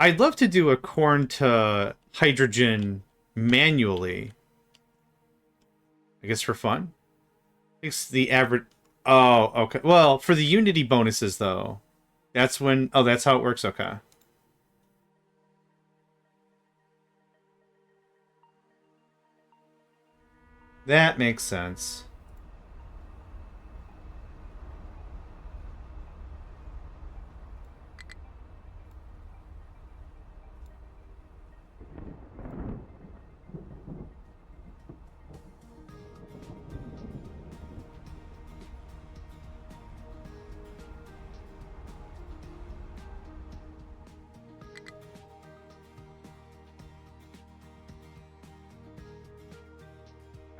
Speaker 1: I'd love to do a corn to hydrogen manually. I guess for fun. It's the average... Oh, okay. Well, for the Unity bonuses, though. That's when... Oh, that's how it works? Okay. That makes sense.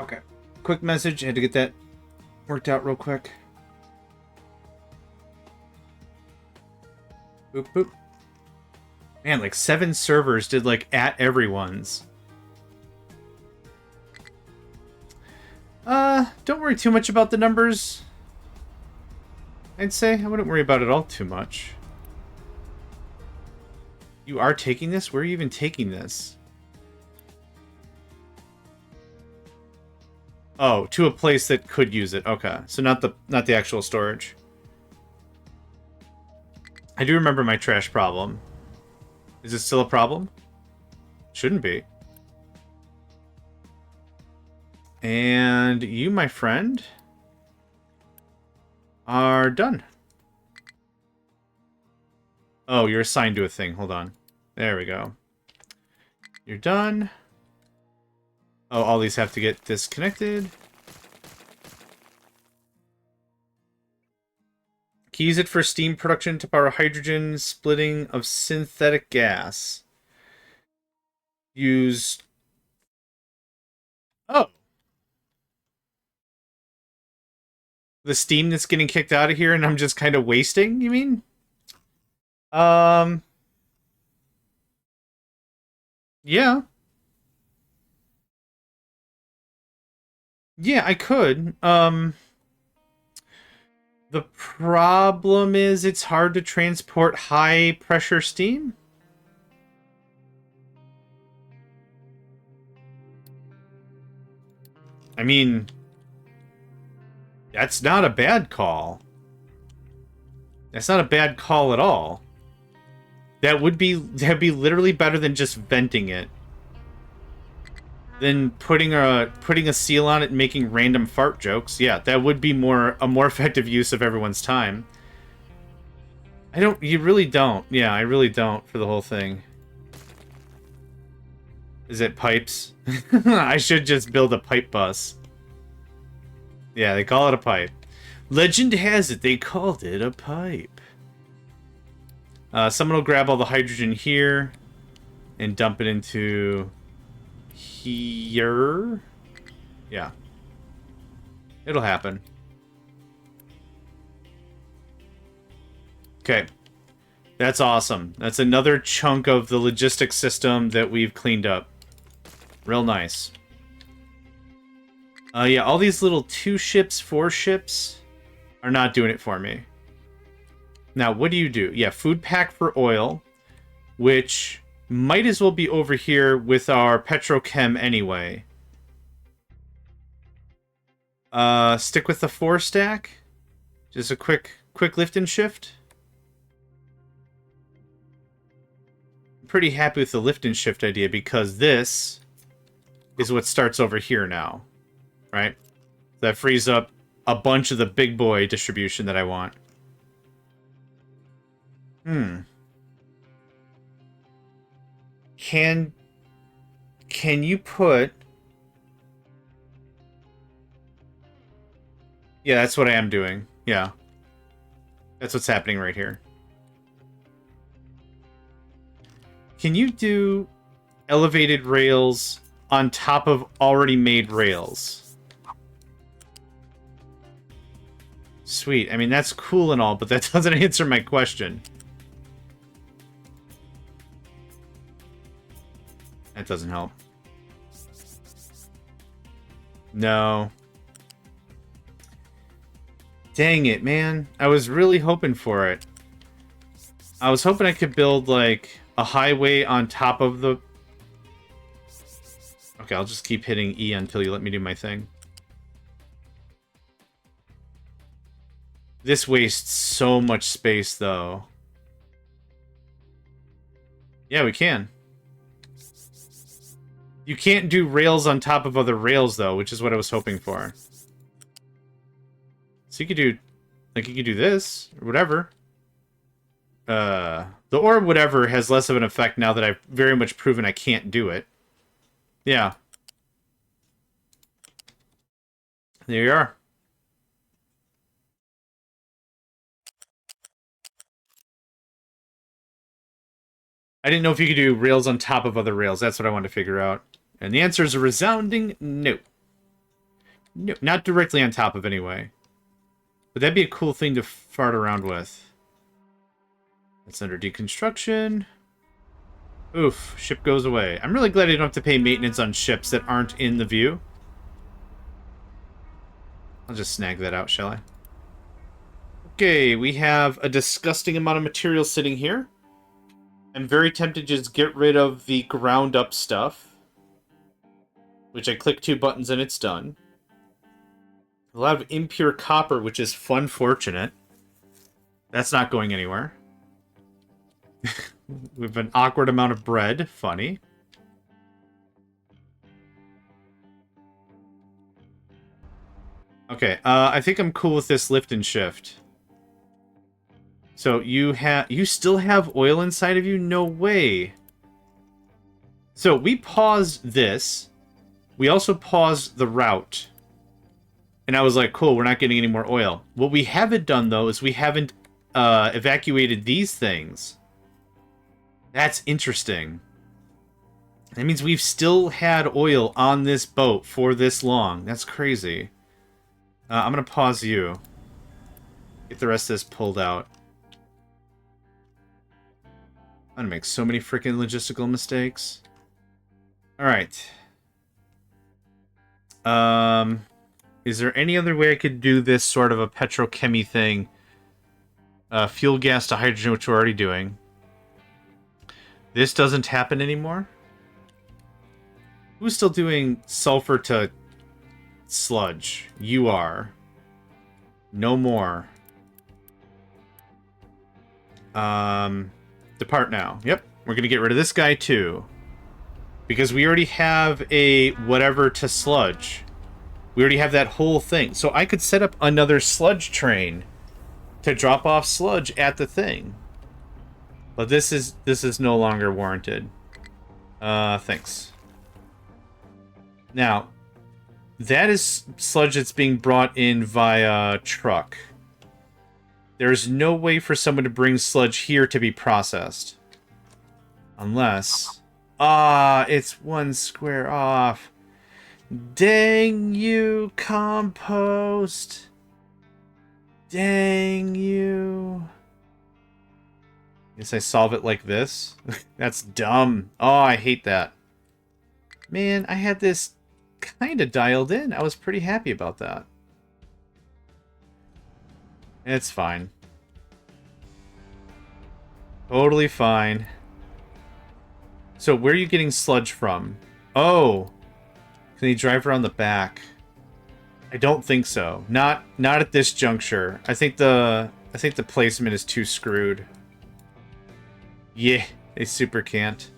Speaker 1: Okay. Quick message. I had to get that worked out real quick. Boop, boop. Man, like 7 servers did like at everyone's. Don't worry too much about the numbers. I'd say I wouldn't worry about it all too much. You are taking this? Where are you even taking this? Oh, to a place that could use it. Okay, so not the actual storage. I do remember my trash problem. Is it still a problem? Shouldn't be. And you, my friend, are done. Oh, you're assigned to a thing. Hold on. There we go. You're done. Oh, all these have to get disconnected. Can use it for steam production to power hydrogen splitting of synthetic gas. Use... Oh. The steam that's getting kicked out of here and I'm just kind of wasting, you mean? Yeah. Yeah, I could. The problem is it's hard to transport high pressure steam. I mean, that's not a bad call. That's not a bad call at all. That'd be literally better than just venting it. Than putting a seal on it and making random fart jokes. Yeah, that would be a more effective use of everyone's time. You really don't. Yeah, I really don't for the whole thing. Is it pipes? I should just build a pipe bus. Yeah, they call it a pipe. Legend has it they called it a pipe. Someone will grab all the hydrogen here and dump it into here. Yeah. It'll happen. Okay. That's awesome. That's another chunk of the logistics system that we've cleaned up. Real nice. Yeah, all these little 2 ships, 4 ships are not doing it for me. Now, what do you do? Yeah, food pack for oil, which might as well be over here with our petrochem anyway. Stick with the 4 stack. Just a quick lift and shift. pretty happy with the lift and shift idea because this is what starts over here now, right? That frees up a bunch of the big boy distribution that I want. Can you put... Yeah, that's what I am doing. Yeah. That's what's happening right here. Can you do elevated rails on top of already made rails? Sweet. I mean, that's cool and all, but that doesn't answer my question. That doesn't help. No. Dang it, man. I was really hoping for it. I was hoping I could build, like, a highway on top of the... Okay, I'll just keep hitting E until you let me do my thing. This wastes so much space, though. Yeah, we can. You can't do rails on top of other rails, though, which is what I was hoping for. So you could do... Like, you could do this, or whatever. The or whatever has less of an effect now that I've very much proven I can't do it. Yeah. There you are. I didn't know if you could do rails on top of other rails. That's what I wanted to figure out. And the answer is a resounding no. No, not directly on top of anyway. But that'd be a cool thing to fart around with. That's under deconstruction. Oof, ship goes away. I'm really glad I don't have to pay maintenance on ships that aren't in the view. I'll just snag that out, shall I? Okay, we have a disgusting amount of material sitting here. I'm very tempted to just get rid of the ground up stuff. Which I click 2 buttons and it's done. A lot of impure copper, which is fun-fortunate. That's not going anywhere. We have an awkward amount of bread. Funny. Okay, I think I'm cool with this lift and shift. So you still have oil inside of you? No way. So we paused this. We also paused the route. And I was like, cool, we're not getting any more oil. What we haven't done, though, is we haven't evacuated these things. That's interesting. That means we've still had oil on this boat for this long. That's crazy. I'm going to pause you. Get the rest of this pulled out. I'm going to make so many freaking logistical mistakes. Alright. Is there any other way I could do this sort of a petrochemy thing? Fuel gas to hydrogen, which we're already doing. This doesn't happen anymore? Who's still doing sulfur to sludge? You are. No more. Depart now. Yep. We're going to get rid of this guy too. Because we already have a whatever to sludge. We already have that whole thing. So I could set up another sludge train to drop off sludge at the thing. But this is no longer warranted. Thanks. Now, that is sludge that's being brought in via truck. There's no way for someone to bring sludge here to be processed. Unless... it's 1 square off. Dang you, compost. Dang you. Guess I solve it like this. That's dumb. Oh, I hate that. Man, I had this kind of dialed in. I was pretty happy about that. It's fine. Totally fine. So, where are you getting sludge from? Oh. Can you drive around the back? I don't think so. Not at this juncture. I think the placement is too screwed. Yeah. They super can't.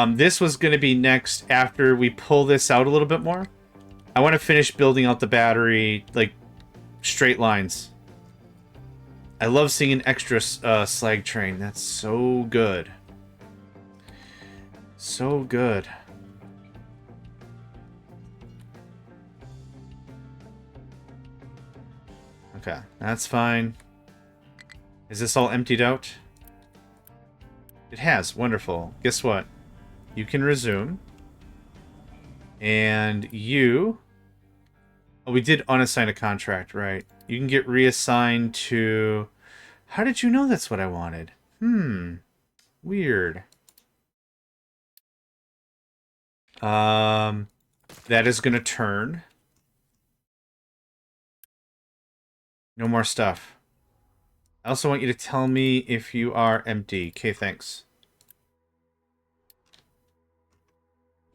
Speaker 1: This was going to be next after we pull this out a little bit more. I want to finish building out the battery, like, straight lines. I love seeing an extra slag train. That's so good. So good. Okay, that's fine. Is this all emptied out? It has. Wonderful. Guess what? You can resume. And you... Oh, we did unassign a contract, right? You can get reassigned to... How did you know that's what I wanted? Weird. That is going to turn. No more stuff. I also want you to tell me if you are empty. Okay, thanks.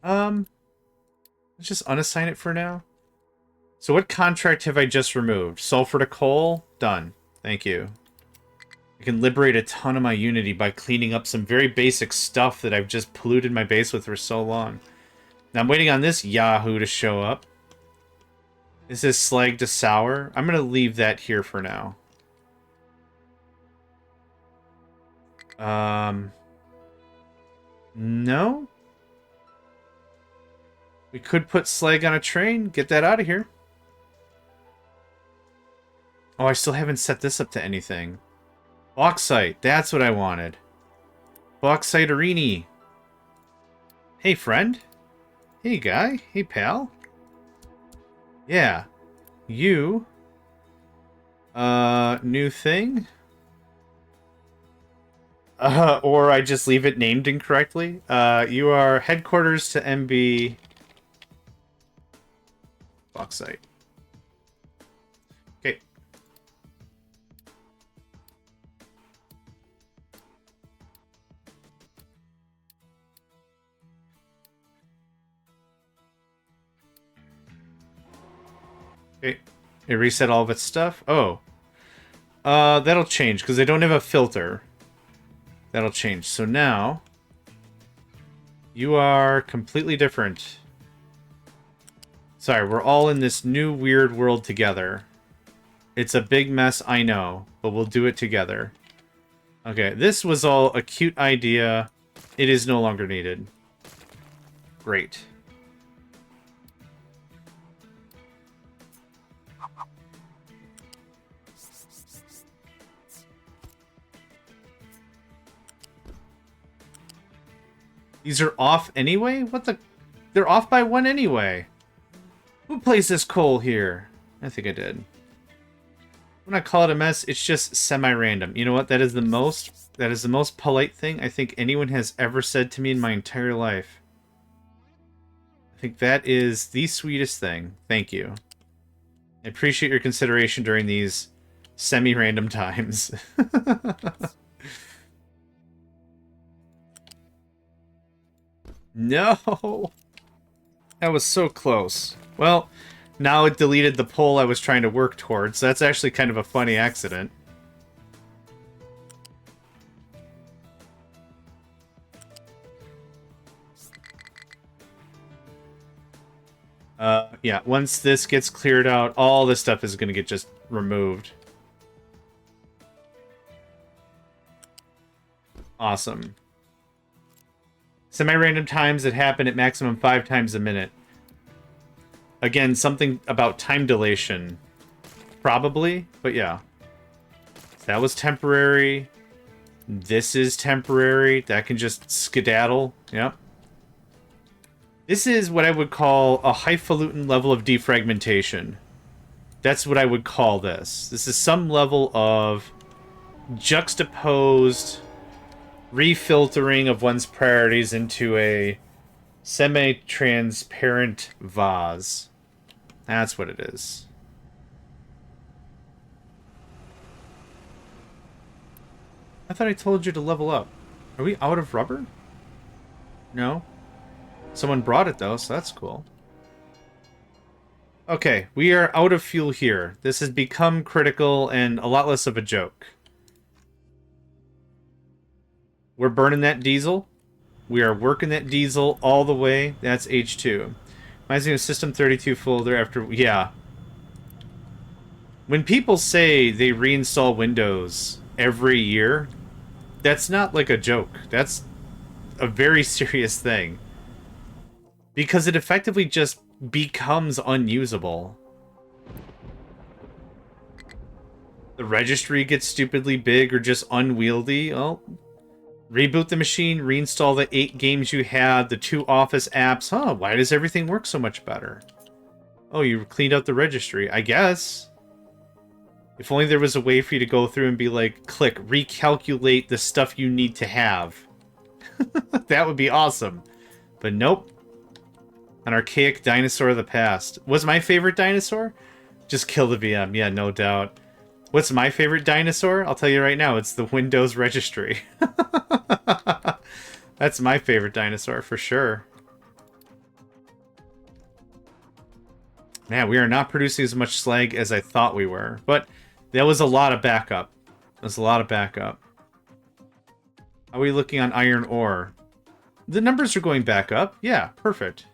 Speaker 1: Let's just unassign it for now. So what contract have I just removed? Sulfur to coal? Done. Thank you. I can liberate a ton of my Unity by cleaning up some very basic stuff that I've just polluted my base with for so long. Now I'm waiting on this Yahoo to show up. This is slag to sour. I'm going to leave that here for now. No? We could put slag on a train. Get that out of here. Oh, I still haven't set this up to anything. Bauxite. That's what I wanted. Bauxite Arini. Hey, friend. Hey, guy. Hey, pal. Yeah. You. New thing? Or I just leave it named incorrectly. You are headquarters to MB... Bauxite. Okay. Okay. It reset all of its stuff. Oh. That'll change, because I don't have a filter. That'll change. So now... You are completely different. Sorry, we're all in this new weird world together. It's a big mess, I know, but we'll do it together. Okay, this was all a cute idea. It is no longer needed. Great. These are off anyway? What the? They're off by one anyway. Who plays this coal here? I think I did. When I call it a mess, it's just semi-random. You know what? That is the most polite thing I think anyone has ever said to me in my entire life. I think that is the sweetest thing. Thank you. I appreciate your consideration during these semi-random times. No! That was so close. Well, now it deleted the poll I was trying to work towards. That's actually kind of a funny accident. Yeah, once this gets cleared out, all this stuff is going to get just removed. Awesome. Semi-random times that happen at maximum 5 times a minute. Again, something about time dilation. Probably, but yeah. That was temporary. This is temporary. That can just skedaddle. Yep. This is what I would call a highfalutin level of defragmentation. That's what I would call this. This is some level of juxtaposed refiltering of one's priorities into a semi-transparent vase. That's what it is. I thought I told you to level up. Are we out of rubber? No. Someone brought it though, so that's cool. Okay, we are out of fuel here. This has become critical and a lot less of a joke. We're burning that diesel. We are working that diesel all the way. That's H2. Reminds me of System 32 folder after... Yeah. When people say they reinstall Windows every year, that's not like a joke. That's a very serious thing. Because it effectively just becomes unusable. The registry gets stupidly big or just unwieldy. Well, reboot the machine, reinstall the 8 games you had, the 2 Office apps. Huh, why does everything work so much better? Oh, you cleaned out the registry. I guess. If only there was a way for you to go through and be like, click, recalculate the stuff you need to have. That would be awesome. But nope. An archaic dinosaur of the past. What's my favorite dinosaur? Just kill the VM. Yeah, no doubt. What's my favorite dinosaur? I'll tell you right now. It's the Windows registry. That's my favorite dinosaur for sure. Man, we are not producing as much slag as I thought we were. But that was a lot of backup. That's a lot of backup. How are we looking on iron ore? The numbers are going back up. Yeah, perfect.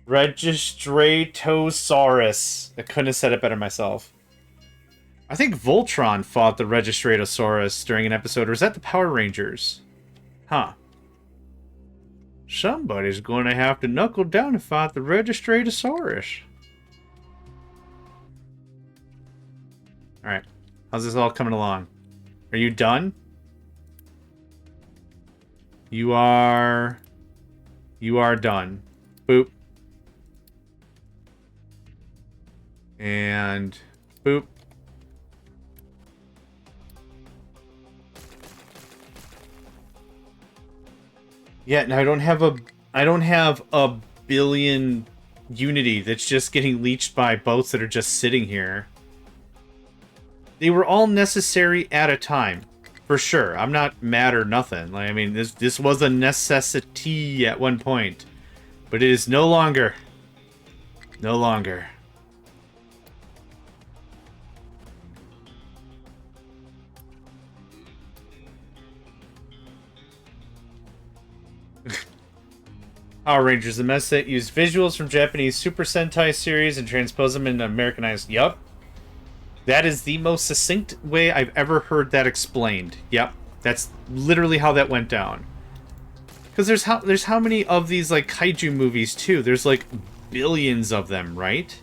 Speaker 1: Registratosaurus. I couldn't have said it better myself. I think Voltron fought the Registratosaurus during an episode, or is that the Power Rangers? Huh. Somebody's going to have to knuckle down and fight the Registratosaurus. Alright. How's this all coming along? Are you done? You are done. Boop. And boop. Yeah, now I don't have a billion Unity that's just getting leached by boats that are just sitting here. They were all necessary at a time. For sure. I'm not mad or nothing. Like, I mean, this was a necessity at one point. But it is no longer. No longer. Power Rangers, the mess that used visuals from Japanese Super Sentai series and transpose them into Americanized. Yup. That is the most succinct way I've ever heard that explained. Yep. That's literally how that went down. Because there's how many of these, like, kaiju movies, too? There's, like, billions of them, right?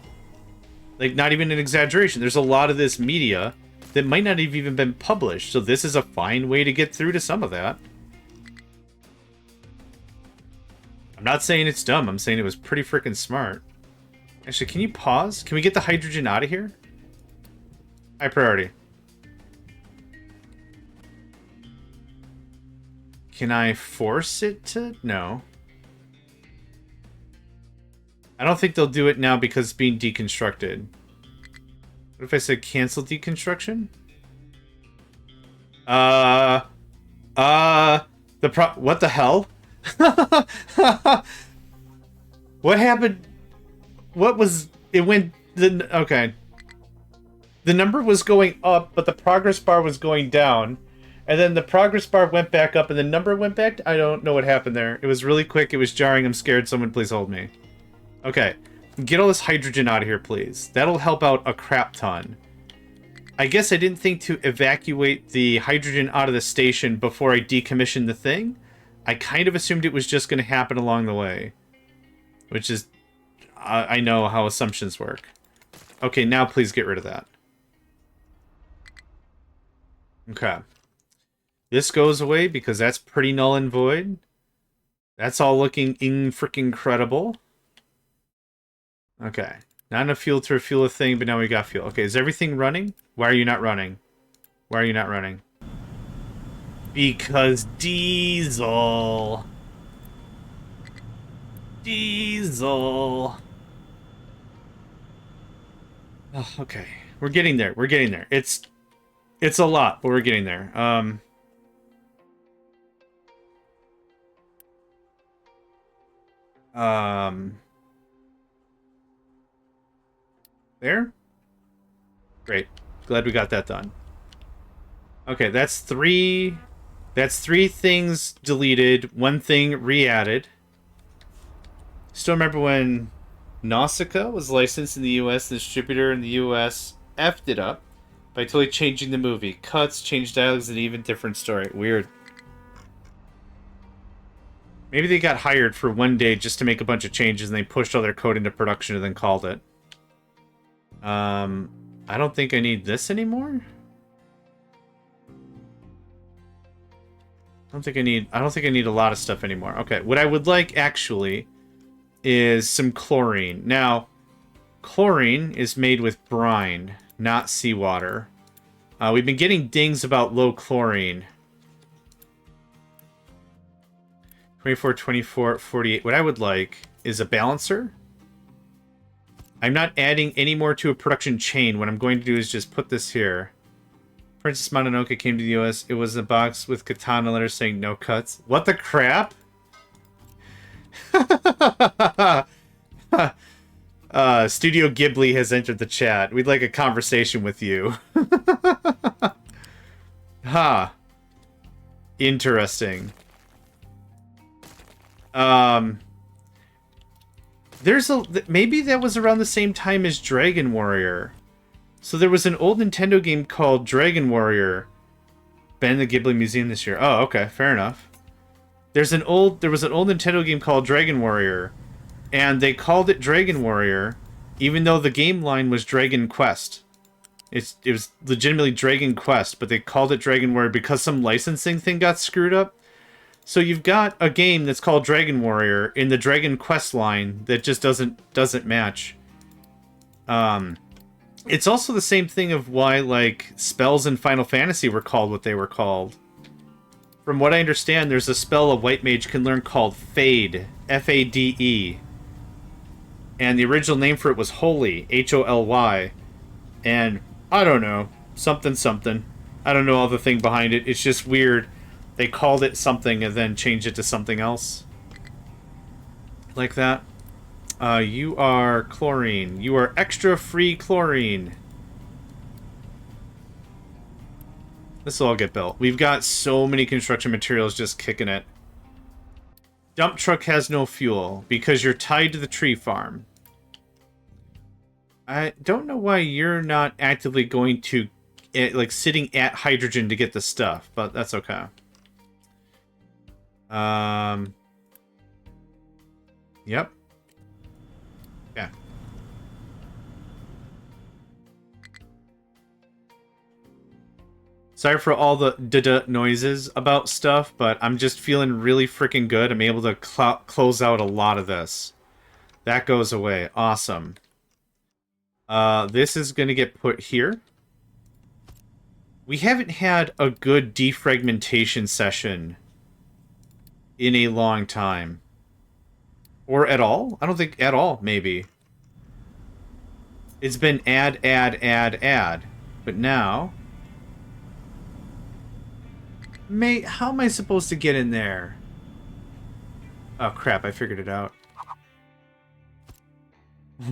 Speaker 1: Like, not even an exaggeration. There's a lot of this media that might not have even been published. So this is a fine way to get through to some of that. I'm not saying it's dumb. I'm saying it was pretty freaking smart. Actually, can you pause? Can we get the hydrogen out of here? High priority. Can I force it to? No. I don't think they'll do it now because it's being deconstructed. What if I said cancel deconstruction? What the hell? What happened? What was... It went... Okay. The number was going up, but the progress bar was going down. And then the progress bar went back up, and the number went back... I don't know what happened there. It was really quick. It was jarring. I'm scared. Someone please hold me. Okay. Get all this hydrogen out of here, please. That'll help out a crap ton. I guess I didn't think to evacuate the hydrogen out of the station before I decommissioned the thing. I kind of assumed it was just going to happen along the way. Which is... I know how assumptions work. Okay, now please get rid of that. Okay. This goes away because that's pretty null and void. That's all looking freaking credible. Okay. Not enough fuel to refuel a thing, but now we got fuel. Okay, is everything running? Why are you not running? Why are you not running? Because diesel. Diesel. Oh, okay. We're getting there. We're getting there. It's a lot, but we're getting there. There? Great. Glad we got that done. Okay, that's 3 That's 3 things deleted, 1 thing re-added. Still remember when Nausicaa was licensed in the US, the distributor in the US effed it up by totally changing the movie. Cuts, changed dialogues, and even different story. Weird. Maybe they got hired for 1 day just to make a bunch of changes and they pushed all their code into production and then called it. I don't think I need this anymore. I don't think I need a lot of stuff anymore. Okay, what I would like actually is some chlorine. Now, chlorine is made with brine, not seawater. We've been getting dings about low chlorine. 24, 24, 48. What I would like is a balancer. I'm not adding any more to a production chain. What I'm going to do is just put this here. Princess Mononoke came to the US. It was a box with katana letters saying no cuts. What the crap? Studio Ghibli has entered the chat. We'd like a conversation with you. Huh. Interesting. Maybe that was around the same time as Dragon Warrior. So there was an old Nintendo game called Dragon Warrior. Been in the Ghibli Museum this year. Oh, okay, fair enough. There was an old Nintendo game called Dragon Warrior, and they called it Dragon Warrior, even though the game line was Dragon Quest. It was legitimately Dragon Quest, but they called it Dragon Warrior because some licensing thing got screwed up. So you've got a game that's called Dragon Warrior in the Dragon Quest line that just doesn't match. It's also the same thing of why, like, spells in Final Fantasy were called what they were called. From what I understand, there's a spell a white mage can learn called Fade, F-A-D-E. And the original name for it was Holy, H-O-L-Y. And, I don't know, something something. I don't know all the thing behind it. It's just weird. They called it something and then changed it to something else. Like that. You are chlorine. You are extra free chlorine. This will all get built. We've got so many construction materials just kicking it. Dump truck has no fuel because you're tied to the tree farm. I don't know why you're not actively going to, like, sitting at hydrogen to get the stuff, but that's okay. Yep. Yeah. Sorry for all the da-da noises about stuff, but I'm just feeling really freaking good. I'm able to close out a lot of this. That goes away. Awesome. This is going to get put here. We haven't had a good defragmentation session in a long time. Or at all? I don't think at all, maybe. It's been add. But now... how am I supposed to get in there? Oh crap, I figured it out.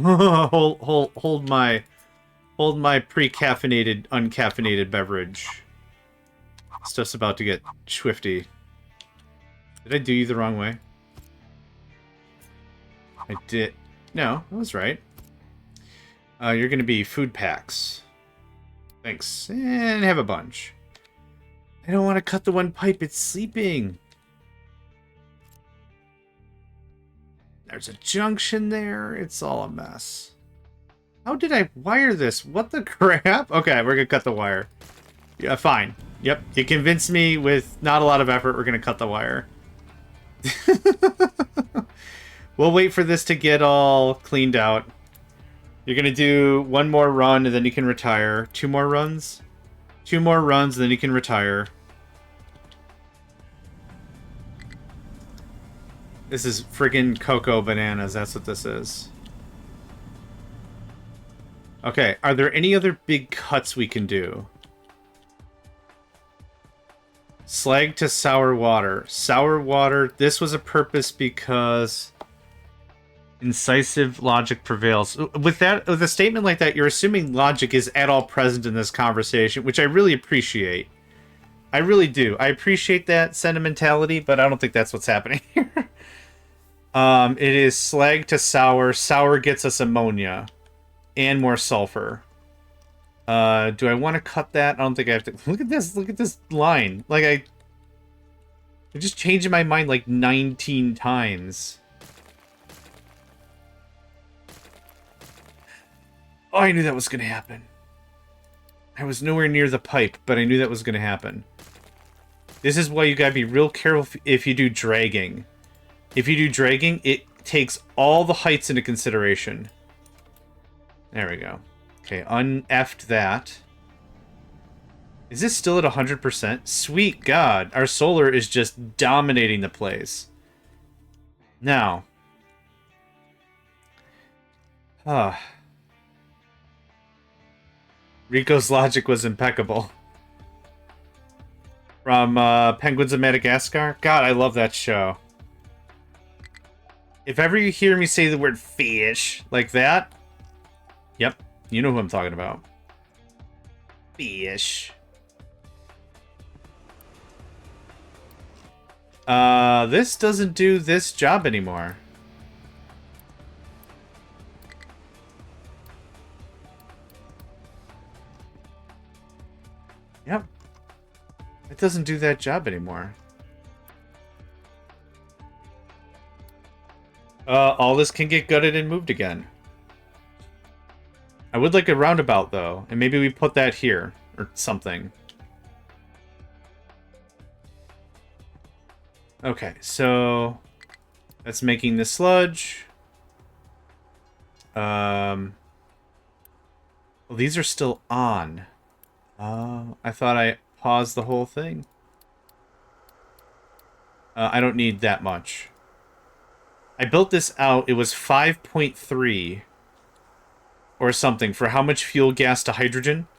Speaker 1: hold my pre-caffeinated, uncaffeinated beverage. Stuff's about to get swifty. Did I do you the wrong way? I did. No, I was right. You're gonna be food packs. Thanks. And have a bunch. I don't want to cut the one pipe, it's sleeping. There's a junction there. It's all a mess. How did I wire this? What the crap? Okay, we're gonna cut the wire. Yeah, fine. Yep, you convinced me with not a lot of effort. We're gonna cut the wire. We'll wait for this to get all cleaned out. You're gonna do 1 more run and then you can retire. 2 more runs? 2 more runs and then you can retire. This is friggin' cocoa bananas, that's what this is. Okay, are there any other big cuts we can do? Slag to sour water. Sour water, this was a purpose because incisive logic prevails. With a statement like that, you're assuming logic is at all present in this conversation, which I really appreciate. I really do. I appreciate that sentimentality, but I don't think that's what's happening here. It is slag to sour. Sour gets us ammonia and more sulfur. Do I want to cut that? I don't think I have to. Look at this. Look at this line. Like, I just changed my mind like 19 times. Oh, I knew that was going to happen. I was nowhere near the pipe, but I knew that was going to happen. This is why you gotta be real careful if you do dragging. If you do dragging, it takes all the heights into consideration. There we go. Okay, un-effed that. Is this still at 100%? Sweet God, our solar is just dominating the place. Now. Rico's logic was impeccable. From Penguins of Madagascar. God, I love that show. If ever you hear me say the word fish like that, yep, you know who I'm talking about. Fish. This doesn't do this job anymore. Yep. It doesn't do that job anymore. All this can get gutted and moved again. I would like a roundabout, though. And maybe we put that here. Or something. Okay, so... that's making the sludge. Well, these are still on. I thought I paused the whole thing. I don't need that much. I built this out. It was 5.3 or something for how much fuel gas to hydrogen.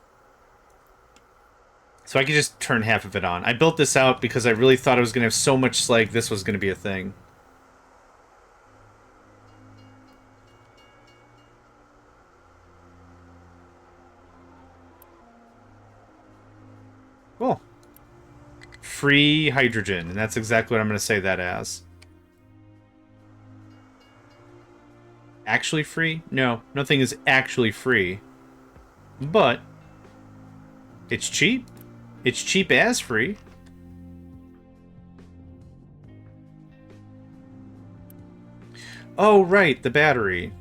Speaker 1: So I could just turn half of it on. I built this out because I really thought I was going to have so much slag this was going to be a thing. Cool. Free hydrogen, and that's exactly what I'm going to say that as. Actually free? No, nothing is actually free. But it's cheap. It's cheap as free. Oh, right, the battery.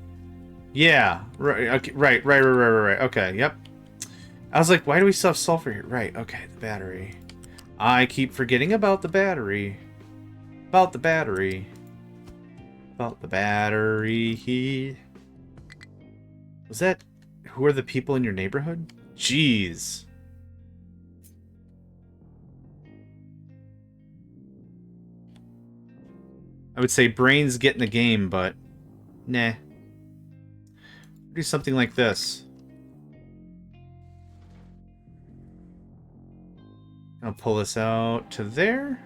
Speaker 1: Yeah, right, okay, right. Okay, yep. I was like, why do we still have sulfur here? Right, okay, the battery. I keep forgetting about the battery. About the battery. About the battery. Was that... who are the people in your neighborhood? Jeez. I would say brains get in the game, but... nah. Do something like this. I'll pull this out to there.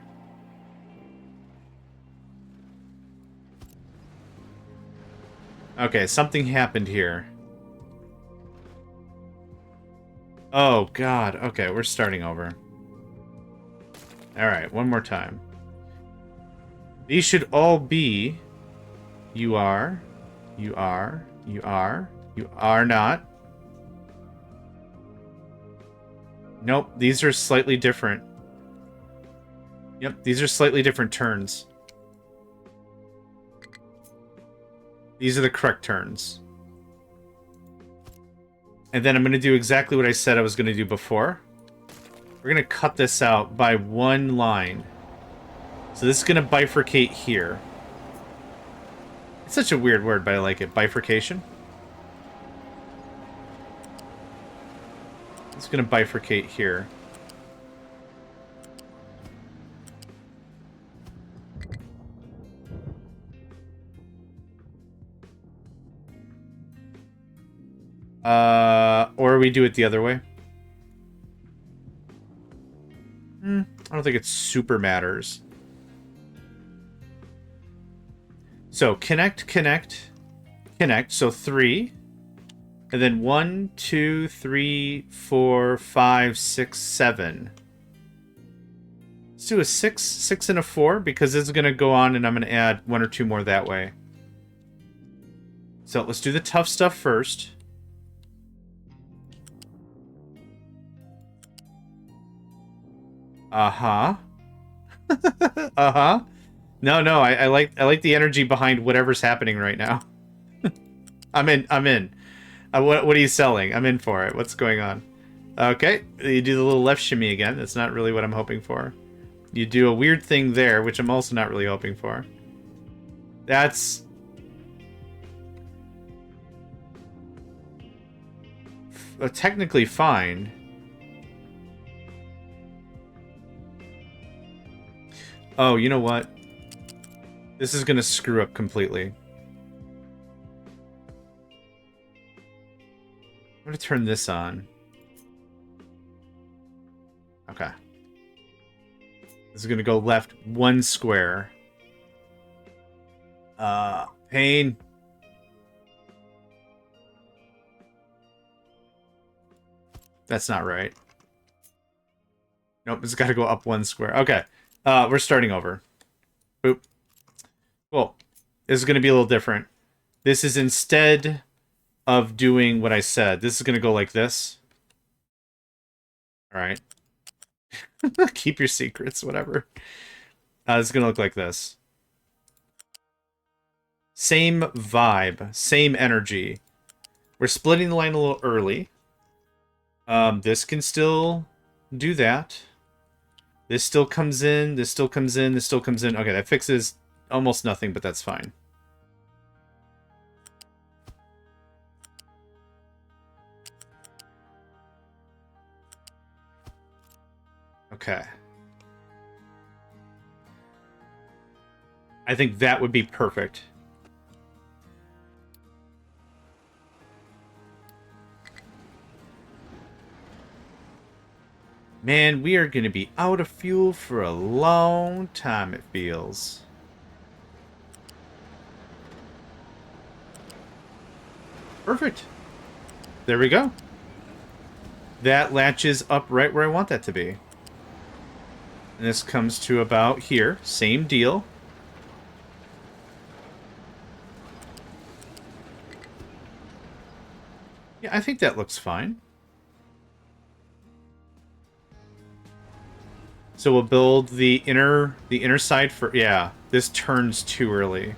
Speaker 1: Okay, something happened here. Oh, God. Okay, we're starting over. Alright, one more time. These should all be... you are... you are... you are... you are not... Nope, these are slightly different. Yep, these are slightly different turns. These are the correct turns. And then I'm going to do exactly what I said I was going to do before. We're going to cut this out by one line. So this is going to bifurcate here. It's such a weird word, but I like it. Bifurcation. It's going to bifurcate here. Or we do it the other way. I don't think it super matters. So connect, connect, connect. So 3. And then 1, 2, 3, 4, 5, 6, 7. Let's do a 6, 6, and a 4, because this is going to go on, and I'm going to add 1 or 2 more that way. So let's do the tough stuff first. Uh-huh. Uh-huh. No, I like the energy behind whatever's happening right now. I'm in. What are you selling? I'm in for it. What's going on? Okay, you do the little left shimmy again. That's not really what I'm hoping for. You do a weird thing there, which I'm also not really hoping for. That's... technically fine. Oh, you know what? This is gonna screw up completely. I'm gonna turn this on. Okay. This is gonna go left 1 square. Pain. That's not right. Nope, it's gotta go up 1 square. Okay. We're starting over. Boop. Cool. This is gonna be a little different. This is instead of doing what I said. This is gonna go like this. Alright. Keep your secrets, whatever. It's gonna look like this. Same vibe, same energy. We're splitting the line a little early. This can still do that. This still comes in, this still comes in, this still comes in. Okay, that fixes almost nothing, but that's fine. Okay. I think that would be perfect. Man, we are going to be out of fuel for a long time, it feels. Perfect. There we go. That latches up right where I want that to be. And this comes to about here. Same deal. Yeah, I think that looks fine. So we'll build the inner side for... Yeah, this turns too early.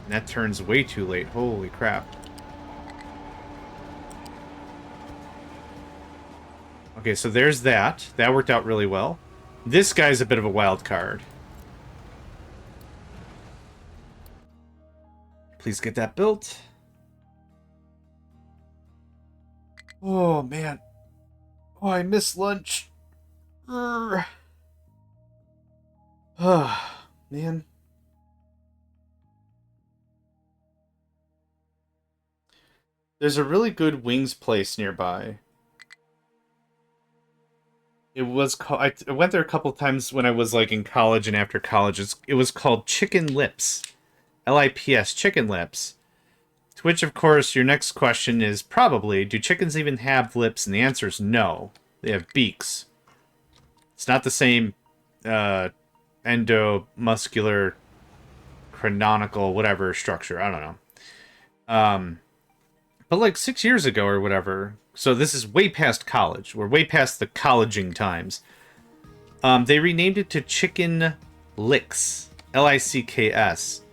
Speaker 1: And that turns way too late. Holy crap. Okay, so there's that. That worked out really well. This guy's a bit of a wild card. Please get that built. Oh, man. Oh, I missed lunch. Oh, man. There's a really good wings place nearby. It was called... I went there a couple times when I was, like, in college and after college. It was called Chicken Lips. L-I-P-S, Chicken Lips. To which, of course, your next question is probably, do chickens even have lips? And the answer is no. They have beaks. It's not the same endomuscular, canonical, whatever structure. I don't know. But like 6 years ago or whatever, so this is way past college. We're way past the colleging times. They renamed it to Chicken Licks. L-I-C-K-S.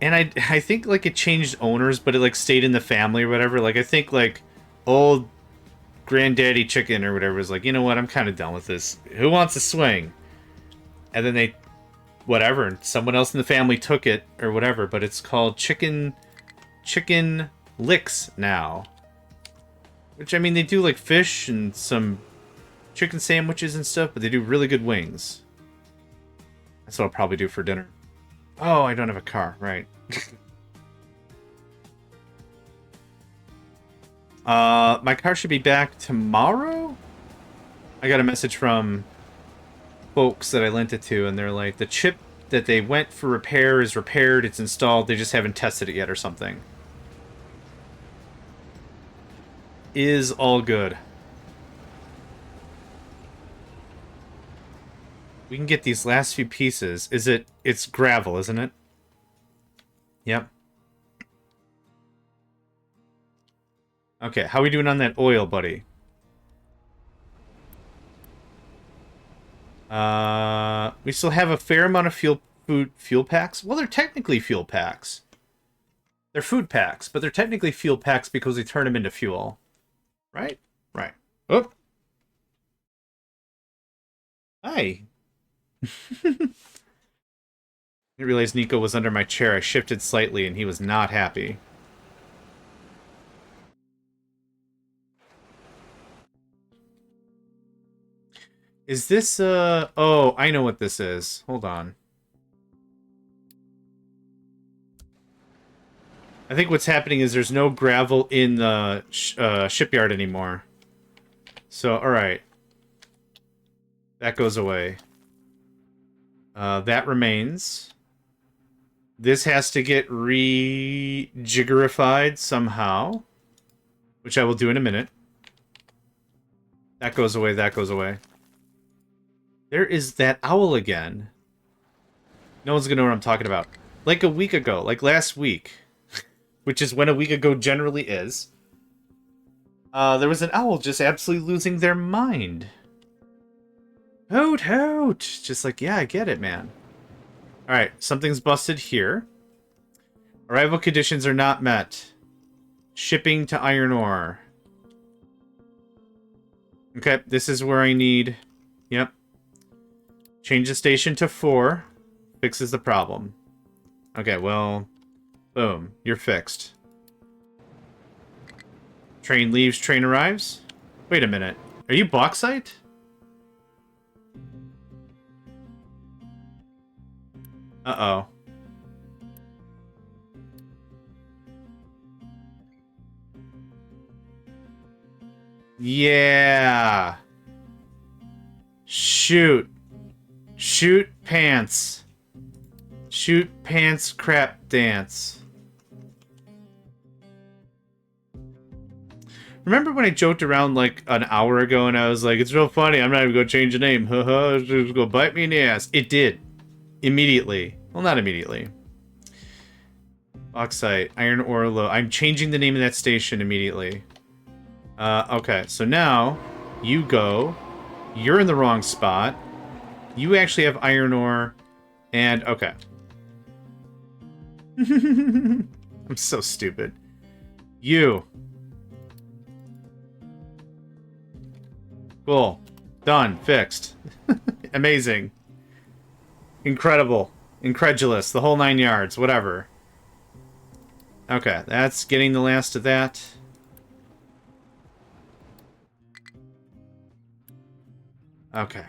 Speaker 1: And I think, like, it changed owners, but it, like, stayed in the family or whatever. Like, I think, like, old granddaddy chicken or whatever was like, you know what, I'm kind of done with this. Who wants to swing? And then they, whatever, and someone else in the family took it or whatever, but it's called Chicken Licks now. Which, I mean, they do, like, fish and some chicken sandwiches and stuff, but they do really good wings. That's what I'll probably do for dinner. Oh, I don't have a car, right. My car should be back tomorrow? I got a message from folks that I lent it to, and they're like, the chip that they went for repair is repaired, it's installed, they just haven't tested it yet or something. Is all good. We can get these last few pieces. It's gravel, isn't it? Yep. Okay, how are we doing on that oil, buddy? We still have a fair amount of fuel packs. Well, they're technically fuel packs. They're food packs, but they're technically fuel packs because we turn them into fuel. Right? Right. Oh. Hi. I didn't realize Nico was under my chair. I shifted slightly and he was not happy. Is this, oh, I know what this is. Hold on. I think what's happening is there's no gravel in the shipyard anymore. So, alright. That goes away. That remains. This has to get rejiggerified somehow. Which I will do in a minute. That goes away, that goes away. There is that owl again. No one's gonna know what I'm talking about. Like a week ago, like last week. Which is when a week ago generally is. There was an owl just absolutely losing their mind. Hoot, hoot! Just like, yeah, I get it, man. Alright, something's busted here. Arrival conditions are not met. Shipping to iron ore. Okay, this is where I need... Yep. Change the station to 4. Fixes the problem. Okay, well... Boom. You're fixed. Train leaves, train arrives. Wait a minute. Are you bauxite? Uh-oh. Yeah. Shoot. Shoot pants. Shoot pants crap dance. Remember when I joked around like an hour ago and I was like, it's real funny, I'm not even going to change the name. Haha, it's just going to bite me in the ass. It did. Immediately. Well, not immediately. Bauxite, iron ore low. I'm changing the name of that station immediately. Okay, so now you go. You're in the wrong spot. You actually have iron ore. And, okay. I'm so stupid. You. Cool. Done. Fixed. Amazing. Incredible. Incredulous. The whole 9 yards. Whatever. Okay, that's getting the last of that. Okay.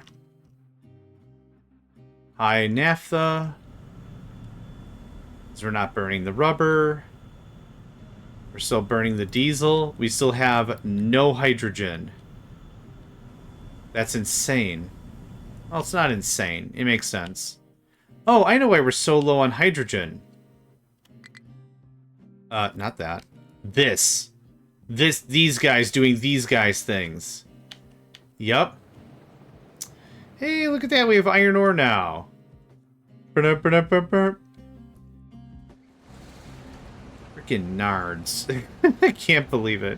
Speaker 1: High naphtha. We're not burning the rubber. We're still burning the diesel. We still have no hydrogen. That's insane. Well, it's not insane. It makes sense. Oh, I know why we're so low on hydrogen. Not that. These guys doing these guys things. Yup. Hey, look at that. We have iron ore now. Freaking nards. I can't believe it.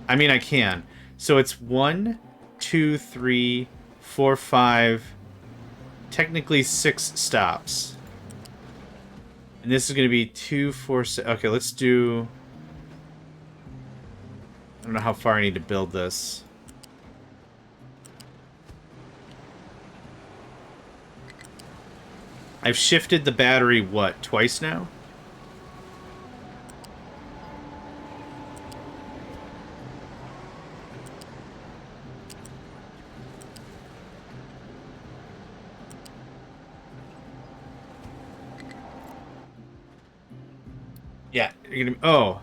Speaker 1: I mean, I can. So it's 1, 2, 3, 4, 5, technically 6 stops. And this is going to be 2, 4, 6. Okay, let's do... I don't know how far I need to build this. I've shifted the battery, what, twice now? Yeah, you're gonna... Oh.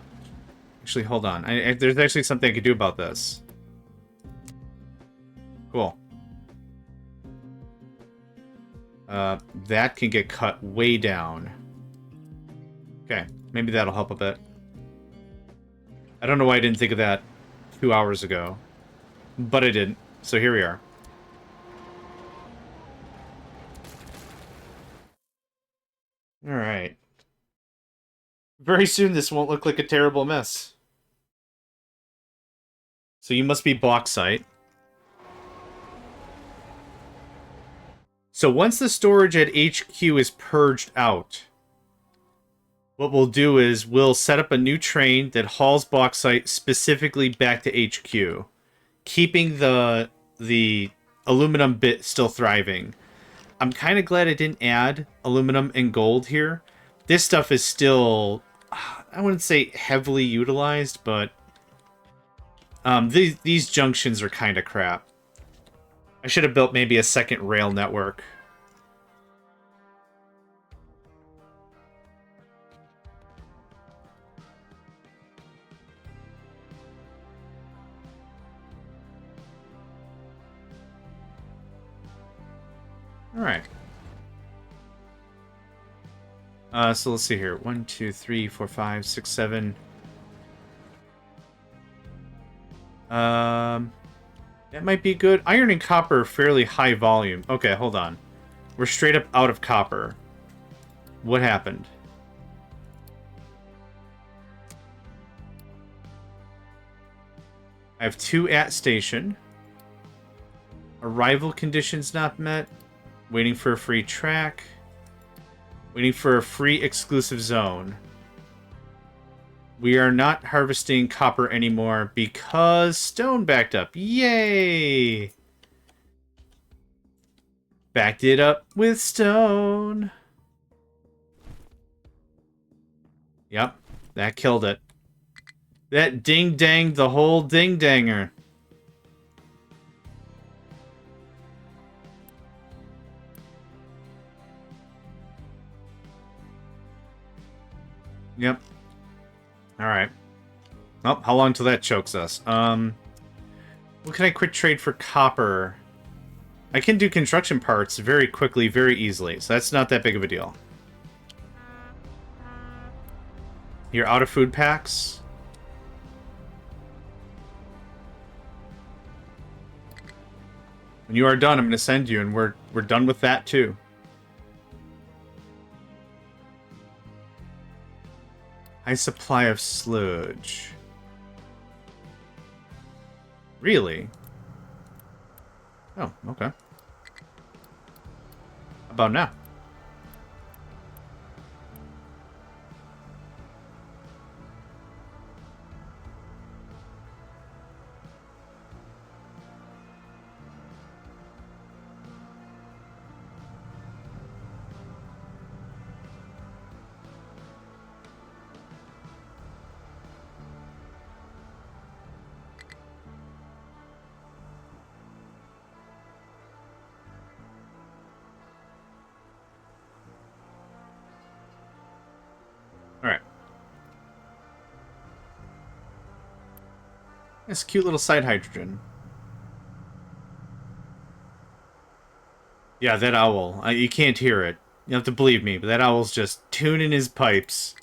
Speaker 1: Actually, hold on. There's actually something I could do about this. Cool. That can get cut way down. Okay, maybe that'll help a bit. I don't know why I didn't think of that 2 hours ago. But I didn't. So here we are. Alright. Very soon this won't look like a terrible mess. So you must be bauxite. So once the storage at HQ is purged out, what we'll do is we'll set up a new train that hauls bauxite specifically back to HQ, keeping the aluminum bit still thriving. I'm kind of glad I didn't add aluminum and gold here. This stuff is still, I wouldn't say heavily utilized, but these junctions are kind of crap. I should have built maybe a second rail network. Alright. So let's see here. 1, 2, 3, 4, 5, 6, 7. That might be good. Iron and copper are fairly high volume. Okay, hold on. We're straight up out of copper. What happened? I have 2 at station. Arrival conditions not met. Waiting for a free track. Waiting for a free exclusive zone. We are not harvesting copper anymore because stone backed up. Yay! Backed it up with stone. Yep, that killed it. That ding-danged the whole ding-danger. Yep. Alright. Oh, how long till that chokes us? What can I quick trade for copper? I can do construction parts very quickly, very easily, so that's not that big of a deal. You're out of food packs? When you are done, I'm going to send you, and we're done with that too. High supply of sludge. Really? Oh, okay. How about now? Alright. This cute little side hydrogen. Yeah, that owl. You can't hear it. You have to believe me, but that owl's just tuning his pipes.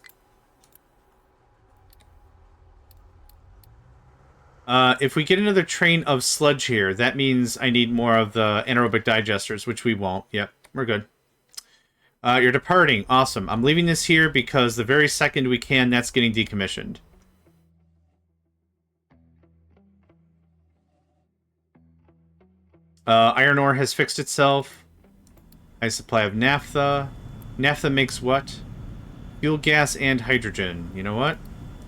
Speaker 1: If we get another train of sludge here, that means I need more of the anaerobic digesters, which we won't. Yep, we're good. You're departing. Awesome. I'm leaving this here because the very second we can, that's getting decommissioned. Iron ore has fixed itself. High supply of naphtha. Naphtha makes what? Fuel gas and hydrogen. You know what?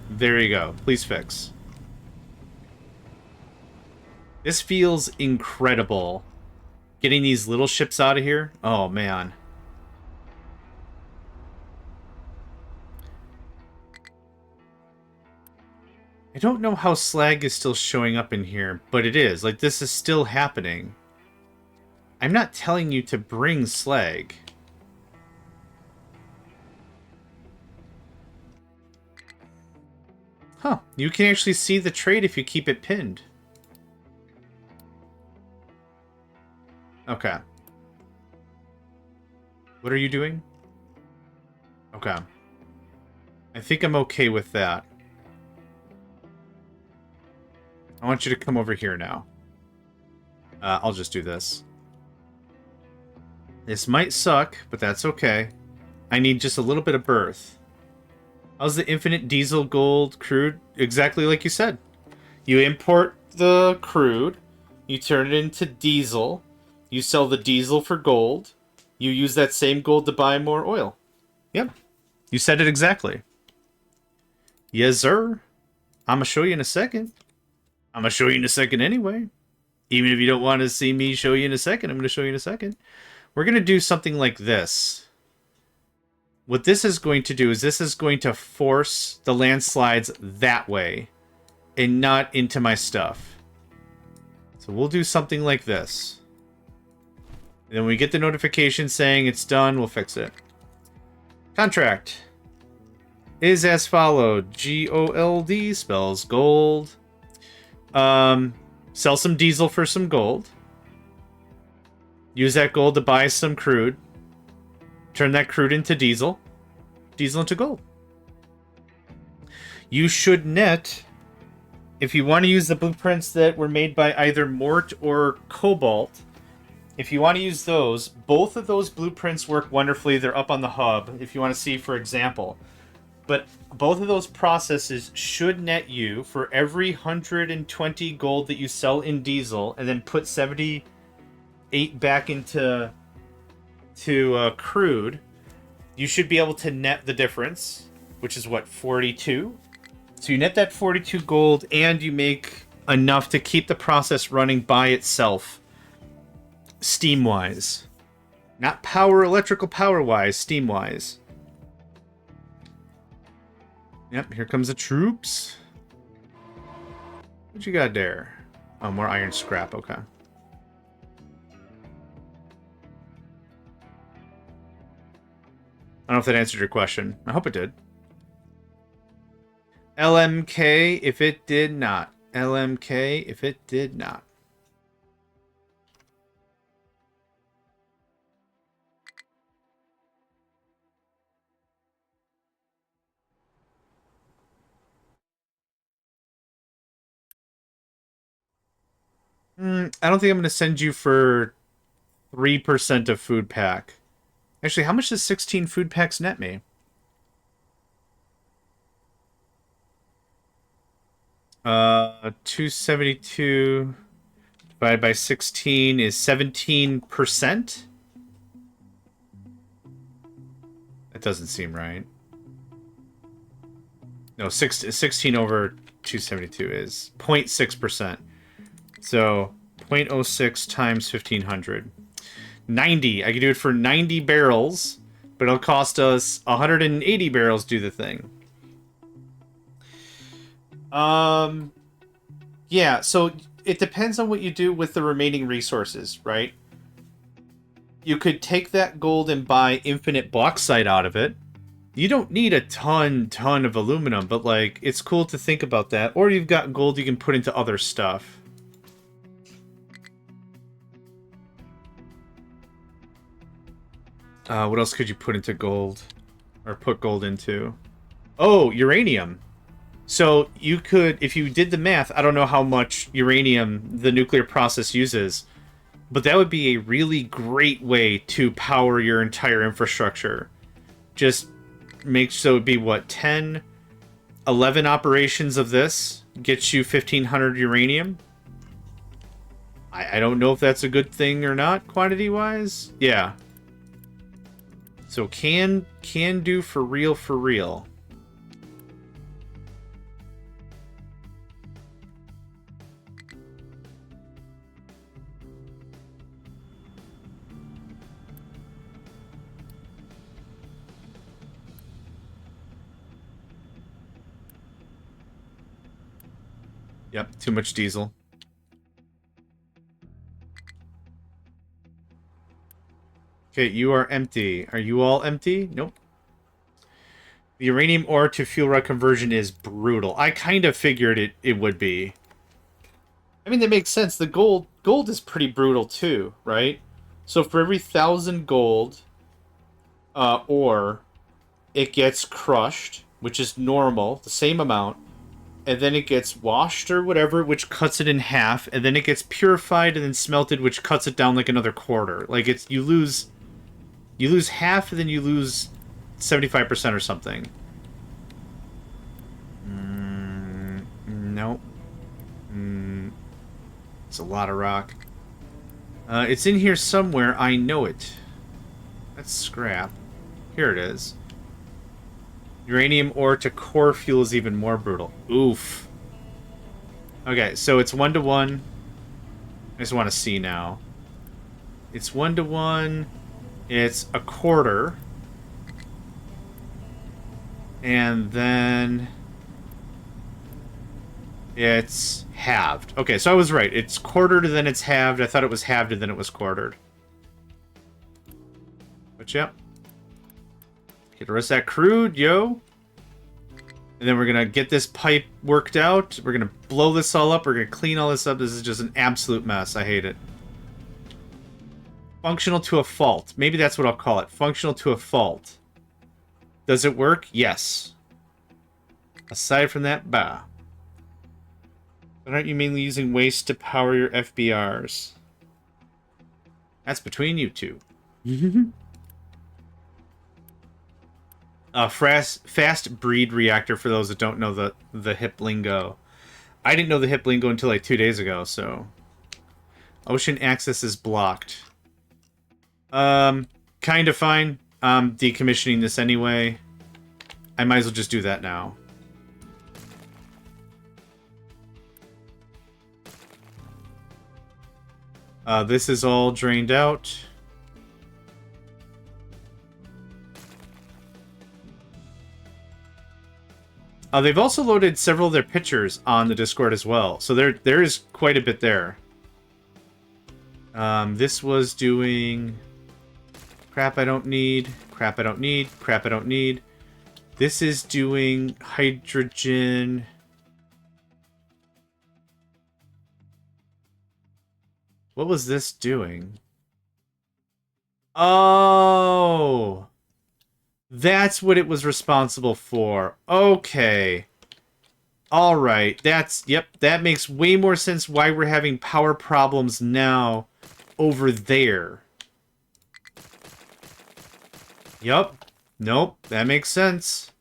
Speaker 1: There you go. Please fix. This feels incredible. Getting these little ships out of here. Oh, man. I don't know how slag is still showing up in here, but it is. Like, this is still happening. I'm not telling you to bring slag. Huh. You can actually see the trade if you keep it pinned. Okay. What are you doing? Okay. I think I'm okay with that. I want you to come over here now. I'll just do this. This might suck, but that's okay. I need just a little bit of birth. How's the infinite diesel gold crude? Exactly like you said. You import the crude, you turn it into diesel, you sell the diesel for gold, you use that same gold to buy more oil. Yep. You said it exactly. Yes, sir. I'm going to show you in a second. I'm going to show you in a second anyway. Even if you don't want to see me show you in a second, I'm going to show you in a second. We're going to do something like this. What this is going to do is this is going to force the landslides that way and not into my stuff. So we'll do something like this. And then when we get the notification saying it's done, we'll fix it. Contract is as followed. Gold spells gold. Sell some diesel for some gold. Use that gold to buy some crude. Turn that crude into diesel. Diesel into gold. You should net, if you want to use the blueprints that were made by either Mort or Cobalt, if you want to use those, both of those blueprints work wonderfully. They're up on the hub if you want to see, for example. But both of those processes should net you for every 120 gold that you sell in diesel and then put 78 back into crude. You should be able to net the difference, which is what, 42? So you net that 42 gold and you make enough to keep the process running by itself, steam-wise. Not electrical power-wise, steam-wise. Yep, here comes the troops. What you got there? Oh, more iron scrap, okay. I don't know if that answered your question. I hope it did. LMK if it did not. LMK if it did not. I don't think I'm going to send you for 3% of food pack. Actually, how much does 16 food packs net me? Uh, 272 divided by 16 is 17%? That doesn't seem right. No, 16 over 272 is 0.6%. So 0.06 times 1500. 90. I could do it for 90 barrels, but it'll cost us 180 barrels to do the thing. Yeah, so it depends on what you do with the remaining resources, right? You could take that gold and buy infinite bauxite out of it. You don't need a ton of aluminum, but like, it's cool to think about that. Or you've got gold you can put into other stuff. What else could you put into gold? Or put gold into? Oh, uranium. So you could, if you did the math, I don't know how much uranium the nuclear process uses, but that would be a really great way to power your entire infrastructure. Just make so it'd be, what, 10, 11 operations of this gets you 1,500 uranium. I don't know if that's a good thing or not, quantity-wise. Yeah. So can do for real, for real. Yep, too much diesel. Okay, you are empty. Are you all empty? Nope. The uranium ore to fuel rod conversion is brutal. I kind of figured it would be. I mean, that makes sense. The gold is pretty brutal too, right? So for every 1,000 gold ore, it gets crushed, which is normal, the same amount, and then it gets washed or whatever, which cuts it in half, and then it gets purified and then smelted, which cuts it down like another quarter. Like, it's you lose half, and then you lose 75% or something. Nope. It's a lot of rock. It's in here somewhere. I know it. That's scrap. Here it is. Uranium ore to core fuel is even more brutal. Oof. Okay, so it's 1-to-1. I just want to see now. It's 1-to-1. It's a quarter. And then it's halved. Okay, so I was right. It's quartered, then it's halved. I thought it was halved, and then it was quartered. But yep. Get the rest of that crude, yo. And then we're going to get this pipe worked out. We're going to blow this all up. We're going to clean all this up. This is just an absolute mess. I hate it. Functional to a fault. Maybe that's what I'll call it. Functional to a fault. Does it work? Yes. Aside from that, bah. But aren't you mainly using waste to power your FBRs? That's between you two. Fast breed reactor, for those that don't know the hip lingo. I didn't know the hip lingo until like 2 days ago, so... Ocean access is blocked. Kind of fine. I'm decommissioning this anyway. I might as well just do that now. This is all drained out. They've also loaded several of their pictures on the Discord as well, so there is quite a bit there. This was doing crap I don't need, crap I don't need, crap I don't need. This is doing hydrogen. What was this doing? Oh! That's what it was responsible for. Okay. Alright. Yep, that makes way more sense why we're having power problems now over there. Yep. Nope, that makes sense.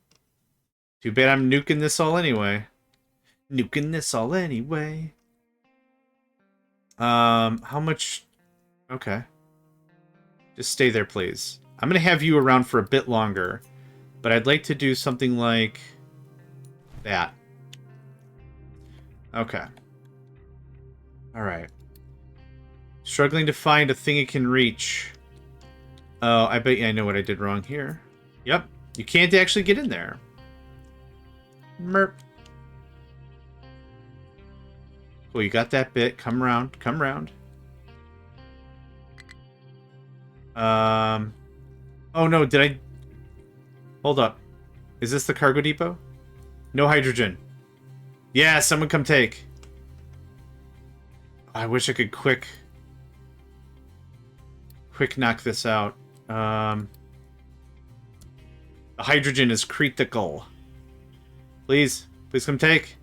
Speaker 1: Too bad I'm nuking this all anyway. Nuking this all anyway. How much? Okay. Just stay there, please. I'm gonna have you around for a bit longer, but I'd like to do something like that. Okay. Alright. Struggling to find a thing it can reach. Oh, I bet you I know what I did wrong here. Yep. You can't actually get in there. Merp. Cool, you got that bit. Come around. Come around. Oh no, did I... Hold up. Is this the cargo depot? No hydrogen. Yeah, someone come take. I wish I could quick knock this out. The hydrogen is critical. Please. Please come take.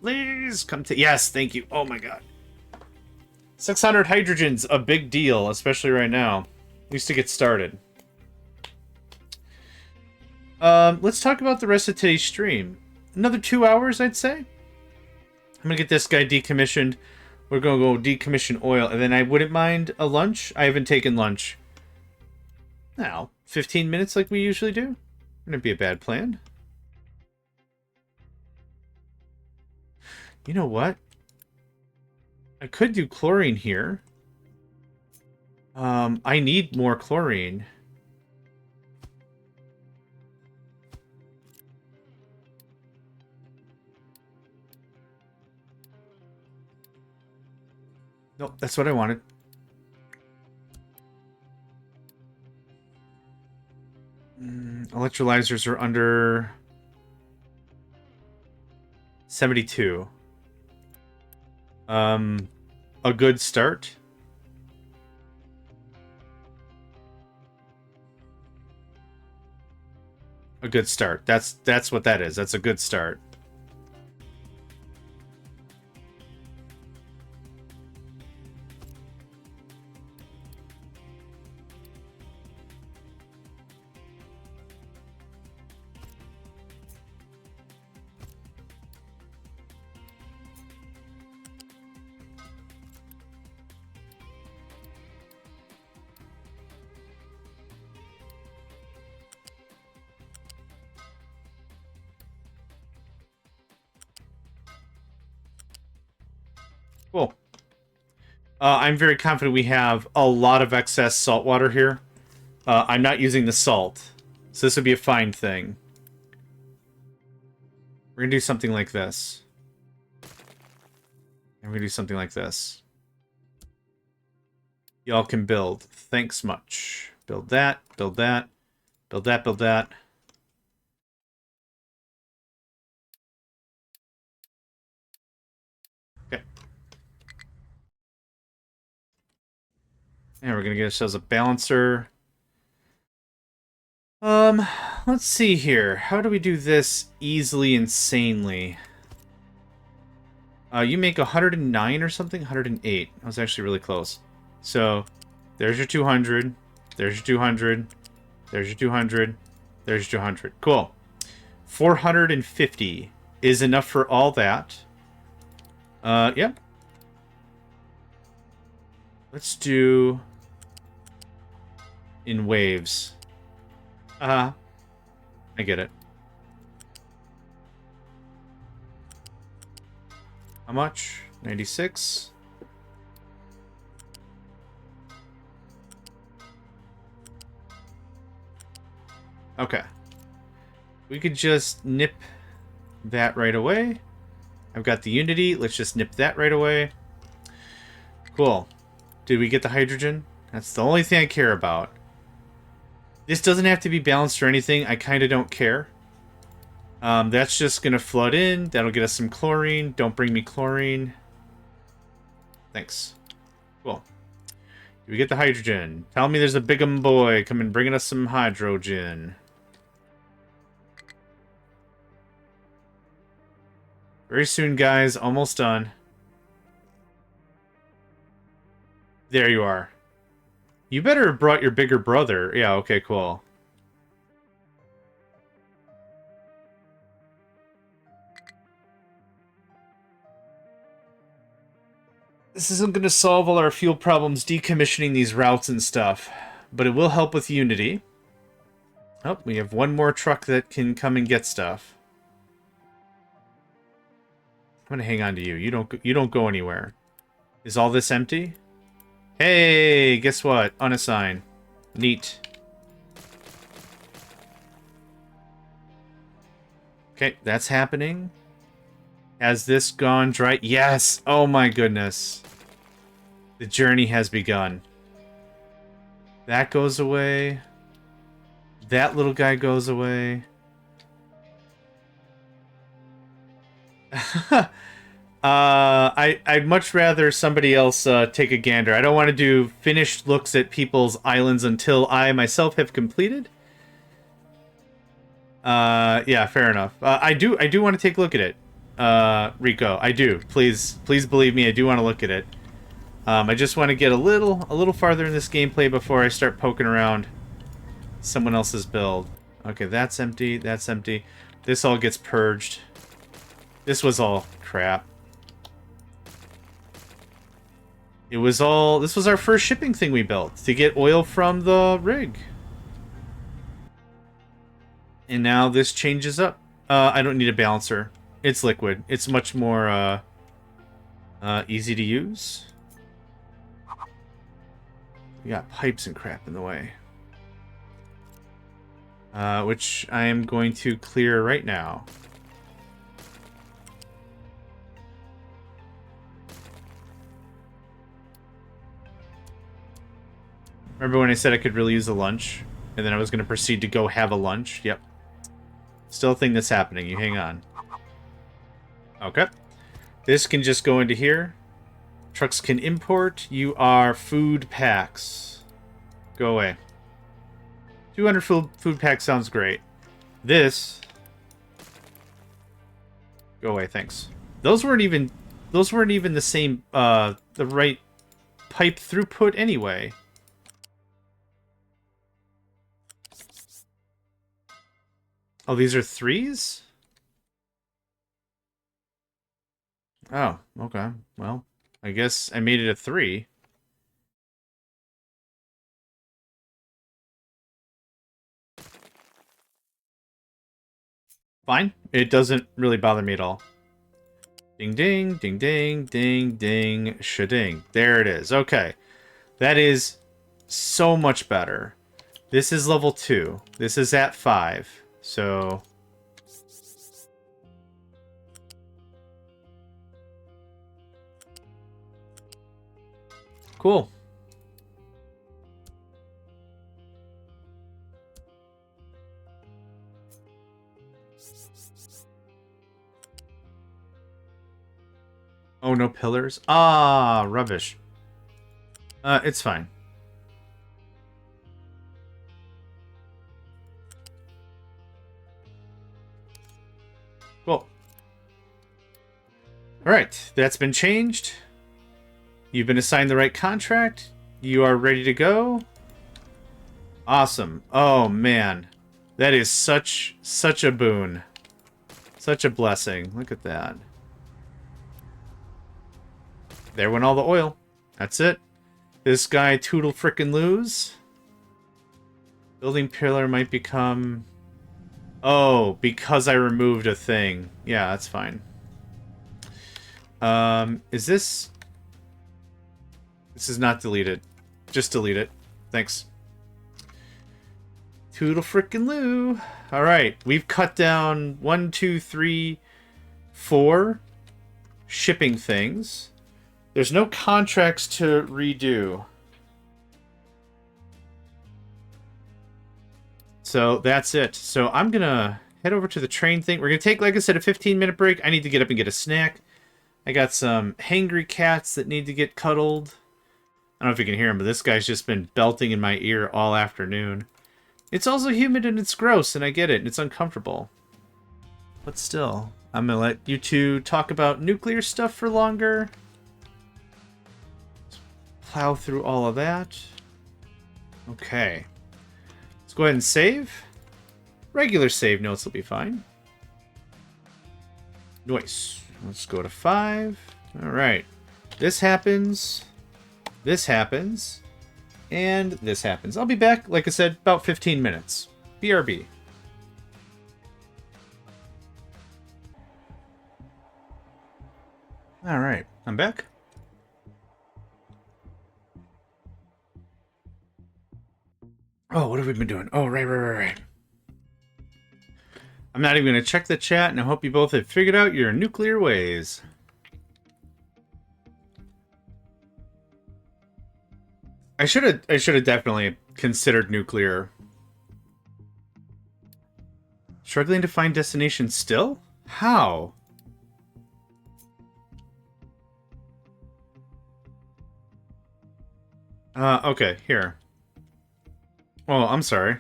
Speaker 1: Please come take. Yes, thank you. Oh my god. 600 hydrogen's a big deal, especially right now. At least to get started. Let's talk about the rest of today's stream. Another 2 hours, I'd say. I'm gonna get this guy decommissioned. We're gonna go decommission oil, and then I wouldn't mind a lunch. I haven't taken lunch. Now, 15 minutes like we usually do. Wouldn't be a bad plan. You know what? I could do chlorine here. I need more chlorine. Nope, that's what I wanted. Electrolyzers are under 72. A good start. A good start. That's what that is. That's a good start. Cool. I'm very confident we have a lot of excess salt water here. I'm not using the salt, so this would be a fine thing. We're gonna do something like this. And we're gonna do something like this. Y'all can build. Thanks much. Build that, build that, build that, build that. Okay. And we're gonna get ourselves a balancer. Let's see here. How do we do this easily and sanely? You make 109 or something? 108. I was actually really close. So, there's your 200. There's your 200. There's your 200. There's your 200. Cool. 450 is enough for all that. Yeah. Let's do in waves. I get it. How much? 96. Okay. We could just nip that right away. I've got the Unity. Let's just nip that right away. Cool. Did we get the hydrogen? That's the only thing I care about. This doesn't have to be balanced or anything. I kind of don't care. That's just going to flood in. That'll get us some chlorine. Don't bring me chlorine. Thanks. Cool. Did we get the hydrogen? Tell me there's a big boy coming bringing us some hydrogen. Very soon, guys. Almost done. There you are. You better have brought your bigger brother. Yeah, okay, cool. This isn't going to solve all our fuel problems decommissioning these routes and stuff, but it will help with Unity. Oh, we have one more truck that can come and get stuff. I'm going to hang on to you. You don't go anywhere. Is all this empty? Hey, guess what? Unassigned. Neat. Okay, that's happening. Has this gone dry? Yes! Oh my goodness. The journey has begun. That goes away. That little guy goes away. I'd much rather somebody else take a gander. I don't want to do finished looks at people's islands until I myself have completed. Yeah, fair enough. I do want to take a look at it. Rico, I do. Please believe me, I do want to look at it. I just want to get a little farther in this gameplay before I start poking around someone else's build. Okay, that's empty. That's empty. This all gets purged. This was all crap. It was all... This was our first shipping thing we built to get oil from the rig. And now this changes up. I don't need a balancer. It's liquid. It's much more easy to use. We got pipes and crap in the way. Which I am going to clear right now. Remember when I said I could really use a lunch? And then I was going to proceed to go have a lunch? Yep. Still a thing that's happening. You hang on. Okay. This can just go into here. Trucks can import. You are food packs. Go away. 200 food packs sounds great. This... Go away, thanks. Those weren't even the same, the right pipe throughput anyway. Oh, these are 3s? Oh, okay. Well, I guess I made it a 3. Fine. It doesn't really bother me at all. Ding, ding, ding, ding, ding, ding, shading. There it is. Okay. That is so much better. This is level 2. This is at 5. So... Cool. Oh, no pillars? Ah, rubbish. It's fine. Cool. Alright, that's been changed. You've been assigned the right contract. You are ready to go. Awesome. Oh, man. That is such a boon. Such a blessing. Look at that. There went all the oil. That's it. This guy toodle frickin' lose. Building pillar might become... Oh, because I removed a thing. Yeah, that's fine. Is this... This is not deleted. Just delete it. Thanks. Toodle frickin' loo. Alright, we've cut down 1, 2, 3, 4 shipping things. There's no contracts to redo. So that's it. So I'm gonna head over to the train thing. We're gonna take, like I said, a 15-minute break. I need to get up and get a snack. I got some hangry cats that need to get cuddled. I don't know if you can hear him, but this guy's just been belting in my ear all afternoon. It's also humid and it's gross, and I get it, and it's uncomfortable. But still, I'm gonna let you two talk about nuclear stuff for longer. Plow through all of that. Okay. Let's go ahead and save. Regular save notes will be fine. Nice. Let's go to 5. Alright. This happens. This happens. And this happens. I'll be back, like I said, about 15 minutes. BRB. Alright. I'm back. Oh, what have we been doing? Oh, right. I'm not even going to check the chat, and I hope you both have figured out your nuclear ways. I should have definitely considered nuclear. Struggling to find destination still? How? Okay, here. Oh, I'm sorry.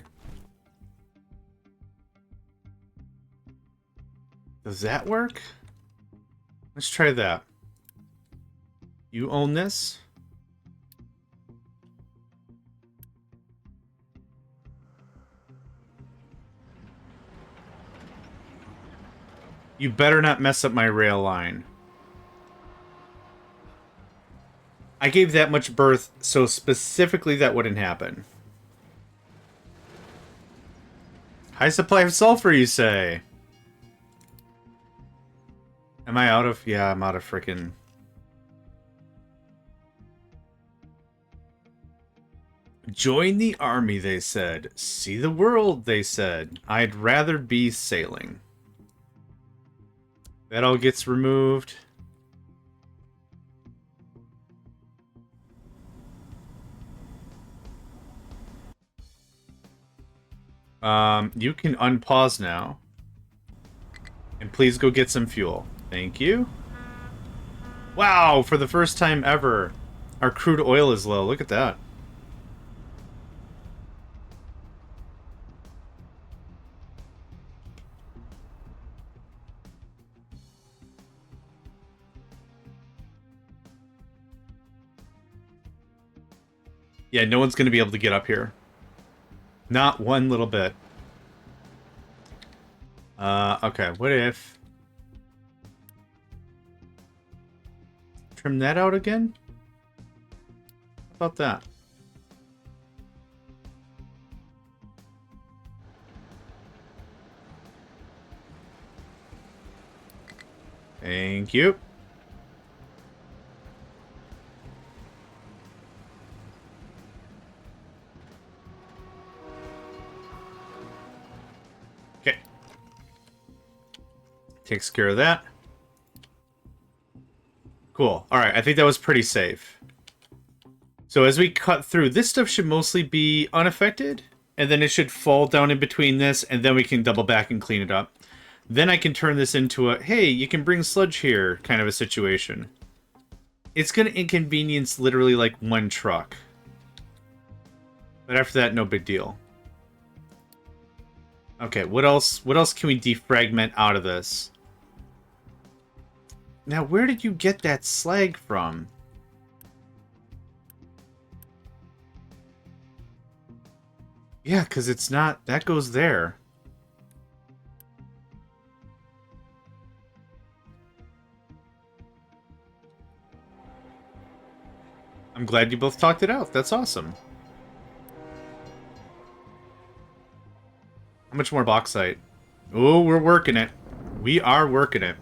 Speaker 1: Does that work? Let's try that. You own this? You better not mess up my rail line. I gave that much berth, so specifically that wouldn't happen. High supply of sulfur, you say? Am I out of... Yeah, I'm out of frickin'... Join the army, they said. See the world, they said. I'd rather be sailing. That all gets removed. You can unpause now. And please go get some fuel. Thank you. Wow, for the first time ever, our crude oil is low. Look at that. Yeah, no one's going to be able to get up here. Not one little bit. Okay, what if... Trim that out again? How about that? Thank you. Takes care of that. Cool. Alright, I think that was pretty safe. So as we cut through, this stuff should mostly be unaffected. And then it should fall down in between this, and then we can double back and clean it up. Then I can turn this into a, hey, you can bring sludge here kind of a situation. It's going to inconvenience literally like one truck. But after that, no big deal. Okay, what else can we defragment out of this? Now, where did you get that slag from? Yeah, because it's not... That goes there. I'm glad you both talked it out. That's awesome. How much more bauxite? Oh, we're working it. We are working it.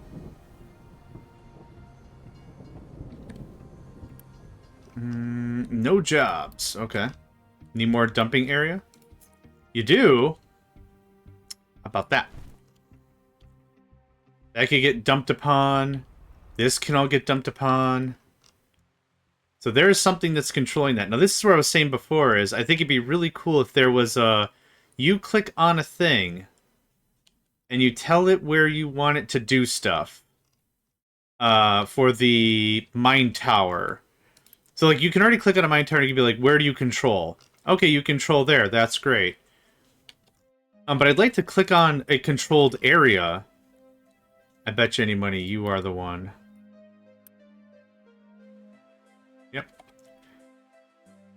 Speaker 1: No jobs. Okay. Need more dumping area? You do? How about that? That could get dumped upon. This can all get dumped upon. So there is something that's controlling that. Now, this is what I was saying before, is I think it'd be really cool if there was a... You click on a thing, and you tell it where you want it to do stuff. For the mine tower. So, like, you can already click on a mine tower and you can be like, where do you control? Okay, you control there. That's great. But I'd like to click on a controlled area. I bet you any money you are the one. Yep.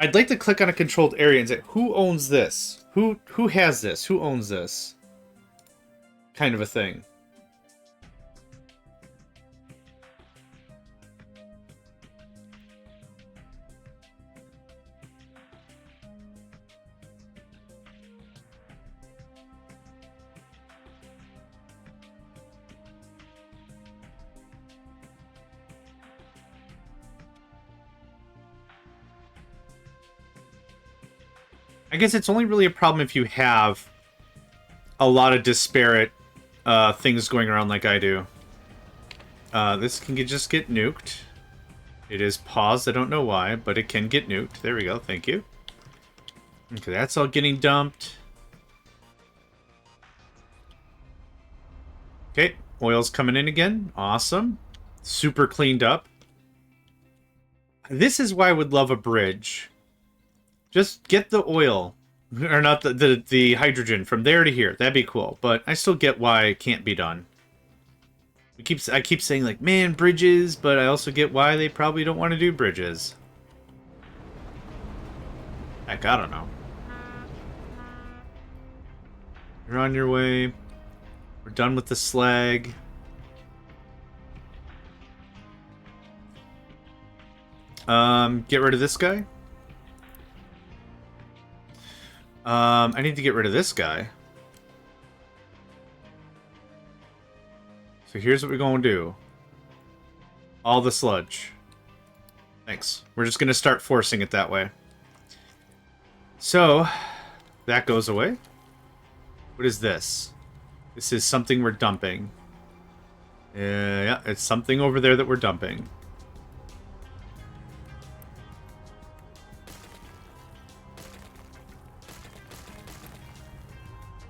Speaker 1: I'd like to click on a controlled area and say, who owns this? Who has this? Who owns this? Kind of a thing. I guess it's only really a problem if you have a lot of disparate things going around like I do. This can just get nuked. It is paused, I don't know why, but it can get nuked. There we go, thank you. Okay, that's all getting dumped. Okay, oil's coming in again. Awesome. Super cleaned up. This is why I would love a bridge. Just get the oil, or not the hydrogen from there to here. That'd be cool. But I still get why it can't be done. I keep saying like, man, bridges, but I also get why they probably don't want to do bridges. Heck, I don't know. You're on your way. We're done with the slag. Get rid of this guy. I need to get rid of this guy. So here's what we're going to do. All the sludge. Thanks. We're just going to start forcing it that way. So, that goes away. What is this? This is something we're dumping. Yeah, it's something over there that we're dumping.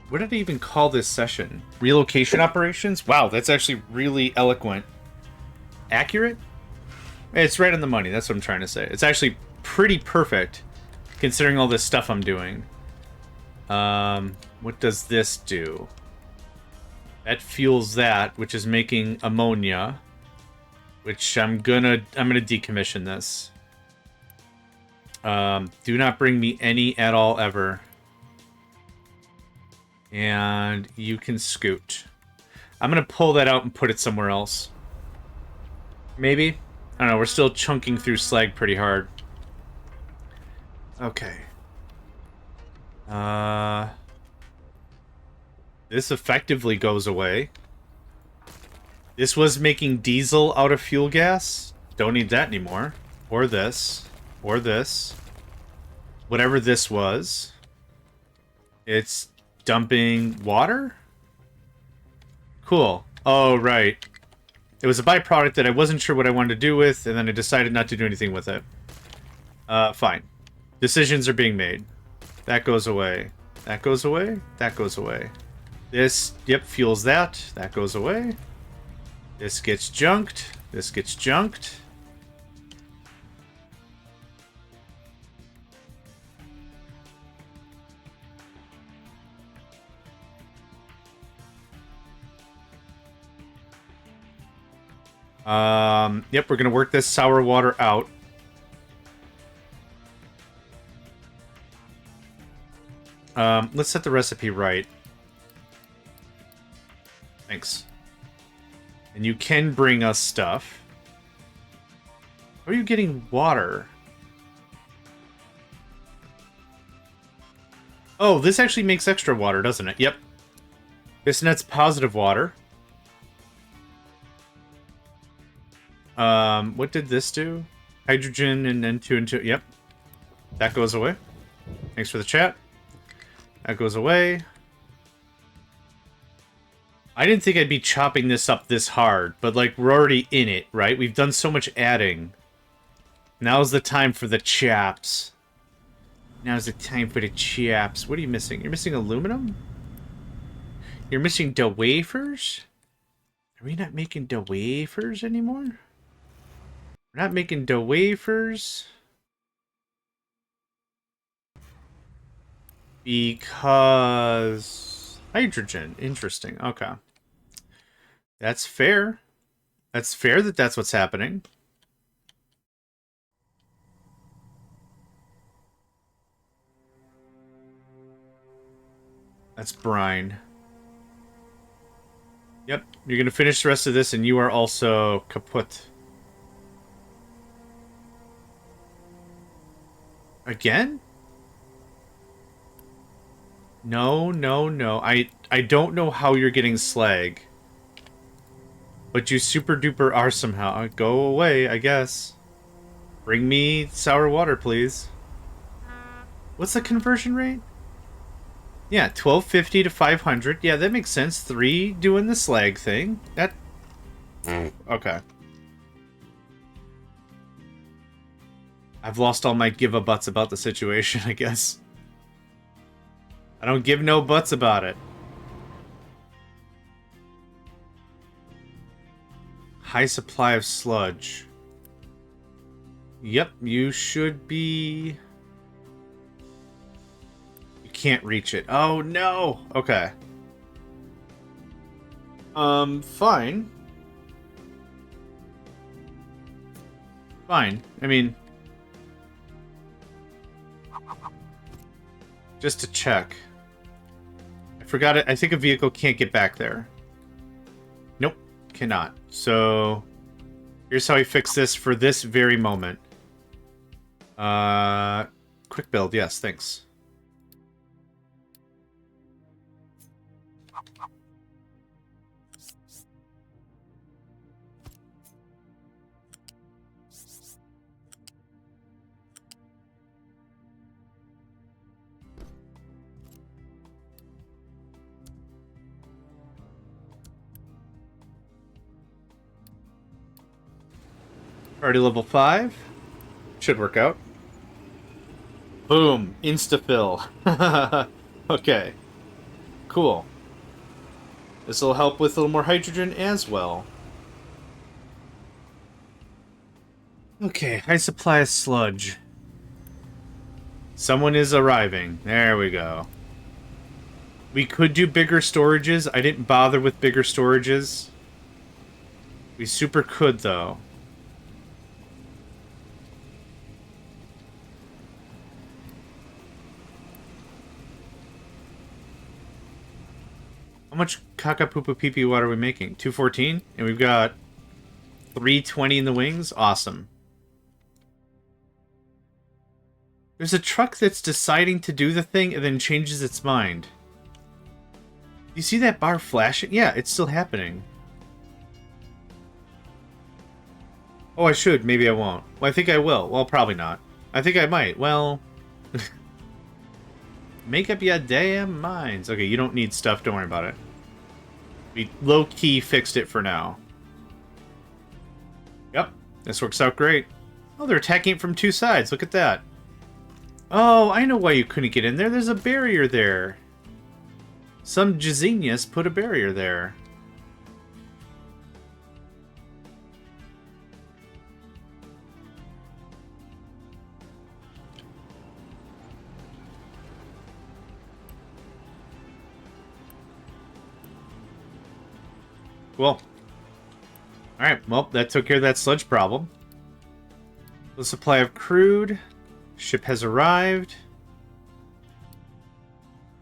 Speaker 1: What did I even call this session? Relocation operations? Wow, that's actually really eloquent. Accurate? It's right on the money, that's what I'm trying to say. It's actually pretty perfect, considering all this stuff I'm doing. What does this do? That fuels that, which is making ammonia. Which I'm gonna decommission this. Do not bring me any at all ever. And you can scoot. I'm going to pull that out and put it somewhere else. Maybe? I don't know, we're still chunking through slag pretty hard. Okay. This effectively goes away. This was making diesel out of fuel gas. Don't need that anymore. Or this. Or this. Whatever this was. It's dumping water? Cool. Oh, right. It was a byproduct that I wasn't sure what I wanted to do with, and then I decided not to do anything with it. Fine. Decisions are being made. That goes away. That goes away. That goes away. This, yep, fuels that. That goes away. This gets junked. This gets junked. Yep, we're gonna work this sour water out. Let's set the recipe right. Thanks. And you can bring us stuff. How are you getting water? Oh, this actually makes extra water, doesn't it? Yep. This nets positive water. What did this do? Hydrogen and then 2 and 2. Yep. That goes away. Thanks for the chat. That goes away. I didn't think I'd be chopping this up this hard, but like we're already in it, right? We've done so much adding. Now's the time for the chaps. Now's the time for the chaps. What are you missing? You're missing aluminum? You're missing the wafers? Are we not making the wafers anymore? We're not making the wafers. Because hydrogen. Interesting. Okay. That's fair. That's fair that that's what's happening. That's brine. Yep. You're going to finish the rest of this and you are also kaput. Again? No, no, no. I don't know how you're getting slag. But you super duper are somehow. Go away, I guess. Bring me sour water, please. What's the conversion rate? Yeah, 1250 to 500. Yeah, that makes sense. 3 doing the slag thing. That... Okay. I've lost all my give-a-butts about the situation, I guess. I don't give no butts about it. High supply of sludge. Yep, you should be... You can't reach it. Oh, no! Okay. Fine. Fine. I mean... Just to check. I forgot it. I think a vehicle can't get back there. Nope. Cannot. So, here's how I fix this for this very moment. Quick build. Yes, thanks. Already level 5. Should work out. Boom. Insta-fill. Okay. Cool. This will help with a little more hydrogen as well. Okay. High supply of sludge. Someone is arriving. There we go. We could do bigger storages. I didn't bother with bigger storages. We super could, though. How much caca-poopa pee-pee water are we making? 214? And we've got 320 in the wings? Awesome. There's a truck that's deciding to do the thing and then changes its mind. You see that bar flashing? Yeah, it's still happening. Oh, I should. Maybe I won't. Well, I think I will. Well, probably not. I think I might. Well... Make up your damn minds. Okay, you don't need stuff. Don't worry about it. We low-key fixed it for now. Yep, this works out great. Oh, they're attacking it from two sides. Look at that. Oh, I know why you couldn't get in there. There's a barrier there. Some genius put a barrier there. Cool. Alright, well, that took care of that sludge problem. The supply of crude. Ship has arrived.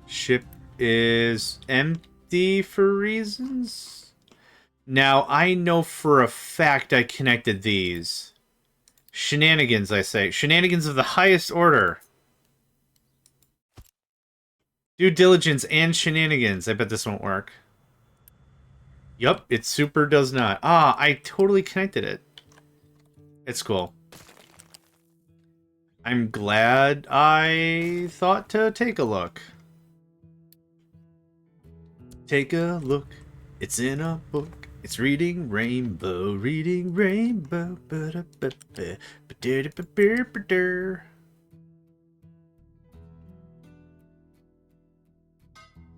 Speaker 1: Ship is empty for reasons. Now, I know for a fact I connected these. Shenanigans, I say. Shenanigans of the highest order. Due diligence and shenanigans. I bet this won't work. Yup, it super does not. Ah, I totally connected it. It's cool. I'm glad I thought to take a look. Take a look. It's in a book. It's reading rainbow, reading rainbow.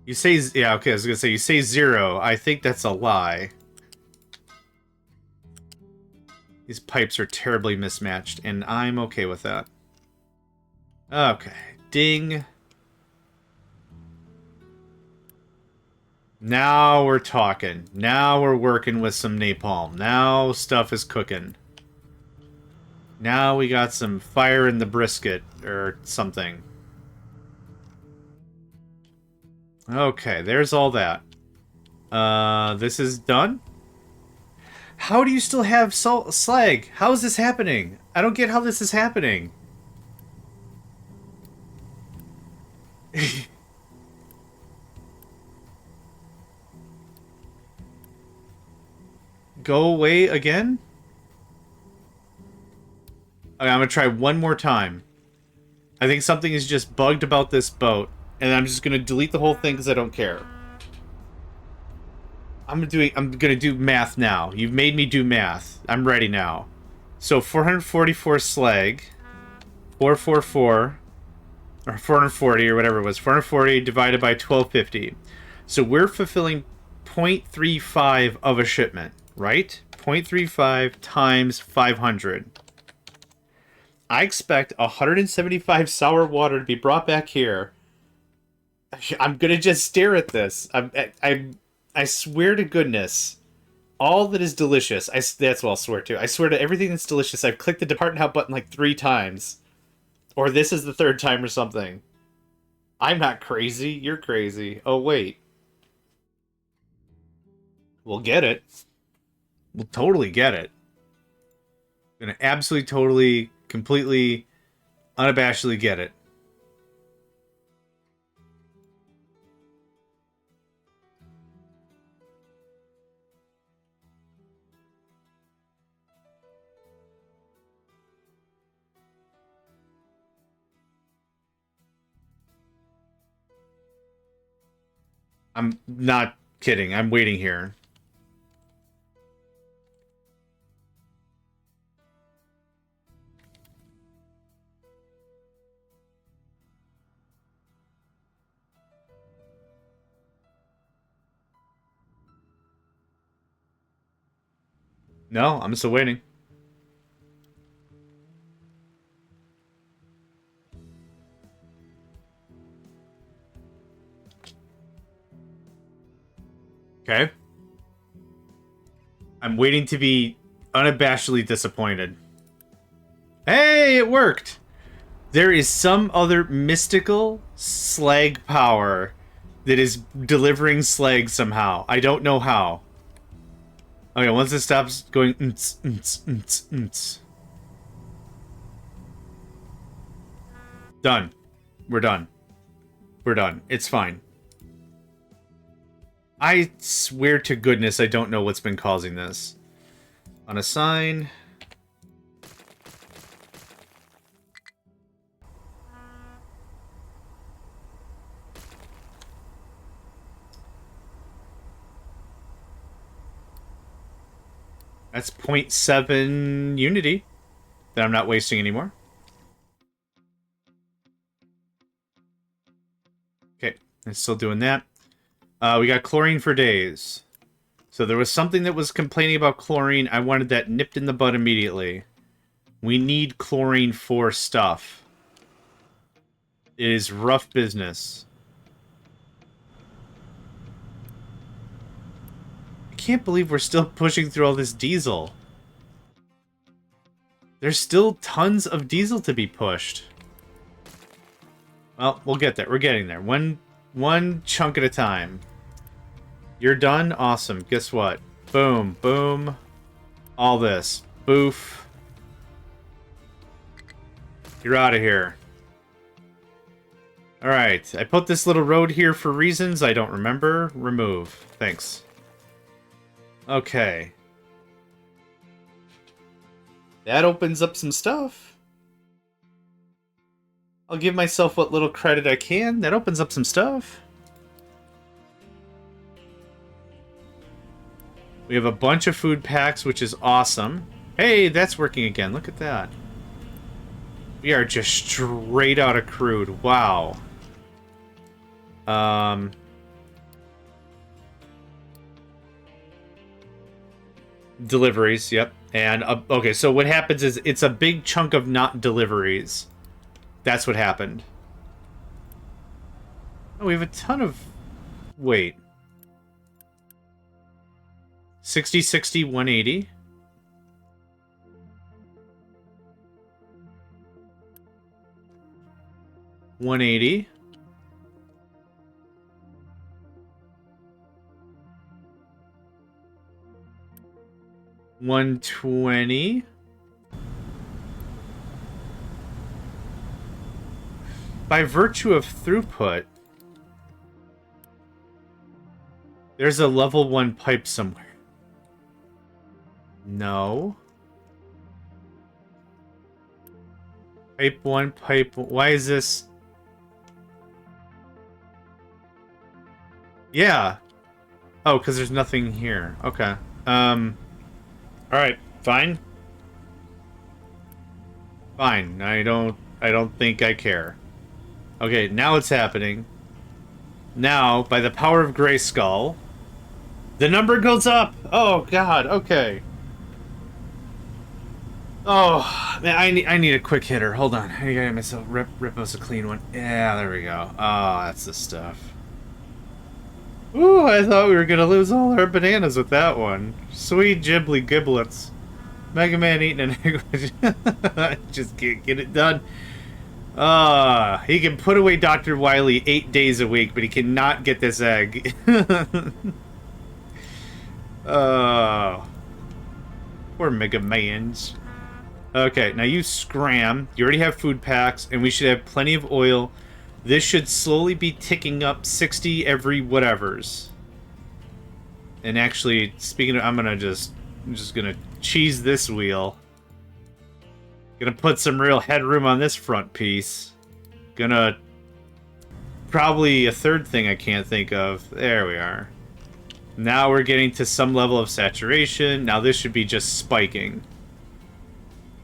Speaker 1: You say, yeah, okay, I was gonna say, you say 0. I think that's a lie. These pipes are terribly mismatched, and I'm okay with that. Okay, ding. Now we're talking. Now we're working with some napalm. Now stuff is cooking. Now we got some fire in the brisket, or something. Okay, there's all that. This is done? How do you still have slag? How is this happening? I don't get how this is happening. Go away again? Okay, I'm gonna try one more time. I think something is just bugged about this boat, and I'm just gonna delete the whole thing because I don't care. I'm gonna do math now. You've made me do math. I'm ready now. So 444 slag, 444, or 440 or whatever it was. 440 divided by 1250. So we're fulfilling 0.35 of a shipment, right? 0.35 times 500. I expect 175 sour water to be brought back here. I'm gonna just stare at this. I swear to goodness, all that is delicious. That's what I'll swear to. I swear to everything that's delicious. I've clicked the Depart Now button like 3 times, or this is the 3rd time or something. I'm not crazy. You're crazy. Oh wait, we'll get it. We'll totally get it. Gonna absolutely, totally, completely, unabashedly get it. I'm not kidding. I'm waiting here. No, I'm still waiting. Okay. I'm waiting to be unabashedly disappointed. Hey, it worked! There is some other mystical slag power that is delivering slag somehow. I don't know how. Okay, once it stops going... Done. We're done. We're done. It's fine. I swear to goodness I don't know what's been causing this. Unassign. That's 0.7 unity that I'm not wasting anymore. Okay, I'm still doing that. We got chlorine for days. So there was something that was complaining about chlorine. I wanted that nipped in the bud immediately. We need chlorine for stuff. It is rough business. I can't believe we're still pushing through all this diesel. There's still tons of diesel to be pushed. Well, we'll get there. We're getting there. One chunk at a time. You're done? Awesome. Guess what? Boom. Boom. All this. Boof. You're out of here. Alright. I put this little road here for reasons I don't remember. Remove. Thanks. Okay. That opens up some stuff. I'll give myself what little credit I can. That opens up some stuff. We have a bunch of food packs, which is awesome. Hey, that's working again. Look at that. We are just straight out of crude. Wow. Deliveries, yep. And, okay, so what happens is it's a big chunk of not deliveries. That's what happened. Oh, we have a ton of... Wait. 60, 60, 180. $180. $120. By virtue of throughput, there's a level 1 pipe somewhere. No. Pipe 1, pipe... Why is this... Yeah. Oh, because there's nothing here. Okay. Alright, fine. Fine. I don't think I care. Okay, now it's happening. Now, by the power of Grayskull, the number goes up! Oh, God, okay. Oh, man, I need a quick hitter. Hold on. I gotta get myself rip us a clean one. Yeah, there we go. Oh, that's the stuff. Ooh, I thought we were gonna lose all our bananas with that one. Sweet Ghibli giblets. Mega Man eating an egg. Just can't get it done. He can put away Dr. Wily 8 days a week, but he cannot get this egg. Oh. Poor Mega Mans. Okay, now you scram. You already have food packs, and we should have plenty of oil. This should slowly be ticking up 60 every whatevers. And actually, speaking of, I'm just gonna cheese this wheel. Gonna put some real headroom on this front piece. Gonna... Probably a third thing I can't think of. There we are. Now we're getting to some level of saturation. Now this should be just spiking.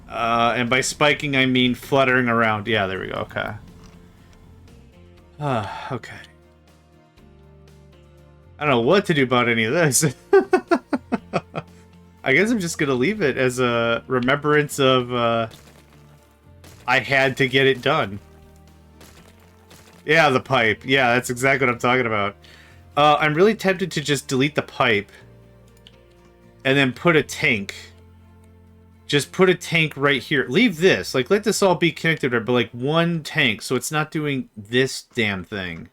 Speaker 1: And by spiking, I mean fluttering around. Yeah, there we go. Okay. Okay. I don't know what to do about any of this. I guess I'm just gonna leave it as a remembrance of, I had to get it done. Yeah, the pipe. Yeah, that's exactly what I'm talking about. I'm really tempted to just delete the pipe. And then put a tank. Just put a tank right here. Leave this. Like, let this all be connected, but like one tank, so it's not doing this damn thing.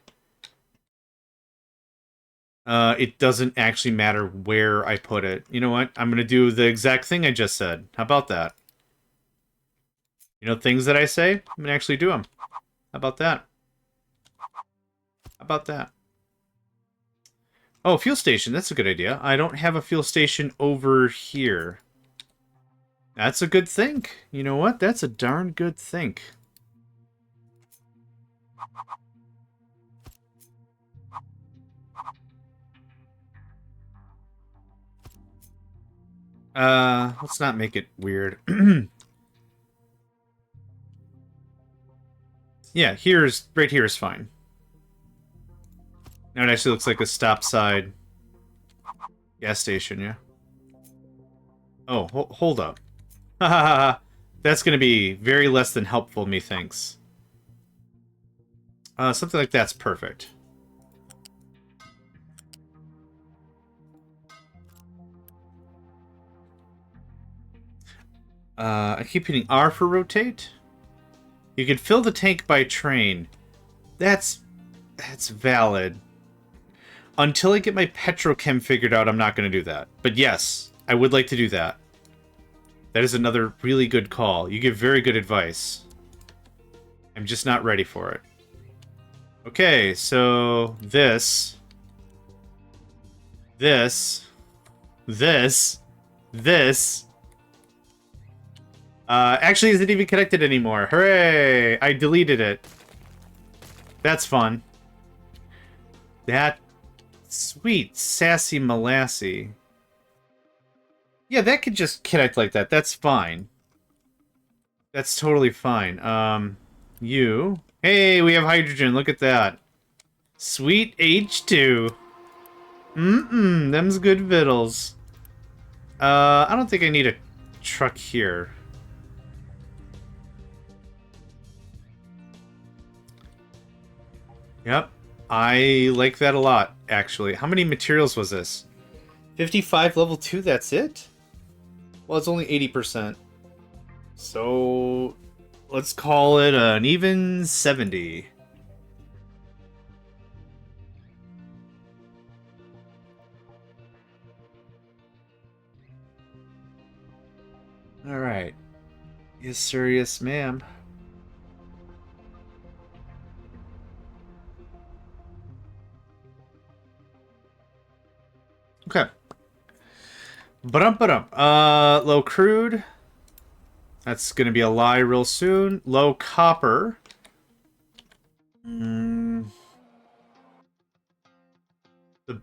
Speaker 1: It doesn't actually matter where I put it. You know what? I'm going to do the exact thing I just said. How about that? You know, things that I say, I'm going to actually do them. How about that? How about that? Oh, fuel station. That's a good idea. I don't have a fuel station over here. That's a good think. You know what? That's a darn good think. Let's not make it weird. Yeah, right here is fine. Now it actually looks like a stop side gas station, yeah? Oh, hold up. Ha ha ha. That's gonna be very less than helpful, methinks. Something like that's perfect. I keep hitting R for rotate. You can fill the tank by train. That's valid. Until I get my petrochem figured out, I'm not going to do that. But yes, I would like to do that. That is another really good call. You give very good advice. I'm just not ready for it. Okay, so this. Actually isn't even connected anymore. Hooray! I deleted it. That's fun. That sweet, sassy Molassy. Yeah, that could just connect like that. That's fine. That's totally fine. You. Hey, we have hydrogen. Look at that. Sweet H2. Them's good vittles. I don't think I need a truck here. Yep. I like that a lot, actually. How many materials was this? 55 level 2, that's it? Well, it's only 80%. So, let's call it an even 70. Alright. Yes, sir, yes, ma'am. Okay. Ba-dum. Low crude. That's gonna be a lie real soon. Low copper. The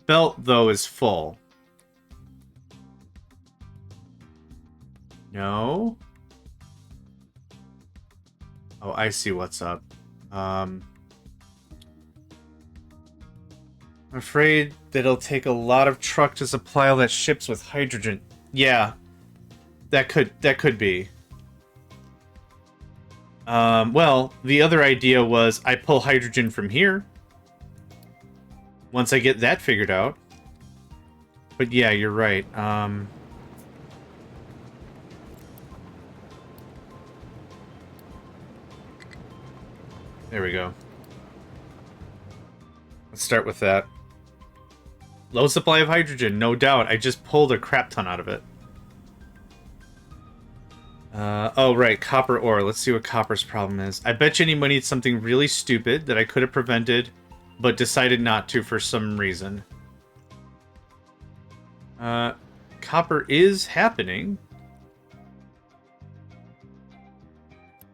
Speaker 1: belt, though, is full. No? Oh, I see what's up. I'm afraid that it'll take a lot of truck to supply all that ships with hydrogen. Yeah. That could be. Well, the other idea was I pull hydrogen from here. Once I get that figured out. But yeah, you're right. There we go. Let's start with that. Low supply of hydrogen, no doubt. I just pulled a crap ton out of it. Oh, right. Copper ore. Let's see what copper's problem is. I bet you any money it's something really stupid that I could have prevented, but decided not to for some reason. Copper is happening.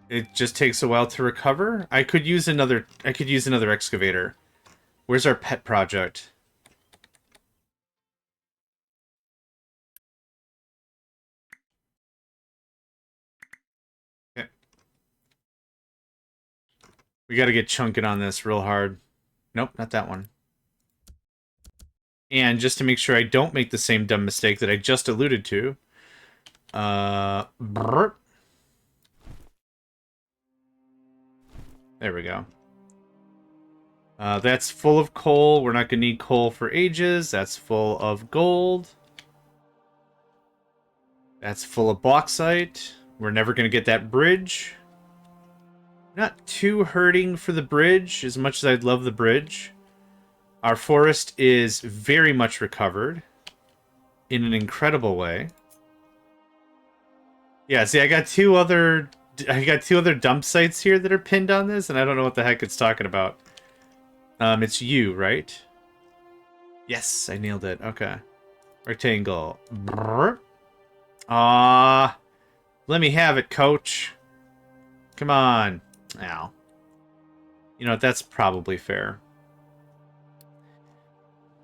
Speaker 1: It just takes a while to recover. I could use another excavator. Where's our pet project? Okay. We gotta get chunking on this real hard. Nope, not that one. And just to make sure I don't make the same dumb mistake that I just alluded to. There we go. That's full of coal. We're not going to need coal for ages. That's full of gold. That's full of bauxite. We're never going to get that bridge. Not too hurting for the bridge, as much as I'd love the bridge. Our forest is very much recovered. In an incredible way. Yeah, see, I got two other dump sites here that are pinned on this, and I don't know what the heck it's talking about. It's you, right? Yes, I nailed it. Okay. Rectangle. Ah, let me have it, coach. Come on. Ow. You know what? That's probably fair.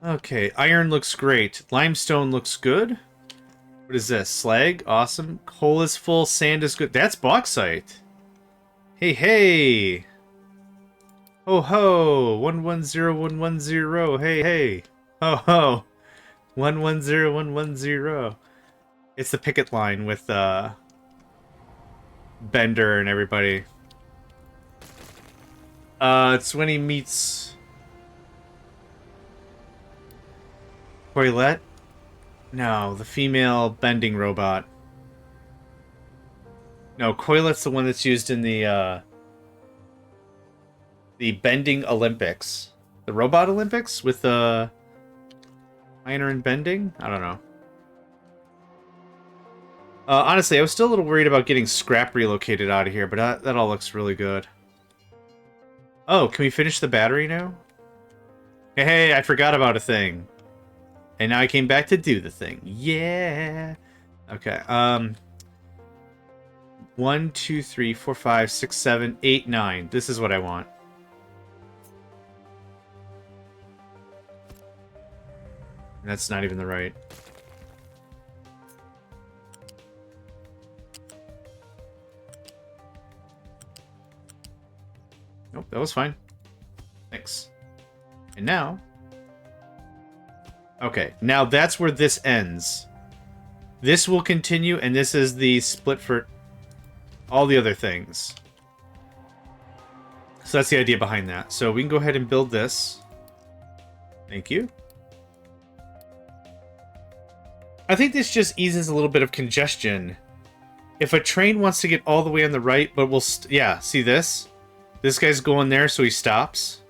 Speaker 1: Okay, iron looks great. Limestone looks good. What is this? Slag? Awesome. Coal is full. Sand is good. That's bauxite. Hey, hey. Ho, ho. 110110. Hey, hey. Ho, ho. 110110. It's the picket line with, Bender and everybody. It's when he meets... Toilet? No, the female bending robot. No, Coilet's the one that's used in the bending Olympics. The robot Olympics with the minor and bending? I don't know. Honestly, I was still a little worried about getting scrap relocated out of here, but that all looks really good. Oh, can we finish the battery now? Hey, I forgot about a thing. And now I came back to do the thing. Yeah. Okay. 1, 2, 3, 4, 5, 6, 7, 8, 9. This is what I want. That's not even the right. Nope, that was fine. Thanks. And now... Okay, now that's where this ends. This will continue, and this is the split for all the other things. So that's the idea behind that. So we can go ahead and build this. Thank you. I think this just eases a little bit of congestion. If a train wants to get all the way on the right, but we'll... yeah, see this? This guy's going there, so he stops.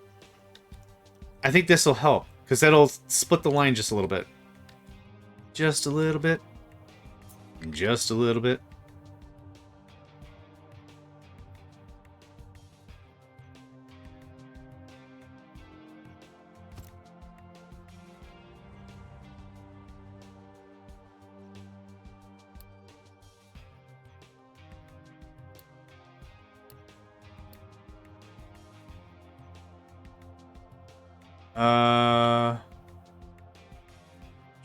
Speaker 1: I think this will help. Because that'll split the line just a little bit. Just a little bit. Just a little bit.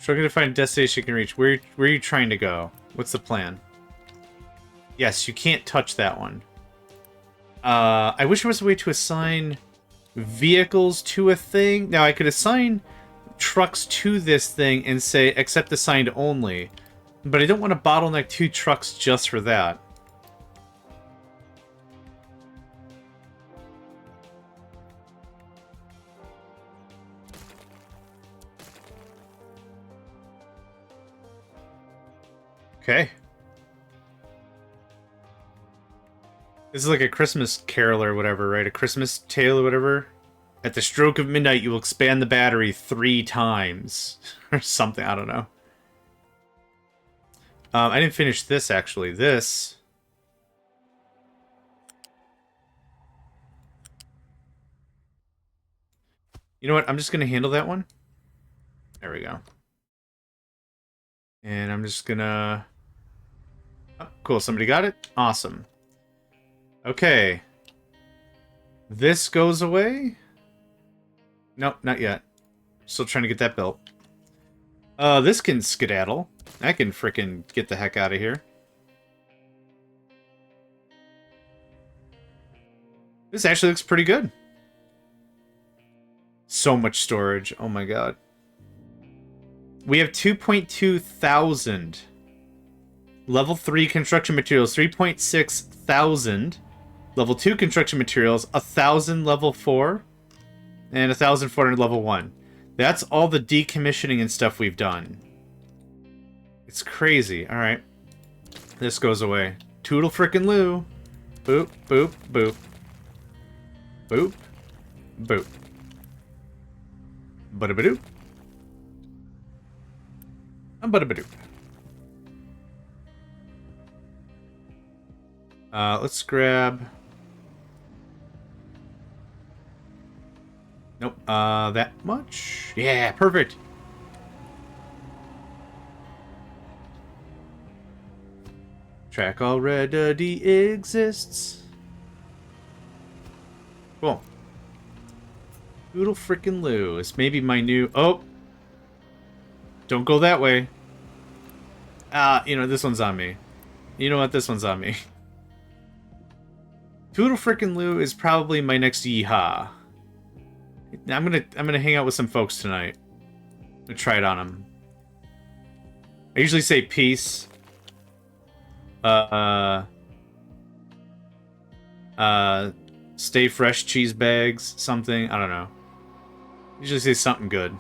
Speaker 1: Struggling to find a destination you can reach. Where are you trying to go? What's the plan? Yes, you can't touch that one. I wish there was a way to assign vehicles to a thing. Now, I could assign trucks to this thing and say, accept assigned only. But I don't want to bottleneck 2 trucks just for that. Okay. This is like a Christmas carol or whatever, right? A Christmas tale or whatever. At the stroke of midnight, you will expand the battery 3 times. Or something, I don't know. I didn't finish this, actually. This... You know what? I'm just going to handle that one. There we go. And I'm just going to... Oh, cool, somebody got it? Awesome. Okay. This goes away? Nope, not yet. Still trying to get that built. This can skedaddle. I can frickin' get the heck out of here. This actually looks pretty good. So much storage. Oh my god. We have 2.2 thousand. Level 3 construction materials, 3.6 thousand. Level 2 construction materials, 1,000 level 4. And 1,400 level 1. That's all the decommissioning and stuff we've done. It's crazy. Alright. This goes away. Toodle frickin' loo. Boop, boop, boop. Boop. Boop. Bada-ba-doop. Bada-ba-doop. Let's grab... Nope, that much? Yeah, perfect! Track already exists. Cool. Doodle frickin' loo. It's maybe my new... Oh! Don't go that way. You know, this one's on me. You know what? This one's on me. Toodle frickin' Loo is probably my next yeehaw. I'm gonna hang out with some folks tonight. I'm gonna try it on them. I usually say peace. Stay fresh cheese bags, something. I don't know. Usually say something good.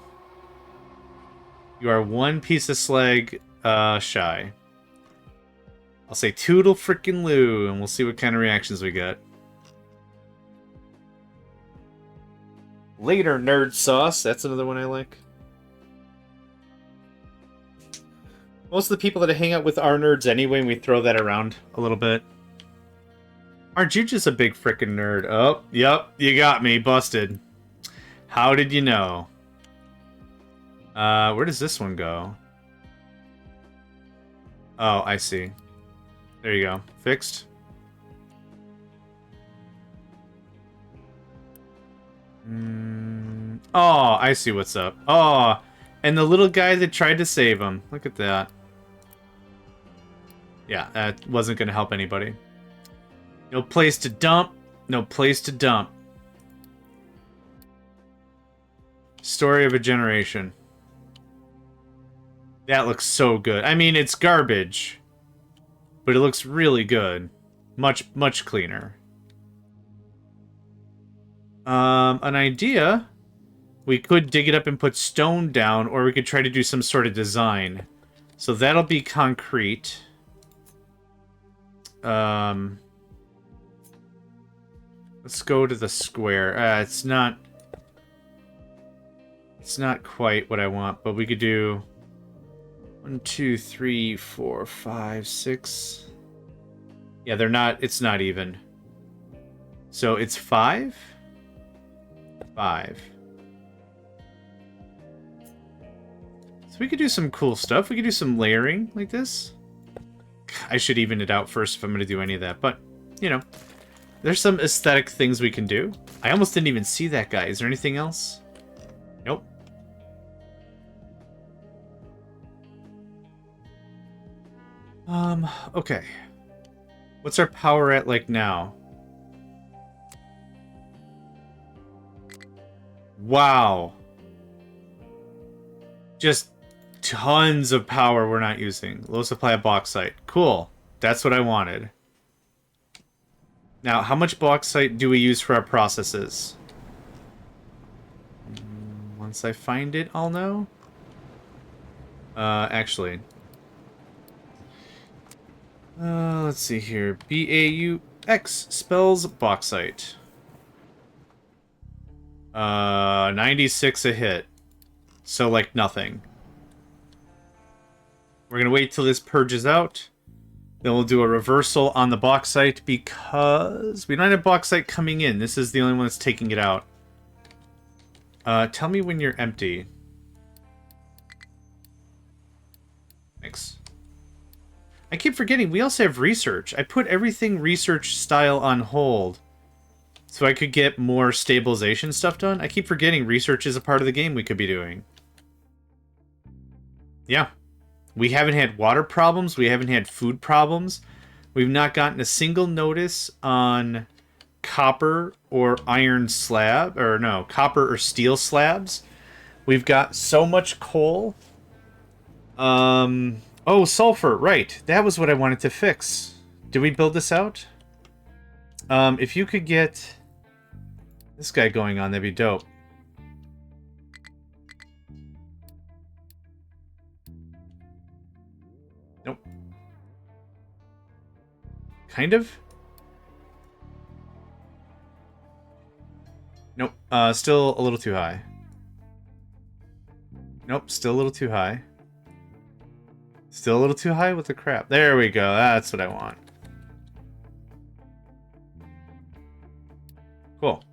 Speaker 1: You are one piece of slag shy. I'll say toodle frickin' Loo, and we'll see what kind of reactions we get. Later, nerd sauce. That's another one I like. Most of the people that I hang out with are nerds anyway, and we throw that around a little bit. Aren't you just a big frickin' nerd? Oh, yep, you got me. Busted. How did you know? Where does this one go? Oh, I see. There you go. Fixed. Oh, I see what's up. Oh, and the little guy that tried to save him. Look at that. Yeah, that wasn't going to help anybody. No place to dump. No place to dump. Story of a generation. That looks so good. I mean, it's garbage, but it looks really good. Much, much cleaner. An idea. We could dig it up and put stone down, or we could try to do some sort of design. So that'll be concrete. Let's go to the square. It's not quite what I want, but we could do 1, 2, 3, 4, 5, 6. Yeah, they're not. It's not even. So it's 5. 5. So we could do some cool stuff. We could do some layering like this. I should even it out first if I'm going to do any of that, but you know. There's some aesthetic things we can do. I almost didn't even see that guy. Is there anything else? Nope. Okay. What's our power at, like, now? Wow. Just tons of power we're not using. Low supply of bauxite. Cool. That's what I wanted. Now, how much bauxite do we use for our processes? Once I find it, I'll know. Actually. Let's see here. B-A-U-X spells bauxite. 96 a hit. So, like, nothing. We're gonna wait till this purges out. Then we'll do a reversal on the bauxite because we don't have bauxite coming in. This is the only one that's taking it out. Tell me when you're empty. Thanks. I keep forgetting, we also have research. I put everything research style on hold so I could get more stabilization stuff done. I keep forgetting research is a part of the game we could be doing. Yeah. We haven't had water problems. We haven't had food problems. We've not gotten a single notice on copper or iron slab. Or no, copper or steel slabs. We've got so much coal. Oh, sulfur. Right. That was what I wanted to fix. Did we build this out? If you could get this guy going on, that'd be dope. Nope. Kind of? Nope. Still a little too high. Nope, still a little too high. Still a little too high with the crap. There we go. That's what I want. Cool.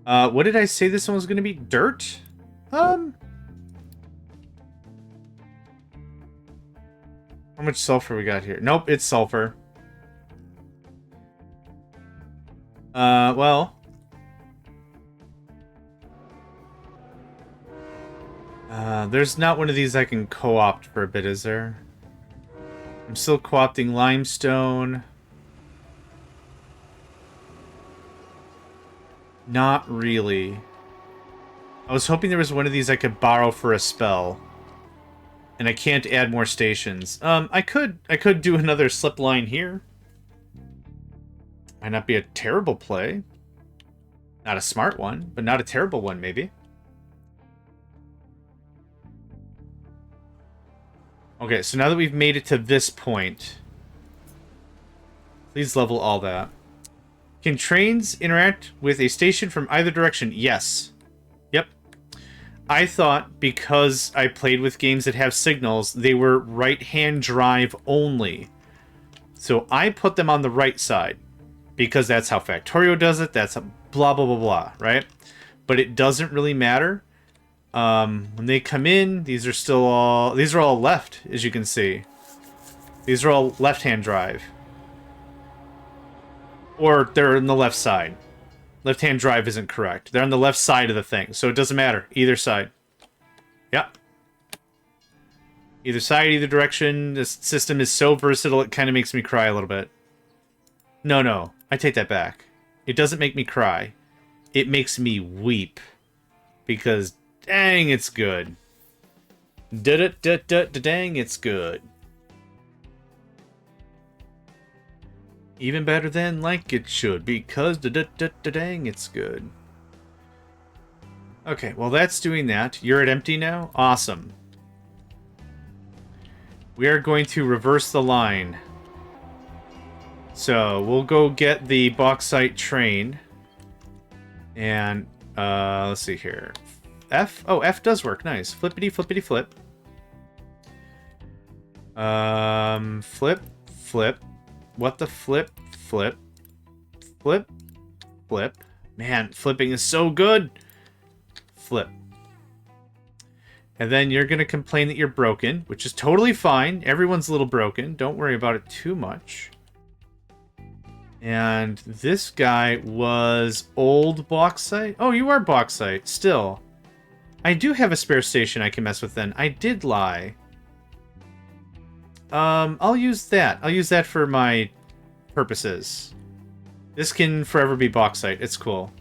Speaker 1: What did I say this one was going to be? Dirt? How much sulfur we got here? Nope, it's sulfur. Well. There's not one of these I can co-opt for a bit, is there? I'm still co-opting limestone. Not really. I was hoping there was one of these I could borrow for a spell. And I can't add more stations. I could do another slip line here. Might not be a terrible play. Not a smart one, but not a terrible one, maybe. Okay, so now that we've made it to this point, please level all that. Can trains interact with a station from either direction? Yes. Yep. I thought because I played with games that have signals, they were right-hand drive only. So I put them on the right side because that's how Factorio does it. That's how blah, blah, blah, blah, right? But it doesn't really matter. When they come in, these are all left, as you can see. These are all left-hand drive. Or they're on the left side. Left-hand drive isn't correct. They're on the left side of the thing, so it doesn't matter. Either side. Yep. Either side, either direction. This system is so versatile, it kind of makes me cry a little bit. No, I take that back. It doesn't make me cry. It makes me weep. Because, dang, it's good. Dang, it's good. Even better than like it should, because dang, it's good. Okay, well that's doing that. You're at empty now? Awesome. We are going to reverse the line. So, we'll go get the bauxite train. And, let's see here. F? Oh, F does work. Nice. Flippity, flippity, flip. Flip, flip. What the flip? Flip. Flip. Flip. Man, flipping is so good! Flip. And then you're going to complain that you're broken, which is totally fine. Everyone's a little broken. Don't worry about it too much. And this guy was old bauxite. Oh, you are bauxite. Still. I do have a spare station I can mess with then. I did lie. I'll use that. I'll use that for my purposes. This can forever be bauxite. It's cool.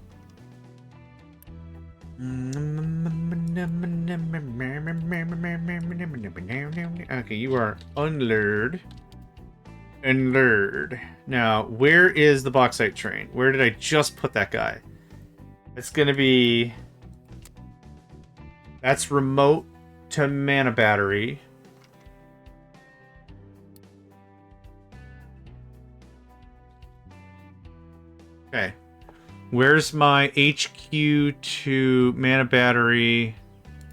Speaker 1: Okay, you are unlured. Unlured. Now, where is the bauxite train? Where did I just put that guy? It's gonna be... That's remote to mana battery. Okay. Where's my HQ to mana battery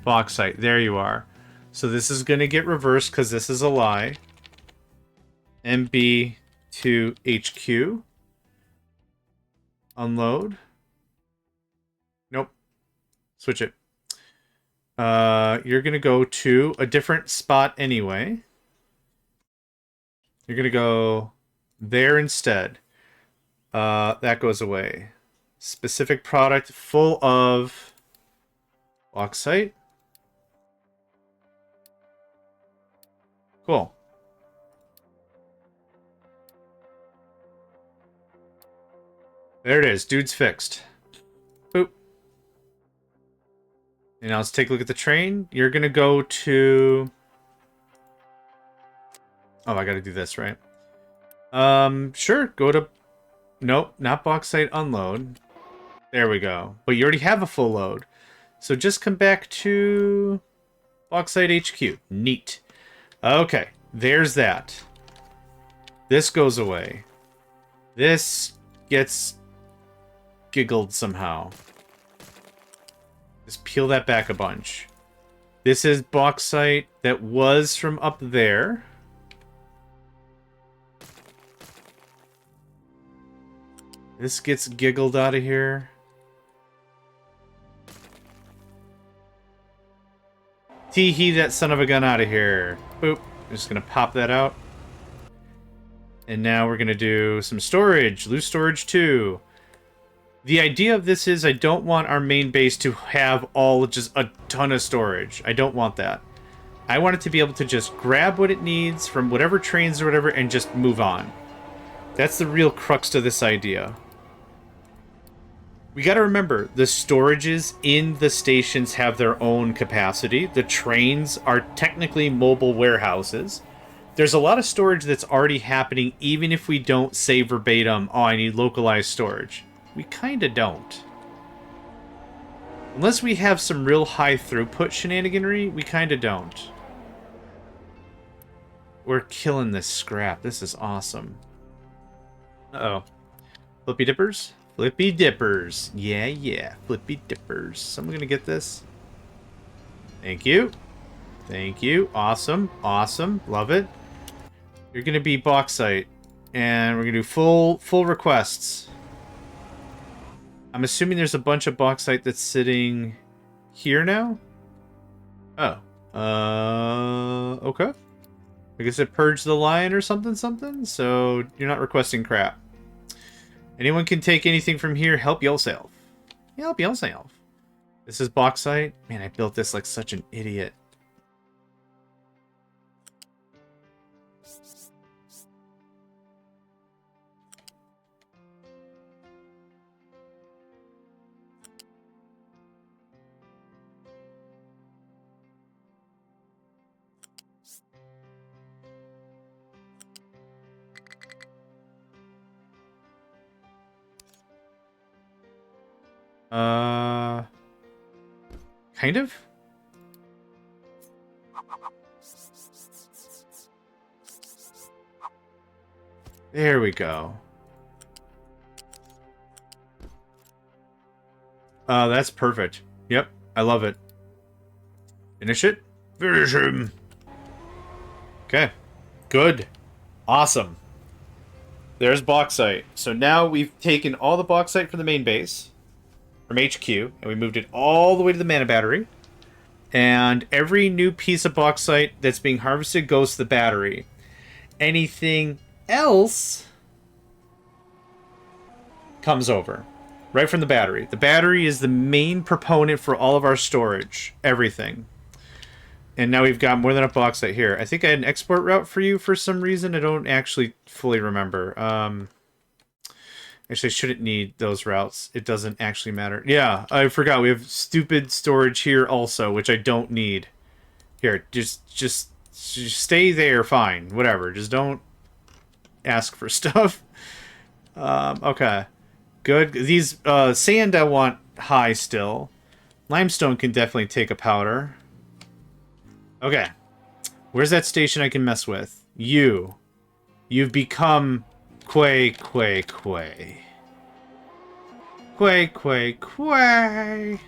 Speaker 1: bauxite? There you are. So this is going to get reversed because this is a lie. MB to HQ. Unload. Nope. Switch it. You're going to go to a different spot anyway. You're going to go there instead. That goes away. Specific product full of bauxite. Cool. There it is. Dude's fixed. Boop. And now let's take a look at the train. You're going to go to... Oh, I got to do this, right? Sure. Go to... Nope, not bauxite unload. There we go. But you already have a full load. So just come back to bauxite HQ. Neat. Okay, there's that. This goes away. This gets giggled somehow. Just peel that back a bunch. This is bauxite that was from up there. This gets giggled out of here. Tee-hee, that son of a gun out of here. Boop. I'm just going to pop that out. And now we're going to do some storage. Loose storage 2. The idea of this is I don't want our main base to have all just a ton of storage. I don't want that. I want it to be able to just grab what it needs from whatever trains or whatever and just move on. That's the real crux to this idea. We gotta remember, the storages in the stations have their own capacity. The trains are technically mobile warehouses. There's a lot of storage that's already happening, even if we don't say verbatim, oh, I need localized storage. We kinda don't. Unless we have some real high throughput shenaniganry, we kinda don't. We're killing this scrap. This is awesome. Uh-oh. Flippy dippers? Flippy dippers. Yeah, yeah. Flippy dippers. Someone gonna get this? Thank you. Thank you. Awesome. Awesome. Love it. You're gonna be bauxite. And we're gonna do full requests. I'm assuming there's a bunch of bauxite that's sitting here now? Oh. Okay. I guess it purged the lion or something, so you're not requesting crap. Anyone can take anything from here, help yourself. Help yourself. This is bauxite. Man, I built this like such an idiot. Kind of? There we go. That's perfect. Yep, I love it. Finish it? Finish him! Okay. Good. Awesome. There's bauxite. So now we've taken all the bauxite from the main base, from HQ, and we moved it all the way to the mana battery. And every new piece of bauxite that's being harvested goes to the battery. Anything else comes over. Right from the battery. The battery is the main proponent for all of our storage. Everything. And now we've got more than enough bauxite here. I think I had an export route for you for some reason. I don't actually fully remember. Actually, I shouldn't need those routes. It doesn't actually matter. Yeah, I forgot. We have stupid storage here also, which I don't need. Here, just stay there, fine. Whatever. Just don't ask for stuff. Okay. Good. These, sand I want high still. Limestone can definitely take a powder. Okay. Where's that station I can mess with? You. You've become... Quay. Quay, quay. Quay, quay, quay.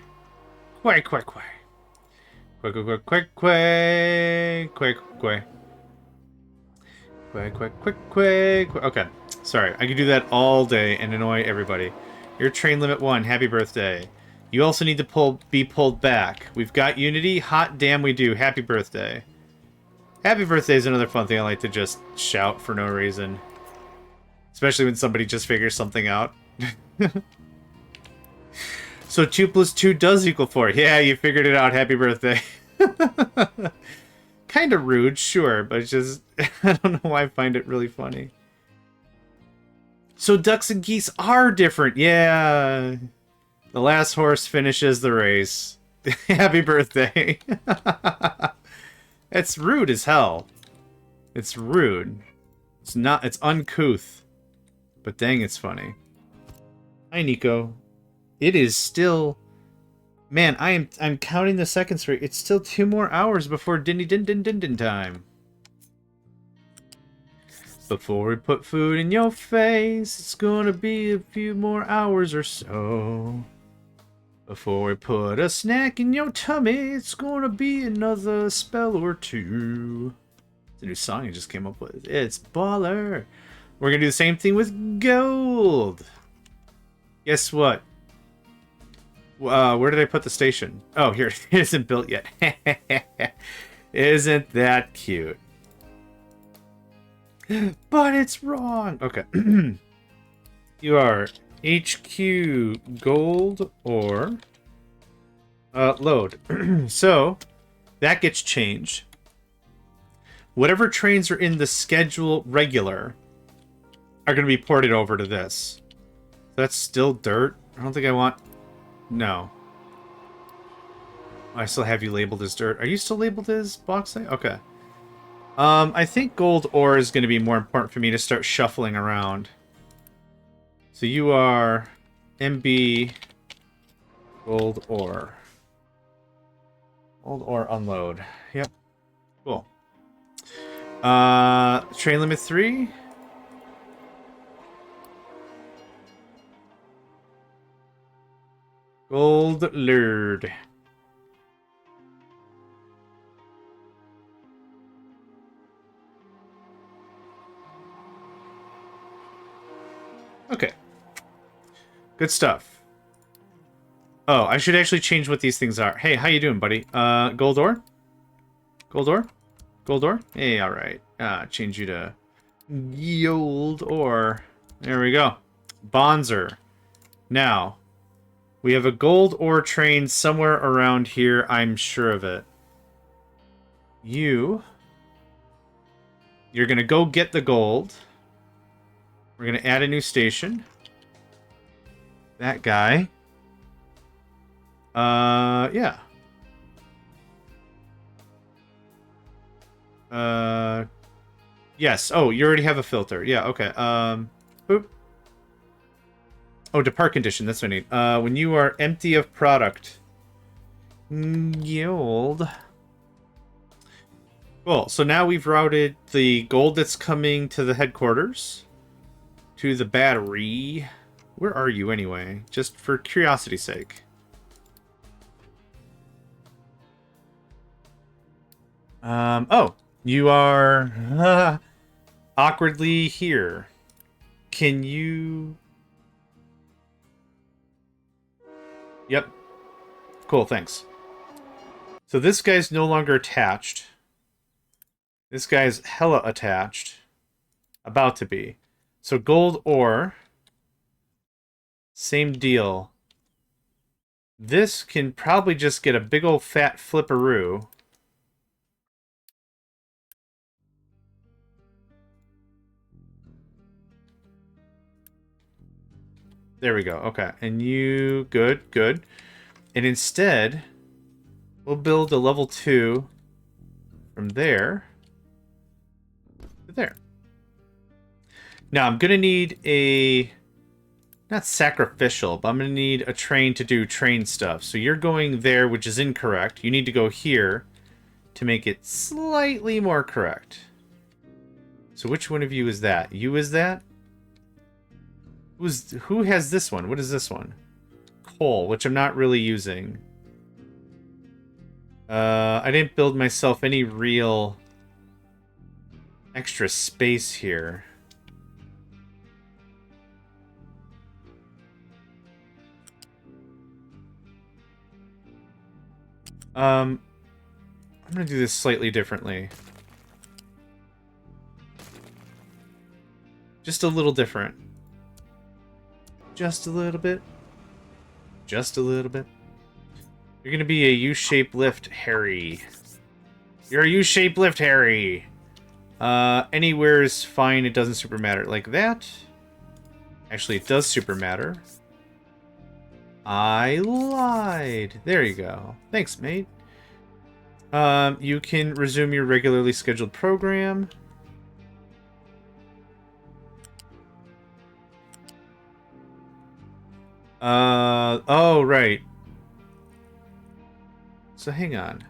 Speaker 1: Quay, quay, quay. Quay, quay, quay, quay, quay, quay. Quay, quay, quay, quay, quay. Okay. Sorry, I could do that all day and annoy everybody. You're train limit 1. Happy birthday. You also need to be pulled back. We've got Unity. Hot damn we do. Happy birthday. Happy birthday is another fun thing I like to just shout for no reason. Especially when somebody just figures something out. So 2 plus 2 does equal 4. Yeah, you figured it out. Happy birthday. Kind of rude, sure, but just... I don't know why I find it really funny. So ducks and geese are different. Yeah. The last horse finishes the race. Happy birthday. It's rude as hell. It's rude. It's not... It's uncouth. But dang, it's funny. Hi, Nico. It is still... Man, I'm counting the seconds right. It's still 2 more hours before din time. Before we put food in your face, it's gonna be a few more hours or so. Before we put a snack in your tummy, it's gonna be another spell or 2. It's a new song I just came up with. It's baller. We're gonna do the same thing with gold. Guess what? Where did I put the station? Oh, here. It isn't built yet. Isn't that cute? But it's wrong. Okay. You are HQ gold or load. So that gets changed. Whatever trains are in the schedule regular are going to be ported over to this. That's still dirt? I don't think I want... No. I still have you labeled as dirt. Are you still labeled as bauxite? Okay. I think gold ore is going to be more important for me to start shuffling around. So you are MB gold ore. Gold ore unload. Yep. Cool. Train limit 3. Gold lord. Okay. Good stuff. Oh, I should actually change what these things are. Hey, how you doing, buddy? Gold ore? Gold ore? Gold ore? Hey, alright. Change you to gold ore. There we go. Bonzer. Now, we have a gold ore train somewhere around here. I'm sure of it. You're going to go get the gold. We're going to add a new station. That guy. Yeah. Yes. Oh, you already have a filter. Yeah, okay. Boop. Oh, depart condition. That's what I need. When you are empty of product. Yield. Cool. So now we've routed the gold that's coming to the headquarters. To the battery. Where are you anyway? Just for curiosity's sake. Oh. You are awkwardly here. Can you... Yep. Cool, thanks. So this guy's no longer attached. This guy's hella attached. About to be. So gold ore. Same deal. This can probably just get a big old fat flipperoo. There we go. Okay. And you... Good, good. And instead, we'll build a level 2 from there to there. Now, I'm going to need a... Not sacrificial, but I'm going to need a train to do train stuff. So you're going there, which is incorrect. You need to go here to make it slightly more correct. So which one of you is that? You is that? Who has this one? What is this one? Coal, which I'm not really using. I didn't build myself any real extra space here. I'm gonna do this slightly differently. Just a little different. Just a little bit. Just a little bit. You're gonna be a U-shaped lift, Harry. You're a U-shaped lift, Harry. Anywhere is fine. It doesn't super matter. Like that. Actually, it does super matter. I lied. There you go. Thanks, mate. You can resume your regularly scheduled program. Oh, right. So hang on.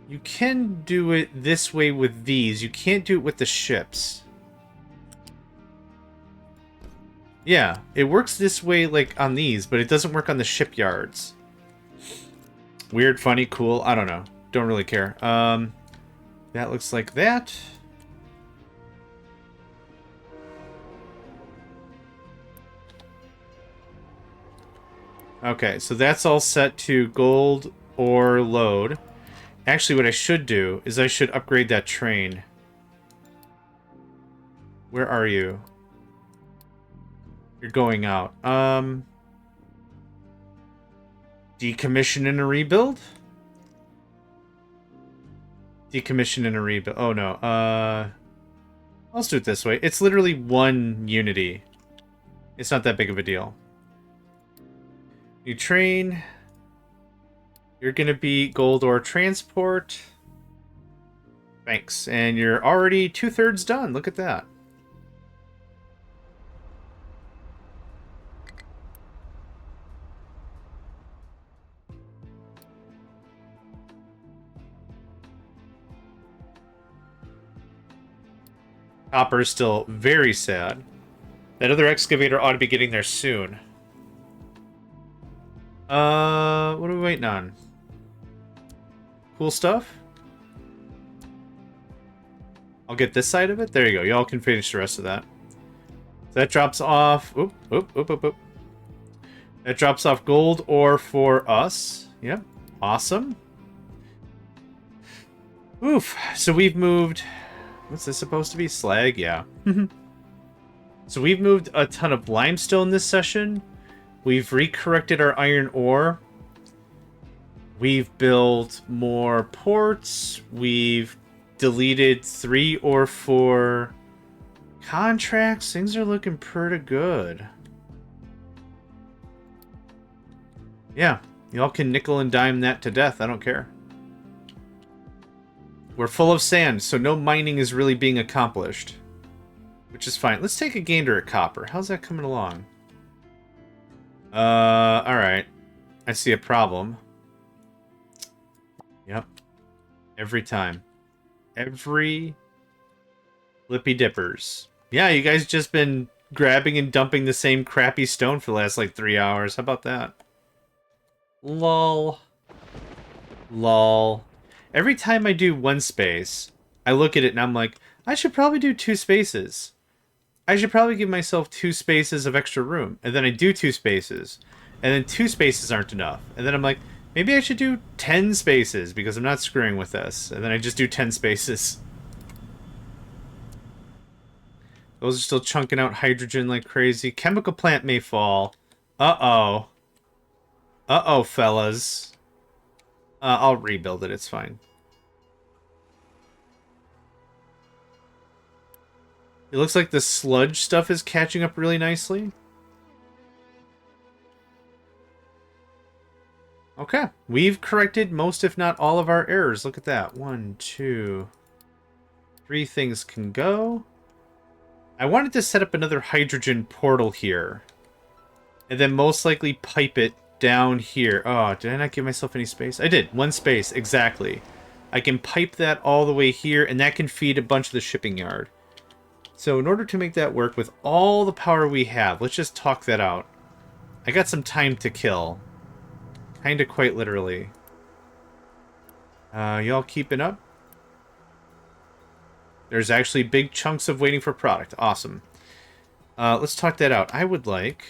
Speaker 1: You can do it this way with these. You can't do it with the ships. Yeah, it works this way, like, on these, but it doesn't work on the shipyards. Weird, funny, cool, I don't know. Don't really care. That looks like that. Okay, so that's all set to gold ore load. Actually, what I should do is I should upgrade that train. Where are you? You're going out. Decommission and a rebuild? Decommission and a rebuild. Oh, no. Let's do it this way. It's literally one unity. It's not that big of a deal. You train. You're going to be gold ore transport. Thanks. And you're already 2/3 done. Look at that. Copper is still very sad. That other excavator ought to be getting there soon. What are we waiting on? Cool stuff? I'll get this side of it. There you go. Y'all can finish the rest of that. So that drops off... Oop. That drops off gold ore for us. Yep. Awesome. Oof. So we've moved... What's this supposed to be? Slag? Yeah. So we've moved a ton of limestone this session. We've recorrected our iron ore. We've built more ports. We've deleted 3 or 4 contracts. Things are looking pretty good. Yeah, y'all can nickel and dime that to death. I don't care. We're full of sand, so no mining is really being accomplished. Which is fine. Let's take a gander at copper. How's that coming along? Alright. I see a problem. Yep. Every time. Every Lippy Dippers. Yeah, you guys just been grabbing and dumping the same crappy stone for the last, like, 3 hours. How about that? Lol. Lol. Every time I do one space, I look at it and I'm like, I should probably do 2 spaces. I should probably give myself 2 spaces of extra room. And then I do 2 spaces. And then 2 spaces aren't enough. And then I'm like, maybe I should do 10 spaces because I'm not screwing with this. And then I just do 10 spaces. Those are still chunking out hydrogen like crazy. Chemical plant may fall. Uh-oh. Uh-oh, fellas. I'll rebuild it. It's fine. It looks like the sludge stuff is catching up really nicely. Okay. We've corrected most, if not all, of our errors. Look at that. 1, 2, 3 things can go. I wanted to set up another hydrogen portal here. And then most likely pipe it down here. Oh, did I not give myself any space? I did. 1 space. Exactly. I can pipe that all the way here, and that can feed a bunch of the shipping yard. So in order to make that work with all the power we have, let's just talk that out. I got some time to kill. Kinda quite literally. Y'all keeping up? There's actually big chunks of waiting for product. Awesome. Let's talk that out. I would like...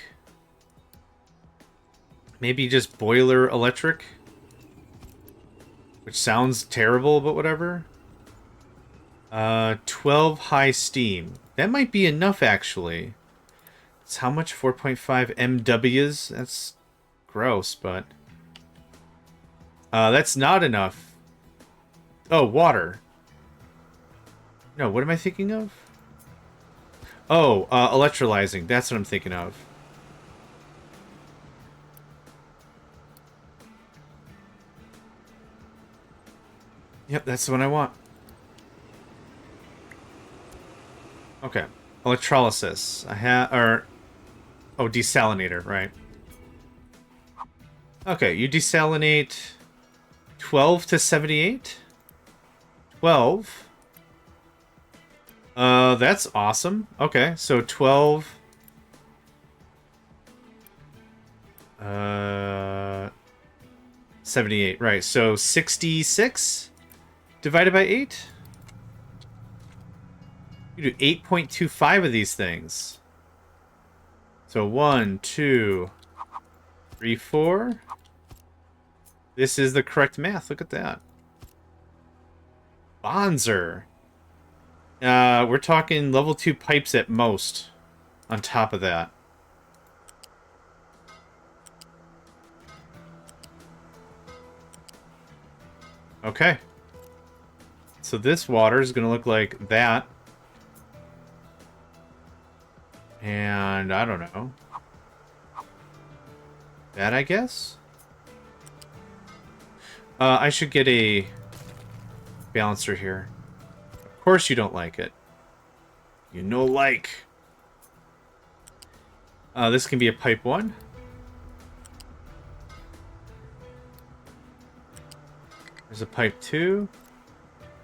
Speaker 1: maybe just boiler electric. Which sounds terrible, but whatever. 12 high steam. That might be enough, actually. It's how much? 4.5 MWs? That's gross, but... that's not enough. Oh, water. No, what am I thinking of? Oh, electrolyzing. That's what I'm thinking of. Yep, that's the one I want. Okay. Electrolysis. I have... or... oh, desalinator, right. Okay, you desalinate 12 to 78? 12? That's awesome. Okay, so 12... 78, right. So 66 divided by 8? You do 8.25 of these things. So 1, 2, 3, 4. This is the correct math. Look at that. Bonzer. We're talking level 2 pipes at most on top of that. Okay. So this water is going to look like that. And I don't know. That, I guess? I should get a balancer here. Of course you don't like it. You know like. This can be a pipe 1. There's a pipe 2.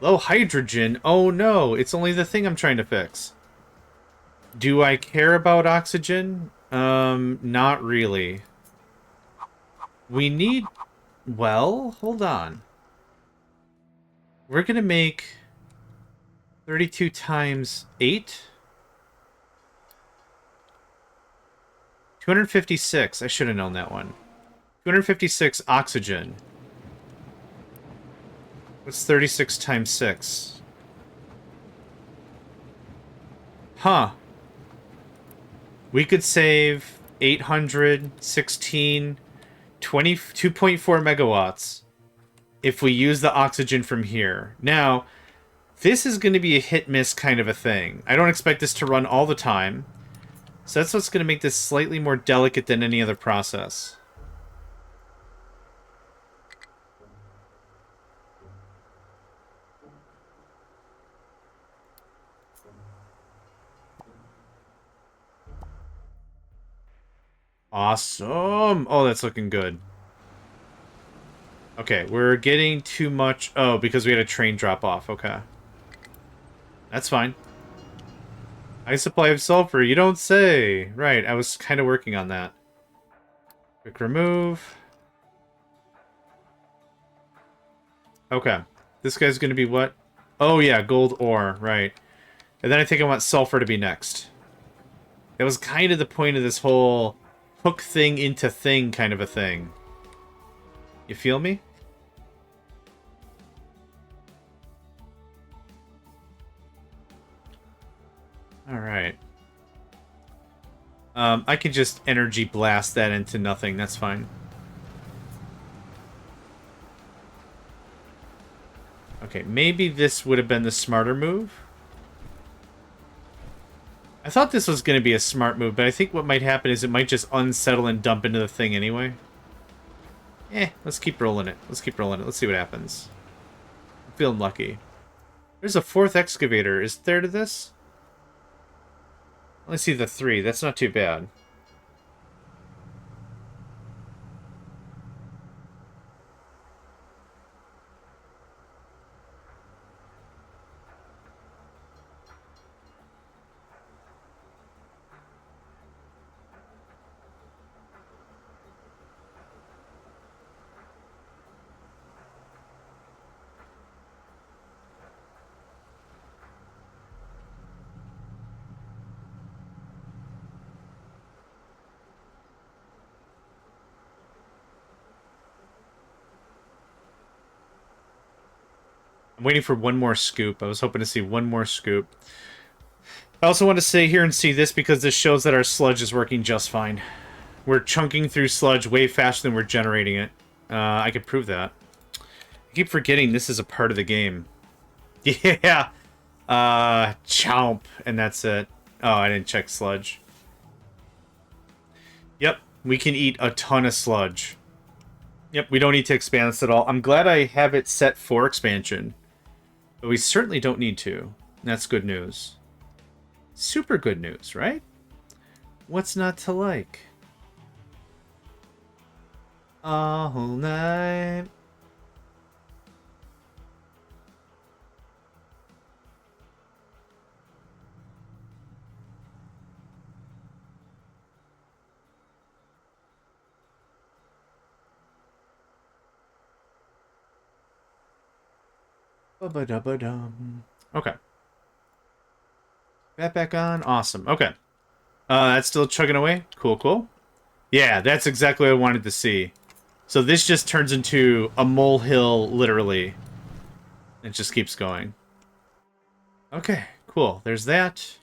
Speaker 1: Low hydrogen. Oh no, it's only the thing I'm trying to fix. Do I care about oxygen? Not really. We need... Well, hold on. We're gonna make 32 times 8. 256. I should have known that one. 256 oxygen. What's 36 times 6? Huh. We could save 816, 2.4 megawatts if we use the oxygen from here. Now, this is going to be a hit-miss kind of a thing. I don't expect this to run all the time. So that's what's going to make this slightly more delicate than any other process. Awesome! Oh, that's looking good. Okay, we're getting too much... Oh, because we had a train drop off. Okay. That's fine. High supply of sulfur, you don't say! Right, I was kind of working on that. Quick remove. Okay. This guy's gonna be what? Oh yeah, gold ore, right. And then I think I want sulfur to be next. That was kind of the point of this whole hook thing into thing kind of a thing. You feel me? Alright. I could just energy blast that into nothing, that's fine. Okay, maybe this would have been the smarter move. I thought this was going to be a smart move, but I think what might happen is it might just unsettle and dump into the thing anyway. Let's keep rolling it. Let's keep rolling it. Let's see what happens. I'm feeling lucky. There's a 4th excavator. Is there to this? I only see the 3. That's not too bad. I'm waiting for one more scoop. I was hoping to see one more scoop. I also want to stay here and see this because this shows that our sludge is working just fine. We're chunking through sludge way faster than we're generating it. I could prove that. I keep forgetting this is a part of the game. Yeah! Chomp. And that's it. Oh, I didn't check sludge. Yep, we can eat a ton of sludge. Yep, we don't need to expand this at all. I'm glad I have it set for expansion. But we certainly don't need to. That's good news. Super good news, right? What's not to like? All night. Ba-ba-da-ba-dum. Okay. That back on. Awesome. Okay. That's still chugging away. Cool, cool. Yeah, that's exactly what I wanted to see. So this just turns into a molehill, literally. It just keeps going. Okay, cool. There's that.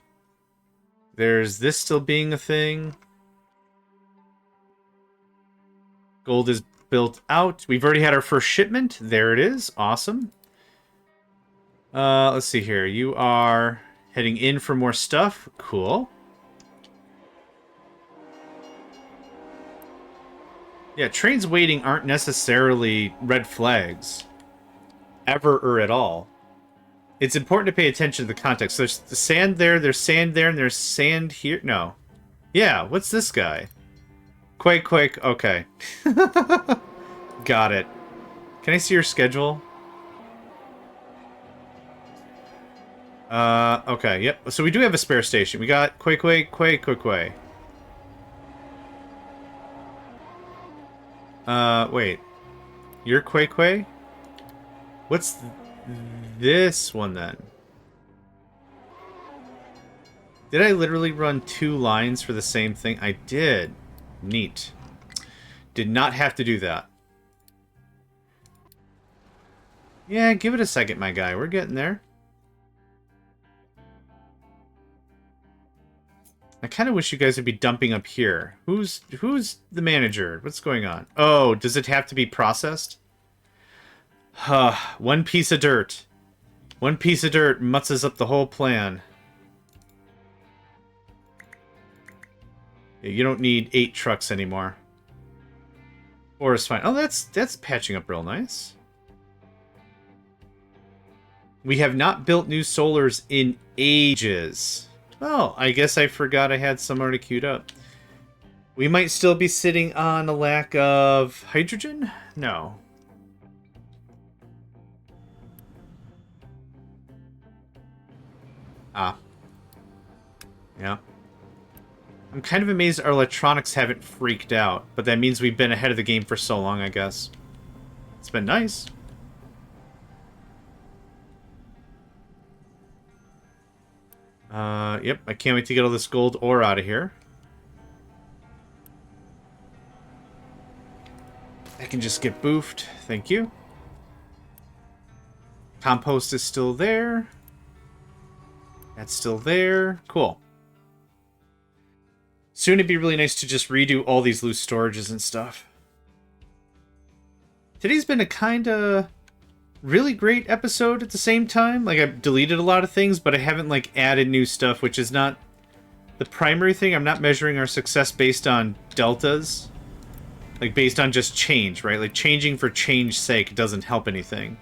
Speaker 1: There's this still being a thing. Gold is built out. We've already had our first shipment. There it is. Awesome. Let's see here. You are heading in for more stuff. Cool. Yeah, trains waiting aren't necessarily red flags. Ever or at all. It's important to pay attention to the context. There's the sand there's sand there, and there's sand here. No. Yeah, what's this guy? Quake, quake, okay. Got it. Can I see your schedule? Okay, yep. So we do have a spare station. We got quake, quake, quake, quake, quake. Wait. You're quake, quake? What's this one then? Did I literally run 2 lines for the same thing? I did. Neat. Did not have to do that. Yeah, give it a second, my guy. We're getting there. I kind of wish you guys would be dumping up here. Who's the manager? What's going on? Oh, does it have to be processed? Huh. One piece of dirt. One piece of dirt mutzes up the whole plan. You don't need 8 trucks anymore. 4 is fine. Oh, that's patching up real nice. We have not built new solars in ages. Oh, I guess I forgot I had some already queued up. We might still be sitting on a lack of hydrogen? No. Ah. Yeah. I'm kind of amazed our electronics haven't freaked out, but that means we've been ahead of the game for so long, I guess. It's been nice. Yep, I can't wait to get all this gold ore out of here. I can just get boofed. Thank you. Compost is still there. That's still there. Cool. Soon it'd be really nice to just redo all these loose storages and stuff. Today's been a kinda really great episode at the same time. Like, I've deleted a lot of things, but I haven't, like, added new stuff, which is not the primary thing. I'm not measuring our success based on deltas. Like, based on just change, right? Like, changing for change's sake doesn't help anything.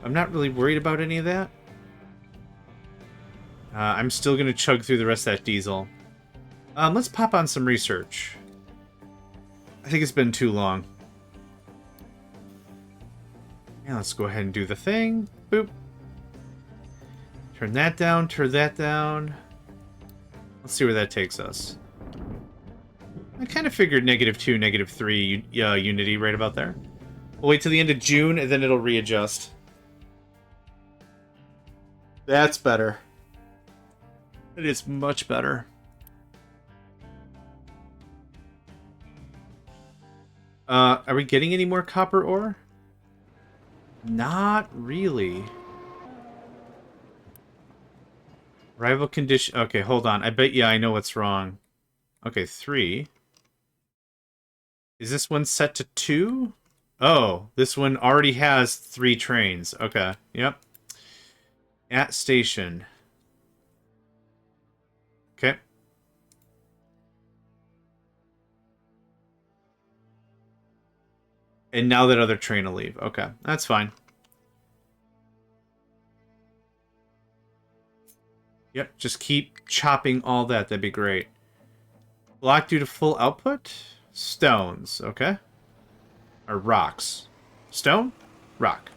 Speaker 1: I'm not really worried about any of that. I'm still going to chug through the rest of that diesel. Let's pop on some research. I think it's been too long. Yeah, let's go ahead and do the thing. Boop. Turn that down, turn that down. Let's see where that takes us. I kind of figured -2, -3 Unity right about there. We'll wait till the end of June, and then it'll readjust. That's better. It is much better. Are we getting any more copper ore? Not really. Rival condition. Okay, hold on. I bet you I know what's wrong. Okay, 3. Is this one set to 2? Oh, this one already has 3 trains. Okay, yep. At station. Okay. And now that other train will leave. Okay, that's fine. Yep, just keep chopping all that. That'd be great. Block due to full output? Stones, okay. Or rocks. Stone? Rock.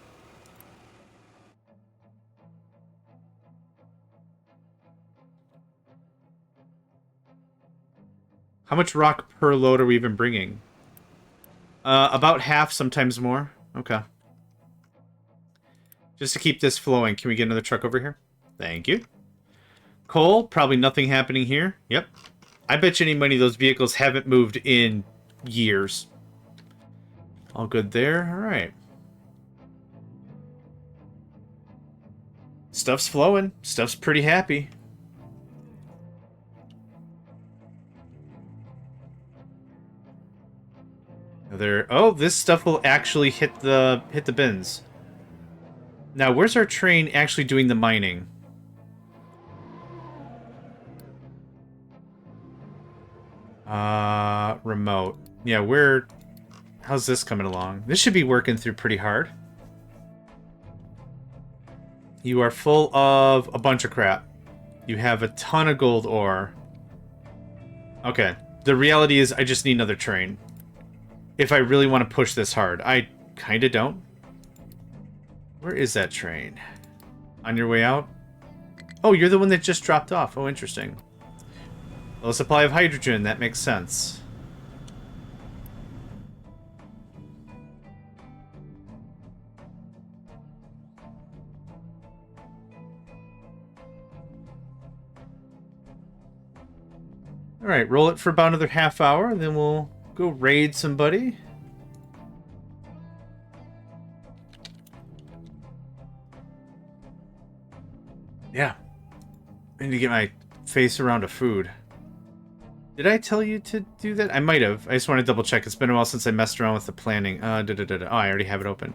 Speaker 1: How much rock per load are we even bringing? About half, sometimes more. Okay. Just to keep this flowing, can we get another truck over here? Thank you. Coal, probably nothing happening here. Yep. I bet you any money those vehicles haven't moved in years. All good there. All right. Stuff's flowing. Stuff's pretty happy. There. Oh, this stuff will actually hit the bins. Now, where's our train actually doing the mining? Remote. Yeah, how's this coming along? This should be working through pretty hard. You are full of a bunch of crap. You have a ton of gold ore. Okay. The reality is I just need another train. If I really want to push this hard. I kind of don't. Where is that train? On your way out? Oh, you're the one that just dropped off. Oh, interesting. Low supply of hydrogen. That makes sense. Alright, roll it for about another half hour, and then we'll go raid somebody. Yeah. I need to get my face around to food. Did I tell you to do that? I might have. I just want to double check. It's been a while since I messed around with the planning. Oh, I already have it open.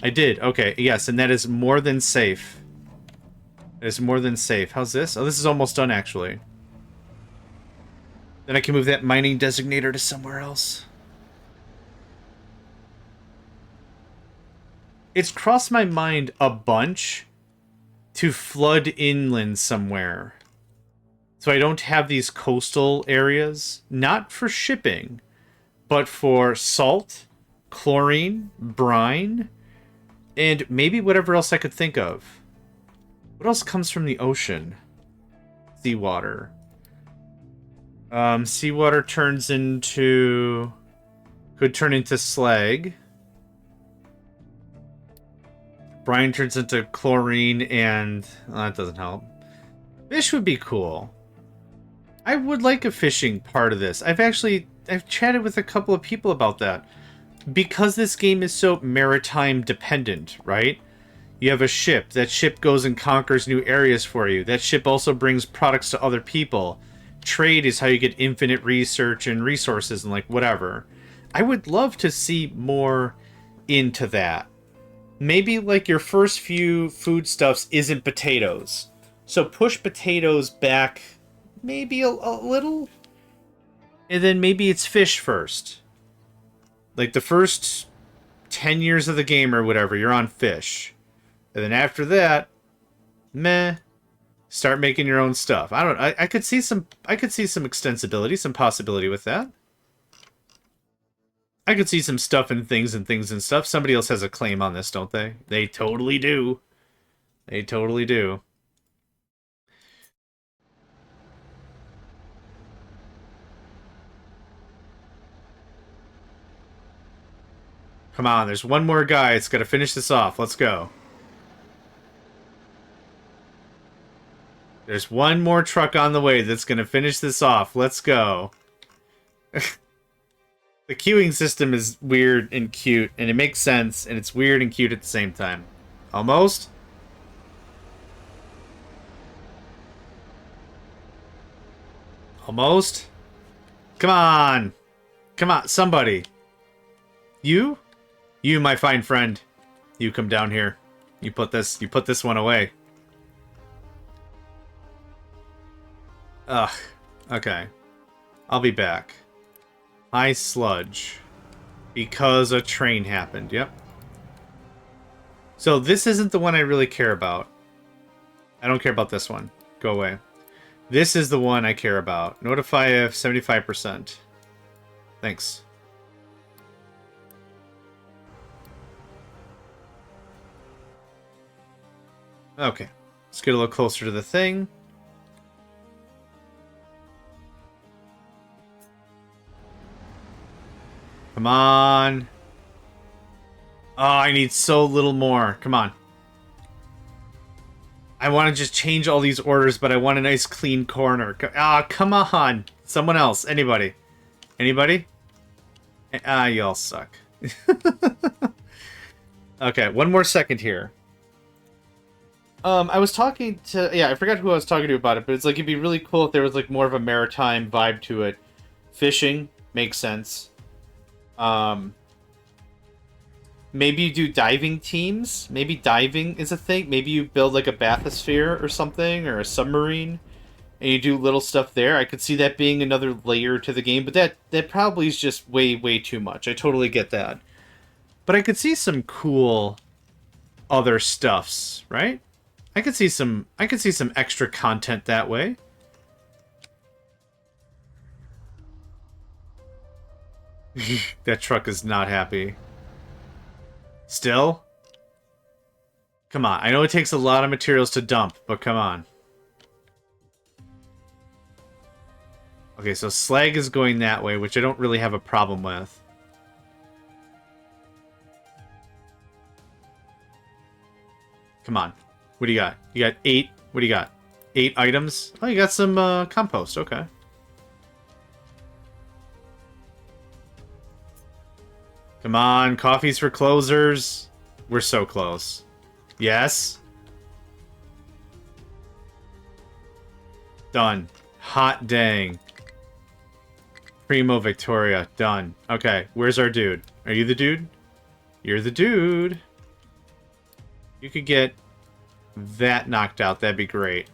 Speaker 1: I did. Okay, yes, and that is more than safe. That is more than safe. How's this? Oh, this is almost done, actually. Then I can move that mining designator to somewhere else. It's crossed my mind a bunch to flood inland somewhere. So I don't have these coastal areas. Not for shipping, but for salt, chlorine, brine, and maybe whatever else I could think of. What else comes from the ocean? Seawater. Seawater turns into... Could turn into slag. Brine turns into chlorine and... Oh, that doesn't help. Fish would be cool. I would like a fishing part of this. I've chatted with a couple of people about that. Because this game is so maritime dependent, right? You have a ship. That ship goes and conquers new areas for you. That ship also brings products to other people. Trade is how you get infinite research and resources and like whatever. I would love to see more into that. Maybe like your first few foodstuffs isn't potatoes. So push potatoes back maybe a little. And then maybe it's fish first. Like the first 10 years of the game or whatever, you're on fish. And then after that, meh. Start making your own stuff. I could see some extensibility, some possibility with that. I could see some stuff and things and stuff. Somebody else has a claim on this, don't they? They totally do. They totally do. Come on, there's one more guy. It's got to finish this off. Let's go. There's one more truck on the way that's going to finish this off. Let's go. The queuing system is weird and cute, and it makes sense, and it's weird and cute at the same time. Almost? Almost? Come on! Come on, somebody. You? You, my fine friend. You come down here. You put this one away. Ugh. Okay. I'll be back. High sludge. Because a train happened. Yep. So this isn't the one I really care about. I don't care about this one. Go away. This is the one I care about. Notify if 75%. Thanks. Okay. Let's get a little closer to the thing. Come on. Oh, I need so little more. Come on. I want to just change all these orders, but I want a nice clean corner. Ah, come on. Someone else. Anybody. Anybody? Ah, y'all suck. Okay, one more second here. I was talking to... Yeah, I forgot who I was talking to about it, but it's like, it'd be really cool if there was like more of a maritime vibe to it. Fishing makes sense. Maybe you do diving teams. Maybe diving is a thing. Maybe you build like a bathysphere or something, or a submarine, and you do little stuff there. I could see that being another layer to the game, but that probably is just way too much. I totally get that. But I could see some cool other stuffs, right? I could see some extra content that way. That truck is not happy. Still? Come on. I know it takes a lot of materials to dump, but come on. Okay, so slag is going that way, which I don't really have a problem with. Come on. What do you got? You got 8. What do you got? 8 items? Oh, you got some compost. Okay. Come on, coffees for closers. We're so close. Yes. Done. Hot dang. Primo Victoria. Done. Okay, where's our dude? Are you the dude? You're the dude. You could get that knocked out. That'd be great.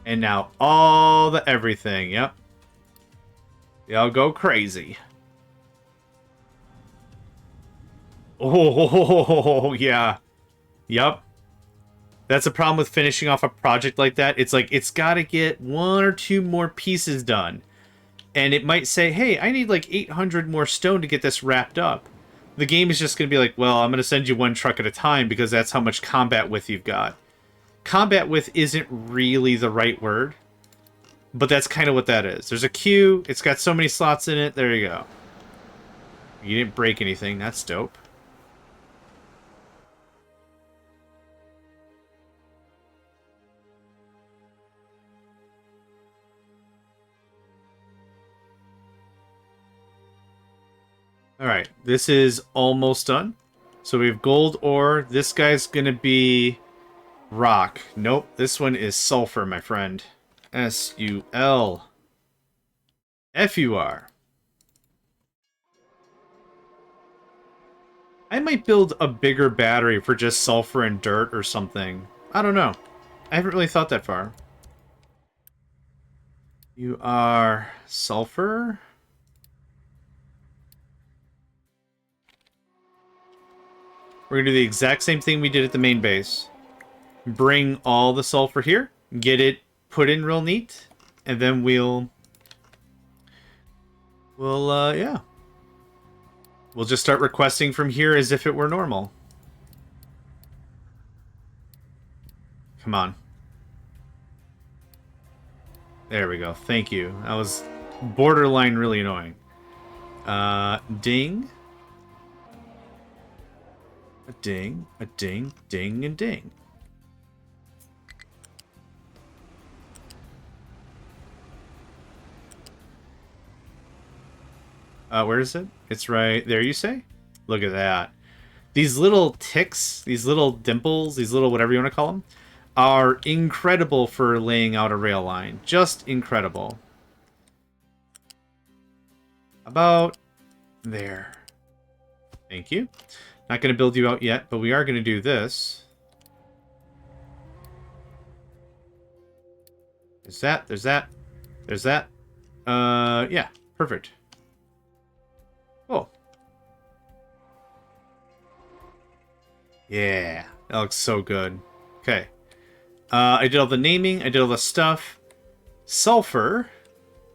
Speaker 1: And now all the everything. Yep. Y'all go crazy. Oh, yeah. Yep. That's a problem with finishing off a project like that. It's like, it's got to get 1 or 2 more pieces done. And it might say, hey, I need like 800 more stone to get this wrapped up. The game is just going to be like, well, I'm going to send you 1 truck at a time because that's how much combat width you've got. Combat width isn't really the right word, but that's kind of what that is. There's a queue. It's got so many slots in it. There you go. You didn't break anything. That's dope. Alright, this is almost done. So we have gold ore. This guy's gonna be rock. Nope, this one is sulfur, my friend. S-U-L-F-U-R. I might build a bigger battery for just sulfur and dirt or something. I don't know. I haven't really thought that far. You are sulfur? We're going to do the exact same thing we did at the main base. Bring all the sulfur here, get it put in real neat, and then we'll yeah. We'll just start requesting from here as if it were normal. Come on. There we go. Thank you. That was borderline really annoying. Ding. A ding, a ding, ding, and ding. Where is it? It's right there, you say? Look at that. These little ticks, these little dimples, these little whatever you want to call them, are incredible for laying out a rail line. Just incredible. About there. Thank you. Not going to build you out yet, but we are going to do this. There's that, there's that, there's that. Yeah, perfect. Oh. Yeah, that looks so good. Okay. I did all the naming, I did all the stuff. Sulfur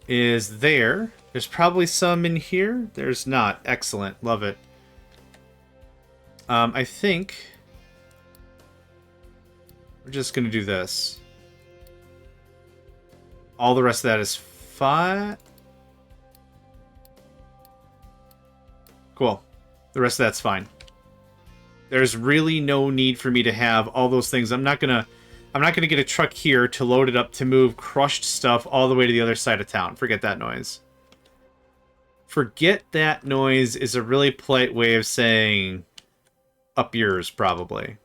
Speaker 1: is there. There's probably some in here. There's not. Excellent. Love it. I think we're just going to do this. All the rest of that is fine. Cool. The rest of that's fine. There's really no need for me to have all those things. I'm not gonna get a truck here to load it up to move crushed stuff all the way to the other side of town. Forget that noise. Forget that noise is a really polite way of saying up yours, probably.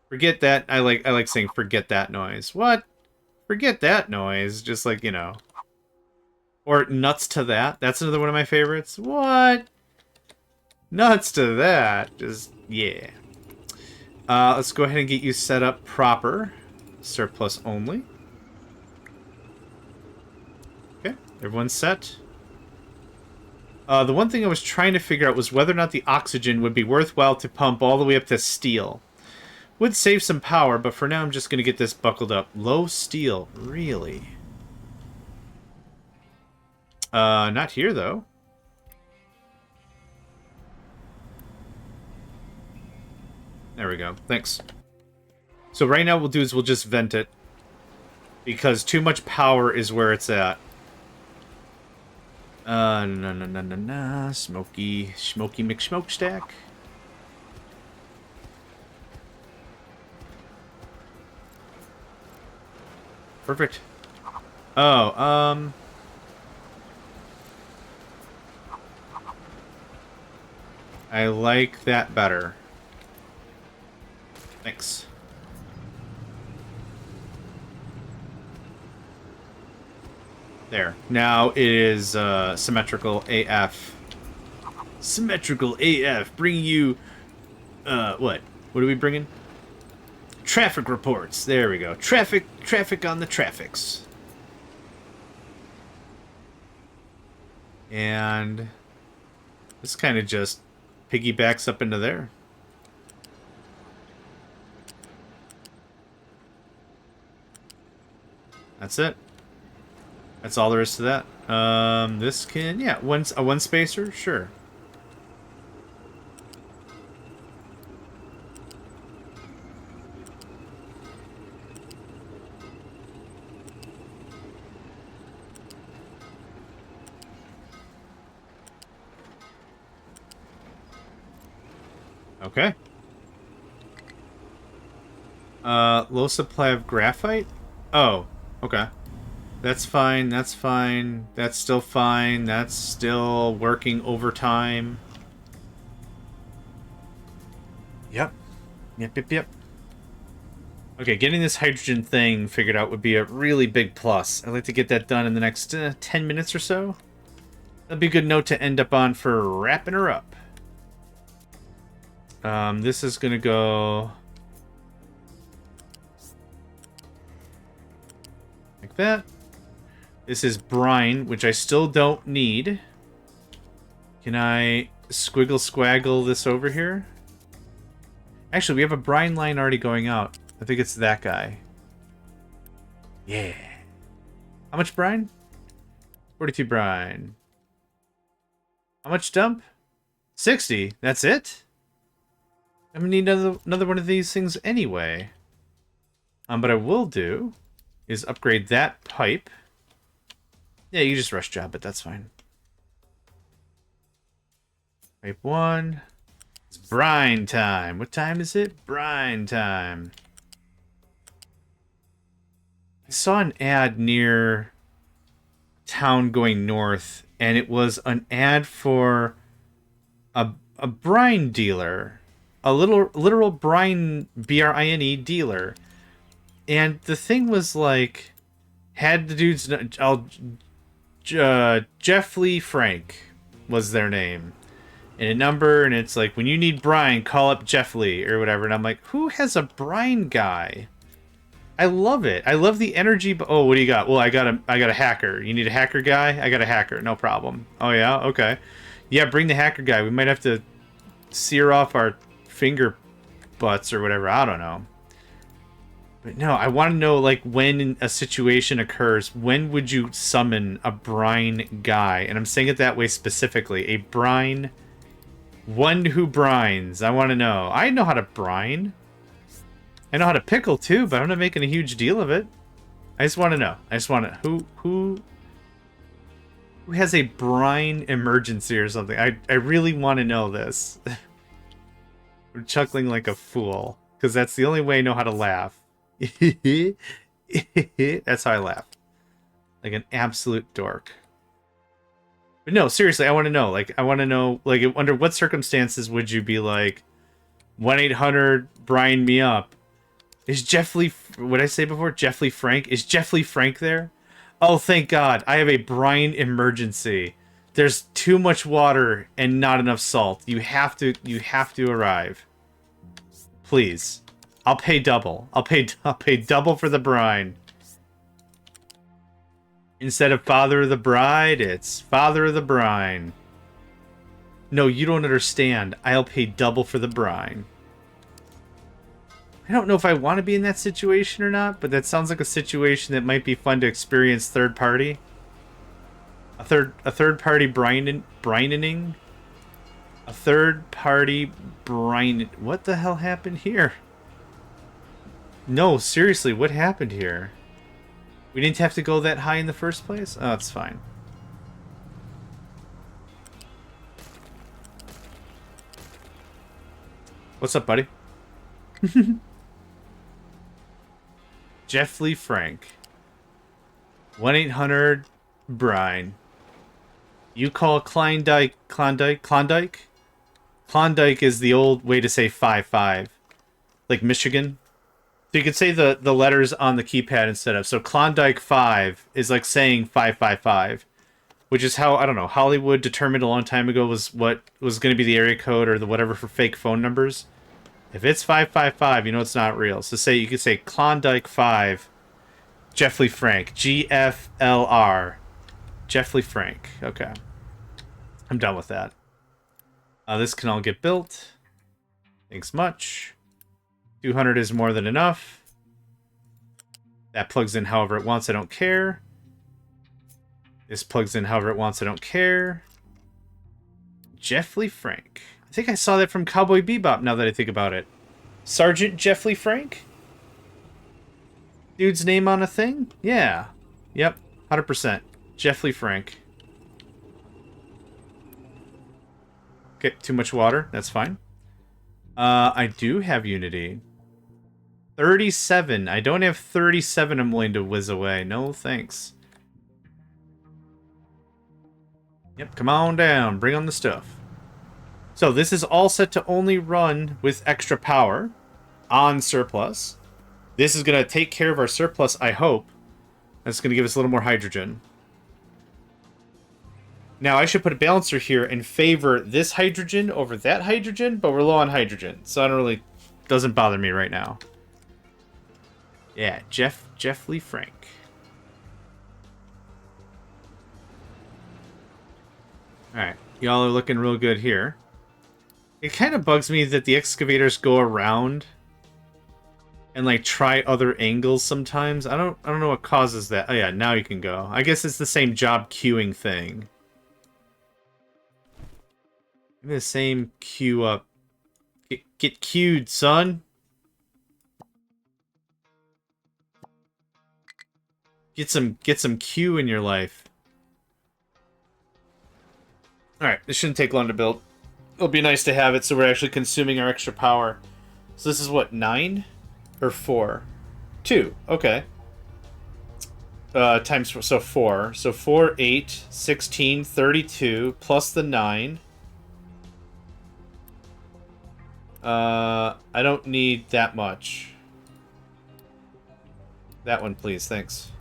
Speaker 1: Forget that. I like saying forget that noise. What? Forget that noise. Just like, you know. Or nuts to that. That's another one of my favorites. What? Nuts to that. Just, yeah. Let's go ahead and get you set up proper. Surplus only. Okay, everyone's set. The one thing I was trying to figure out was whether or not the oxygen would be worthwhile to pump all the way up to steel. Would save some power, but for now I'm just going to get this buckled up. Low steel, really? Not here, though. There we go. Thanks. So right now what we'll do is we'll just vent it. Because too much power is where it's at. No. Smoky McSmokestack. Perfect. Oh, I like that better. Thanks. There. Now it is symmetrical AF. Symmetrical AF. Bringing you... what? What are we bringing? Traffic reports. There we go. Traffic on the traffics. And this kind of just piggybacks up into there. That's it. That's all there is to that. This can, yeah, a one spacer, sure. Okay. Low supply of graphite? Oh, okay. That's fine, that's fine. That's still fine. That's still working overtime. Yep. Yep. Okay, getting this hydrogen thing figured out would be a really big plus. I'd like to get that done in the next 10 minutes or so. That'd be a good note to end up on for wrapping her up. This is gonna go... like that. This is brine, which I still don't need. Can I squiggle this over here? Actually, we have a brine line already going out. I think it's that guy. Yeah. How much brine? 42 brine. How much dump? 60. That's it? I'm gonna need another one of these things anyway. What I will do is upgrade that pipe. Yeah, you just rush job it, that's fine. Pipe 1. It's brine time. What time is it? Brine time. I saw an ad near town going north, and it was an ad for a brine dealer. A literal brine, B-R-I-N-E, dealer. And the thing was like, had the dude's... Jeff Lee Frank was their name. And a number, and it's like, when you need brine, call up Jeff Lee, or whatever. And I'm like, who has a brine guy? I love it. I love the energy. Oh, what do you got? Well, I got a hacker. You need a hacker guy? I got a hacker. No problem. Oh, yeah? Okay. Yeah, bring the hacker guy. We might have to sear off our finger butts or whatever. I don't know. But no, I want to know, like, when a situation occurs, when would you summon a brine guy? And I'm saying it that way specifically. A brine... one who brines. I want to know. I know how to brine. I know how to pickle, too, but I'm not making a huge deal of it. I just want to know. I just want to... Who has a brine emergency or something? I really want to know this. I'm chuckling like a fool. Because that's the only way I know how to laugh. That's how I laugh. Like an absolute dork. But no, seriously, I want to know. Like, I want to know, like, under what circumstances would you be like, 1-800, brine me up? Is Jeff Lee, what did I say before? Jeff Lee Frank? Is Jeff Lee Frank there? Oh, thank God. I have a brine emergency. There's too much water and not enough salt. You have to arrive. Please. I'll pay double. I'll pay double for the brine. Instead of father of the bride, it's father of the brine. No, you don't understand. I'll pay double for the brine. I don't know if I want to be in that situation or not, but that sounds like a situation that might be fun to experience third party. A third party brining? A third party brine. What the hell happened here? No, seriously, what happened here? We didn't have to go that high in the first place? Oh, it's fine. What's up, buddy? Jeff Lee Frank. 1-800-BRINE. You call Klondike? Klondike is the old way to say 5-5. Like Michigan. So you could say the letters on the keypad instead of. So Klondike 5 is like saying 555. Which is how, I don't know, Hollywood determined a long time ago was what was going to be the area code or the whatever for fake phone numbers. If it's 555, you know it's not real. So you could say Klondike 5, Jeff Lee Frank, GFLR, Jeff Lee Frank. Okay, I'm done with that. This can all get built. Thanks much. 200 is more than enough. That plugs in however it wants. I don't care. This plugs in however it wants. I don't care. Jeff Lee Frank. I think I saw that from Cowboy Bebop now that I think about it. Sergeant Jeff Lee Frank? Dude's name on a thing? Yeah. Yep. 100%. Jeff Lee Frank. Okay, too much water. That's fine. I do have Unity. 37. I don't have 37 I'm willing to whiz away. No thanks. Yep, come on down. Bring on the stuff. So this is all set to only run with extra power on surplus. This is going to take care of our surplus, I hope. That's going to give us a little more hydrogen. Now, I should put a balancer here and favor this hydrogen over that hydrogen, but we're low on hydrogen, so I don't really... doesn't bother me right now. Yeah, Jeff Lee Frank. Alright, y'all are looking real good here. It kind of bugs me that the excavators go around and like try other angles sometimes. I don't know what causes that. Oh yeah, now you can go. I guess it's the same job queuing thing. Give me the same queue up. Get queued, son. Get some queue in your life. Alright, this shouldn't take long to build. It'll be nice to have it so we're actually consuming our extra power. So this is what, 9? Or 4? 2, okay. Times 4, so 4. So 4, 8, 16, 32, plus the 9. I don't need that much. That one, please, thanks.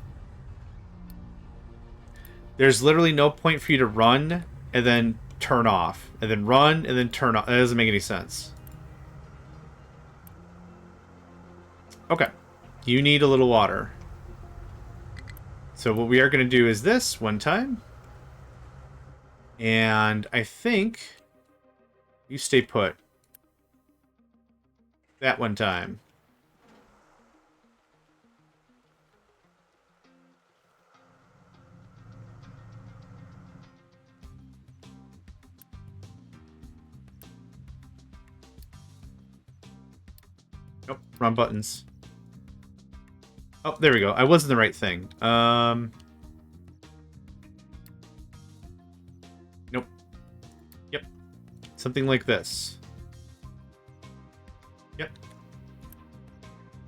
Speaker 1: There's literally no point for you to run and then turn off, and then run, and then turn off. That doesn't make any sense. Okay. You need a little water. So what we are going to do is this one time. And I think you stay put. That one time. Nope, wrong buttons. Oh, there we go. I was in the right thing. Nope. Yep. Something like this. Yep.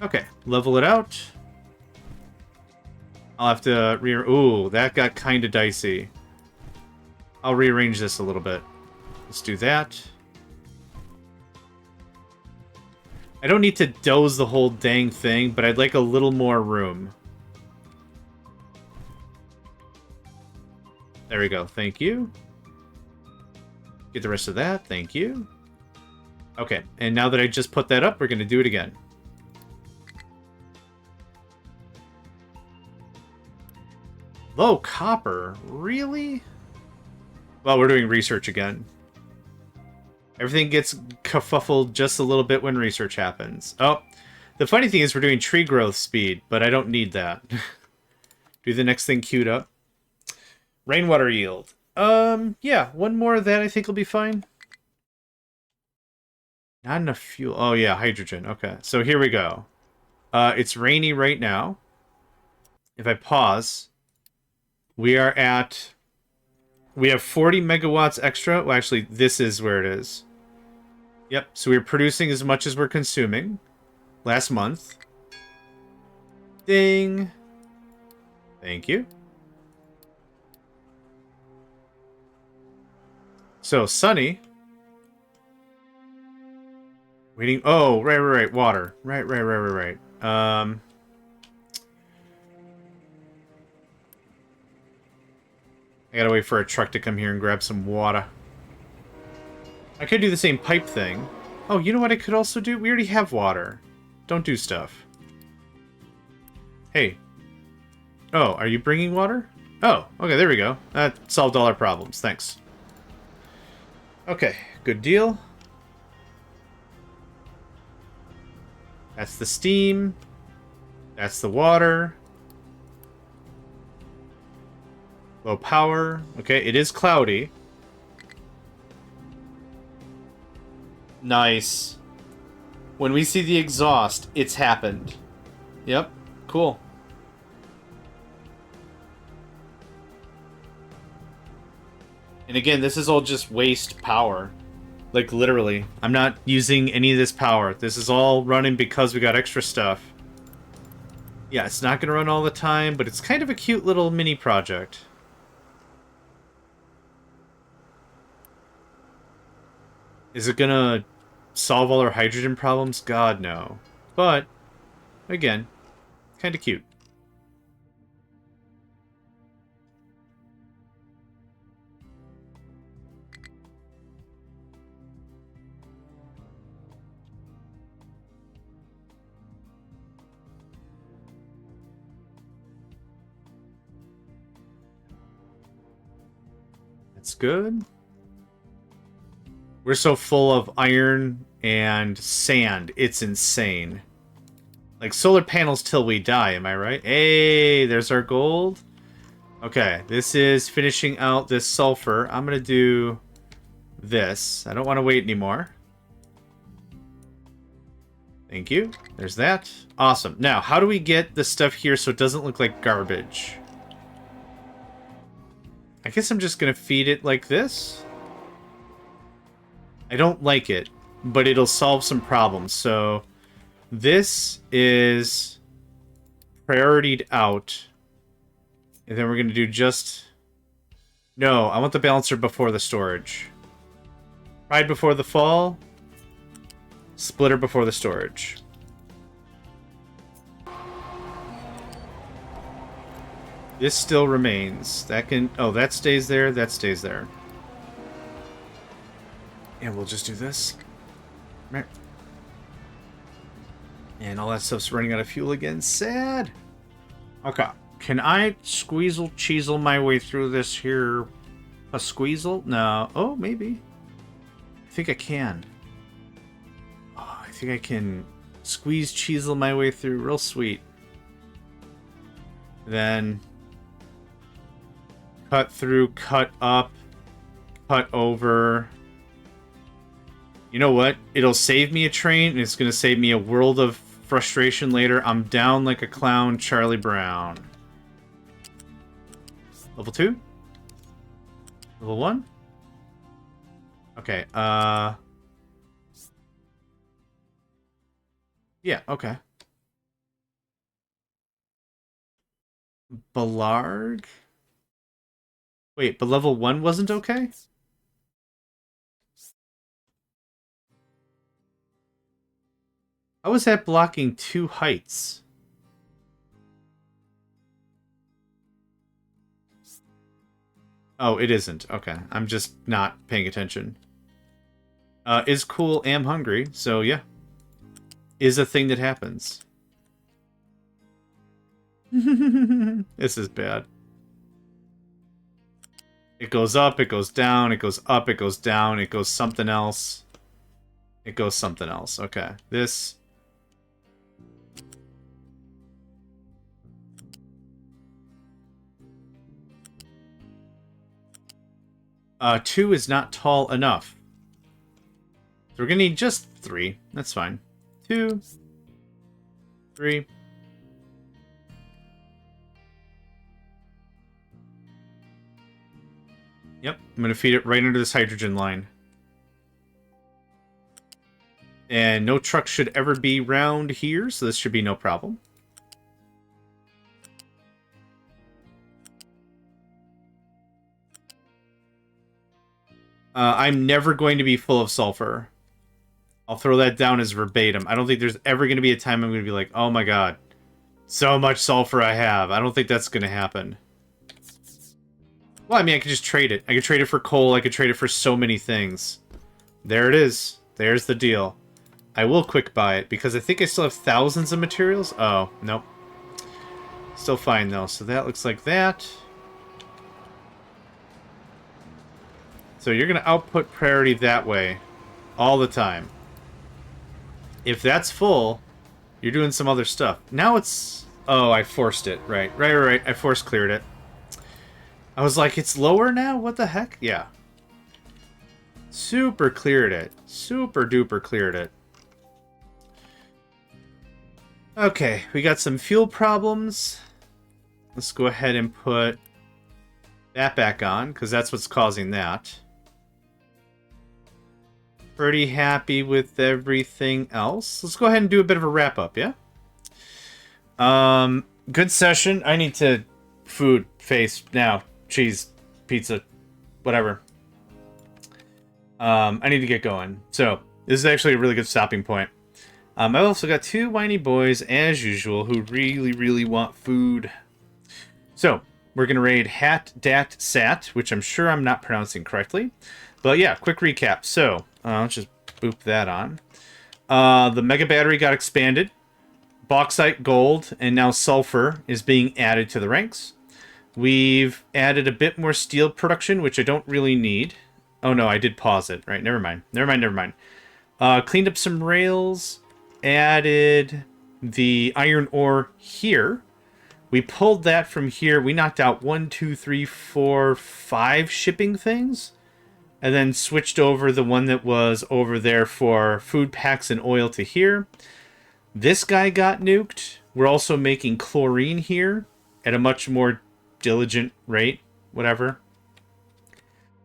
Speaker 1: Okay, level it out. I'll have to ooh, that got kind of dicey. I'll rearrange this a little bit. Let's do that. I don't need to doze the whole dang thing, but I'd like a little more room. There we go. Thank you. Get the rest of that. Thank you. Okay, and now that I just put that up, we're going to do it again. Low copper? Really? Well, we're doing research again. Everything gets kerfuffled just a little bit when research happens. Oh, the funny thing is we're doing tree growth speed, but I don't need that. Do the next thing queued up. Rainwater yield. Yeah, one more of that I think will be fine. Not enough fuel. Oh, yeah, hydrogen. Okay, so here we go. It's rainy right now. If I pause, we are at... We have 40 megawatts extra. Well, actually, this is where it is. Yep, so we're producing as much as we're consuming. Last month. Ding. Thank you. So, sunny. Waiting. Oh, right. Water. Right. I gotta wait for a truck to come here and grab some water. I could do the same pipe thing. Oh, you know what I could also do? We already have water. Don't do stuff. Hey. Oh, are you bringing water? Oh, okay, there we go. That solved all our problems. Thanks. Okay, good deal. That's the steam. That's the water. Low power. Okay, it is cloudy. Nice. When we see the exhaust, it's happened. Yep, cool. And again, this is all just waste power. Like, literally. I'm not using any of this power. This is all running because we got extra stuff. Yeah, it's not going to run all the time, but it's kind of a cute little mini project. Is it going to solve all our hydrogen problems? God, no. But, again, kind of cute. That's good. We're so full of iron and sand. It's insane. Like solar panels till we die, am I right? Hey, there's our gold. Okay, this is finishing out this sulfur. I'm going to do this. I don't want to wait anymore. Thank you. There's that. Awesome. Now, how do we get the stuff here so it doesn't look like garbage? I guess I'm just going to feed it like this. I don't like it, but it'll solve some problems. So this is prioritied out. And then we're going to do just... No, I want the balancer before the storage. Pride before the fall. Splitter before the storage. This still remains. That can... Oh, that stays there. That stays there. And we'll just do this. And all that stuff's running out of fuel again. Sad. Okay. Can I squeezle cheesel my way through this here? A squeezle? No. Oh, maybe. I think I can. Oh, I think I can squeeze cheesel my way through. Real sweet. Then cut through, cut up, cut over. You know what? It'll save me a train, and it's going to save me a world of frustration later. I'm down like a clown, Charlie Brown. Level 2? Level 1? Okay, yeah, okay. Ballard? Wait, but level 1 wasn't okay? How was that blocking 2 heights? Oh, it isn't. Okay. I'm just not paying attention. Is cool, am hungry. So, yeah. Is a thing that happens. This is bad. It goes up, it goes down, it goes up, it goes down, it goes something else. It goes something else. Okay. This... 2 is not tall enough. So we're gonna need just 3. That's fine. 2, 3. Yep, I'm gonna feed it right under this hydrogen line. And no truck should ever be round here, so this should be no problem. I'm never going to be full of sulfur. I'll throw that down as verbatim. I don't think there's ever going to be a time I'm going to be like, oh my god, so much sulfur I have. I don't think that's going to happen. Well, I mean, I could just trade it. I could trade it for coal. I could trade it for so many things. There it is. There's the deal. I will quick buy it, because I think I still have thousands of materials. Oh, nope. Still fine, though. So that looks like that. So you're going to output priority that way all the time. If that's full, you're doing some other stuff. Now it's... Oh, I forced it. Right. I force cleared it. I was like, it's lower now? What the heck? Yeah. Super cleared it. Super duper cleared it. Okay, we got some fuel problems. Let's go ahead and put that back on, because that's what's causing that. Pretty happy with everything else. Let's go ahead and do a bit of a wrap-up, yeah? Good session. I need to... Food, face, now, cheese, pizza, whatever. I need to get going. So, this is actually a really good stopping point. I've also got 2 whiny boys, as usual, who really, really want food. So, we're going to raid Hat Dat Sat, which I'm sure I'm not pronouncing correctly. But yeah, quick recap. So, let's just boop that on. The Mega Battery got expanded. Bauxite, gold, and now sulfur is being added to the ranks. We've added a bit more steel production, which I don't really need. Oh no, I did pause it. Right, never mind. Cleaned up some rails. Added the iron ore here. We pulled that from here. We knocked out 1, 2, 3, 4, 5 shipping things. And then switched over the one that was over there for food packs and oil to here. This guy got nuked. We're also making chlorine here at a much more diligent rate. Whatever.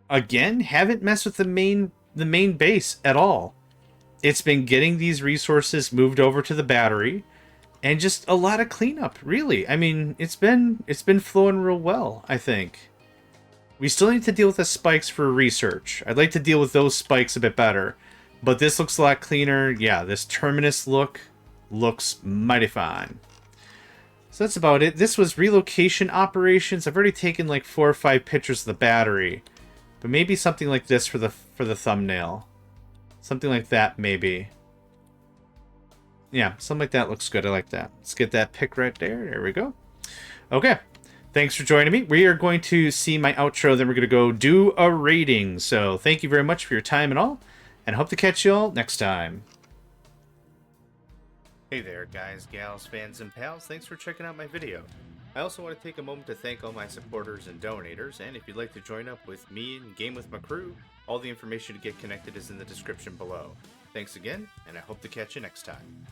Speaker 1: Again, haven't messed with the main base at all. It's been getting these resources moved over to the battery. And just a lot of cleanup, really. I mean, it's been flowing real well, I think. We still need to deal with the spikes for research. I'd like to deal with those spikes a bit better. But this looks a lot cleaner. Yeah, this Terminus look looks mighty fine. So that's about it. This was relocation operations. I've already taken like 4 or 5 pictures of the battery. But maybe something like this for the thumbnail. Something like that, maybe. Yeah, something like that looks good. I like that. Let's get that pick right there. There we go. Okay. Thanks for joining me. We are going to see my outro, then we're going to go do a rating. So thank you very much for your time and all, and hope to catch you all next time. Hey there, guys, gals, fans, and pals. Thanks for checking out my video. I also want to take a moment to thank all my supporters and donators, and if you'd like to join up with me and game with my crew, all the information to get connected is in the description below. Thanks again, and I hope to catch you next time.